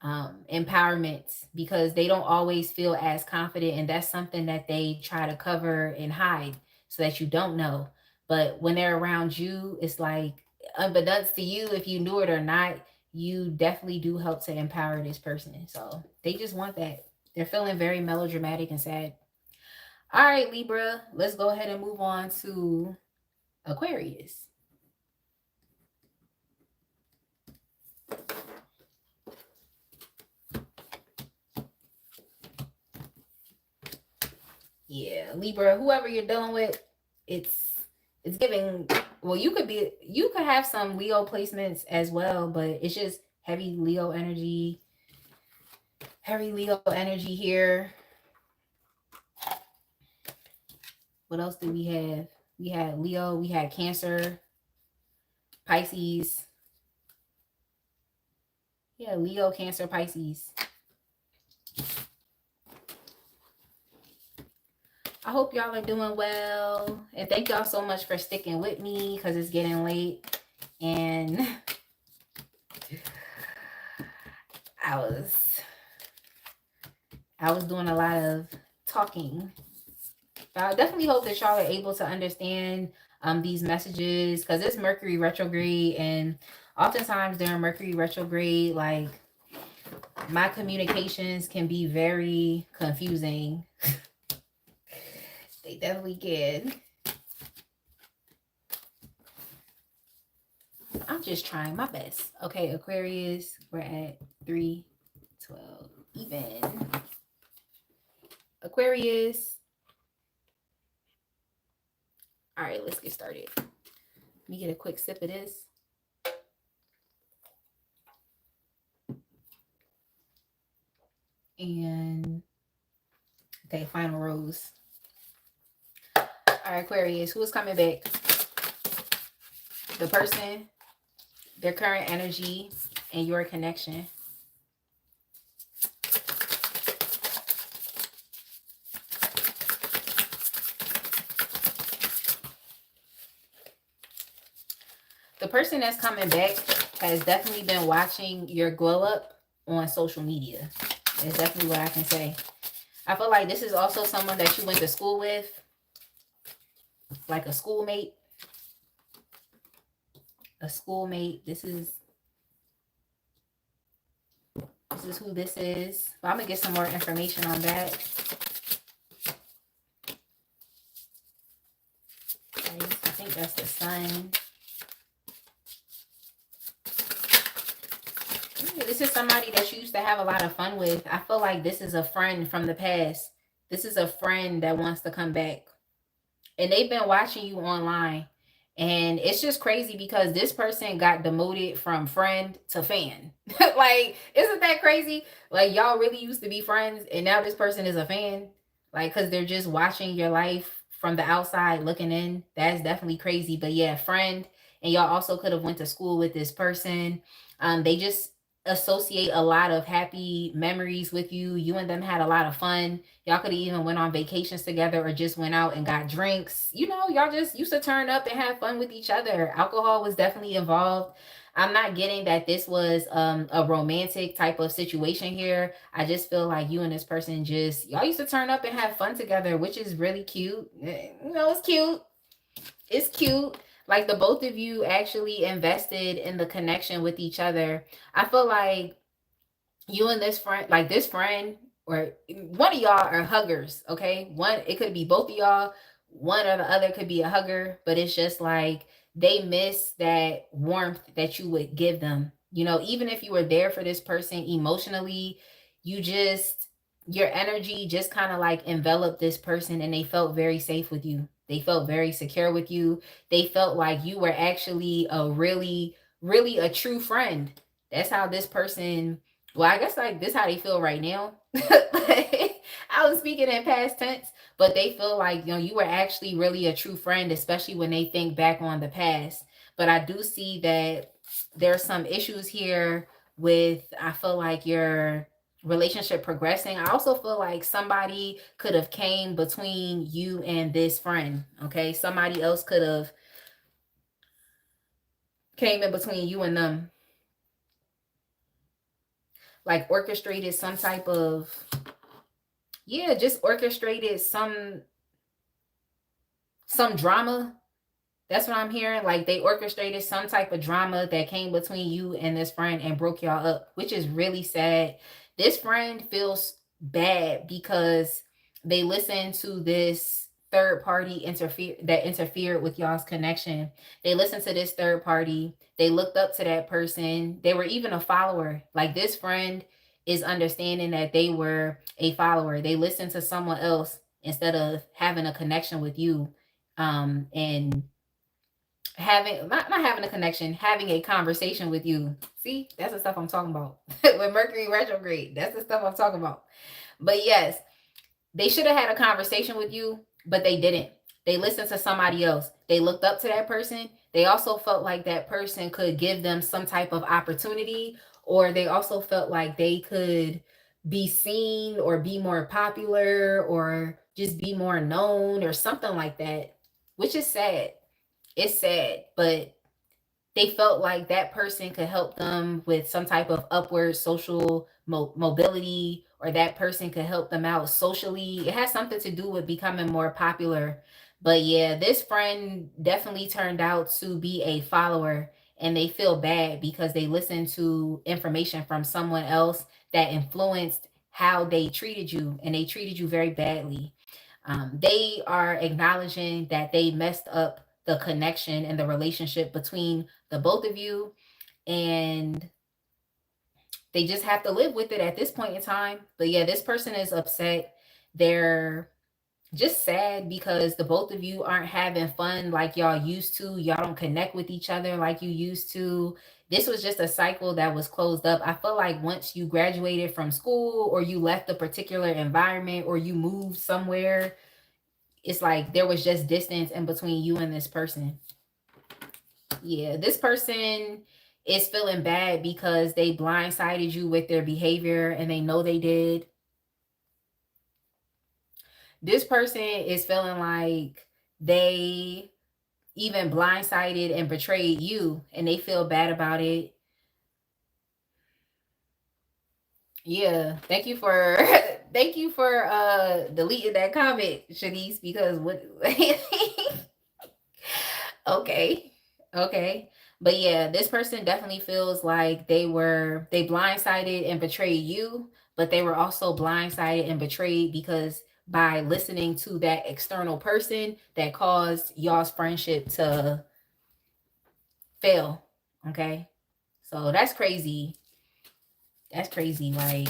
empowerment, because they don't always feel as confident, and that's something that they try to cover and hide so that you don't know. But when they're around you, it's like unbeknownst to you, if you knew it or not, you definitely do help to empower this person. So they just want that. They're feeling very melodramatic and sad. All right, Libra, let's go ahead and move on to Aquarius. Yeah, Libra, whoever you're dealing with, it's giving, well, you could have some Leo placements as well, but it's just heavy Leo energy. Heavy Leo energy here. What else did we have? We had Leo, we had Cancer, Pisces. Yeah, Leo, Cancer, Pisces. I hope y'all are doing well. And thank y'all so much for sticking with me, because it's getting late. And I was doing a lot of talking. But I definitely hope that y'all are able to understand these messages, because it's Mercury retrograde, and oftentimes during Mercury retrograde, like, my communications can be very confusing. They definitely can. I'm just trying my best. Okay, Aquarius, we're at 312 even. Aquarius. All right, let's get started. Let me get a quick sip of this. And okay, final rose. All right, Aquarius, who is coming back? The person, their current energy, and your connection. The person that's coming back has definitely been watching your glow up on social media. That's definitely what I can say. I feel like this is also someone that you went to school with, like a schoolmate. A schoolmate. This is who this is. But I'm going to get some more information on that. Okay, I think that's the sun. This is somebody that you used to have a lot of fun with. I feel like this is a friend from the past. This is a friend that wants to come back. And they've been watching you online. And it's just crazy because this person got demoted from friend to fan. Like, isn't that crazy? Like, y'all really used to be friends, and now this person is a fan. Like, because they're just watching your life from the outside looking in, that's definitely crazy. But yeah, friend, and y'all also could have went to school with this person. They just associate a lot of happy memories with you. You and them had a lot of fun. Y'all could have even went on vacations together or just went out and got drinks. You know, y'all just used to turn up and have fun with each other. Alcohol was definitely involved. I'm not getting that this was a romantic type of situation here. I just feel like you and this person just, y'all used to turn up and have fun together, which is really cute. You know, it's cute. It's cute. Like the both of you actually invested in the connection with each other. I feel like you and this friend, like this friend, or one of y'all are huggers, okay? One, it could be both of y'all, one or the other could be a hugger, but it's just like they miss that warmth that you would give them. You know, even if you were there for this person emotionally, you just, your energy just kind of like enveloped this person and they felt very safe with you. They felt very secure with you. They felt like you were actually a really, really a true friend. That's how this person, well, I guess like this how they feel right now. I was speaking in past tense, but they feel like, you know, you were actually really a true friend, especially when they think back on the past. But I do see that there's some issues here with, I feel like your relationship progressing. I also feel like somebody could have came between you and this friend. Okay. Somebody else could have came in between you and them, like orchestrated some type of, yeah, just orchestrated some drama. That's what I'm hearing. Like they orchestrated some type of drama that came between you and this friend and broke y'all up, which is really sad. This friend feels bad because they listened to this third party interfered with y'all's connection. They listened to this third party. They looked up to that person. They were even a follower. Like this friend is understanding that they were a follower. They listened to someone else instead of having a connection with you. And having not having a connection, having a conversation with you. See, that's the stuff I'm talking about. With Mercury retrograde, that's the stuff I'm talking about. But yes, they should have had a conversation with you, but they didn't. They listened to somebody else. They looked up to that person. They also felt like that person could give them some type of opportunity, or they also felt like they could be seen or be more popular or just be more known or something like that, which is sad. It's sad, but they felt like that person could help them with some type of upward social mobility, or that person could help them out socially. It has something to do with becoming more popular. But yeah, this friend definitely turned out to be a follower, and they feel bad because they listened to information from someone else that influenced how they treated you, and they treated you very badly. They are acknowledging that they messed up the connection and the relationship between the both of you, and they just have to live with it at this point in time. But yeah, this person is upset. They're just sad because the both of you aren't having fun like y'all used to. Y'all don't connect with each other like you used to. This was just a cycle that was closed up. I feel like once you graduated from school, or you left a particular environment, or you moved somewhere, it's like there was just distance in between you and this person. Yeah, this person is feeling bad because they blindsided you with their behavior and they know they did. This person is feeling like they even blindsided and betrayed you, and they feel bad about it. Yeah, thank you for thank you for deleting that comment, Shanice, because what okay. Okay. But yeah, this person definitely feels like they blindsided and betrayed you, but they were also blindsided and betrayed because by listening to that external person that caused y'all's friendship to fail. Okay. So that's crazy. That's crazy. Like,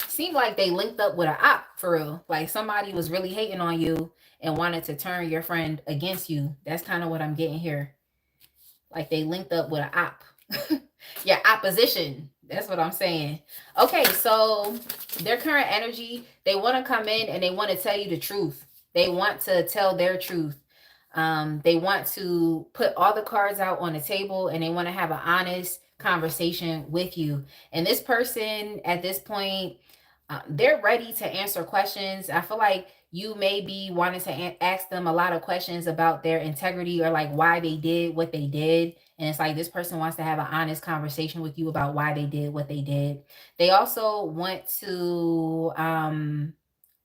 seemed like they linked up with an op for real. Like somebody was really hating on you and wanted to turn your friend against you. That's kind of what I'm getting here. Like they linked up with an op. Your opposition. That's what I'm saying. Okay, so their current energy, they want to come in and they want to tell you the truth. They want to tell their truth. They want to put all the cards out on the table, and they want to have an honest conversation with you. And this person at this point, they're ready to answer questions. I feel like you may be wanting to ask them a lot of questions about their integrity, or like why they did what they did. And it's like this person wants to have an honest conversation with you about why they did what they did. They also want to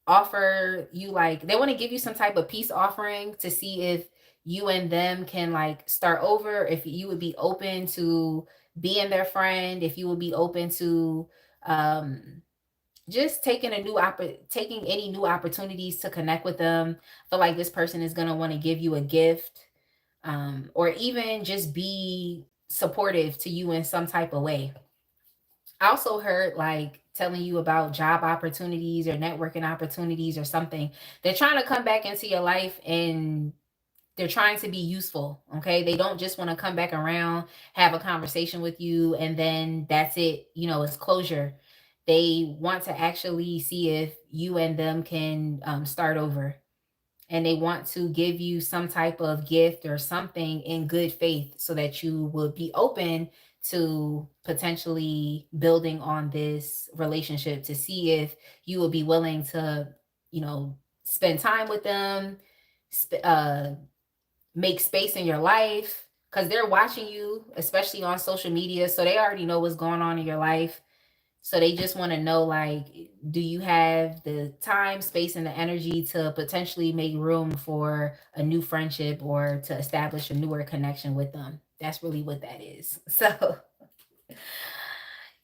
offer you, like, they want to give you some type of peace offering to see if you and them can like start over, if you would be open to being their friend, if you would be open to just taking any new opportunities to connect with them. I feel like this person is going to want to give you a gift, or even just be supportive to you in some type of way. I also heard like telling you about job opportunities or networking opportunities or something. They're trying to come back into your life, and they're trying to be useful. Okay. They don't just want to come back around, have a conversation with you, and then that's it. It's closure. They want to actually see if you and them can start over, and they want to give you some type of gift or something in good faith so that you will be open to potentially building on this relationship, to see if you will be willing to, spend time with them, make space in your life, because they're watching you, especially on social media. So they already know what's going on in your life. So they just want to know, like, do you have the time, space, and the energy to potentially make room for a new friendship or to establish a newer connection with them? That's really what that is. So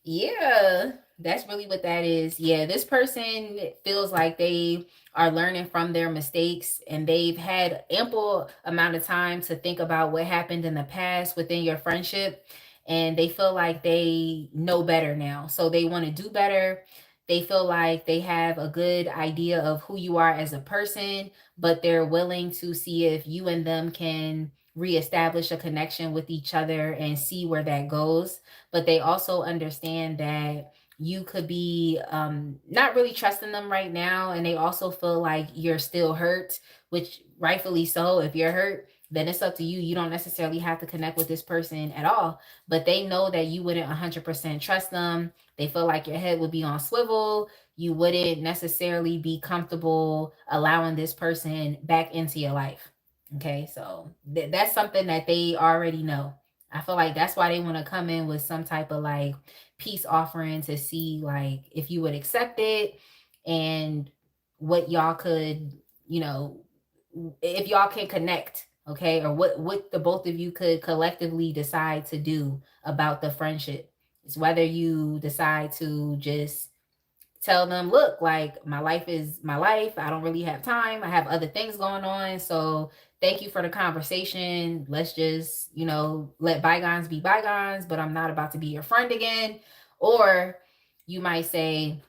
yeah, that's really what that is. Yeah, this person feels like they are learning from their mistakes, and they've had ample amount of time to think about what happened in the past within your friendship, and they feel like they know better now. So they want to do better. They feel like they have a good idea of who you are as a person, but they're willing to see if you and them can reestablish a connection with each other and see where that goes. But they also understand that you could be not really trusting them right now, and they also feel like you're still hurt, which rightfully so. If you're hurt, then it's up to you. You don't necessarily have to connect with this person at all, but they know that you wouldn't 100% trust them. They feel like your head would be on swivel. You wouldn't necessarily be comfortable allowing this person back into your life. Okay, so that's something that they already know. I feel like that's why they want to come in with some type of like peace offering to see like if you would accept it, and what y'all could, you know, if y'all can connect, okay, or what the both of you could collectively decide to do about the friendship. It's whether you decide to just tell them, look, like, my life is my life. I don't really have time. I have other things going on. So thank you for the conversation. Let's just, let bygones be bygones, but I'm not about to be your friend again. Or you might say,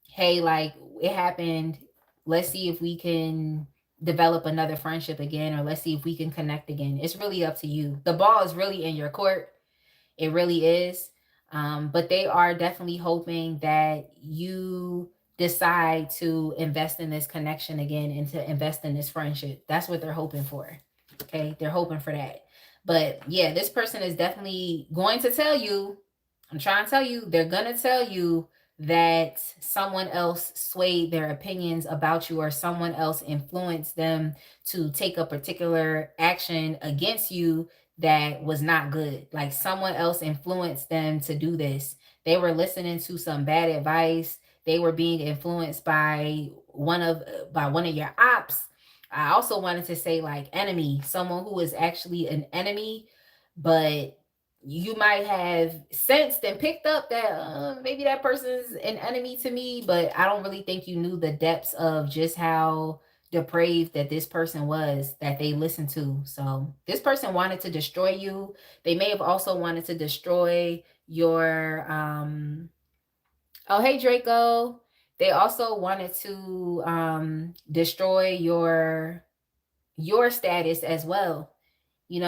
hey, like, it happened. Let's see if we can develop another friendship again, or let's see if we can connect again. It's really up to you. The ball is really in your court. It really is. But they are definitely hoping that you decide to invest in this connection again and to invest in this friendship. That's what they're hoping for. Okay. They're hoping for that. But yeah, this person is definitely going to tell you, I'm trying to tell you, they're going to tell you that someone else swayed their opinions about you, or someone else influenced them to take a particular action against you that was not good. Like, someone else influenced them to do this. They were listening to some bad advice. They were being influenced by one of your ops. I also wanted to say like enemy, someone who is actually an enemy, but you might have sensed and picked up that maybe that person's an enemy to me, but I don't really think you knew the depths of just how depraved that this person was that they listened to. So this person wanted to destroy you. They may have also wanted to destroy your oh, hey Draco. They also wanted to destroy your status as well.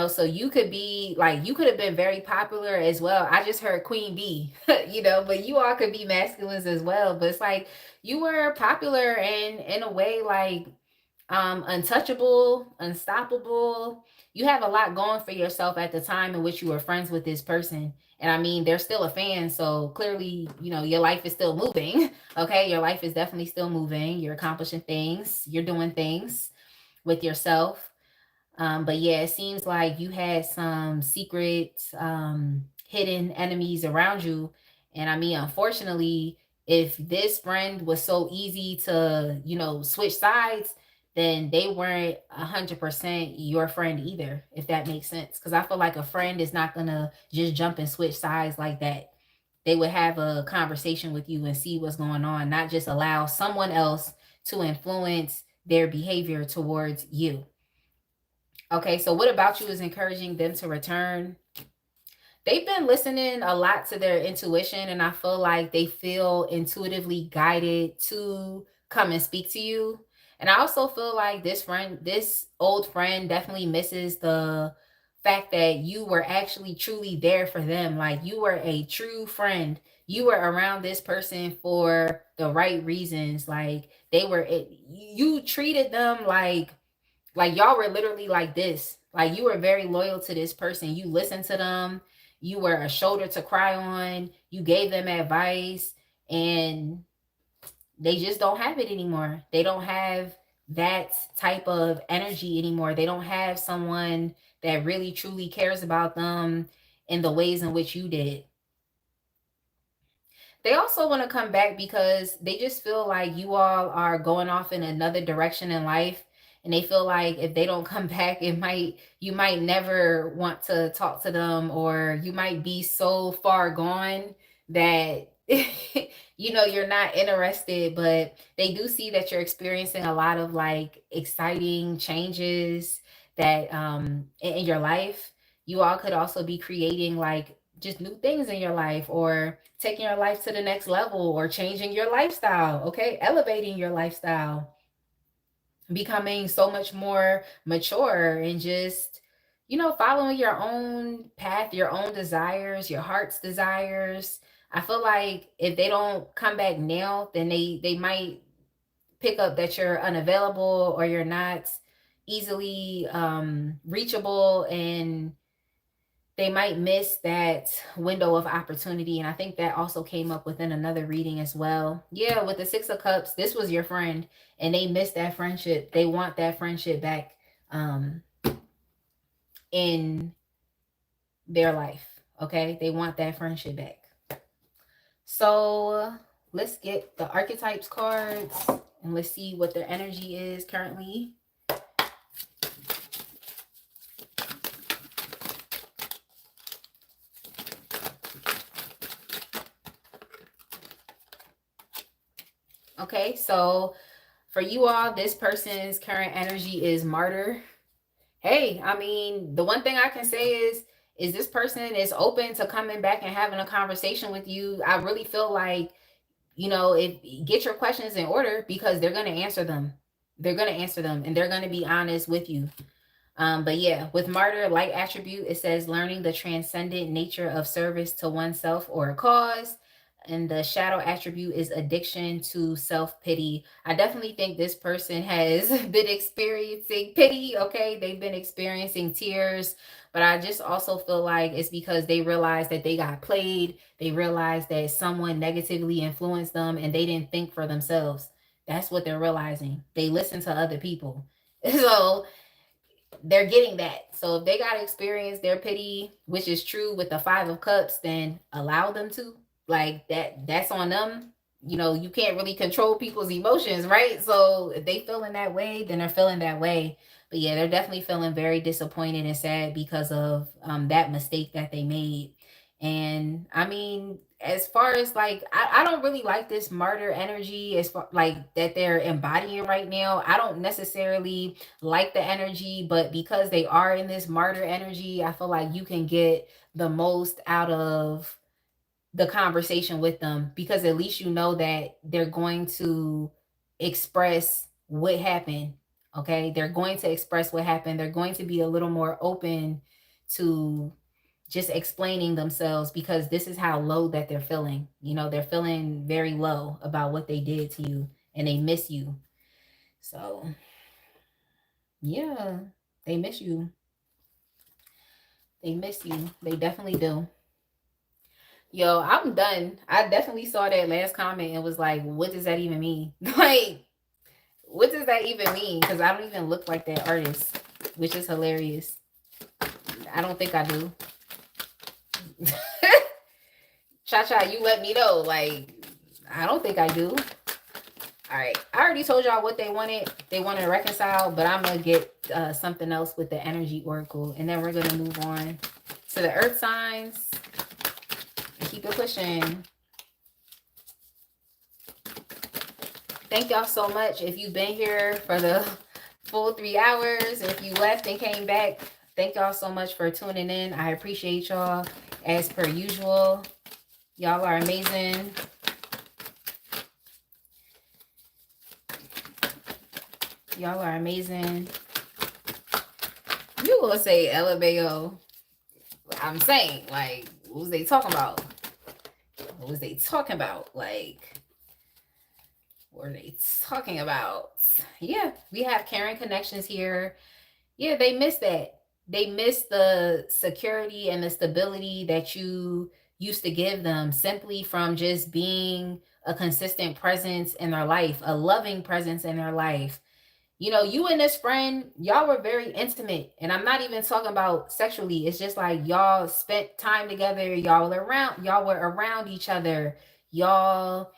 So you could be like, you could have been very popular as well. I just heard Queen Bee, but you all could be masculines as well. But it's like you were popular, and in a way, like, untouchable, unstoppable. You have a lot going for yourself at the time in which you were friends with this person. And I mean, they're still a fan. So clearly, your life is still moving. Okay. Your life is definitely still moving. You're accomplishing things, you're doing things with yourself. But yeah, it seems like you had some secret, hidden enemies around you. And I mean, unfortunately, if this friend was so easy to, switch sides, then they weren't 100% your friend either, if that makes sense. Because I feel like a friend is not going to just jump and switch sides like that. They would have a conversation with you and see what's going on, not just allow someone else to influence their behavior towards you. Okay, so what about you is encouraging them to return? They've been listening a lot to their intuition, and I feel like they feel intuitively guided to come and speak to you. And I also feel like this old friend definitely misses the fact that you were actually truly there for them. Like, you were a true friend. You were around this person for the right reasons. Like, you treated them like y'all were literally like this. Like, you were very loyal to this person. You listened to them. You were a shoulder to cry on. You gave them advice, and they just don't have it anymore. They don't have that type of energy anymore. They don't have someone that really truly cares about them in the ways in which you did. They also want to come back because they just feel like you all are going off in another direction in life, and they feel like if they don't come back, you might never want to talk to them, or you might be so far gone that you're not interested. But they do see that you're experiencing a lot of like exciting changes that in your life. You all could also be creating like just new things in your life, or taking your life to the next level, or changing your lifestyle, okay? Elevating your lifestyle, becoming so much more mature, and just, following your own path, your own desires, your heart's desires. I feel like if they don't come back now, then they might pick up that you're unavailable, or you're not easily reachable, and they might miss that window of opportunity. And I think that also came up within another reading as well. Yeah, with the Six of Cups, this was your friend, and they missed that friendship. They want that friendship back in their life. Okay, they want that friendship back. So let's get the archetypes cards, and let's see what their energy is currently. Okay, so for you all, this person's current energy is martyr. Hey, I mean, the one thing I can say is this person is open to coming back and having a conversation with you. I really feel like, if get your questions in order, because they're going to answer them. They're going to answer them, and they're going to be honest with you. But yeah, with martyr, light attribute, it says learning the transcendent nature of service to oneself or a cause. And the shadow attribute is addiction to self-pity. I definitely think this person has been experiencing pity. Okay, they've been experiencing tears, but I just also feel like it's because they realized that they got played. They realized that someone negatively influenced them, and they didn't think for themselves. That's what they're realizing. They listen to other people. So they're getting that. So if they got to experience their pity, which is true with the Five of Cups, then allow them to. Like, that's on them. You can't really control people's emotions, right? So if they feeling that way, then they're feeling that way. But yeah, they're definitely feeling very disappointed and sad because of that mistake that they made. And I mean, as far as like, I don't really like this martyr energy, as far like that they're embodying right now. I don't necessarily like the energy, but because they are in this martyr energy, I feel like you can get the most out of the conversation with them, because at least you know that they're going to express what happened. Okay, they're going to express what happened. They're going to be a little more open to just explaining themselves, because this is how low that they're feeling. They're feeling very low about what they did to you, and they miss you. So Yeah, they miss you. They miss you. They definitely do. Yo, I'm done. I definitely saw that last comment and was like, what does that even mean? Like, what does that even mean? Because I don't even look like that artist, which is hilarious. I don't think I do. Cha-cha, you let me know. Like, I don't think I do. All right. I already told y'all what they wanted. They wanted to reconcile, but I'm going to get something else with the energy oracle. And then we're going to move on to the earth signs and keep it pushing. Thank y'all so much. If you've been here for the full 3 hours, if you left and came back, thank y'all so much for tuning in. I appreciate y'all as per usual. Y'all are amazing. Y'all are amazing. You gonna say LMAO. I'm saying, like, what was they talking about? What was they talking about? Like, what are they talking about? Yeah, we have caring connections here. Yeah, they miss that. They miss the security and the stability that you used to give them simply from just being a consistent presence in their life, a loving presence in their life. You know, you and this friend, y'all were very intimate. And I'm not even talking about sexually. It's just like y'all spent time together. Y'all were around each other. Y'all,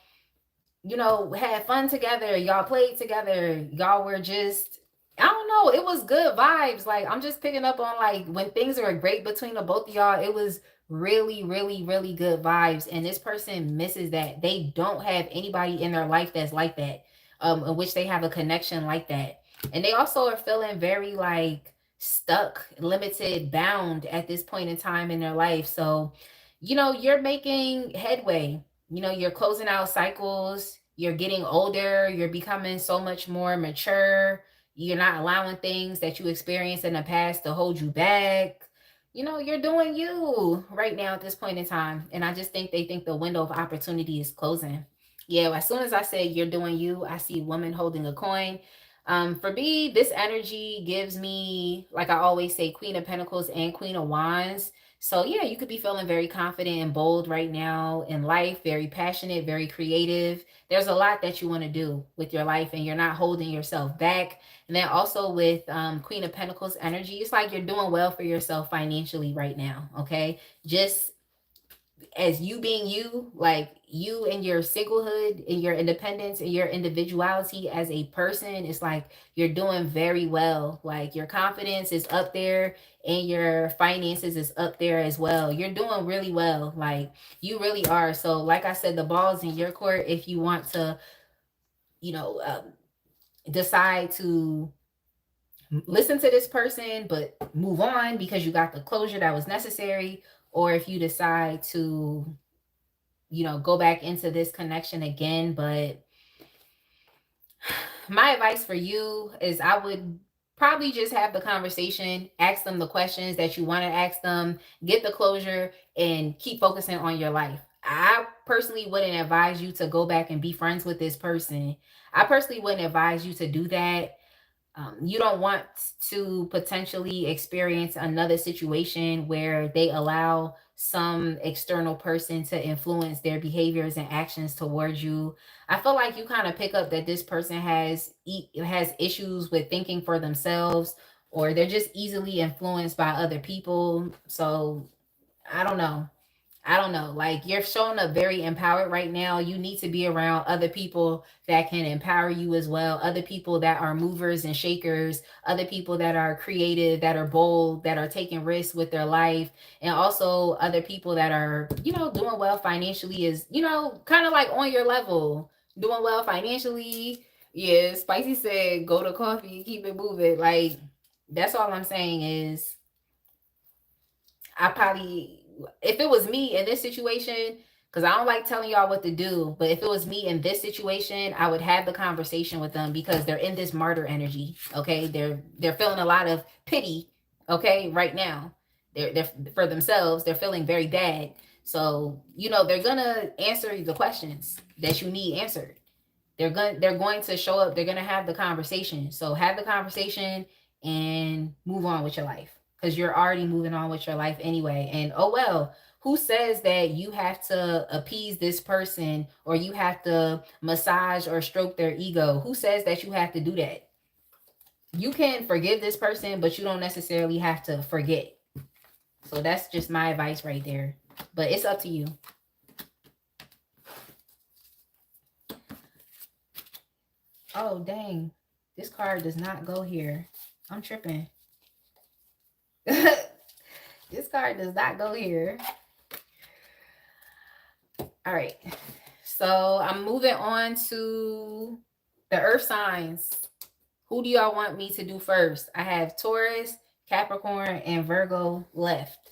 you know, had fun together. Y'all played together. Y'all were just, I don't know. It was good vibes. Like, I'm just picking up on, like, when things are great between the both of y'all, it was really, really, really good vibes. And this person misses that. They don't have anybody in their life that's like that, in which they have a connection like that. And they also are feeling very, like, stuck, limited, bound at this point in time in their life. So, you know, you're making headway. You know, you're closing out cycles, you're getting older, you're becoming so much more mature, you're not allowing things that you experienced in the past to hold you back. You know, you're doing you right now at this point in time. And I just think they think the window of opportunity is closing. Yeah, as soon as I say you're doing you, I see woman holding a coin. For me, this energy gives me, like I always say, Queen of Pentacles and Queen of Wands. So yeah, you could be feeling very confident and bold right now in life, very passionate, very creative. There's a lot that you want to do with your life and you're not holding yourself back. And then also with Queen of Pentacles energy, it's like you're doing well for yourself financially right now, okay? Just as you being you, like you and your singlehood and your independence and your individuality as a person, it's like you're doing very well. Like your confidence is up there and your finances is up there as well. You're doing really well. Like you really are. So like I said, the ball's in your court if you want to, you know, decide to listen to this person but move on because you got the closure that was necessary, or if you decide to, you know, go back into this connection again. But my advice for you is I would probably just have the conversation, ask them the questions that you want to ask them, get the closure, and keep focusing on your life. I personally wouldn't advise you to go back and be friends with this person. I personally wouldn't advise you to do that. You don't want to potentially experience another situation where they allow some external person to influence their behaviors and actions towards you. I feel like you kind of pick up that this person has issues with thinking for themselves, or they're just easily influenced by other people. So I don't know. I don't know. Like you're showing up very empowered right now. You need to be around other people that can empower you as well. Other people that are movers and shakers, other people that are creative, that are bold, that are taking risks with their life, and also other people that are, you know, doing well financially is, you know, kind of like on your level, doing well financially. Yeah, Spicy said go to coffee, keep it moving. Like that's all I'm saying is I probably, if it was me in this situation, because I don't like telling y'all what to do, but if it was me in this situation, I would have the conversation with them because they're in this martyr energy. Okay, they're feeling a lot of pity. Okay, right now, they're for themselves. They're feeling very bad. So you know they're gonna answer the questions that you need answered. They're going to show up. They're gonna have the conversation. So have the conversation and move on with your life, because you're already moving on with your life anyway. And oh well, who says that you have to appease this person, or you have to massage or stroke their ego? Who says that you have to do that? You can forgive this person, but you don't necessarily have to forget. So that's just my advice right there. But it's up to you. Oh, dang. This card does not go here. I'm tripping. This card does not go here. All right. So I'm moving on to the earth signs. Who do y'all want me to do first? I have Taurus, Capricorn, and Virgo left.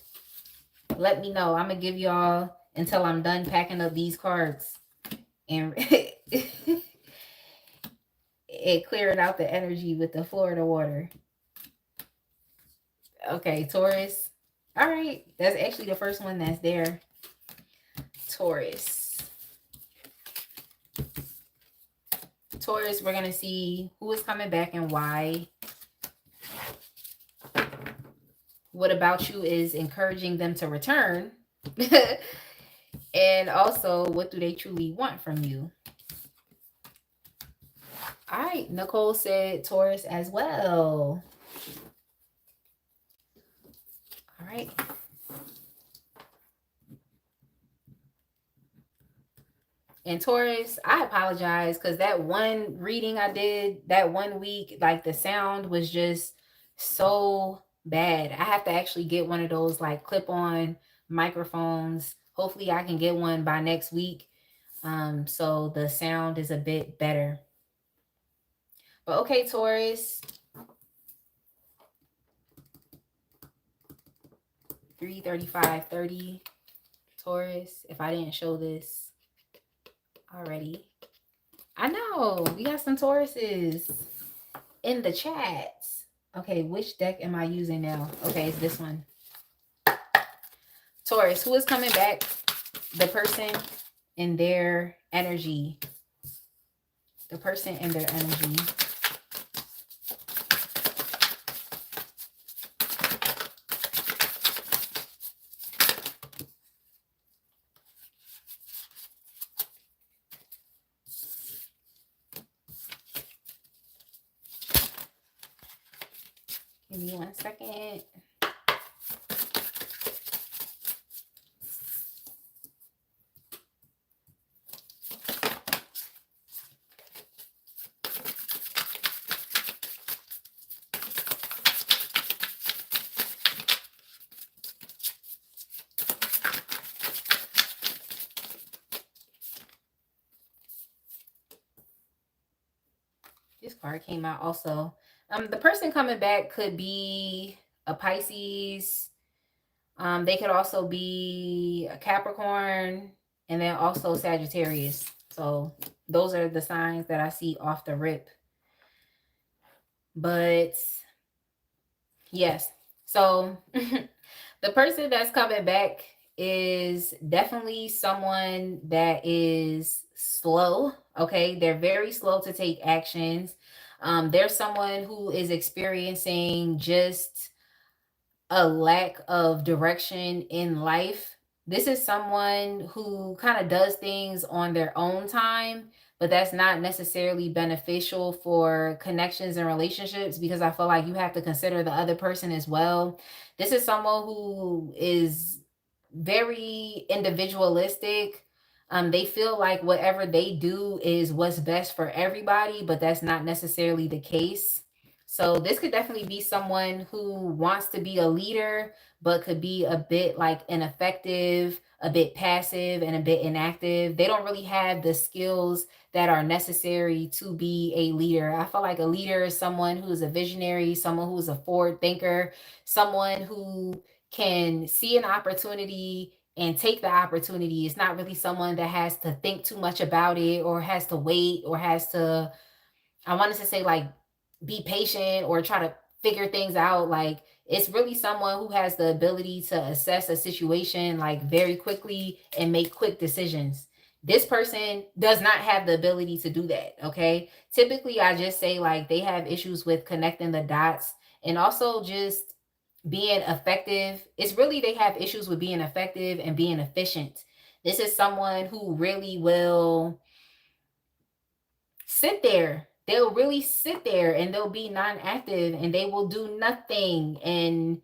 Let me know. I'm going to give y'all until I'm done packing up these cards. And it cleared out the energy with the Florida water. Okay, Taurus. All right. That's actually the first one that's there. Taurus. Taurus, we're going to see who is coming back and why. What about you is encouraging them to return? And also, what do they truly want from you? All right, Nicole said Taurus as well. All right. And Taurus, I apologize because that one reading I did that one week, like the sound was just so bad. I have to actually get one of those like clip-on microphones. Hopefully I can get one by next week. So the sound is a bit better. But okay, Taurus. 3:35:30. Taurus, if I didn't show this already. I know. We got some Tauruses in the chats. Okay, which deck am I using now? Okay, it's this one. Taurus, who is coming back? The person in their energy. The person in their energy. Give me 1 second. This card came out also. The person coming back could be a Pisces. They could also be a Capricorn, and then also Sagittarius. So those are the signs that I see off the rip. But yes, so the person that's coming back is definitely someone that is slow. Okay, they're very slow to take actions. There's someone who is experiencing just a lack of direction in life. This is someone who kind of does things on their own time, but that's not necessarily beneficial for connections and relationships, because I feel like you have to consider the other person as well. This is someone who is very individualistic. They feel like whatever they do is what's best for everybody, but that's not necessarily the case. So this could definitely be someone who wants to be a leader, but could be a bit like ineffective, a bit passive, and a bit inactive. They don't really have the skills that are necessary to be a leader. I feel like a leader is someone who is a visionary, someone who is a forward thinker, someone who can see an opportunity and take the opportunity. It's not really someone that has to think too much about it, or has to wait, or has to, I wanted to say like, be patient or try to figure things out. Like, it's really someone who has the ability to assess a situation like very quickly and make quick decisions. This person does not have the ability to do that. Okay, typically I just say like they have issues with connecting the dots And also just being effective. It's really, they have issues with being effective and being efficient. This is someone who really will sit there. They'll really sit there and they'll be non-active and they will do nothing. And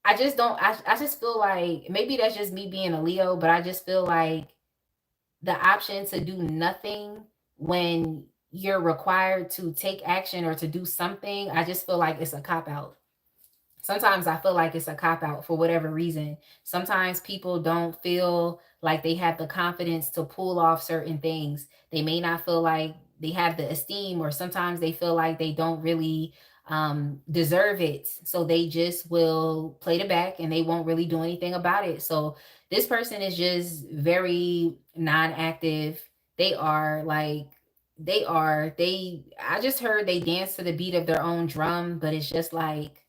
I just don't, I just feel like maybe that's just me being a Leo, but I just feel like the option to do nothing when you're required to take action or to do something, I just feel like it's a cop out. Sometimes I feel like it's a cop out for whatever reason. Sometimes people don't feel like they have the confidence to pull off certain things. They may not feel like they have the esteem, or sometimes they feel like they don't really deserve it. So they just will play the back and they won't really do anything about it. So this person is just very non active. They are like, I just heard they dance to the beat of their own drum, but it's just like,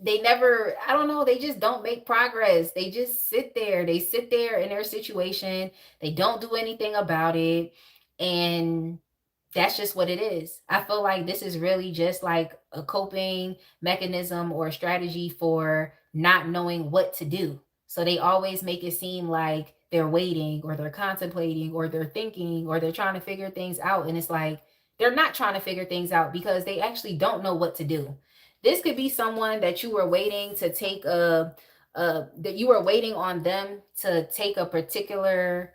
they never, I don't know, they just don't make progress. They just sit there. They sit there in their situation. They don't do anything about it. And that's just what it is. I feel like this is really just like a coping mechanism or a strategy for not knowing what to do. So they always make it seem like they're waiting or they're contemplating or they're thinking or they're trying to figure things out. And it's like they're not trying to figure things out because they actually don't know what to do. This could be someone that you were waiting to take that you were waiting on them to take a particular,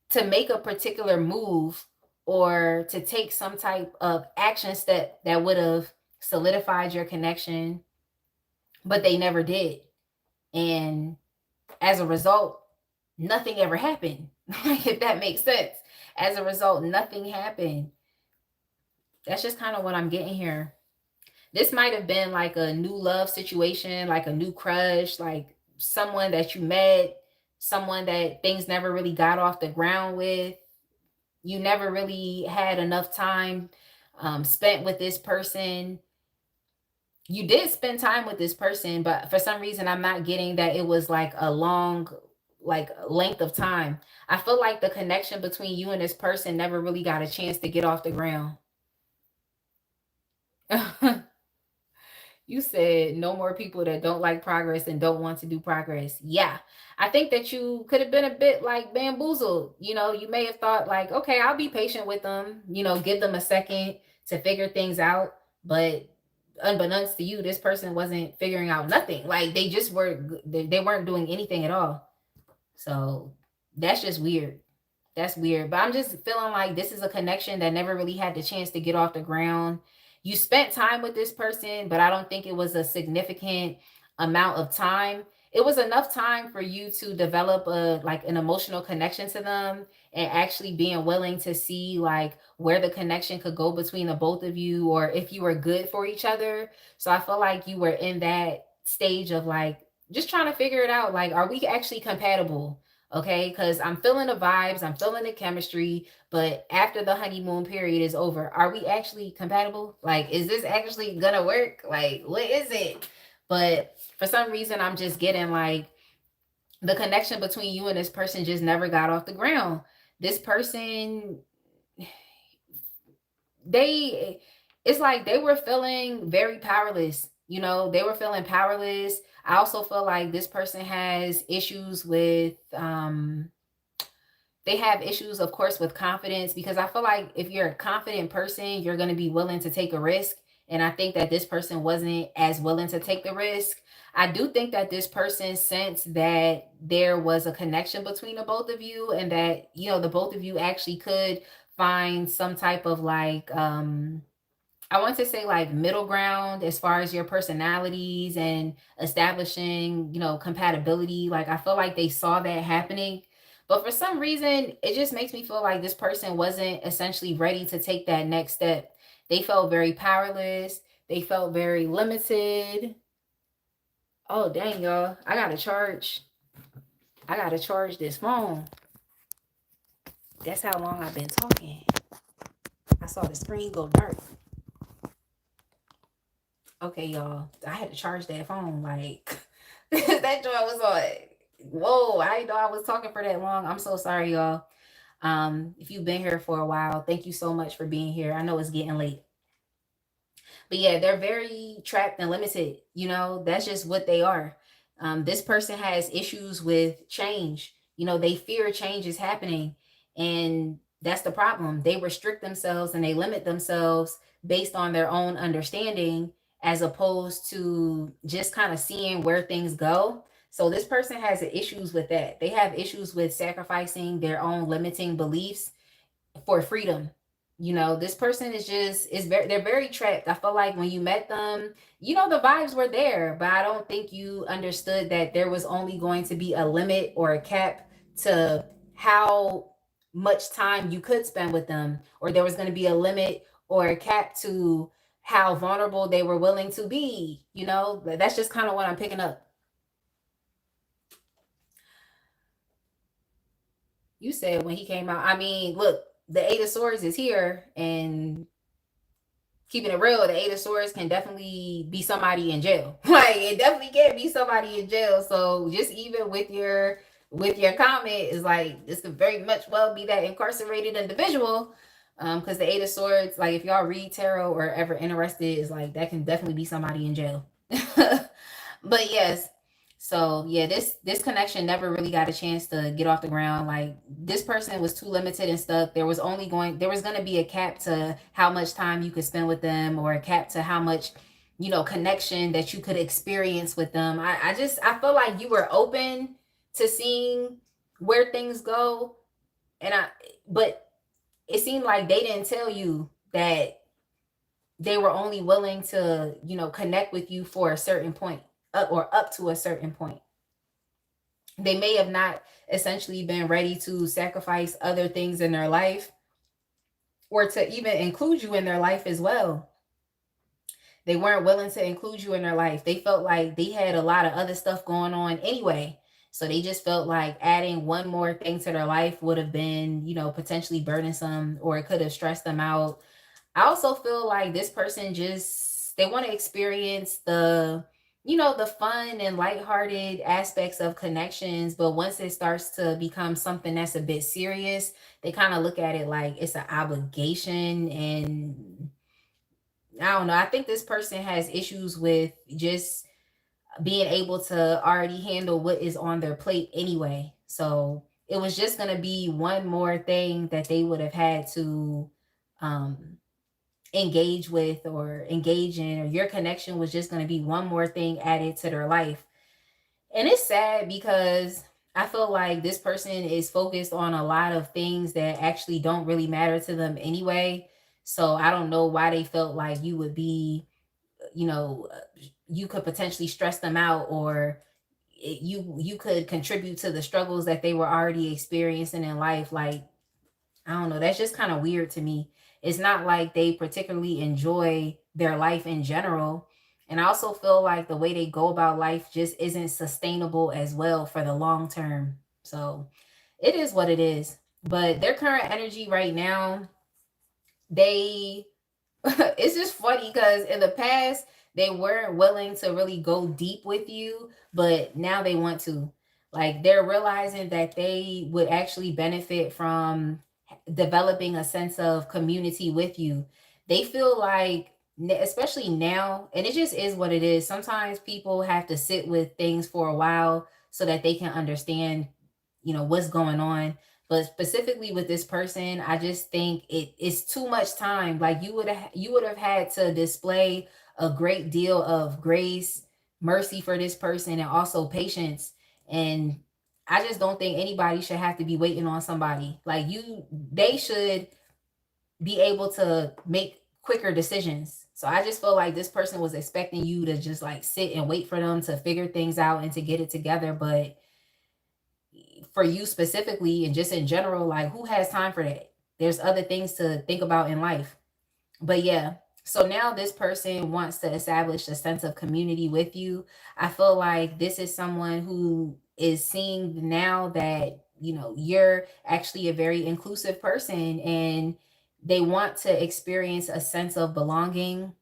to make a particular move or to take some type of action step that would have solidified your connection, but they never did. And as a result, nothing ever happened. If that makes sense. As a result, nothing happened. That's just kind of what I'm getting here. This might have been like a new love situation, like a new crush, like someone that you met, someone that things never really got off the ground with. You never really had enough time spent with this person. You did spend time with this person, but for some reason, I'm not getting that it was like a long, like length of time. I feel like the connection between you and this person never really got a chance to get off the ground. You said no more people that don't like progress and don't want to do progress. Yeah. I think that you could have been a bit like bamboozled. You know, you may have thought like, okay, I'll be patient with them, you know, give them a second to figure things out. But unbeknownst to you, this person wasn't figuring out nothing. Like they just were, they weren't doing anything at all. So that's just weird. That's weird. But I'm just feeling like this is a connection that never really had the chance to get off the ground. You spent time with this person, but I don't think it was a significant amount of time. It was enough time for you to develop a like an emotional connection to them and actually being willing to see like where the connection could go between the both of you or if you were good for each other. So I feel like you were in that stage of like just trying to figure it out. Like, are we actually compatible? Okay, because I'm feeling the vibes, I'm feeling the chemistry, but after the honeymoon period is over, are we actually compatible? Like, is this actually gonna work? Like, what is it? But for some reason, I'm just getting like the connection between you and this person just never got off the ground. This person, they, it's like they were feeling very powerless. You know, they were feeling powerless. I also feel like this person has issues with they have issues, of course, with confidence because I feel like if you're a confident person, you're going to be willing to take a risk. And I think that this person wasn't as willing to take the risk. I do think that this person sensed that there was a connection between the both of you and that, you know, the both of you actually could find some type of like, I want to say like middle ground as far as your personalities and establishing, you know, compatibility. Like I feel like they saw that happening. But for some reason, it just makes me feel like this person wasn't essentially ready to take that next step. They felt very powerless. They felt very limited. Oh, dang, y'all. I gotta charge this phone. That's how long I've been talking. I saw the screen go dark. Okay, y'all. I had to charge that phone. Like that joint was on. Whoa, I didn't know I was talking for that long. I'm so sorry, y'all. If you've been here for a while, thank you so much for being here. I know it's getting late. But yeah, they're very trapped and limited. That's just what they are. This person has issues with change. They fear change is happening. And that's the problem. They restrict themselves and they limit themselves based on their own understanding, as opposed to just kind of seeing where things go. So this person has issues with that. They have issues with sacrificing their own limiting beliefs for freedom. This person they're very trapped. I feel like when you met them, the vibes were there, but I don't think you understood that there was only going to be a limit or a cap to how much time you could spend with them, or there was going to be a limit or a cap to how vulnerable they were willing to be. That's just kind of what I'm picking up. You said when he came out, I mean, look, the Eight of Swords is here, and keeping it real, the Eight of Swords can definitely be somebody in jail. Like, it definitely can be somebody in jail. So just even with your comment is like, this could very much well be that incarcerated individual. Because the Eight of Swords, like, if y'all read tarot or ever interested, is like, that can definitely be somebody in jail. But yes, so yeah, this connection never really got a chance to get off the ground. Like, this person was too limited and stuck. There was going to be a cap to how much time you could spend with them, or a cap to how much connection that you could experience with them. I feel like you were open to seeing where things go, but it seemed like they didn't tell you that they were only willing to connect with you for a certain point, up to a certain point. They may have not essentially been ready to sacrifice other things in their life, or to even include you in their life as well. They weren't willing to include you in their life. They felt like they had a lot of other stuff going on anyway. So they just felt like adding one more thing to their life would have been, potentially burdensome, or it could have stressed them out. I also feel like this person they want to experience the fun and lighthearted aspects of connections. But once it starts to become something that's a bit serious, they kind of look at it like it's an obligation. And I don't know. I think this person has issues with just being able to already handle what is on their plate anyway. So it was just going to be one more thing that they would have had to um, engage with or engage in, or your connection was just going to be one more thing added to their life. And it's sad because I feel like this person is focused on a lot of things that actually don't really matter to them anyway. So I don't know why they felt like you would be, you know, you could potentially stress them out, or you could contribute to the struggles that they were already experiencing in life. Like, I don't know, that's just kind of weird to me. It's not like they particularly enjoy their life in general. And I also feel like the way they go about life just isn't sustainable as well for the long term. So it is what it is. But their current energy right now, they it's just funny because in the past they weren't willing to really go deep with you, but now they want to. Like, they're realizing that they would actually benefit from developing a sense of community with you. They feel like, especially now, and it just is what it is. Sometimes people have to sit with things for a while so that they can understand, what's going on. But specifically with this person, I just think it's too much time. Like, you would have had to display a great deal of grace, mercy for this person, and also patience. And I just don't think anybody should have to be waiting on somebody. Like, they should be able to make quicker decisions. So I just feel like this person was expecting you to just like sit and wait for them to figure things out and to get it together. But for you specifically, and just in general, like, who has time for that? There's other things to think about in life. But yeah, so now this person wants to establish a sense of community with you. I feel like this is someone who is seeing now that, you're actually a very inclusive person, and they want to experience a sense of belonging.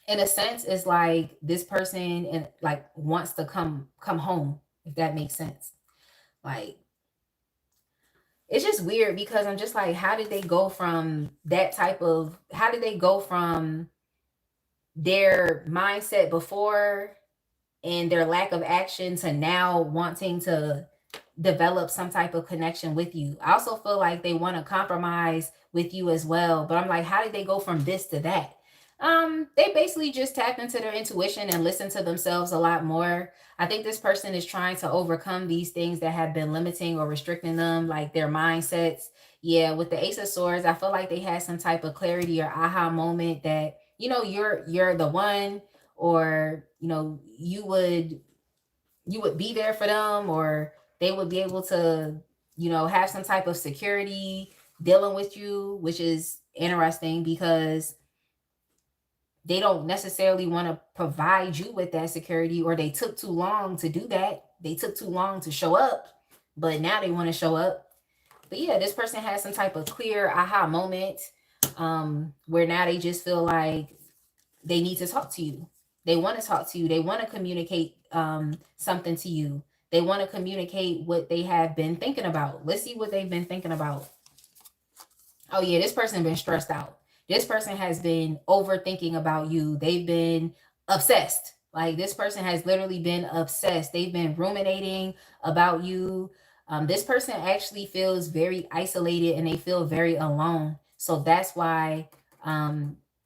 In a sense, it's like this person and like wants to come home, if that makes sense. Like, it's just weird because I'm just like, how did they go from their mindset before and their lack of action to now wanting to develop some type of connection with you. I also feel like they want to compromise with you as well. But I'm like, how did they go from this to that? They basically just tapped into their intuition and listened to themselves a lot more. I think this person is trying to overcome these things that have been limiting or restricting them, like their mindsets. Yeah, with the Ace of Swords, I feel like they had some type of clarity or aha moment that, you're the one, or you would be there for them, or they would be able to, have some type of security dealing with you, which is interesting because they don't necessarily want to provide you with that security, or they took too long to do that. They took too long to show up, but now they want to show up. But yeah, this person has some type of clear aha moment, where now they just feel like they need to talk to you. They want to talk to you. They want to communicate something to you. They want to communicate what they have been thinking about. Let's see what they've been thinking about. Oh yeah, this person been stressed out. This person has been overthinking about you. They've been obsessed. Like, this person has literally been obsessed. They've been ruminating about you. This person actually feels very isolated and they feel very alone. So that's why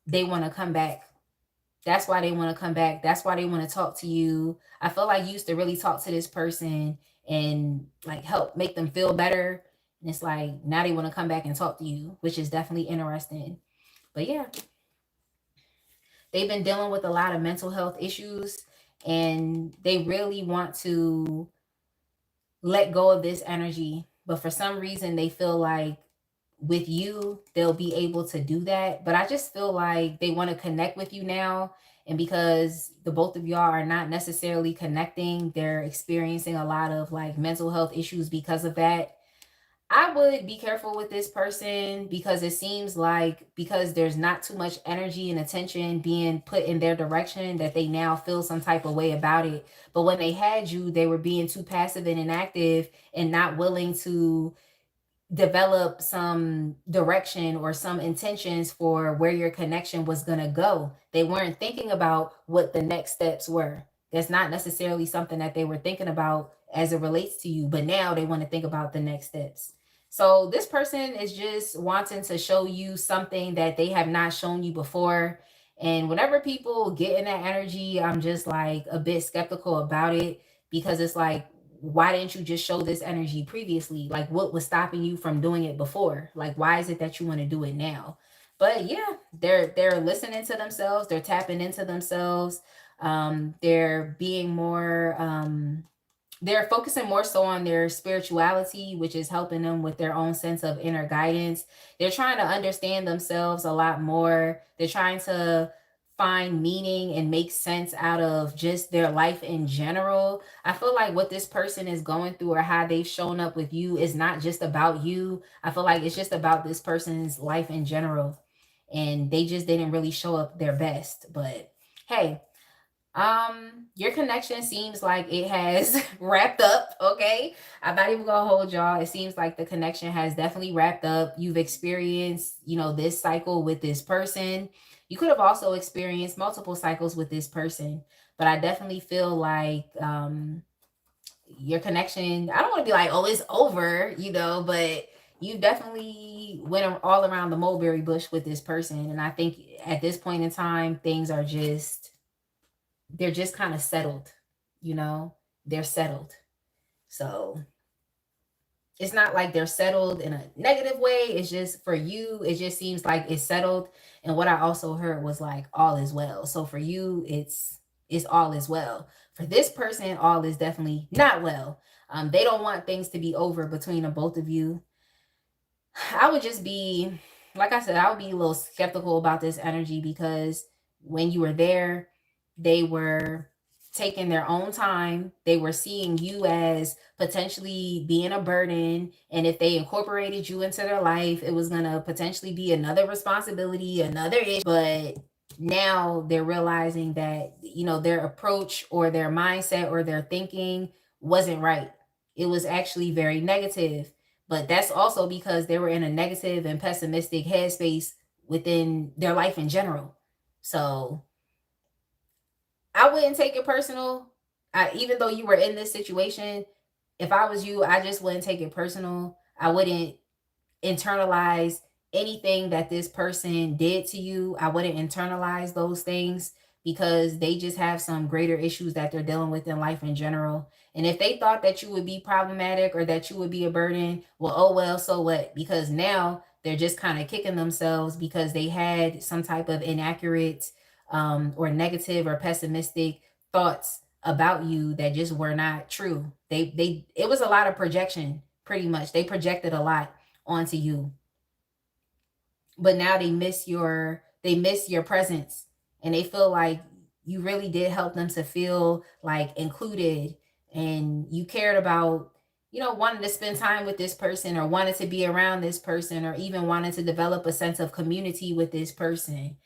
they want to come back. That's why they want to come back. That's why they want to talk to you. I feel like you used to really talk to this person and like help make them feel better. And it's like now they want to come back and talk to you, which is definitely interesting. But yeah, they've been dealing with a lot of mental health issues and they really want to let go of this energy. But for some reason, they feel like with you, they'll be able to do that. But I just feel like they want to connect with you now. And because the both of y'all are not necessarily connecting, they're experiencing a lot of like mental health issues because of that. I would be careful with this person because it seems like because there's not too much energy and attention being put in their direction that they now feel some type of way about it. But when they had you, they were being too passive and inactive and not willing to develop some direction or some intentions for where your connection was going to go. They weren't thinking about what the next steps were. That's not necessarily something that they were thinking about as it relates to you, but now they want to think about the next steps. So this person is just wanting to show you something that they have not shown you before. And whenever people get in that energy, I'm just like a bit skeptical about it because it's like, why didn't you just show this energy previously? Like, what was stopping you from doing it before? Like, why is it that you want to do it now? But yeah, they're listening to themselves, they're tapping into themselves, they're being more they're focusing more so on their spirituality, which is helping them with their own sense of inner guidance. They're trying to understand themselves a lot more. They're trying to find meaning and make sense out of just their life in general. I feel like what this person is going through or how they've shown up with you is not just about you. I feel like it's just about this person's life in general. And they just didn't really show up their best. But hey, your connection seems like it has wrapped up. Okay, I'm not even gonna hold y'all. It seems like the connection has definitely wrapped up. You've experienced, this cycle with this person. You could have also experienced multiple cycles with this person, but I definitely feel like your connection, I don't want to be like, oh, it's over, but you definitely went all around the mulberry bush with this person. And I think at this point in time, things are they're just kind of settled, they're settled. So it's not like they're settled in a negative way. It's just for you, it just seems like it's settled. And what I also heard was like all is well. So for you, it's all is well. For this person, all is definitely not well. They don't want things to be over between the both of you. I would just be, like I said, I would be a little skeptical about this energy because when you were there, they were taking their own time. They were seeing you as potentially being a burden. And if they incorporated you into their life, it was going to potentially be another responsibility, another issue. But now they're realizing that, their approach or their mindset or their thinking wasn't right. It was actually very negative. But that's also because they were in a negative and pessimistic headspace within their life in general. So I wouldn't take it personal. Even though you were in this situation, if I was you, I just wouldn't take it personal. I wouldn't internalize anything that this person did to you. I wouldn't internalize those things because they just have some greater issues that they're dealing with in life in general. And if they thought that you would be problematic or that you would be a burden, well, oh well, so what? Because now they're just kind of kicking themselves because they had some type of inaccurate or negative or pessimistic thoughts about you that just were not true. It was a lot of projection, pretty much. They projected a lot onto you, but now they miss your presence, and they feel like you really did help them to feel like included, and you cared about, wanting to spend time with this person, or wanted to be around this person, or even wanted to develop a sense of community with this person.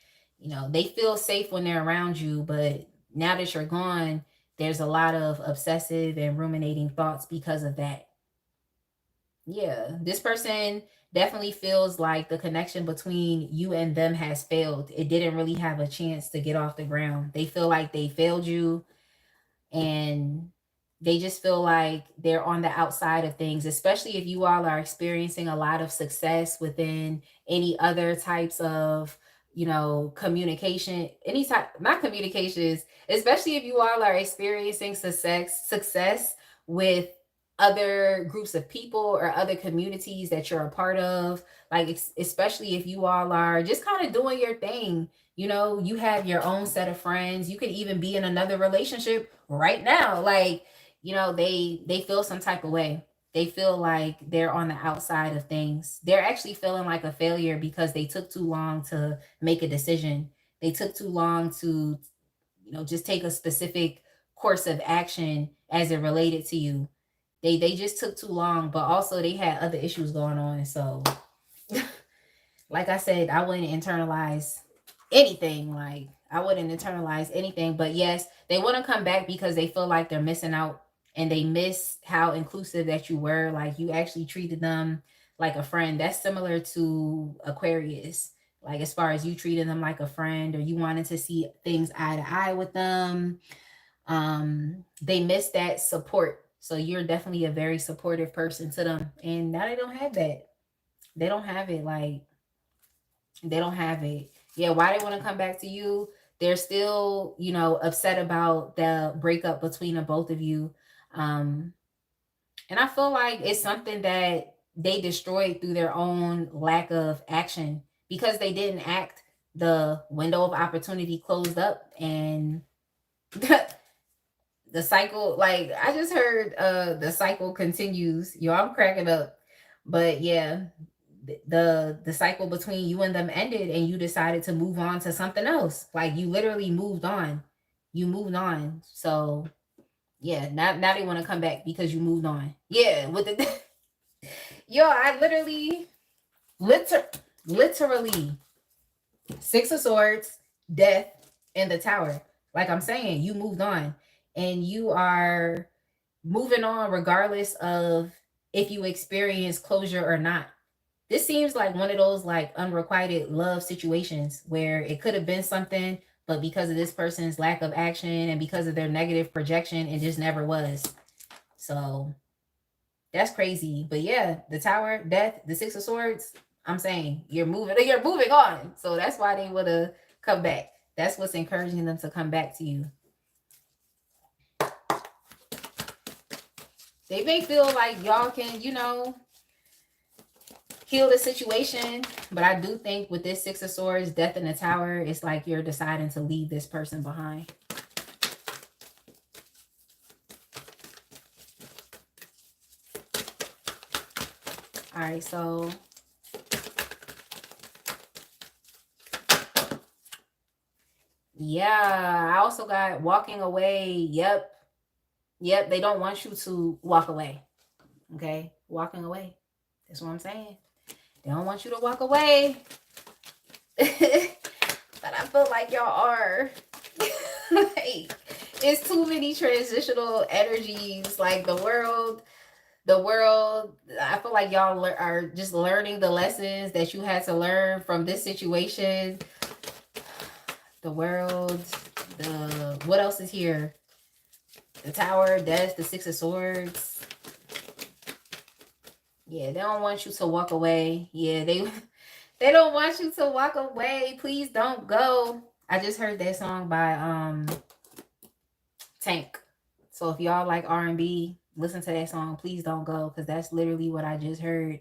They feel safe when they're around you, but now that you're gone, there's a lot of obsessive and ruminating thoughts because of that. Yeah, this person definitely feels like the connection between you and them has failed. It didn't really have a chance to get off the ground. They feel like they failed you, and they just feel like they're on the outside of things, especially if you all are experiencing a lot of success within any other types of, communication, any type, not communications, especially if you all are experiencing success with other groups of people or other communities that you're a part of, like especially if you all are just kind of doing your thing. You have your own set of friends. You could even be in another relationship right now. Like, they feel some type of way. They feel like they're on the outside of things. They're actually feeling like a failure because they took too long to make a decision. They took too long to, just take a specific course of action as it related to you. They just took too long, but also they had other issues going on. So like I said, I wouldn't internalize anything. Like, I wouldn't internalize anything. But yes, they want to come back because they feel like they're missing out, and they miss how inclusive that you were. Like, you actually treated them like a friend. That's similar to Aquarius. Like, as far as you treating them like a friend, or you wanted to see things eye to eye with them, they miss that support. So you're definitely a very supportive person to them, and now they don't have that. They don't have it. Like, they don't have it. Yeah, why they want to come back to you? They're still, upset about the breakup between the both of you. Um, and I feel like it's something that they destroyed through their own lack of action, because they didn't act. The window of opportunity closed up, and the cycle, like I just heard, the cycle continues. Yo, I'm cracking up. But yeah, the cycle between you and them ended, and you decided to move on to something else. Like, you literally moved on. You moved on. So yeah, now they want to come back because you moved on. Yeah, with the yo, I literally Six of Swords, Death, and the Tower. Like I'm saying, you moved on, and you are moving on regardless of if you experience closure or not. This seems like one of those like unrequited love situations where it could have been something, but because of this person's lack of action and because of their negative projection, it just never was. So that's crazy. But yeah, the Tower, Death, the Six of Swords, I'm saying you're moving on. So that's why they would have come back. That's what's encouraging them to come back to you. They may feel like y'all can, heal the situation, but I do think with this Six of Swords, Death in the Tower, it's like you're deciding to leave this person behind. All right, so yeah, I also got walking away. Yep, they don't want you to walk away. Okay, walking away. That's what I'm saying. They don't want you to walk away. But I feel like y'all are. Like, it's too many transitional energies. Like, the world, I feel like y'all are just learning the lessons that you had to learn from this situation. The world, what else is here? The Tower, Death, the Six of Swords. Yeah, they don't want you to walk away. Yeah, they don't want you to walk away. Please don't go. I just heard that song by Tank. So if y'all like R&B, listen to that song. Please don't go, because that's literally what I just heard.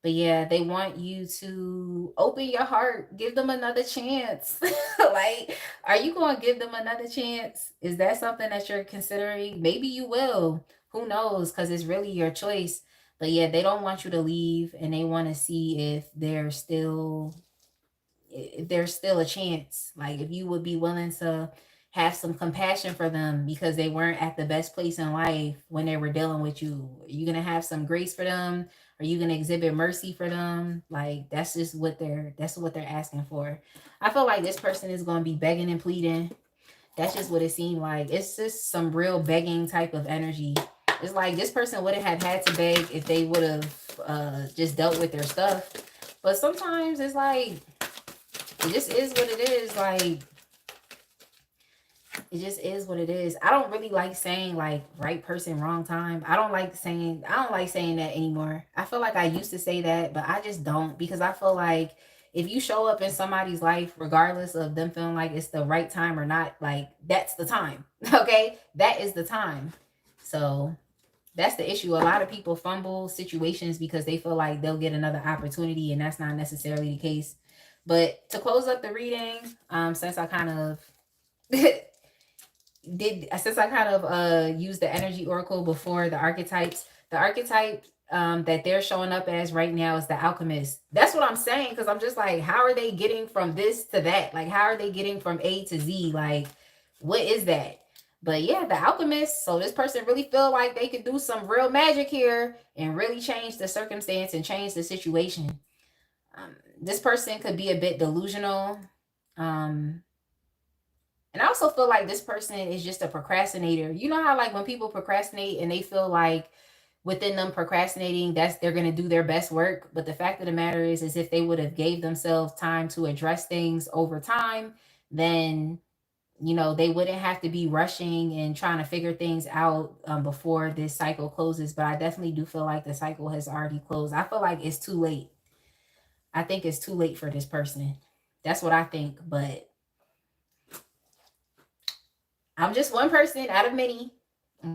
But yeah, they want you to open your heart, give them another chance. Like, are you going to give them another chance? Is that something that you're considering? Maybe you will. Who knows? Because it's really your choice. But yeah, they don't want you to leave, and they want to see if there's still a chance. Like, if you would be willing to have some compassion for them because they weren't at the best place in life when they were dealing with you. Are you gonna have some grace for them? Are you gonna exhibit mercy for them? Like, that's just what they're asking for. I feel like this person is gonna be begging and pleading. That's just what it seemed like. It's just some real begging type of energy. It's like this person wouldn't have had to beg if they would have just dealt with their stuff. But sometimes it's like, it just is what it is. Like, it just is what it is. I don't really like saying like right person, wrong time. I don't like saying that anymore. I feel like I used to say that, but I just don't, because I feel like if you show up in somebody's life, regardless of them feeling like it's the right time or not, like, that's the time. Okay? That is the time. So that's the issue. A lot of people fumble situations because they feel like they'll get another opportunity, and that's not necessarily the case. But to close up the reading, since I kind of used the energy oracle before the archetypes, the archetype that they're showing up as right now is the alchemist. That's what I'm saying, because I'm just like, how are they getting from this to that? Like, how are they getting from A to Z? Like, what is that? But yeah, the alchemist. So this person really feel like they could do some real magic here and really change the circumstance and change the situation. This person could be a bit delusional. And I also feel like this person is just a procrastinator. You know how, like, when people procrastinate and they feel like within them procrastinating, they're going to do their best work. But the fact of the matter is if they would have gave themselves time to address things over time, then, you know, they wouldn't have to be rushing and trying to figure things out before this cycle closes. But I definitely do feel like the cycle has already closed. I feel like it's too late. I think it's too late for this person. That's what I think. But I'm just one person out of many.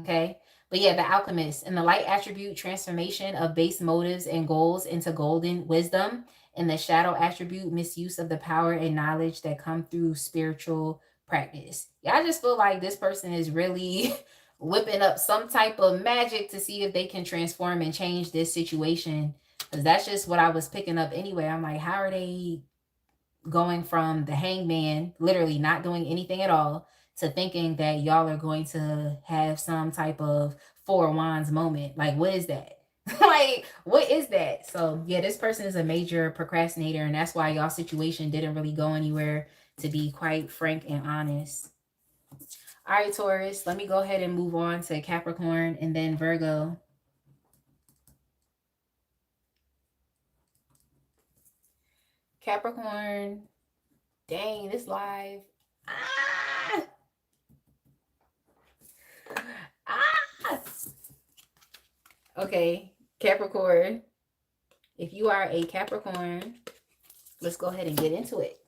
Okay. But yeah, the alchemist and the light attribute, transformation of base motives and goals into golden wisdom, and the shadow attribute, misuse of the power and knowledge that come through spiritual practice. Yeah, I just feel like this person is really whipping up some type of magic to see if they can transform and change this situation. Because that's just what I was picking up anyway. I'm like, how are they going from the hangman, literally not doing anything at all, to thinking that y'all are going to have some type of Four of Wands moment? Like, what is that? Like, what is that? So yeah, this person is a major procrastinator, and that's why y'all situation didn't really go anywhere, to be quite frank and honest. All right, Taurus, let me go ahead and move on to Capricorn and then Virgo. Capricorn. Dang, this live. Ah! Ah! Okay, Capricorn. If you are a Capricorn, let's go ahead and get into it.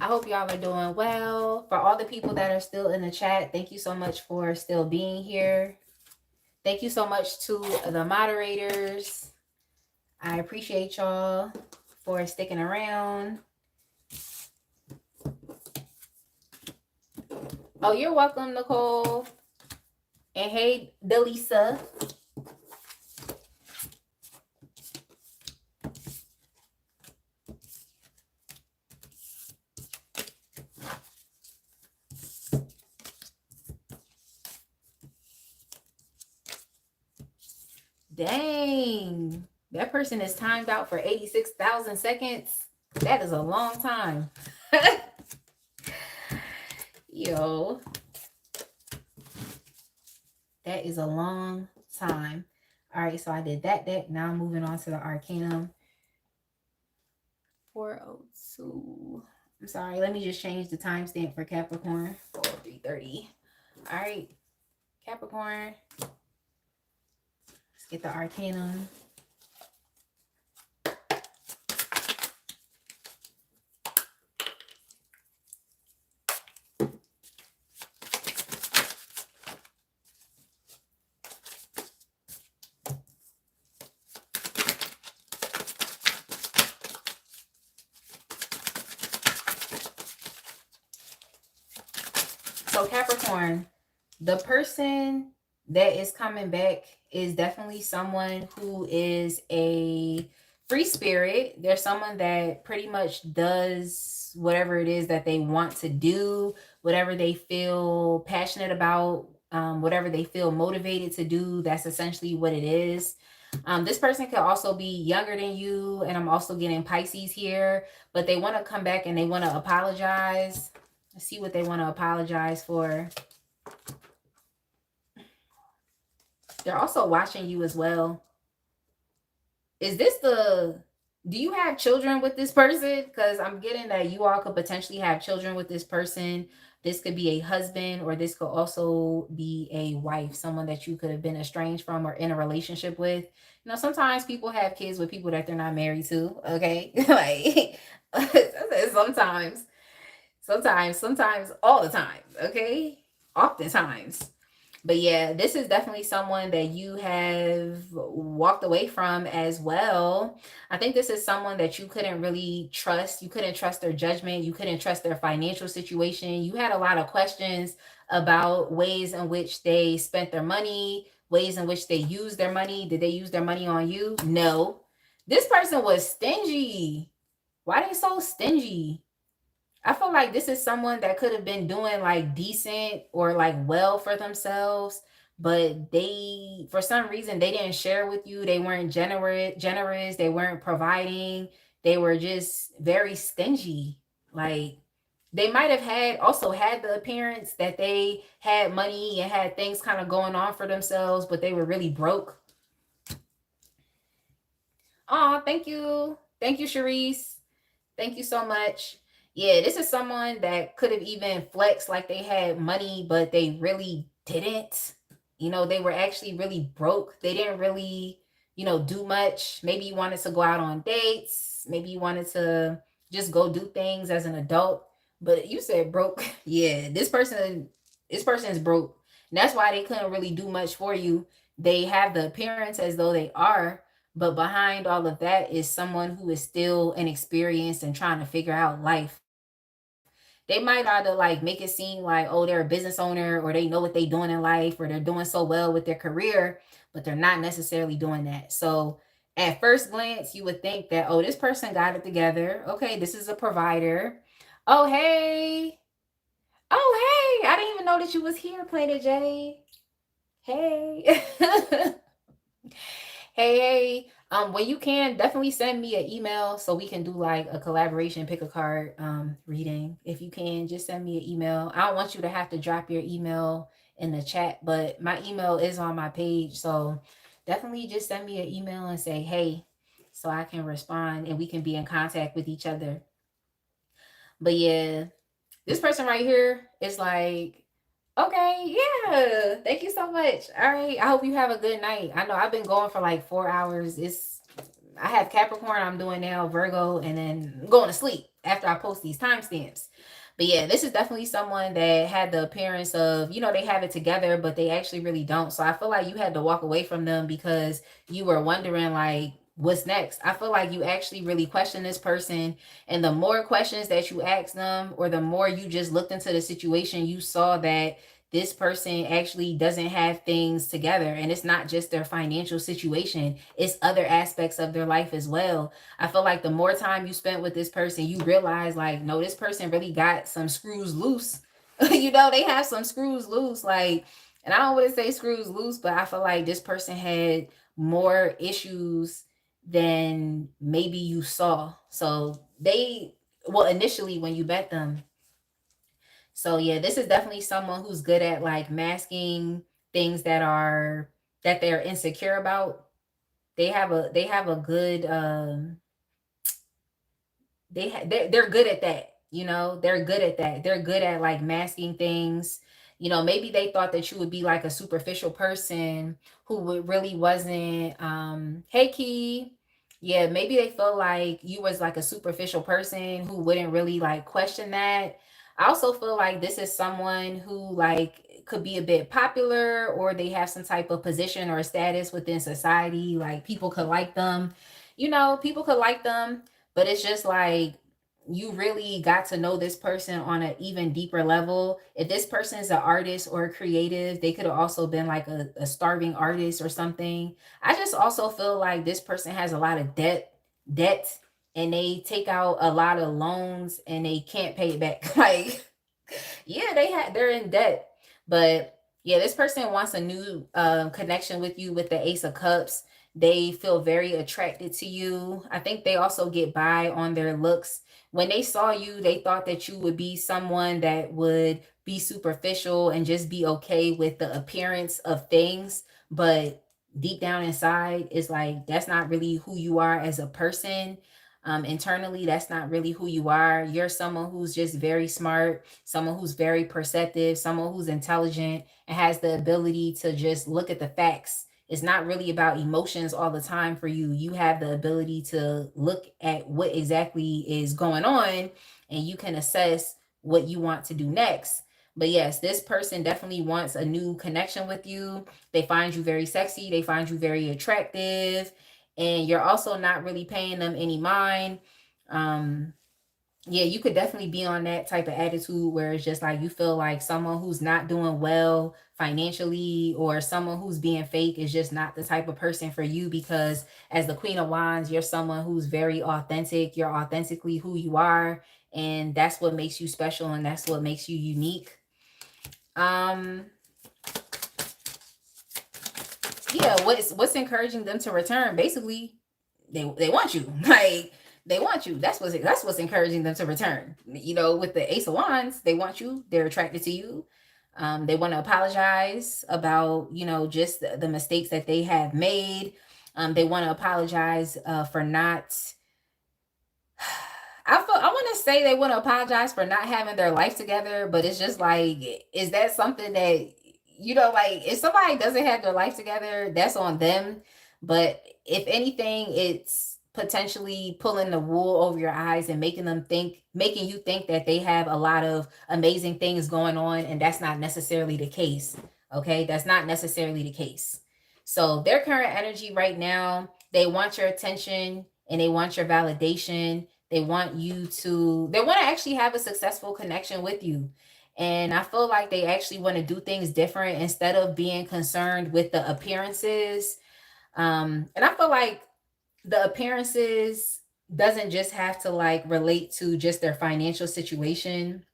I hope y'all are doing well. For all the people that are still in the chat, thank you so much for still being here. Thank you so much to the moderators. I appreciate y'all for sticking around. Oh, you're welcome, Nicole. And hey, Delisa. Dang. That person is timed out for 86,000 seconds. That is a long time. Yo. That is a long time. All right, so I did that deck. Now I'm moving on to the Arcanum. 4:02. I'm sorry, let me just change the timestamp for Capricorn. 3:30. All right, Capricorn. Let's get the Arcanum. So Capricorn, the person that is coming back is definitely someone who is a free spirit. They're someone that pretty much does whatever it is that they want to do, whatever they feel passionate about, whatever they feel motivated to do. That's essentially what it is. This person could also be younger than you, and I'm also getting Pisces here, but they want to come back and they want to apologize. Let's see what they want to apologize for. They're also watching you as well. Is this do you have children with this person? Because I'm getting that you all could potentially have children with this person. This could be a husband, or this could also be a wife, someone that you could have been estranged from or in a relationship with. You know, sometimes people have kids with people that they're not married to, okay? Like, sometimes, all the time, okay? Oftentimes. But yeah, this is definitely someone that you have walked away from as well. I think this is someone that you couldn't really trust. You couldn't trust their judgment. You couldn't trust their financial situation. You had a lot of questions about ways in which they spent their money, ways in which they used their money. Did they use their money on you? No. This person was stingy. Why they so stingy? I feel like this is someone that could have been doing like decent or like well for themselves, but they, for some reason, they didn't share with you. They weren't generous. They weren't providing. They were just very stingy. Like, they might have also had the appearance that they had money and had things kind of going on for themselves, but they were really broke. Oh, thank you. Thank you, Sharice. Thank you so much. Yeah, this is someone that could have even flexed like they had money, but they really didn't. You know, they were actually really broke. They didn't really, do much. Maybe you wanted to go out on dates. Maybe you wanted to just go do things as an adult. But you said broke. Yeah, this person is broke. And that's why they couldn't really do much for you. They have the appearance as though they are, but behind all of that is someone who is still inexperienced and trying to figure out life. They might either like make it seem like, oh, they're a business owner, or they know what they're doing in life, or they're doing so well with their career, but they're not necessarily doing that. So at first glance, you would think that, oh, this person got it together. Okay, this is a provider. Oh, hey. Oh, hey. I didn't even know that you was here, Planet J. Hey. Hey, when you can, definitely send me an email so we can do like a collaboration, pick a card reading. If you can, just send me an email. I don't want you to have to drop your email in the chat, but my email is on my page. So definitely just send me an email and say, hey, so I can respond and we can be in contact with each other. But yeah, this person right here is like, okay, yeah. Thank you so much. All right. I hope you have a good night. I know I've been going for like 4 hours. I have Capricorn, I'm doing now, Virgo, and then I'm going to sleep after I post these timestamps. But yeah, this is definitely someone that had the appearance of, they have it together, but they actually really don't. So I feel like you had to walk away from them because you were wondering like, what's next? I feel like you actually really question this person, and the more questions that you ask them, or the more you just looked into the situation, you saw that this person actually doesn't have things together, and it's not just their financial situation, it's other aspects of their life as well. I feel like the more time you spent with this person, you realize like, no, this person really got some screws loose. They have some screws loose, like, and I don't want to say screws loose, but I feel like this person had more issues than maybe you saw. So initially when you met them. So yeah, this is definitely someone who's good at like masking things that they're insecure about. They have a good they're good at that. They're good at that. They're good at like masking things. Maybe they thought that you would be like a superficial person who really wasn't. Hey Key. Yeah, maybe they feel like you was like a superficial person who wouldn't really like question that. I also feel like this is someone who like could be a bit popular, or they have some type of position or status within society. Like people could like them. People could like them, but it's just like you really got to know this person on an even deeper level. If this person is an artist or a creative, they could have also been like a starving artist or something. I just also feel like this person has a lot of debt, and they take out a lot of loans and they can't pay it back. Like, yeah, they're in debt. But yeah, this person wants a new connection with you with the Ace of Cups. They feel very attracted to you. I think they also get by on their looks. When they saw you, they thought that you would be someone that would be superficial and just be okay with the appearance of things. But deep down inside, it's like that's not really who you are as a person. Internally, that's not really who you are. You're someone who's just very smart, someone who's very perceptive, someone who's intelligent and has the ability to just look at the facts. It's not really about emotions all the time for you. You have the ability to look at what exactly is going on, and you can assess what you want to do next. But yes, this person definitely wants a new connection with you. They find you very sexy, they find you very attractive, and you're also not really paying them any mind. Um, yeah, you could definitely be on that type of attitude where it's just like you feel like someone who's not doing well financially or someone who's being fake is just not the type of person for you, because as the Queen of Wands, you're someone who's very authentic. You're authentically who you are, and that's what makes you special and that's what makes you unique. Um yeah, what's encouraging them to return? Basically, they want you. Like they want you. That's what's encouraging them to return. With the Ace of Wands, they want you. They're attracted to you. They want to apologize about just the mistakes that they have made. They want to apologize for not. I want to say they want to apologize for not having their life together, but it's just like, is that something that like if somebody doesn't have their life together, that's on them. But if anything, it's potentially pulling the wool over your eyes and making you think that they have a lot of amazing things going on, and that's not necessarily the case. Okay, that's not necessarily the case. So their current energy right now, they want your attention and they want your validation. They want to actually have a successful connection with you. And I feel like they actually want to do things different instead of being concerned with the appearances. And I feel like the appearances doesn't just have to like relate to just their financial situation.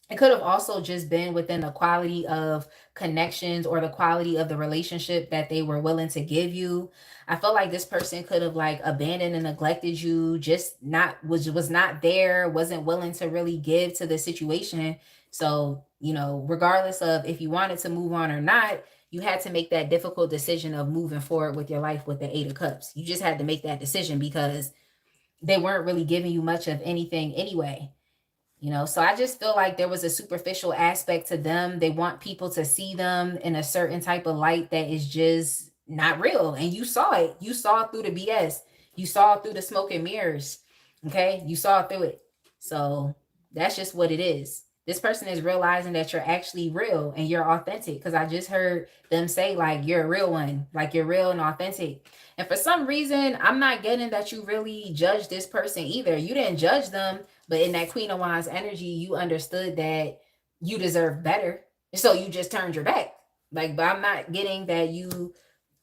It could have also just been within the quality of connections or the quality of the relationship that they were willing to give you. I felt like this person could have like abandoned and neglected you, just not was not there, wasn't willing to really give to the situation. So, regardless of if you wanted to move on or not, you had to make that difficult decision of moving forward with your life with the Eight of Cups. You just had to make that decision because they weren't really giving you much of anything anyway. So I just feel like there was a superficial aspect to them. They want people to see them in a certain type of light that is just not real. And you saw it. You saw it through the BS. You saw it through the smoke and mirrors. Okay. You saw it through it. So that's just what it is. This person is realizing that you're actually real and you're authentic, because I just heard them say like you're a real one, like you're real and authentic. And for some reason, I'm not getting that you really judge this person either. You didn't judge them, but in that Queen of Wands energy, you understood that you deserve better. So you just turned your back. Like, but I'm not getting that you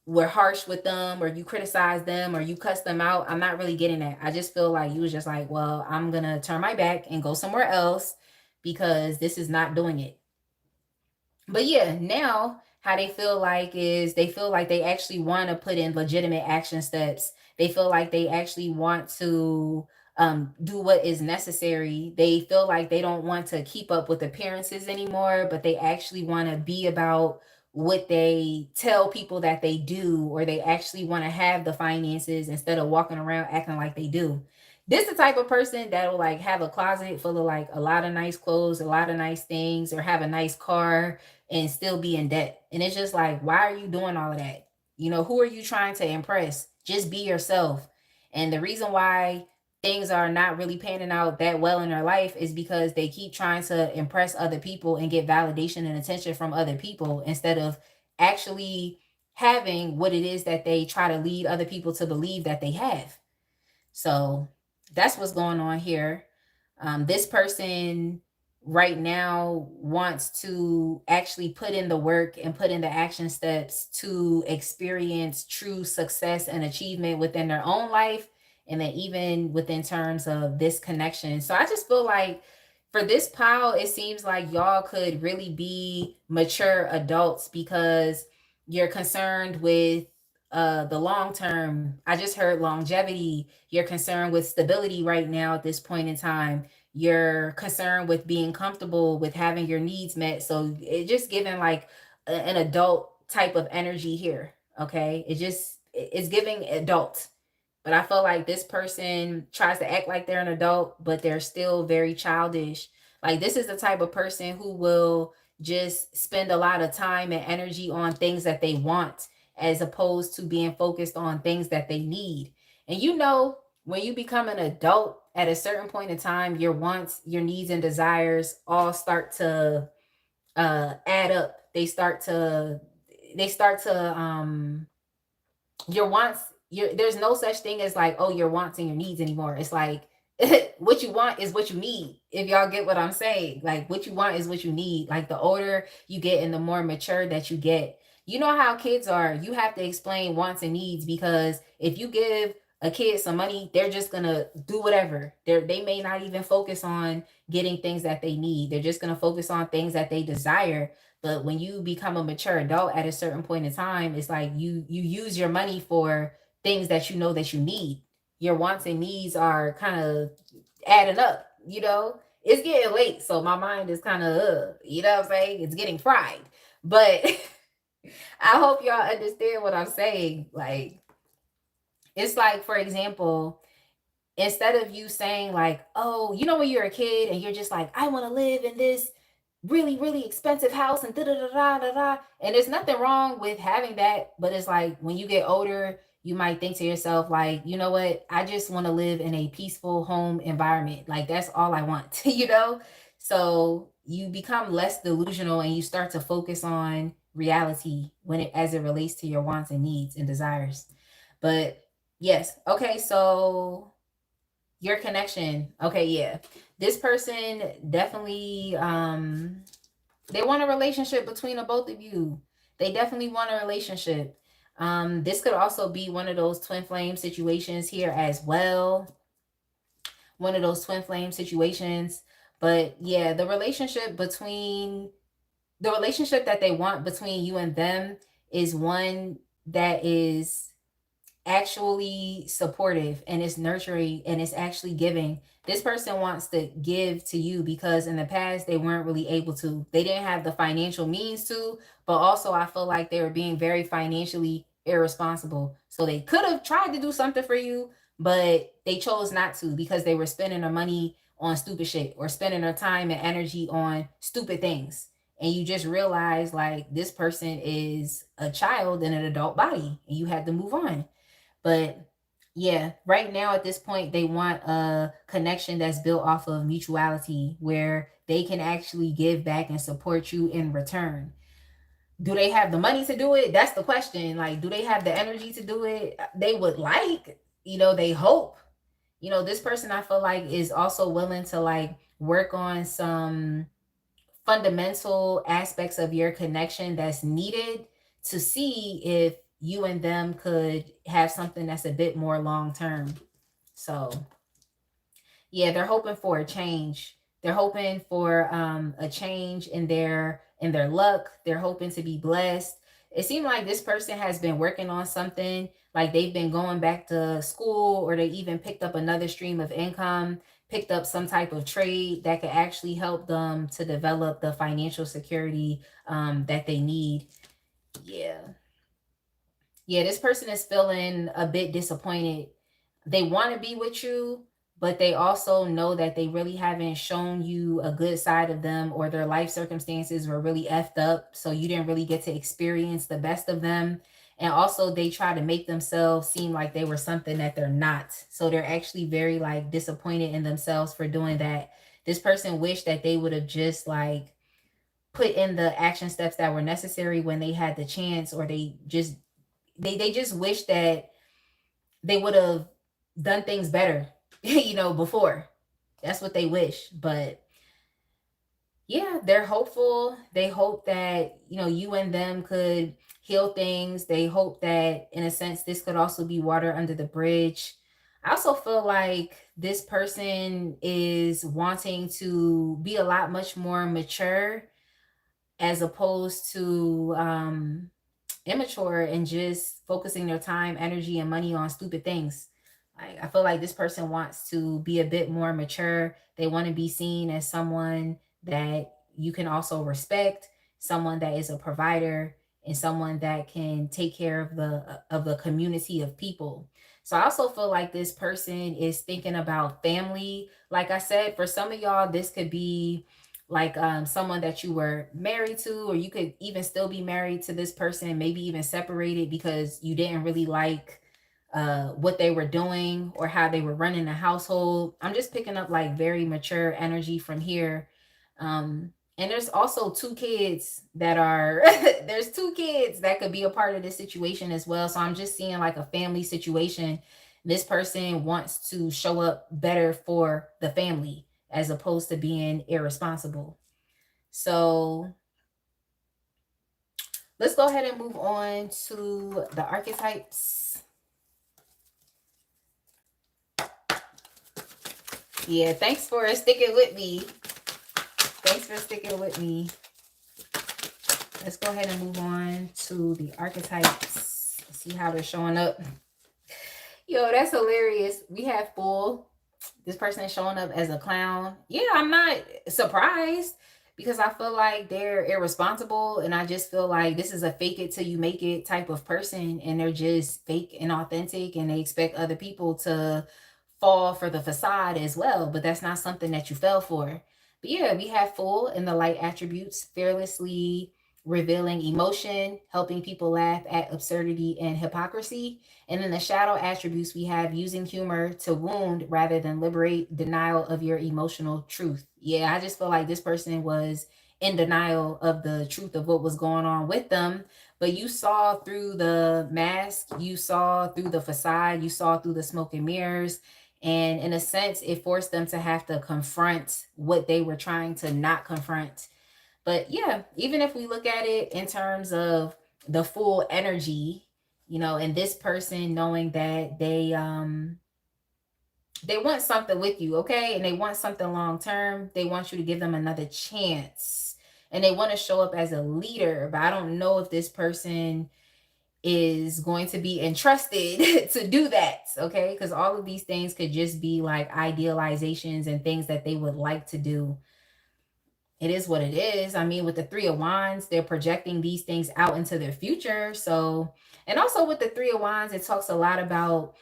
were harsh with them or you criticized them or you cussed them out. I'm not really getting that. I just feel like you was just like, well, I'm going to turn my back and go somewhere else because this is not doing it. But yeah, now how they feel like is they feel like they actually want to put in legitimate action steps. They feel like they actually want to do what is necessary. They feel like they don't want to keep up with appearances anymore, but they actually want to be about what they tell people that they do, or they actually want to have the finances instead of walking around acting like they do. This the type of person that will like have a closet full of like a lot of nice clothes, a lot of nice things, or have a nice car and still be in debt. And it's just like, why are you doing all of that? You know, who are you trying to impress? Just be yourself. And the reason why things are not really panning out that well in their life is because they keep trying to impress other people and get validation and attention from other people instead of actually having what it is that they try to lead other people to believe that they have. So that's what's going on here. This person right now wants to actually put in the work and put in the action steps to experience true success and achievement within their own life, and then even within terms of this connection. So I just feel like for this pile, it seems like y'all could really be mature adults because you're concerned with the long term. I just heard longevity. You're concerned with stability right now at this point in time. You're concerned with being comfortable with having your needs met. So it just giving like an adult type of energy here. Okay. It's giving adult. But I feel like this person tries to act like they're an adult, but they're still very childish. Like this is the type of person who will just spend a lot of time and energy on things that they want as opposed to being focused on things that they need. And you know, when you become an adult at a certain point in time, your wants, your needs and desires all start to add up. They start to your wants, there's no such thing as like, oh, your wants and your needs anymore. It's like what you want is what you need. If y'all get what I'm saying, like what you want is what you need. Like the older you get and the more mature that you get, you know how kids are. You have to explain wants and needs because if you give a kid some money, they're just gonna do whatever. They may not even focus on getting things that they need. They're just gonna focus on things that they desire. But when you become a mature adult at a certain point in time, it's like you use your money for things that you know that you need. Your wants and needs are kind of adding up, you know. It's getting late, so my mind is kind of you know what I'm saying? It's getting fried. But I hope y'all understand what I'm saying. Like it's like, for example, instead of you saying like, oh, you know, when you're a kid and you're just like, I want to live in this really, really expensive house and da da da da da da. And there's nothing wrong with having that, but it's like when you get older, you might think to yourself, like, you know what? I just want to live in a peaceful home environment. Like that's all I want, you know? So you become less delusional and you start to focus on reality when it as it relates to your wants and needs and desires. But yes, okay, so your connection. Okay, yeah. This person definitely they want a relationship between the both of you. They definitely want a relationship. This could also be one of those twin flame situations here as well. One of those twin flame situations. But yeah, the relationship that they want between you and them is one that is actually supportive and it's nurturing and it's actually giving. This person wants to give to you because in the past they weren't really able to. They didn't have the financial means to, but also I feel like they were being very financially irresponsible. So they could have tried to do something for you, but they chose not to because they were spending their money on stupid shit or spending their time and energy on stupid things. And you just realize like this person is a child in an adult body and you had to move on. But yeah, right now at this point, they want a connection that's built off of mutuality where they can actually give back and support you in return. Do they have the money to do it? That's the question. Like, do they have the energy to do it? They would like, you know, they hope. You know, this person I feel like is also willing to like work on some fundamental aspects of your connection that's needed to see if you and them could have something that's a bit more long term. So, yeah, they're hoping for a change. They're hoping for a change in their luck. They're hoping to be blessed. It seemed like this person has been working on something, like they've been going back to school or they even picked up another stream of income, picked up some type of trade that could actually help them to develop the financial security that they need. Yeah. Yeah, this person is feeling a bit disappointed. They want to be with you, but they also know that they really haven't shown you a good side of them, or their life circumstances were really effed up, so you didn't really get to experience the best of them. And also they try to make themselves seem like they were something that they're not, so they're actually very like disappointed in themselves for doing that. This person wished that they would have just like put in the action steps that were necessary when they had the chance, or they just wish that they would have done things better, before. That's what they wish. But yeah, they're hopeful. They hope that, you and them could heal things. They hope that, in a sense, this could also be water under the bridge. I also feel like this person is wanting to be a lot much more mature, as opposed to immature and just focusing their time, energy, and money on stupid things. I feel like this person wants to be a bit more mature. They want to be seen as someone that you can also respect, someone that is a provider, and someone that can take care of the community of people. So I also feel like this person is thinking about family. Like I said, for some of y'all, this could be like someone that you were married to, or you could even still be married to this person, maybe even separated because you didn't really like what they were doing or how they were running the household. I'm just picking up like very mature energy from here. And there's also two kids that are there's two kids that could be a part of this situation as well. So I'm just seeing like a family situation. This person wants to show up better for the family as opposed to being irresponsible. So let's go ahead and move on to the archetypes. Yeah, thanks for sticking with me. Thanks for sticking with me. Let's go ahead and move on to the archetypes. See how they're showing up. Yo, that's hilarious. We have Fool. This person is showing up as a clown. Yeah, I'm not surprised, because I feel like they're irresponsible, and I just feel like this is a fake it till you make it type of person, and they're just fake and authentic, and they expect other people to fall for the facade as well, but that's not something that you fell for. But yeah, we have Fool in the light attributes, fearlessly revealing emotion, helping people laugh at absurdity and hypocrisy. And in the shadow attributes, we have using humor to wound rather than liberate, denial of your emotional truth. Yeah, I just feel like this person was in denial of the truth of what was going on with them. But you saw through the mask, you saw through the facade, you saw through the smoke and mirrors. And in a sense, it forced them to have to confront what they were trying to not confront. But yeah, even if we look at it in terms of the full energy, and this person knowing that they want something with you, okay? And they want something long term. They want you to give them another chance. And they want to show up as a leader, but I don't know if this person is going to be entrusted to do that, okay? Because all of these things could just be like idealizations and things that they would like to do. It is what it is. I mean, with the Three of Wands, they're projecting these things out into their future. So, and also with the Three of Wands, it talks a lot about,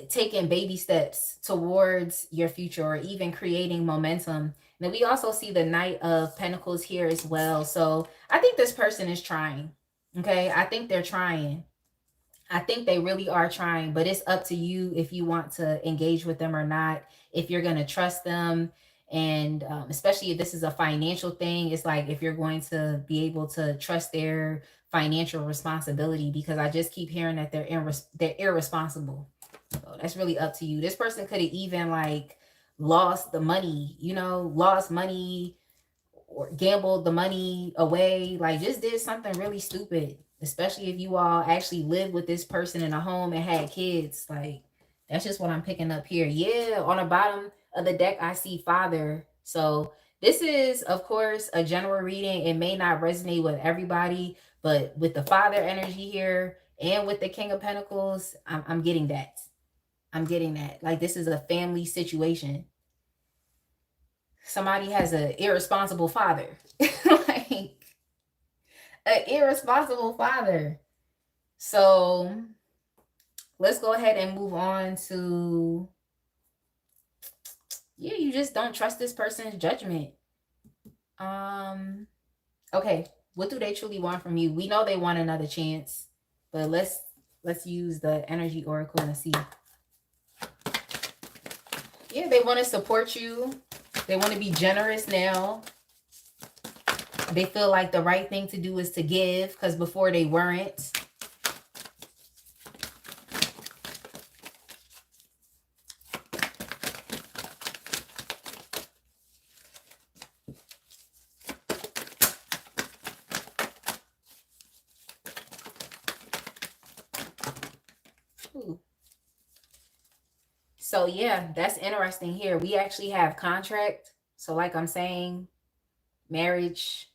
taking baby steps towards your future, or even creating momentum. Then we also see the Knight of Pentacles here as well. So I think this person is trying. Okay. I think they're trying. I think they really are trying, but it's up to you if you want to engage with them or not, if you're going to trust them. And especially if this is a financial thing, it's like if you're going to be able to trust their financial responsibility, because I just keep hearing that they're irresponsible. So that's really up to you. This person could have even like lost the money, lost money, or gambled the money away, like just did something really stupid, especially if you all actually live with this person in a home and had kids. Like, that's just what I'm picking up here. Yeah, on the bottom of the deck, I see Father. So this is, of course, a general reading. It may not resonate with everybody, but with the Father energy here and with the King of Pentacles, I'm getting that. I'm getting that. Like, this is a family situation. Somebody has an irresponsible father. Like, an irresponsible father. So let's go ahead and move on to Yeah, you just don't trust this person's judgment. Okay, what do they truly want from you? We know they want another chance, but let's use the energy oracle and see. Yeah, they want to support you. They want to be generous now. They feel like the right thing to do is to give, because before they weren't. Ooh. So yeah, that's interesting here. We actually have contract. So like I'm saying, marriage,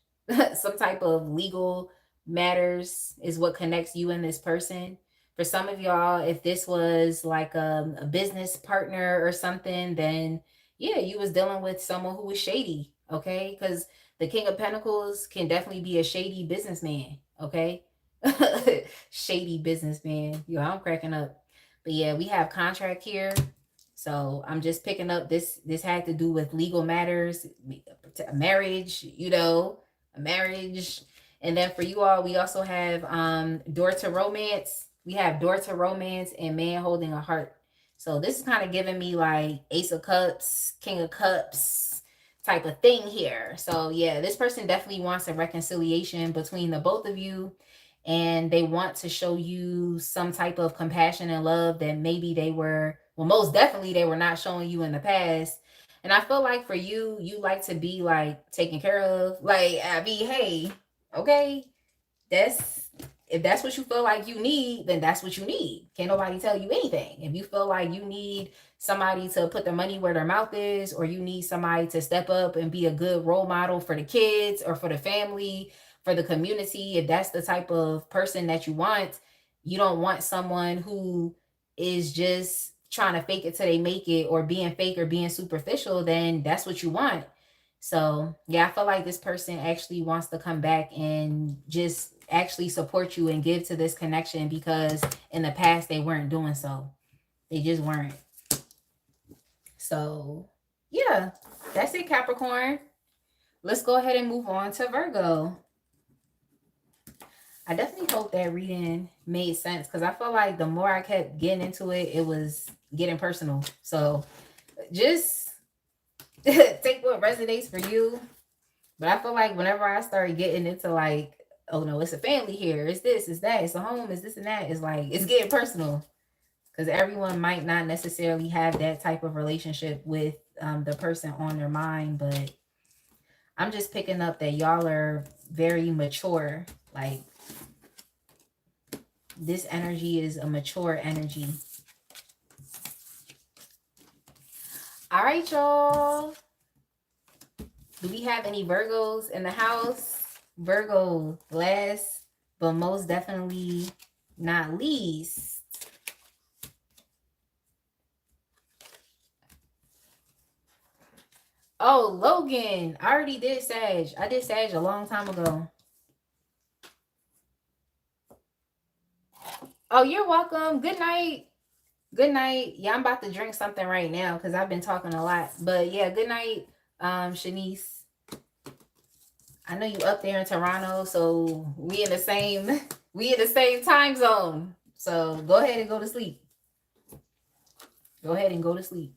some type of legal matters is what connects you and this person. For some of y'all, if this was like a business partner or something, then yeah, you was dealing with someone who was shady, okay? Because the King of Pentacles can definitely be a shady businessman, okay? Shady businessman. Yo, I'm cracking up. But yeah, we have contract here. So I'm just picking up this had to do with legal matters, a marriage, a marriage. And then for you all, we also have door to romance. We have door to romance and man holding a heart. So this is kind of giving me like Ace of Cups, King of Cups type of thing here. So yeah, this person definitely wants a reconciliation between the both of you, and they want to show you some type of compassion and love that maybe they were, well, most definitely they were not showing you in the past. And I feel like for you, you like to be like taken care of. Like, I mean, hey, okay, that's, if that's what you feel like you need, then that's what you need. Can't nobody tell you anything. If you feel like you need somebody to put their money where their mouth is, or you need somebody to step up and be a good role model for the kids or for the family, for the community, if that's the type of person that you want, you don't want someone who is just trying to fake it till they make it, or being fake or being superficial, then that's what you want. So yeah, I feel like this person actually wants to come back and just actually support you and give to this connection, because in the past they weren't doing so. They just weren't. So yeah, that's it, Capricorn. Let's go ahead and move on to Virgo. I definitely hope that reading made sense, because I feel like the more I kept getting into it, it was getting personal. So just take what resonates for you. But I feel like whenever I start getting into like, oh no, it's a family here, it's this, it's that, it's a home, it's this and that, it's like, it's getting personal. Because everyone might not necessarily have that type of relationship with the person on their mind. But I'm just picking up that y'all are very mature. Like, this energy is a mature energy. All right, y'all. Do we have any Virgos in the house? Virgo, last but most definitely not least. Oh, Logan. I already did Sag. I did Sag a long time ago. Oh, you're welcome. Good night. Good night. Yeah, I'm about to drink something right now because I've been talking a lot. But yeah, good night, Shanice. I know you up there in Toronto, so we in the same time zone. So go ahead and go to sleep. Go ahead and go to sleep.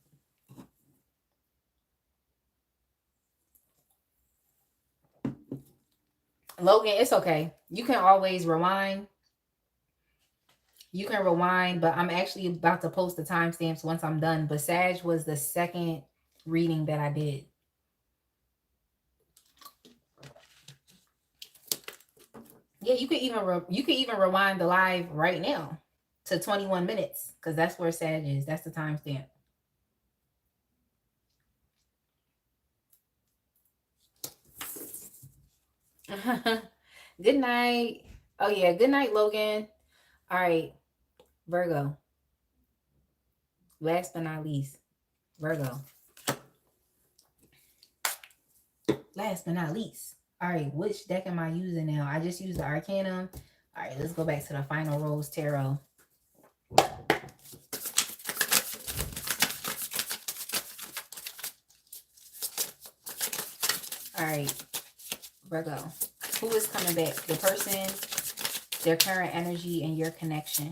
Logan, it's okay. You can always rewind. You can rewind, but I'm actually about to post the timestamps once I'm done. But Sag was the second reading that I did. Yeah, you could even rewind the live right now to 21 minutes, because that's where Sag is. That's the timestamp. Good night. Oh yeah, good night, Logan. All right, Virgo. Last but not least, Virgo. Last but not least. All right, which deck am I using now? I just used the Arcanum. All right, let's go back to the Final Rose Tarot. All right, Virgo. Who is coming back? The person, their current energy, and your connection.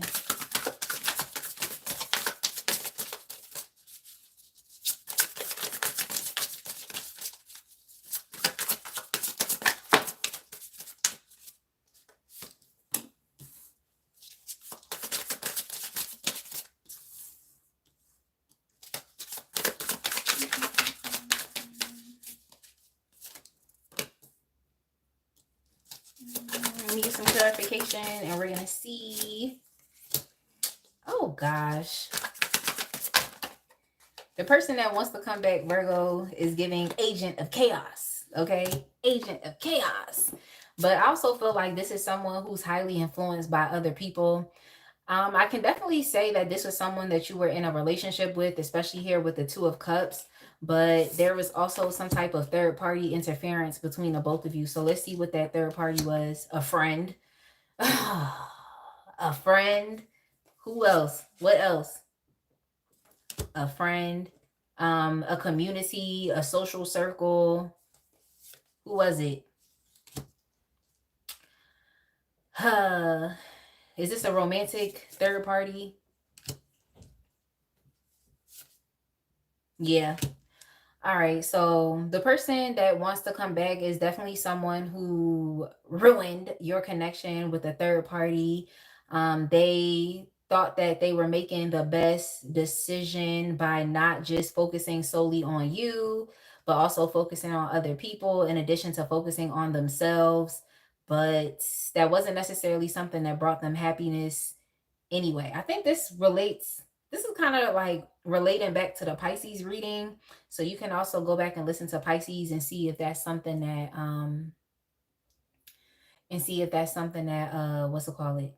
Let me get some clarification, and we're going to see. Oh, gosh. The person that wants to come back, Virgo, is giving agent of chaos. Okay? Agent of chaos. But I also feel like this is someone who's highly influenced by other people. I can definitely say that this was someone that you were in a relationship with, especially here with the Two of Cups. But there was also some type of third party interference between the both of you. So let's see what that third party was. A friend. A friend. Who else? What else? A friend. A community, a social circle. Who was it? Is this a romantic third party? Yeah. All right, so the person that wants to come back is definitely someone who ruined your connection with a third party. They thought that they were making the best decision by not just focusing solely on you, but also focusing on other people in addition to focusing on themselves. But that wasn't necessarily something that brought them happiness anyway. I think this is kind of like relating back to the Pisces reading. So you can also go back and listen to Pisces and see if that's something that what's it call it,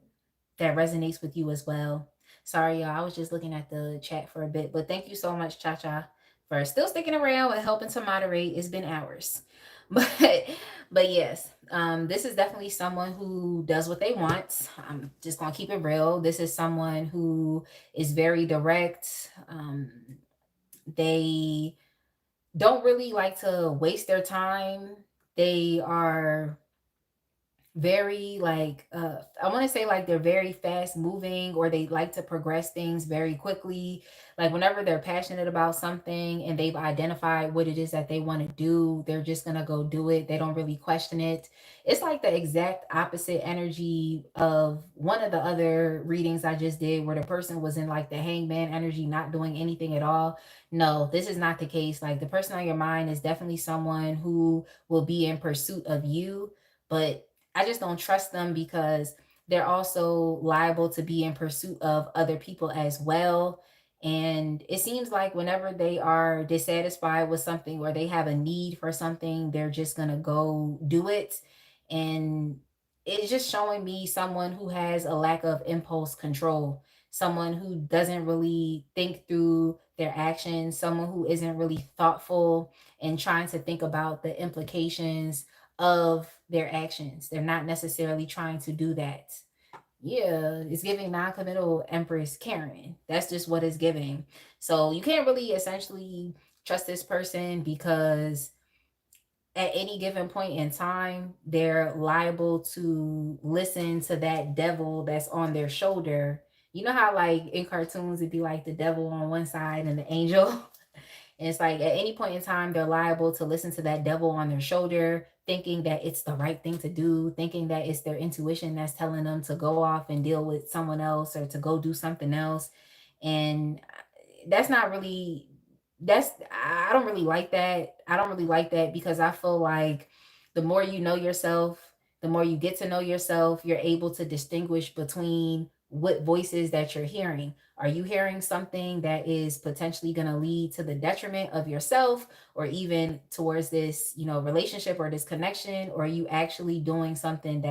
that resonates with you as well. Sorry, y'all. I was just looking at the chat for a bit, but thank you so much, Cha Cha, for still sticking around and helping to moderate. It's been hours, but yes, this is definitely someone who does what they want. I'm just gonna keep it real. This is someone who is very direct. They don't really like to waste their time. They are very like I want to say like they're very fast moving, or they like to progress things very quickly. Like whenever they're passionate about something and they've identified what it is that they want to do, they're just going to go do it. They don't really question it. It's like the exact opposite energy of one of the other readings I just did, where the person was in like the hangman energy, not doing anything at all. No, this is not the case. Like the person on your mind is definitely someone who will be in pursuit of you, but I just don't trust them because they're also liable to be in pursuit of other people as well. And it seems like whenever they are dissatisfied with something or they have a need for something, they're just going to go do it. And it's just showing me someone who has a lack of impulse control, someone who doesn't really think through their actions, someone who isn't really thoughtful and trying to think about the implications of their actions. They're not necessarily trying to do that. Yeah, it's giving non-committal Empress Karen. That's just what it's giving. So you can't really essentially trust this person because at any given point in time, they're liable to listen to that devil that's on their shoulder. You know how like in cartoons it'd be like the devil on one side and the angel? And it's like at any point in time, they're liable to listen to that devil on their shoulder, thinking that it's the right thing to do, thinking that it's their intuition that's telling them to go off and deal with someone else or to go do something else. And that's not really, I don't really like that. I don't really like that because I feel like the more you know yourself, the more you get to know yourself, you're able to distinguish between what voices that you're hearing. Are you hearing something that is potentially going to lead to the detriment of yourself or even towards this, relationship or this connection? Or are you actually doing something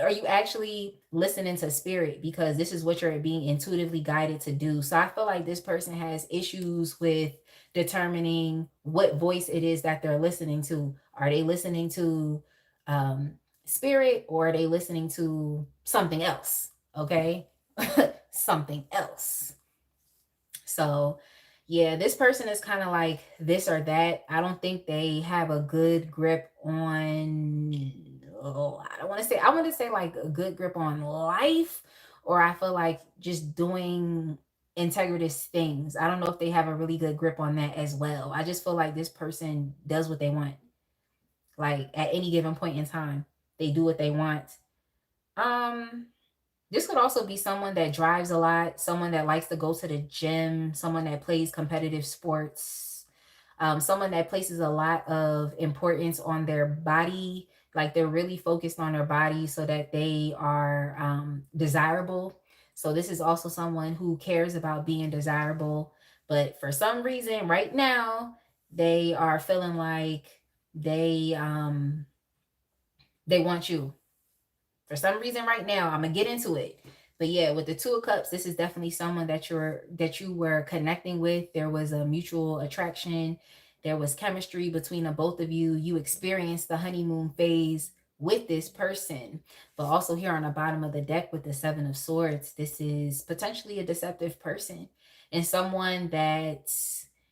are you actually listening to spirit because this is what you're being intuitively guided to do? So I feel like this person has issues with determining what voice it is that they're listening to. Are they listening to spirit, or are they listening to something else? Okay. Something else. So Yeah, this person is kind of like this or that. I don't think they have a good grip on, oh, I don't want to say, I want to say like a good grip on life, or I feel like just doing integritous things. I don't know if they have a really good grip on that as well. I just feel like this person does what they want. Like at any given point in time, they do what they want. Um, this could also be someone that drives a lot, someone that likes to go to the gym, someone that plays competitive sports, someone that places a lot of importance on their body. Like they're really focused on their body so that they are desirable. So this is also someone who cares about being desirable. But for some reason, right now, they are feeling like they um, they want you for some reason right now. I'm gonna get into it. But yeah, with the Two of Cups, this is definitely someone that you were connecting with. There was a mutual attraction. There was chemistry between the both of you. You experienced the honeymoon phase with this person. But also here on the bottom of the deck with the Seven of Swords, this is potentially a deceptive person and someone that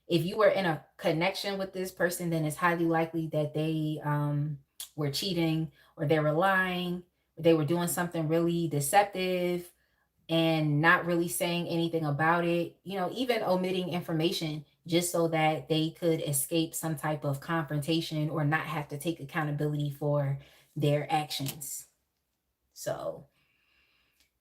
if you were in a connection with this person, then it's highly likely that they were cheating or they were lying, they were doing something really deceptive and not really saying anything about it, you know, even omitting information just so that they could escape some type of confrontation or not have to take accountability for their actions. So,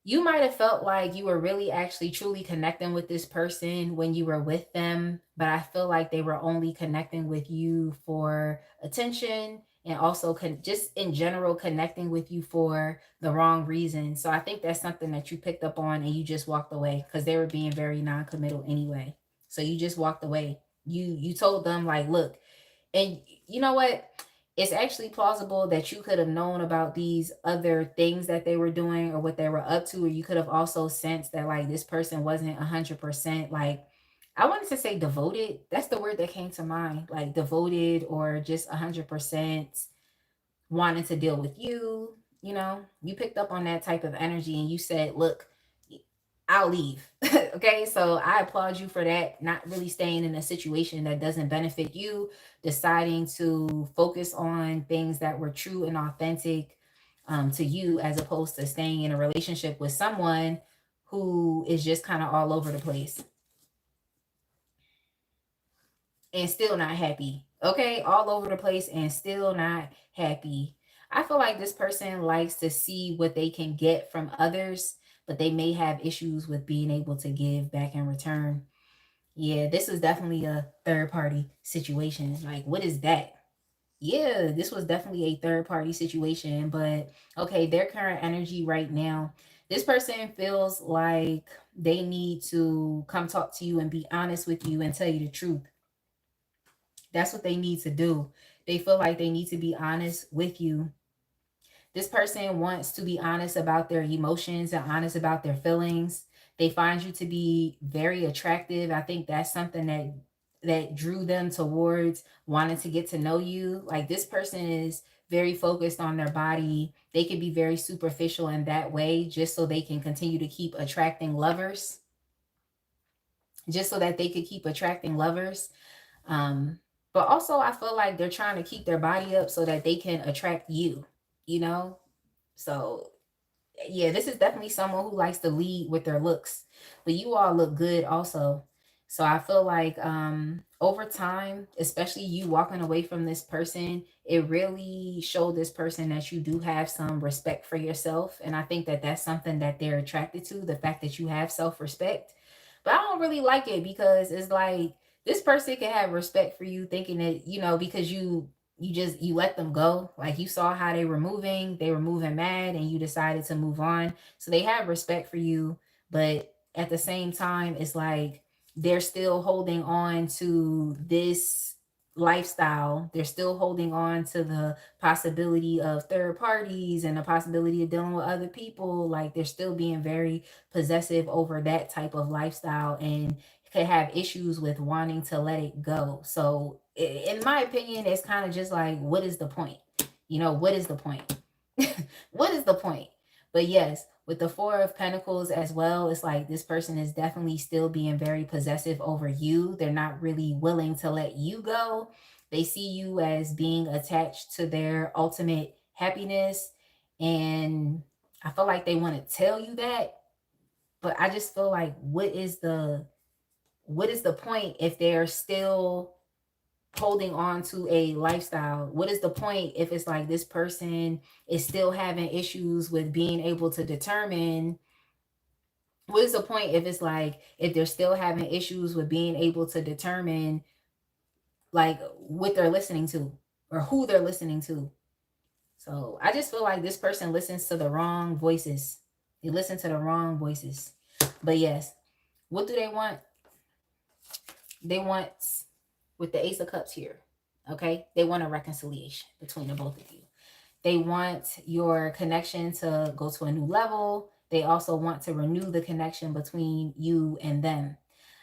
you might have felt like you were really actually truly connecting with this person when you were with them, but I feel like they were only connecting with you for attention and also just in general connecting with you for the wrong reason. So I think that's something that you picked up on and you just walked away because they were being very non-committal anyway. So you just walked away. You told them like, look, and you know what? It's actually plausible that you could have known about these other things that they were doing or what they were up to, or you could have also sensed that like this person wasn't 100% like, I wanted to say devoted. That's the word that came to mind, like devoted or just 100% wanting to deal with you. You know, you picked up on that type of energy and you said, look, I'll leave. Okay. So I applaud you for that. Not really staying in a situation that doesn't benefit you, deciding to focus on things that were true and authentic to you, as opposed to staying in a relationship with someone who is just kind of all over the place and still not happy. Okay. All over the place and still not happy. I feel like this person likes to see what they can get from others, but they may have issues with being able to give back in return. Yeah, this is definitely a third party situation. Like, what is that? Yeah, this was definitely a third party situation, but okay, their current energy right now, this person feels like they need to come talk to you and be honest with you and tell you the truth. That's what they need to do. They feel like they need to be honest with you. This person wants to be honest about their emotions and honest about their feelings. They find you to be very attractive. I think that's something that drew them towards wanting to get to know you. Like this person is very focused on their body. They can be very superficial in that way just so they can continue to keep attracting lovers. Just so that they could keep attracting lovers. Um, but also I feel like they're trying to keep their body up so that they can attract you, you know? So yeah, this is definitely someone who likes to lead with their looks. But you all look good also. So I feel like over time, especially you walking away from this person, it really showed this person that you do have some respect for yourself. And I think that that's something that they're attracted to, the fact that you have self-respect. But I don't really like it because it's like this person can have respect for you thinking that, you know, because you let them go. Like you saw how they were moving mad and you decided to move on. So they have respect for you, but at the same time it's like they're still holding on to this lifestyle. They're still holding on to the possibility of third parties and the possibility of dealing with other people. Like they're still being very possessive over that type of lifestyle and could have issues with wanting to let it go. So, in my opinion, it's kind of just like, what is the point? You know, what is the point? What is the point? But yes, With the Four of Pentacles as well, it's like this person is definitely still being very possessive over you. They're not really willing to let you go. They see you as being attached to their ultimate happiness. And I feel like they want to tell you that. But I just feel like what is the point if they're still holding on to a lifestyle? What is the point if it's like this person is still having issues with being able to determine? What is the point if it's like if they're still having issues with being able to determine like what they're listening to or who they're listening to? So I just feel like this person listens to the wrong voices. They listen to the wrong voices. But yes, what do they want? They want, with the Ace of Cups here, okay, they want a reconciliation between the both of you. They want your connection to go to a new level. They also want to renew the connection between you and them.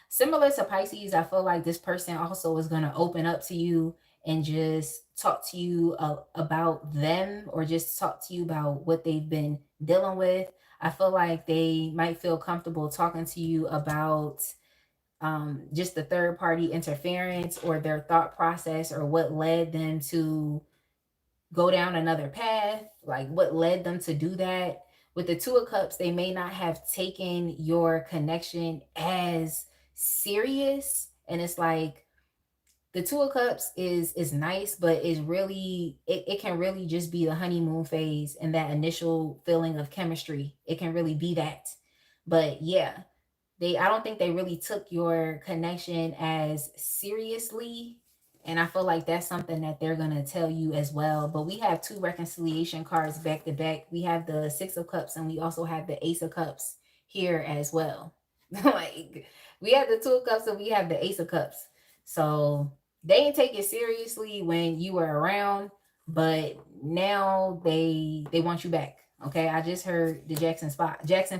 Similar to Pisces, I feel like this person also is going to open up to you and just talk to you about them, or just talk to you about what they've been dealing with. I feel like they might feel comfortable talking to you about just the third party interference or their thought process, or what led them to go down another path, like what led them to do that. With the Two of Cups, they may not have taken your connection as serious. And it's like the Two of Cups is nice, but is really it can really just be the honeymoon phase and that initial feeling of chemistry. It can really be that. But yeah, I don't think they really took your connection as seriously. And I feel like that's something that they're going to tell you as well. But we have two reconciliation cards back to back. We have the Six of Cups and we also have the Ace of Cups here as well. Like we have the Two of Cups and we have the Ace of Cups. So they didn't take it seriously when you were around, but now they want you back. Okay, I just heard the Jackson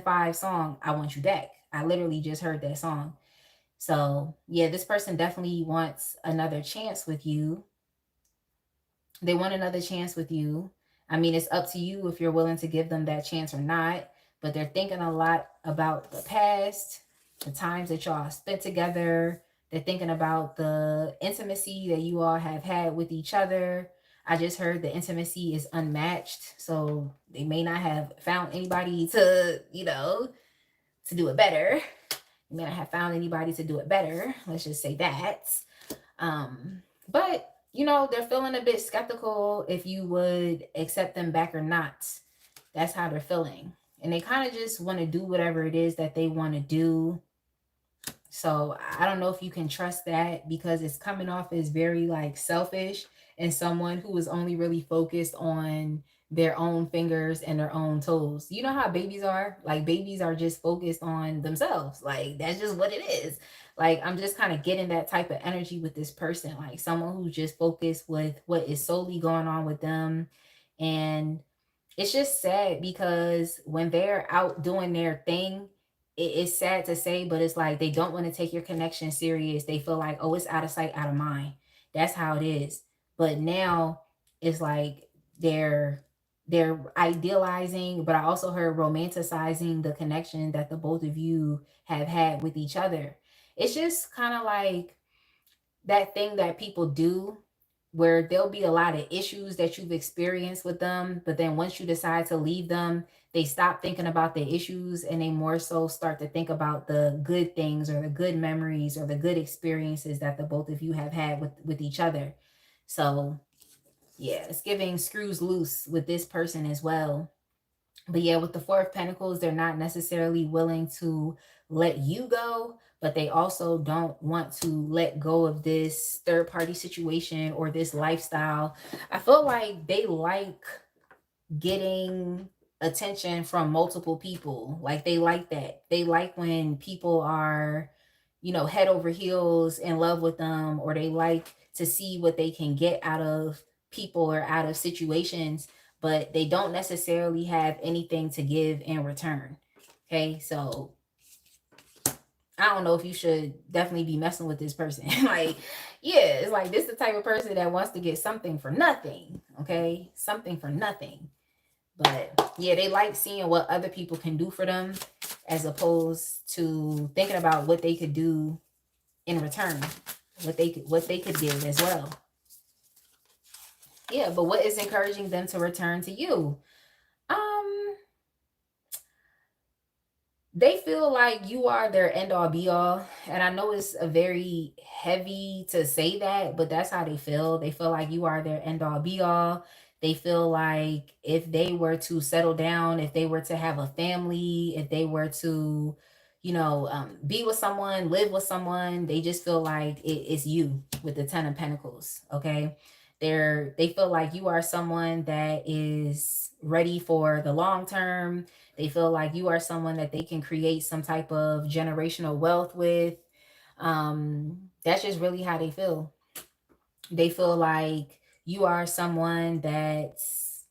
5 song, I Want You Back. I literally just heard that song. So, yeah, this person definitely wants another chance with you. They want another chance with you. I mean, it's up to you if you're willing to give them that chance or not, but they're thinking a lot about the past, the times that y'all spent together. They're thinking about the intimacy that you all have had with each other. I just heard the intimacy is unmatched, so they may not have found anybody to, to do it better. You may not have found anybody to do it better. Let's just say that. But they're feeling a bit skeptical if you would accept them back or not. That's how they're feeling. And they kind of just want to do whatever it is that they want to do. So I don't know if you can trust that, because it's coming off as very like selfish and someone who is only really focused on their own fingers and their own toes. You know how babies are? Like babies are just focused on themselves. Like that's just what it is. Like I'm just kind of getting that type of energy with this person, like someone who's just focused with what is solely going on with them. And it's just sad because when they're out doing their thing, it's sad to say, but it's like they don't want to take your connection serious. They feel like, oh, it's out of sight, out of mind. That's how it is. But now it's like they're idealizing, but I also heard romanticizing the connection that the both of you have had with each other. It's just kind of like that thing that people do where there'll be a lot of issues that you've experienced with them, but then once you decide to leave them, they stop thinking about the issues and they more so start to think about the good things or the good memories or the good experiences that the both of you have had with each other. So yeah, it's giving screws loose with this person as well. But yeah, with the Four of Pentacles, they're not necessarily willing to let you go, but they also don't want to let go of this third party situation or this lifestyle. I feel like they like getting attention from multiple people. Like they like that. They like when people are, head over heels in love with them, or they like to see what they can get out of people or out of situations, but they don't necessarily have anything to give in return. Okay, so I don't know if you should definitely be messing with this person. Like, yeah, it's like this is the type of person that wants to get something for nothing. Okay, something for nothing. But yeah, they like seeing what other people can do for them as opposed to thinking about what they could do in return, what they could give as well. Yeah, but what is encouraging them to return to you? Um, they feel like you are their end all be all. And I know it's a very heavy to say that, but that's how they feel. They feel like you are their end all be all. They feel like if they were to settle down, if they were to have a family, if they were to, be with someone, live with someone, they just feel like it's you with the Ten of Pentacles. Okay. They feel like you are someone that is ready for the long term. They feel like you are someone that they can create some type of generational wealth with. That's just really how they feel. They feel like you are someone that's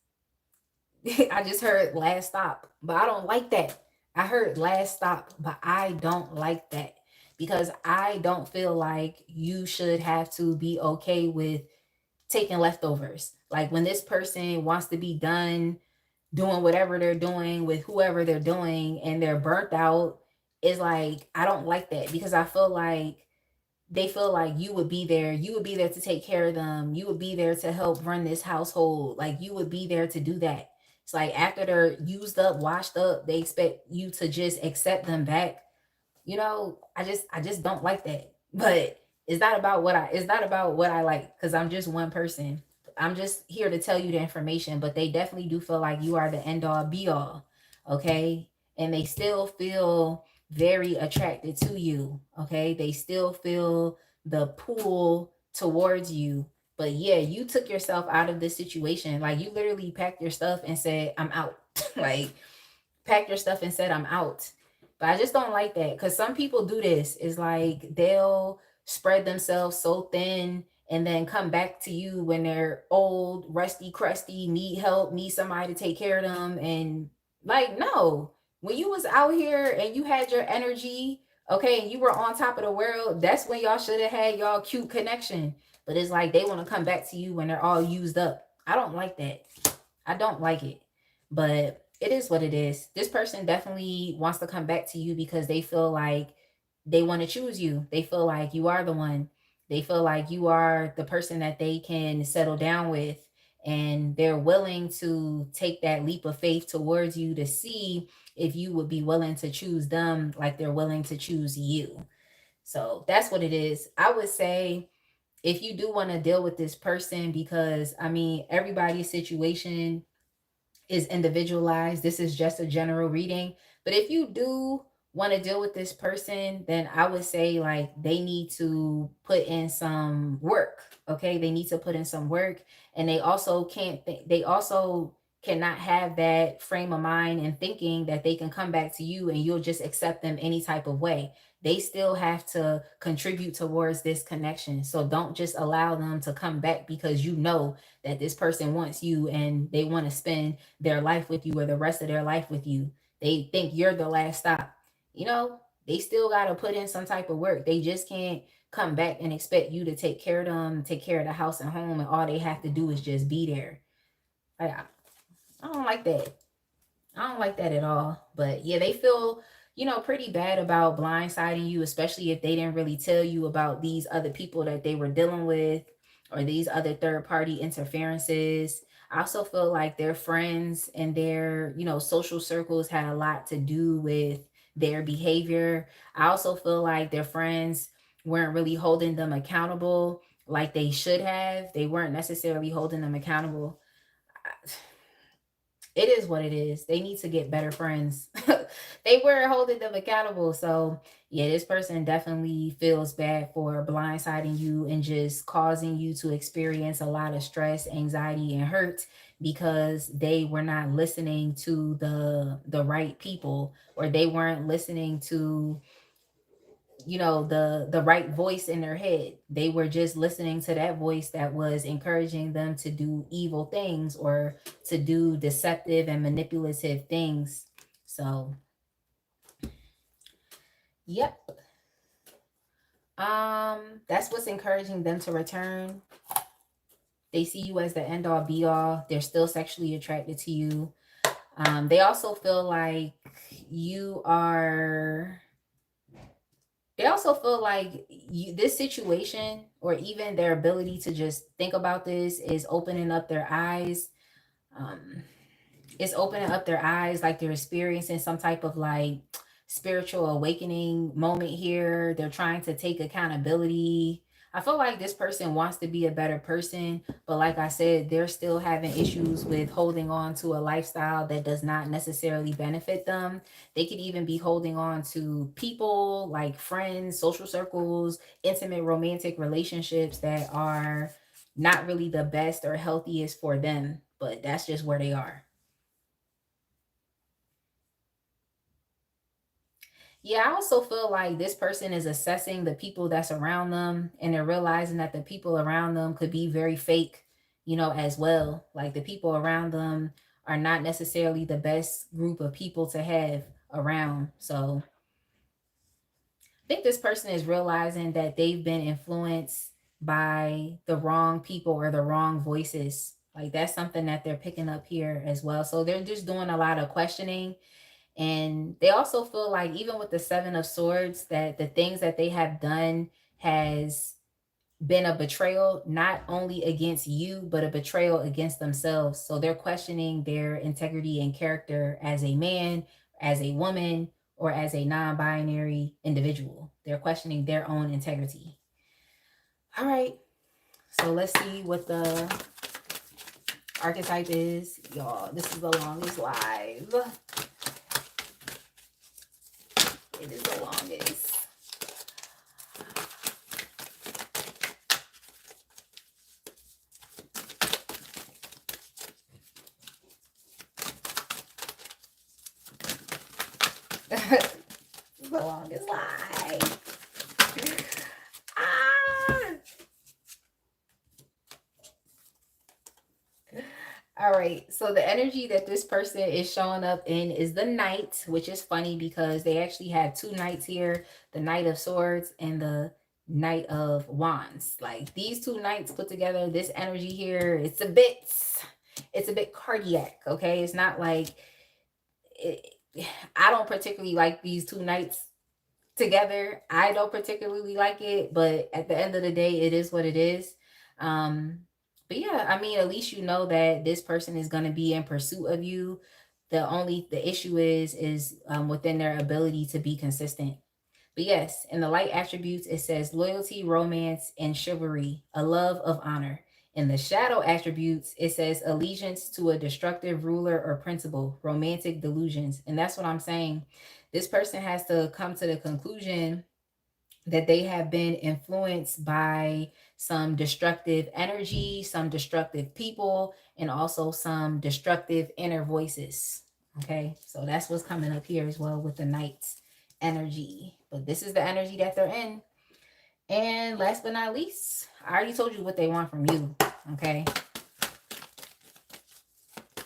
I just heard last stop, but I don't like that. I heard last stop, but I don't like that because I don't feel like you should have to be okay with taking leftovers. Like when this person wants to be done doing whatever they're doing with whoever they're doing and they're burnt out, is like, I don't like that because I feel like they feel like you would be there to take care of them, you would be there to help run this household, like you would be there to do that. It's like after they're used up, washed up, they expect you to just accept them back. I just don't like that. But it's not about what I like, because I'm just one person. I'm just here to tell you the information, but they definitely do feel like you are the end all be all. Okay. And they still feel very attracted to you. Okay. They still feel the pull towards you. But yeah, you took yourself out of this situation. Like you literally packed your stuff and said, I'm out. Like packed your stuff and said, I'm out. But I just don't like that because some people do this. It's like they'll spread themselves so thin and then come back to you when they're old, rusty, crusty, need help, need somebody to take care of them. And like, no, when you was out here and you had your energy, okay, and you were on top of the world, that's when y'all should have had y'all cute connection. But it's like they want to come back to you when they're all used up. I don't like that. I don't like it. But it is what it is. This person definitely wants to come back to you because they feel like they want to choose you. They feel like you are the one. They feel like you are the person that they can settle down with. And they're willing to take that leap of faith towards you to see if you would be willing to choose them like they're willing to choose you. So that's what it is. I would say if you do want to deal with this person, because I mean, everybody's situation is individualized. This is just a general reading. But if you do want to deal with this person, then I would say like they need to put in some work. Okay. They need to put in some work. And they also they also cannot have that frame of mind and thinking that they can come back to you and you'll just accept them any type of way. They still have to contribute towards this connection. So don't just allow them to come back because you know that this person wants you and they want to spend their life with you or the rest of their life with you. They think you're the last stop. They still got to put in some type of work. They just can't come back and expect you to take care of them, take care of the house and home, and all they have to do is just be there. I don't like that. I don't like that at all. But yeah, they feel, pretty bad about blindsiding you, especially if they didn't really tell you about these other people that they were dealing with or these other third party interferences. I also feel like their friends and their, social circles had a lot to do with their behavior. I also feel like their friends weren't really holding them accountable like they should have. They weren't necessarily holding them accountable. It is what it is. They need to get better friends. They weren't holding them accountable. So, yeah, this person definitely feels bad for blindsiding you and just causing you to experience a lot of stress, anxiety, and hurt because they were not listening to the right people, or they weren't listening to the right voice in their head. They were just listening to that voice that was encouraging them to do evil things or to do deceptive and manipulative things. So yep. That's what's encouraging them to return. They see you as the end all be all. They're still sexually attracted to you. They also feel like you are they also feel like this situation, or even their ability to just think about this, is opening up their eyes. Um, it's opening up their eyes, like they're experiencing some type of like spiritual awakening moment here. They're trying to take accountability. I feel like this person wants to be a better person, but like I said, they're still having issues with holding on to a lifestyle that does not necessarily benefit them. They could even be holding on to people like friends, social circles, intimate romantic relationships that are not really the best or healthiest for them, but that's just where they are. Yeah, I also feel like this person is assessing the people that's around them, and they're realizing that the people around them could be very fake, as well. Like the people around them are not necessarily the best group of people to have around. So I think this person is realizing that they've been influenced by the wrong people or the wrong voices. Like that's something that they're picking up here as well. So they're just doing a lot of questioning, and they also feel like, even with the Seven of Swords, that the things that they have done has been a betrayal, not only against you, but a betrayal against themselves. So they're questioning their integrity and character as a man, as a woman, or as a non binary individual. They're questioning their own integrity. All right. So let's see what the archetype is. Y'all, this is the longest live. It is the longest. The longest lie. Ah! All right. So the energy that this person is showing up in is the Knight, which is funny because they actually have two knights here, the Knight of Swords and the Knight of Wands. Like these two knights put together, this energy here, it's a bit cardiac, okay? It's not like it, I don't particularly like these two knights together. I don't particularly like it, but at the end of the day, it is what it is. Um, but yeah, I mean, at least you know that this person is going to be in pursuit of you. The issue is within their ability to be consistent. But yes, in the light attributes, it says loyalty, romance, and chivalry, a love of honor. In the shadow attributes, it says allegiance to a destructive ruler or principle, romantic delusions. And that's what I'm saying. This person has to come to the conclusion that they have been influenced by some destructive energy, some destructive people, and also some destructive inner voices. Okay, so that's what's coming up here as well with the Knight's energy. But this is the energy that they're in. And last but not least, I already told you what they want from you. Okay,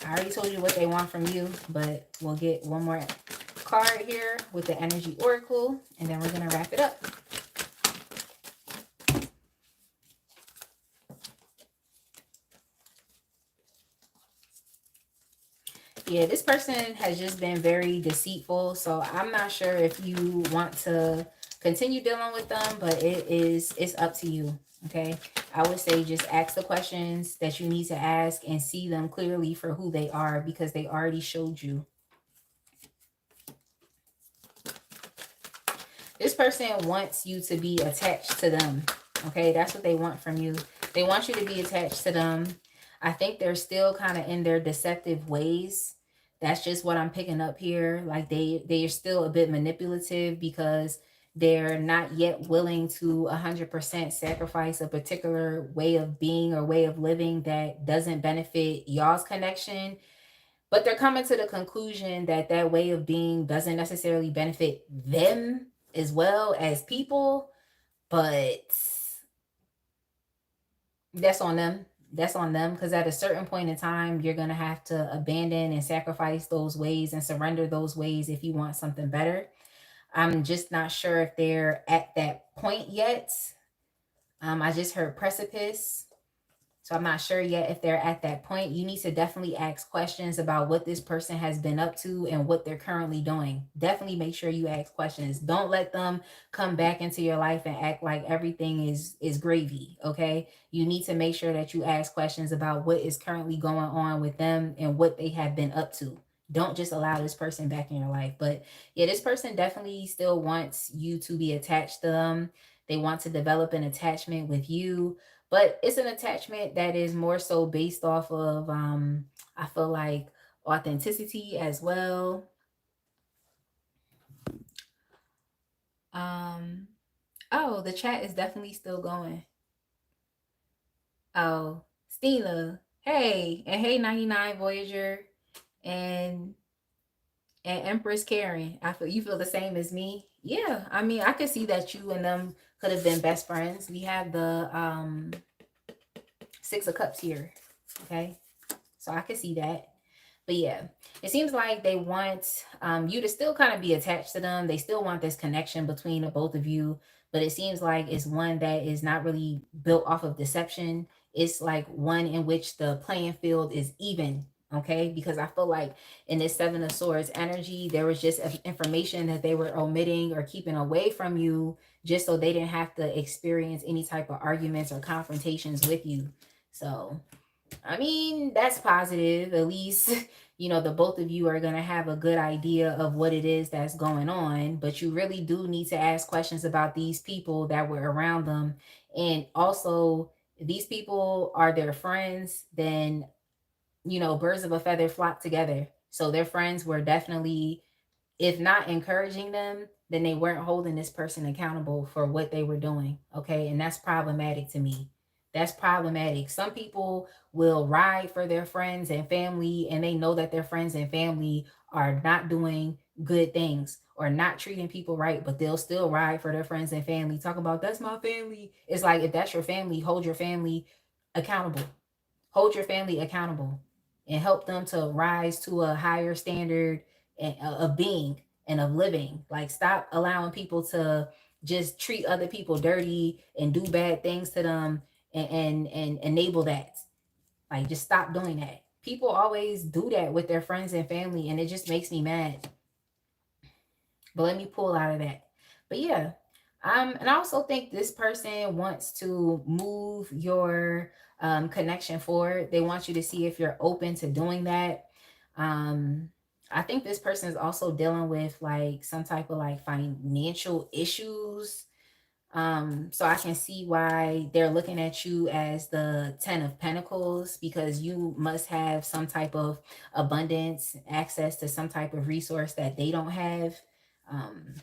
I already told you what they want from you, but we'll get one more card here with the energy oracle, and then we're going to wrap it up. Yeah, this person has just been very deceitful, so I'm not sure if you want to continue dealing with them, but it's up to you. Okay, I would say just ask the questions that you need to ask and see them clearly for who they are, because they already showed you. This person wants you to be attached to them. Okay, that's what they want from you. They want you to be attached to them. I think they're still kind of in their deceptive ways. That's just what I'm picking up here. Like they are still a bit manipulative because they're not yet willing to 100% sacrifice a particular way of being or way of living that doesn't benefit y'all's connection. But they're coming to the conclusion that that way of being doesn't necessarily benefit them as well as people, but that's on them. That's on them, because at a certain point in time, you're going to have to abandon and sacrifice those ways and surrender those ways if you want something better. I'm just not sure if they're at that point yet. I just heard precipice. So I'm not sure yet if they're at that point. You need to definitely ask questions about what this person has been up to and what they're currently doing. Definitely make sure you ask questions. Don't let them come back into your life and act like everything is gravy, okay? You need to make sure that you ask questions about what is currently going on with them and what they have been up to. Don't just allow this person back in your life. But yeah, this person definitely still wants you to be attached to them. They want to develop an attachment with you, but it's an attachment that is more so based off of I feel like authenticity as well. um oh, the chat is definitely still going. Oh, Stila, hey, and hey 99 Voyager, and Empress Karen. I feel you feel the same as me. Yeah, I mean, I could see that you and them could have been best friends. We have the Six of Cups here. Okay, so I could see that. But yeah, it seems like they want you to still kind of be attached to them. They still want this connection between the both of you, but it seems like it's one that is not really built off of deception. It's like one in which the playing field is even. Okay, because I feel like in this Seven of Swords energy, there was just information that they were omitting or keeping away from you just so they didn't have to experience any type of arguments or confrontations with you. So I mean, that's positive. At least, the both of you are going to have a good idea of what it is that's going on. But you really do need to ask questions about these people that were around them. And also, if these people are their friends, then, birds of a feather flock together. So their friends were definitely, if not encouraging them, then they weren't holding this person accountable for what they were doing. Okay. And that's problematic to me. That's problematic. Some people will ride for their friends and family, and they know that their friends and family are not doing good things or not treating people right, but they'll still ride for their friends and family. Talk about that's my family. It's like, if that's your family, hold your family accountable. Hold your family accountable and help them to rise to a higher standard of being and of living. Like, stop allowing people to just treat other people dirty and do bad things to them, and enable that. Like, just stop doing that. People always do that with their friends and family, and it just makes me mad. But let me pull out of that. But yeah, and I also think this person wants to move your connection forward. They want you to see if you're open to doing that. Um, I think this person is also dealing with like some type of like financial issues. So I can see why they're looking at you as the 10 of Pentacles, because you must have some type of abundance, access to some type of resource that they don't have. Um,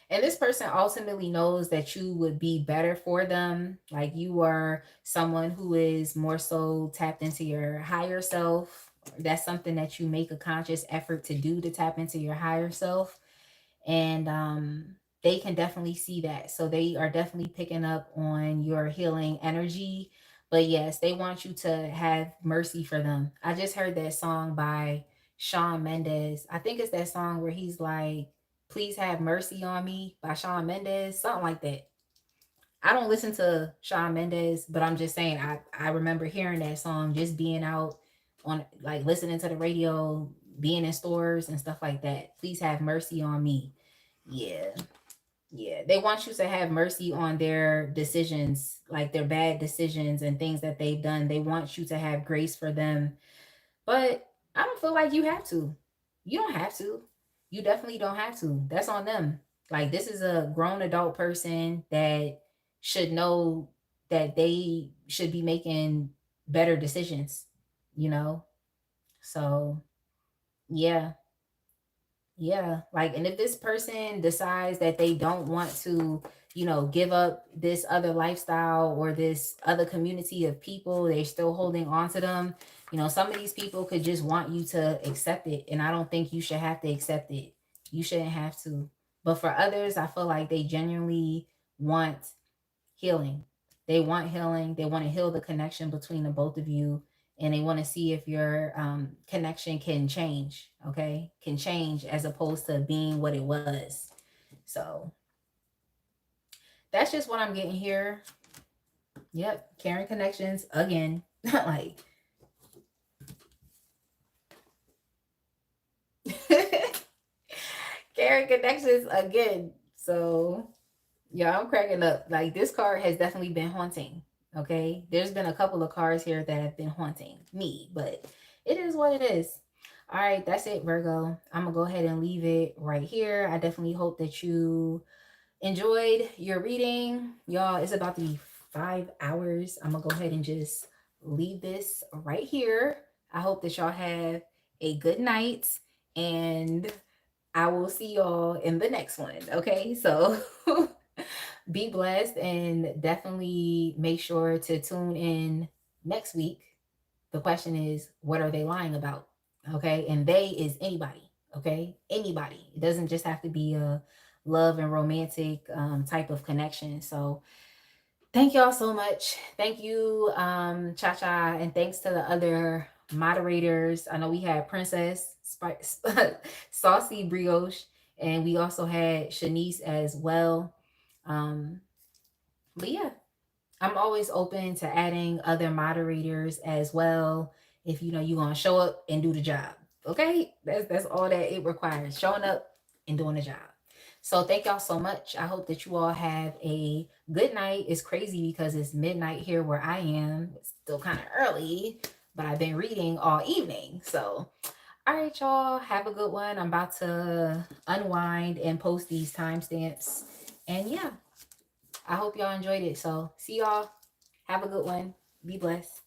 and this person ultimately knows that you would be better for them. Like, you are someone who is more so tapped into your higher self. That's something that you make a conscious effort to do, to tap into your higher self. And they can definitely see that. So they are definitely picking up on your healing energy. But yes, they want you to have mercy for them. I just heard that song by Shawn Mendes. I think it's that song where he's like, "Please have mercy on me" by Shawn Mendes, something like that. I don't listen to Shawn Mendes, but I'm just saying, I remember hearing that song, just being out on, like, listening to the radio, being in stores and stuff like that. Please have mercy on me. Yeah. Yeah. They want you to have mercy on their decisions, like their bad decisions and things that they've done. They want you to have grace for them. But I don't feel like you have to. You don't have to. You definitely don't have to. That's on them. Like, this is a grown adult person that should know that they should be making better decisions, you know? So, yeah. Yeah, like, and if this person decides that they don't want to, give up this other lifestyle or this other community of people, they're still holding on to them. Some of these people could just want you to accept it, and I don't think you should have to accept it. You shouldn't have to. But for others, I feel like they genuinely want healing. They want healing. They want to heal the connection between the both of you, and they want to see if your connection can change. Okay, can change as opposed to being what it was. So that's just what I'm getting here. Yep, Karen connections again. Like Karen connections again. So yeah, I'm cracking up. Like this card has definitely been haunting. Okay. There's been a couple of cards here that have been haunting me, but it is what it is. All right, that's it, Virgo. I'm gonna go ahead and leave it right here. I definitely hope that you enjoyed your reading. Y'all, it's about to be 5 hours. I'm gonna go ahead and just leave this right here. I hope that y'all have a good night, and I will see y'all in the next one. Okay, so be blessed and definitely make sure to tune in next week. The question is, what are they lying about? Okay, and they is anybody. Okay, anybody. It doesn't just have to be a love and romantic type of connection. So thank y'all so much. Thank you, Cha Cha, and thanks to the other moderators. I know we had Princess Saucy Brioche, and we also had Shanice as well. Um, but yeah, I'm always open to adding other moderators as well. If you know you're gonna show up and do the job. Okay? That's all that it requires. Showing up and doing the job. So thank y'all so much. I hope that you all have a good night. It's crazy because it's midnight here where I am. It's still kind of early, but I've been reading all evening. So all right, y'all. Have a good one. I'm about to unwind and post these timestamps. And yeah, I hope y'all enjoyed it. So see y'all. Have a good one. Be blessed.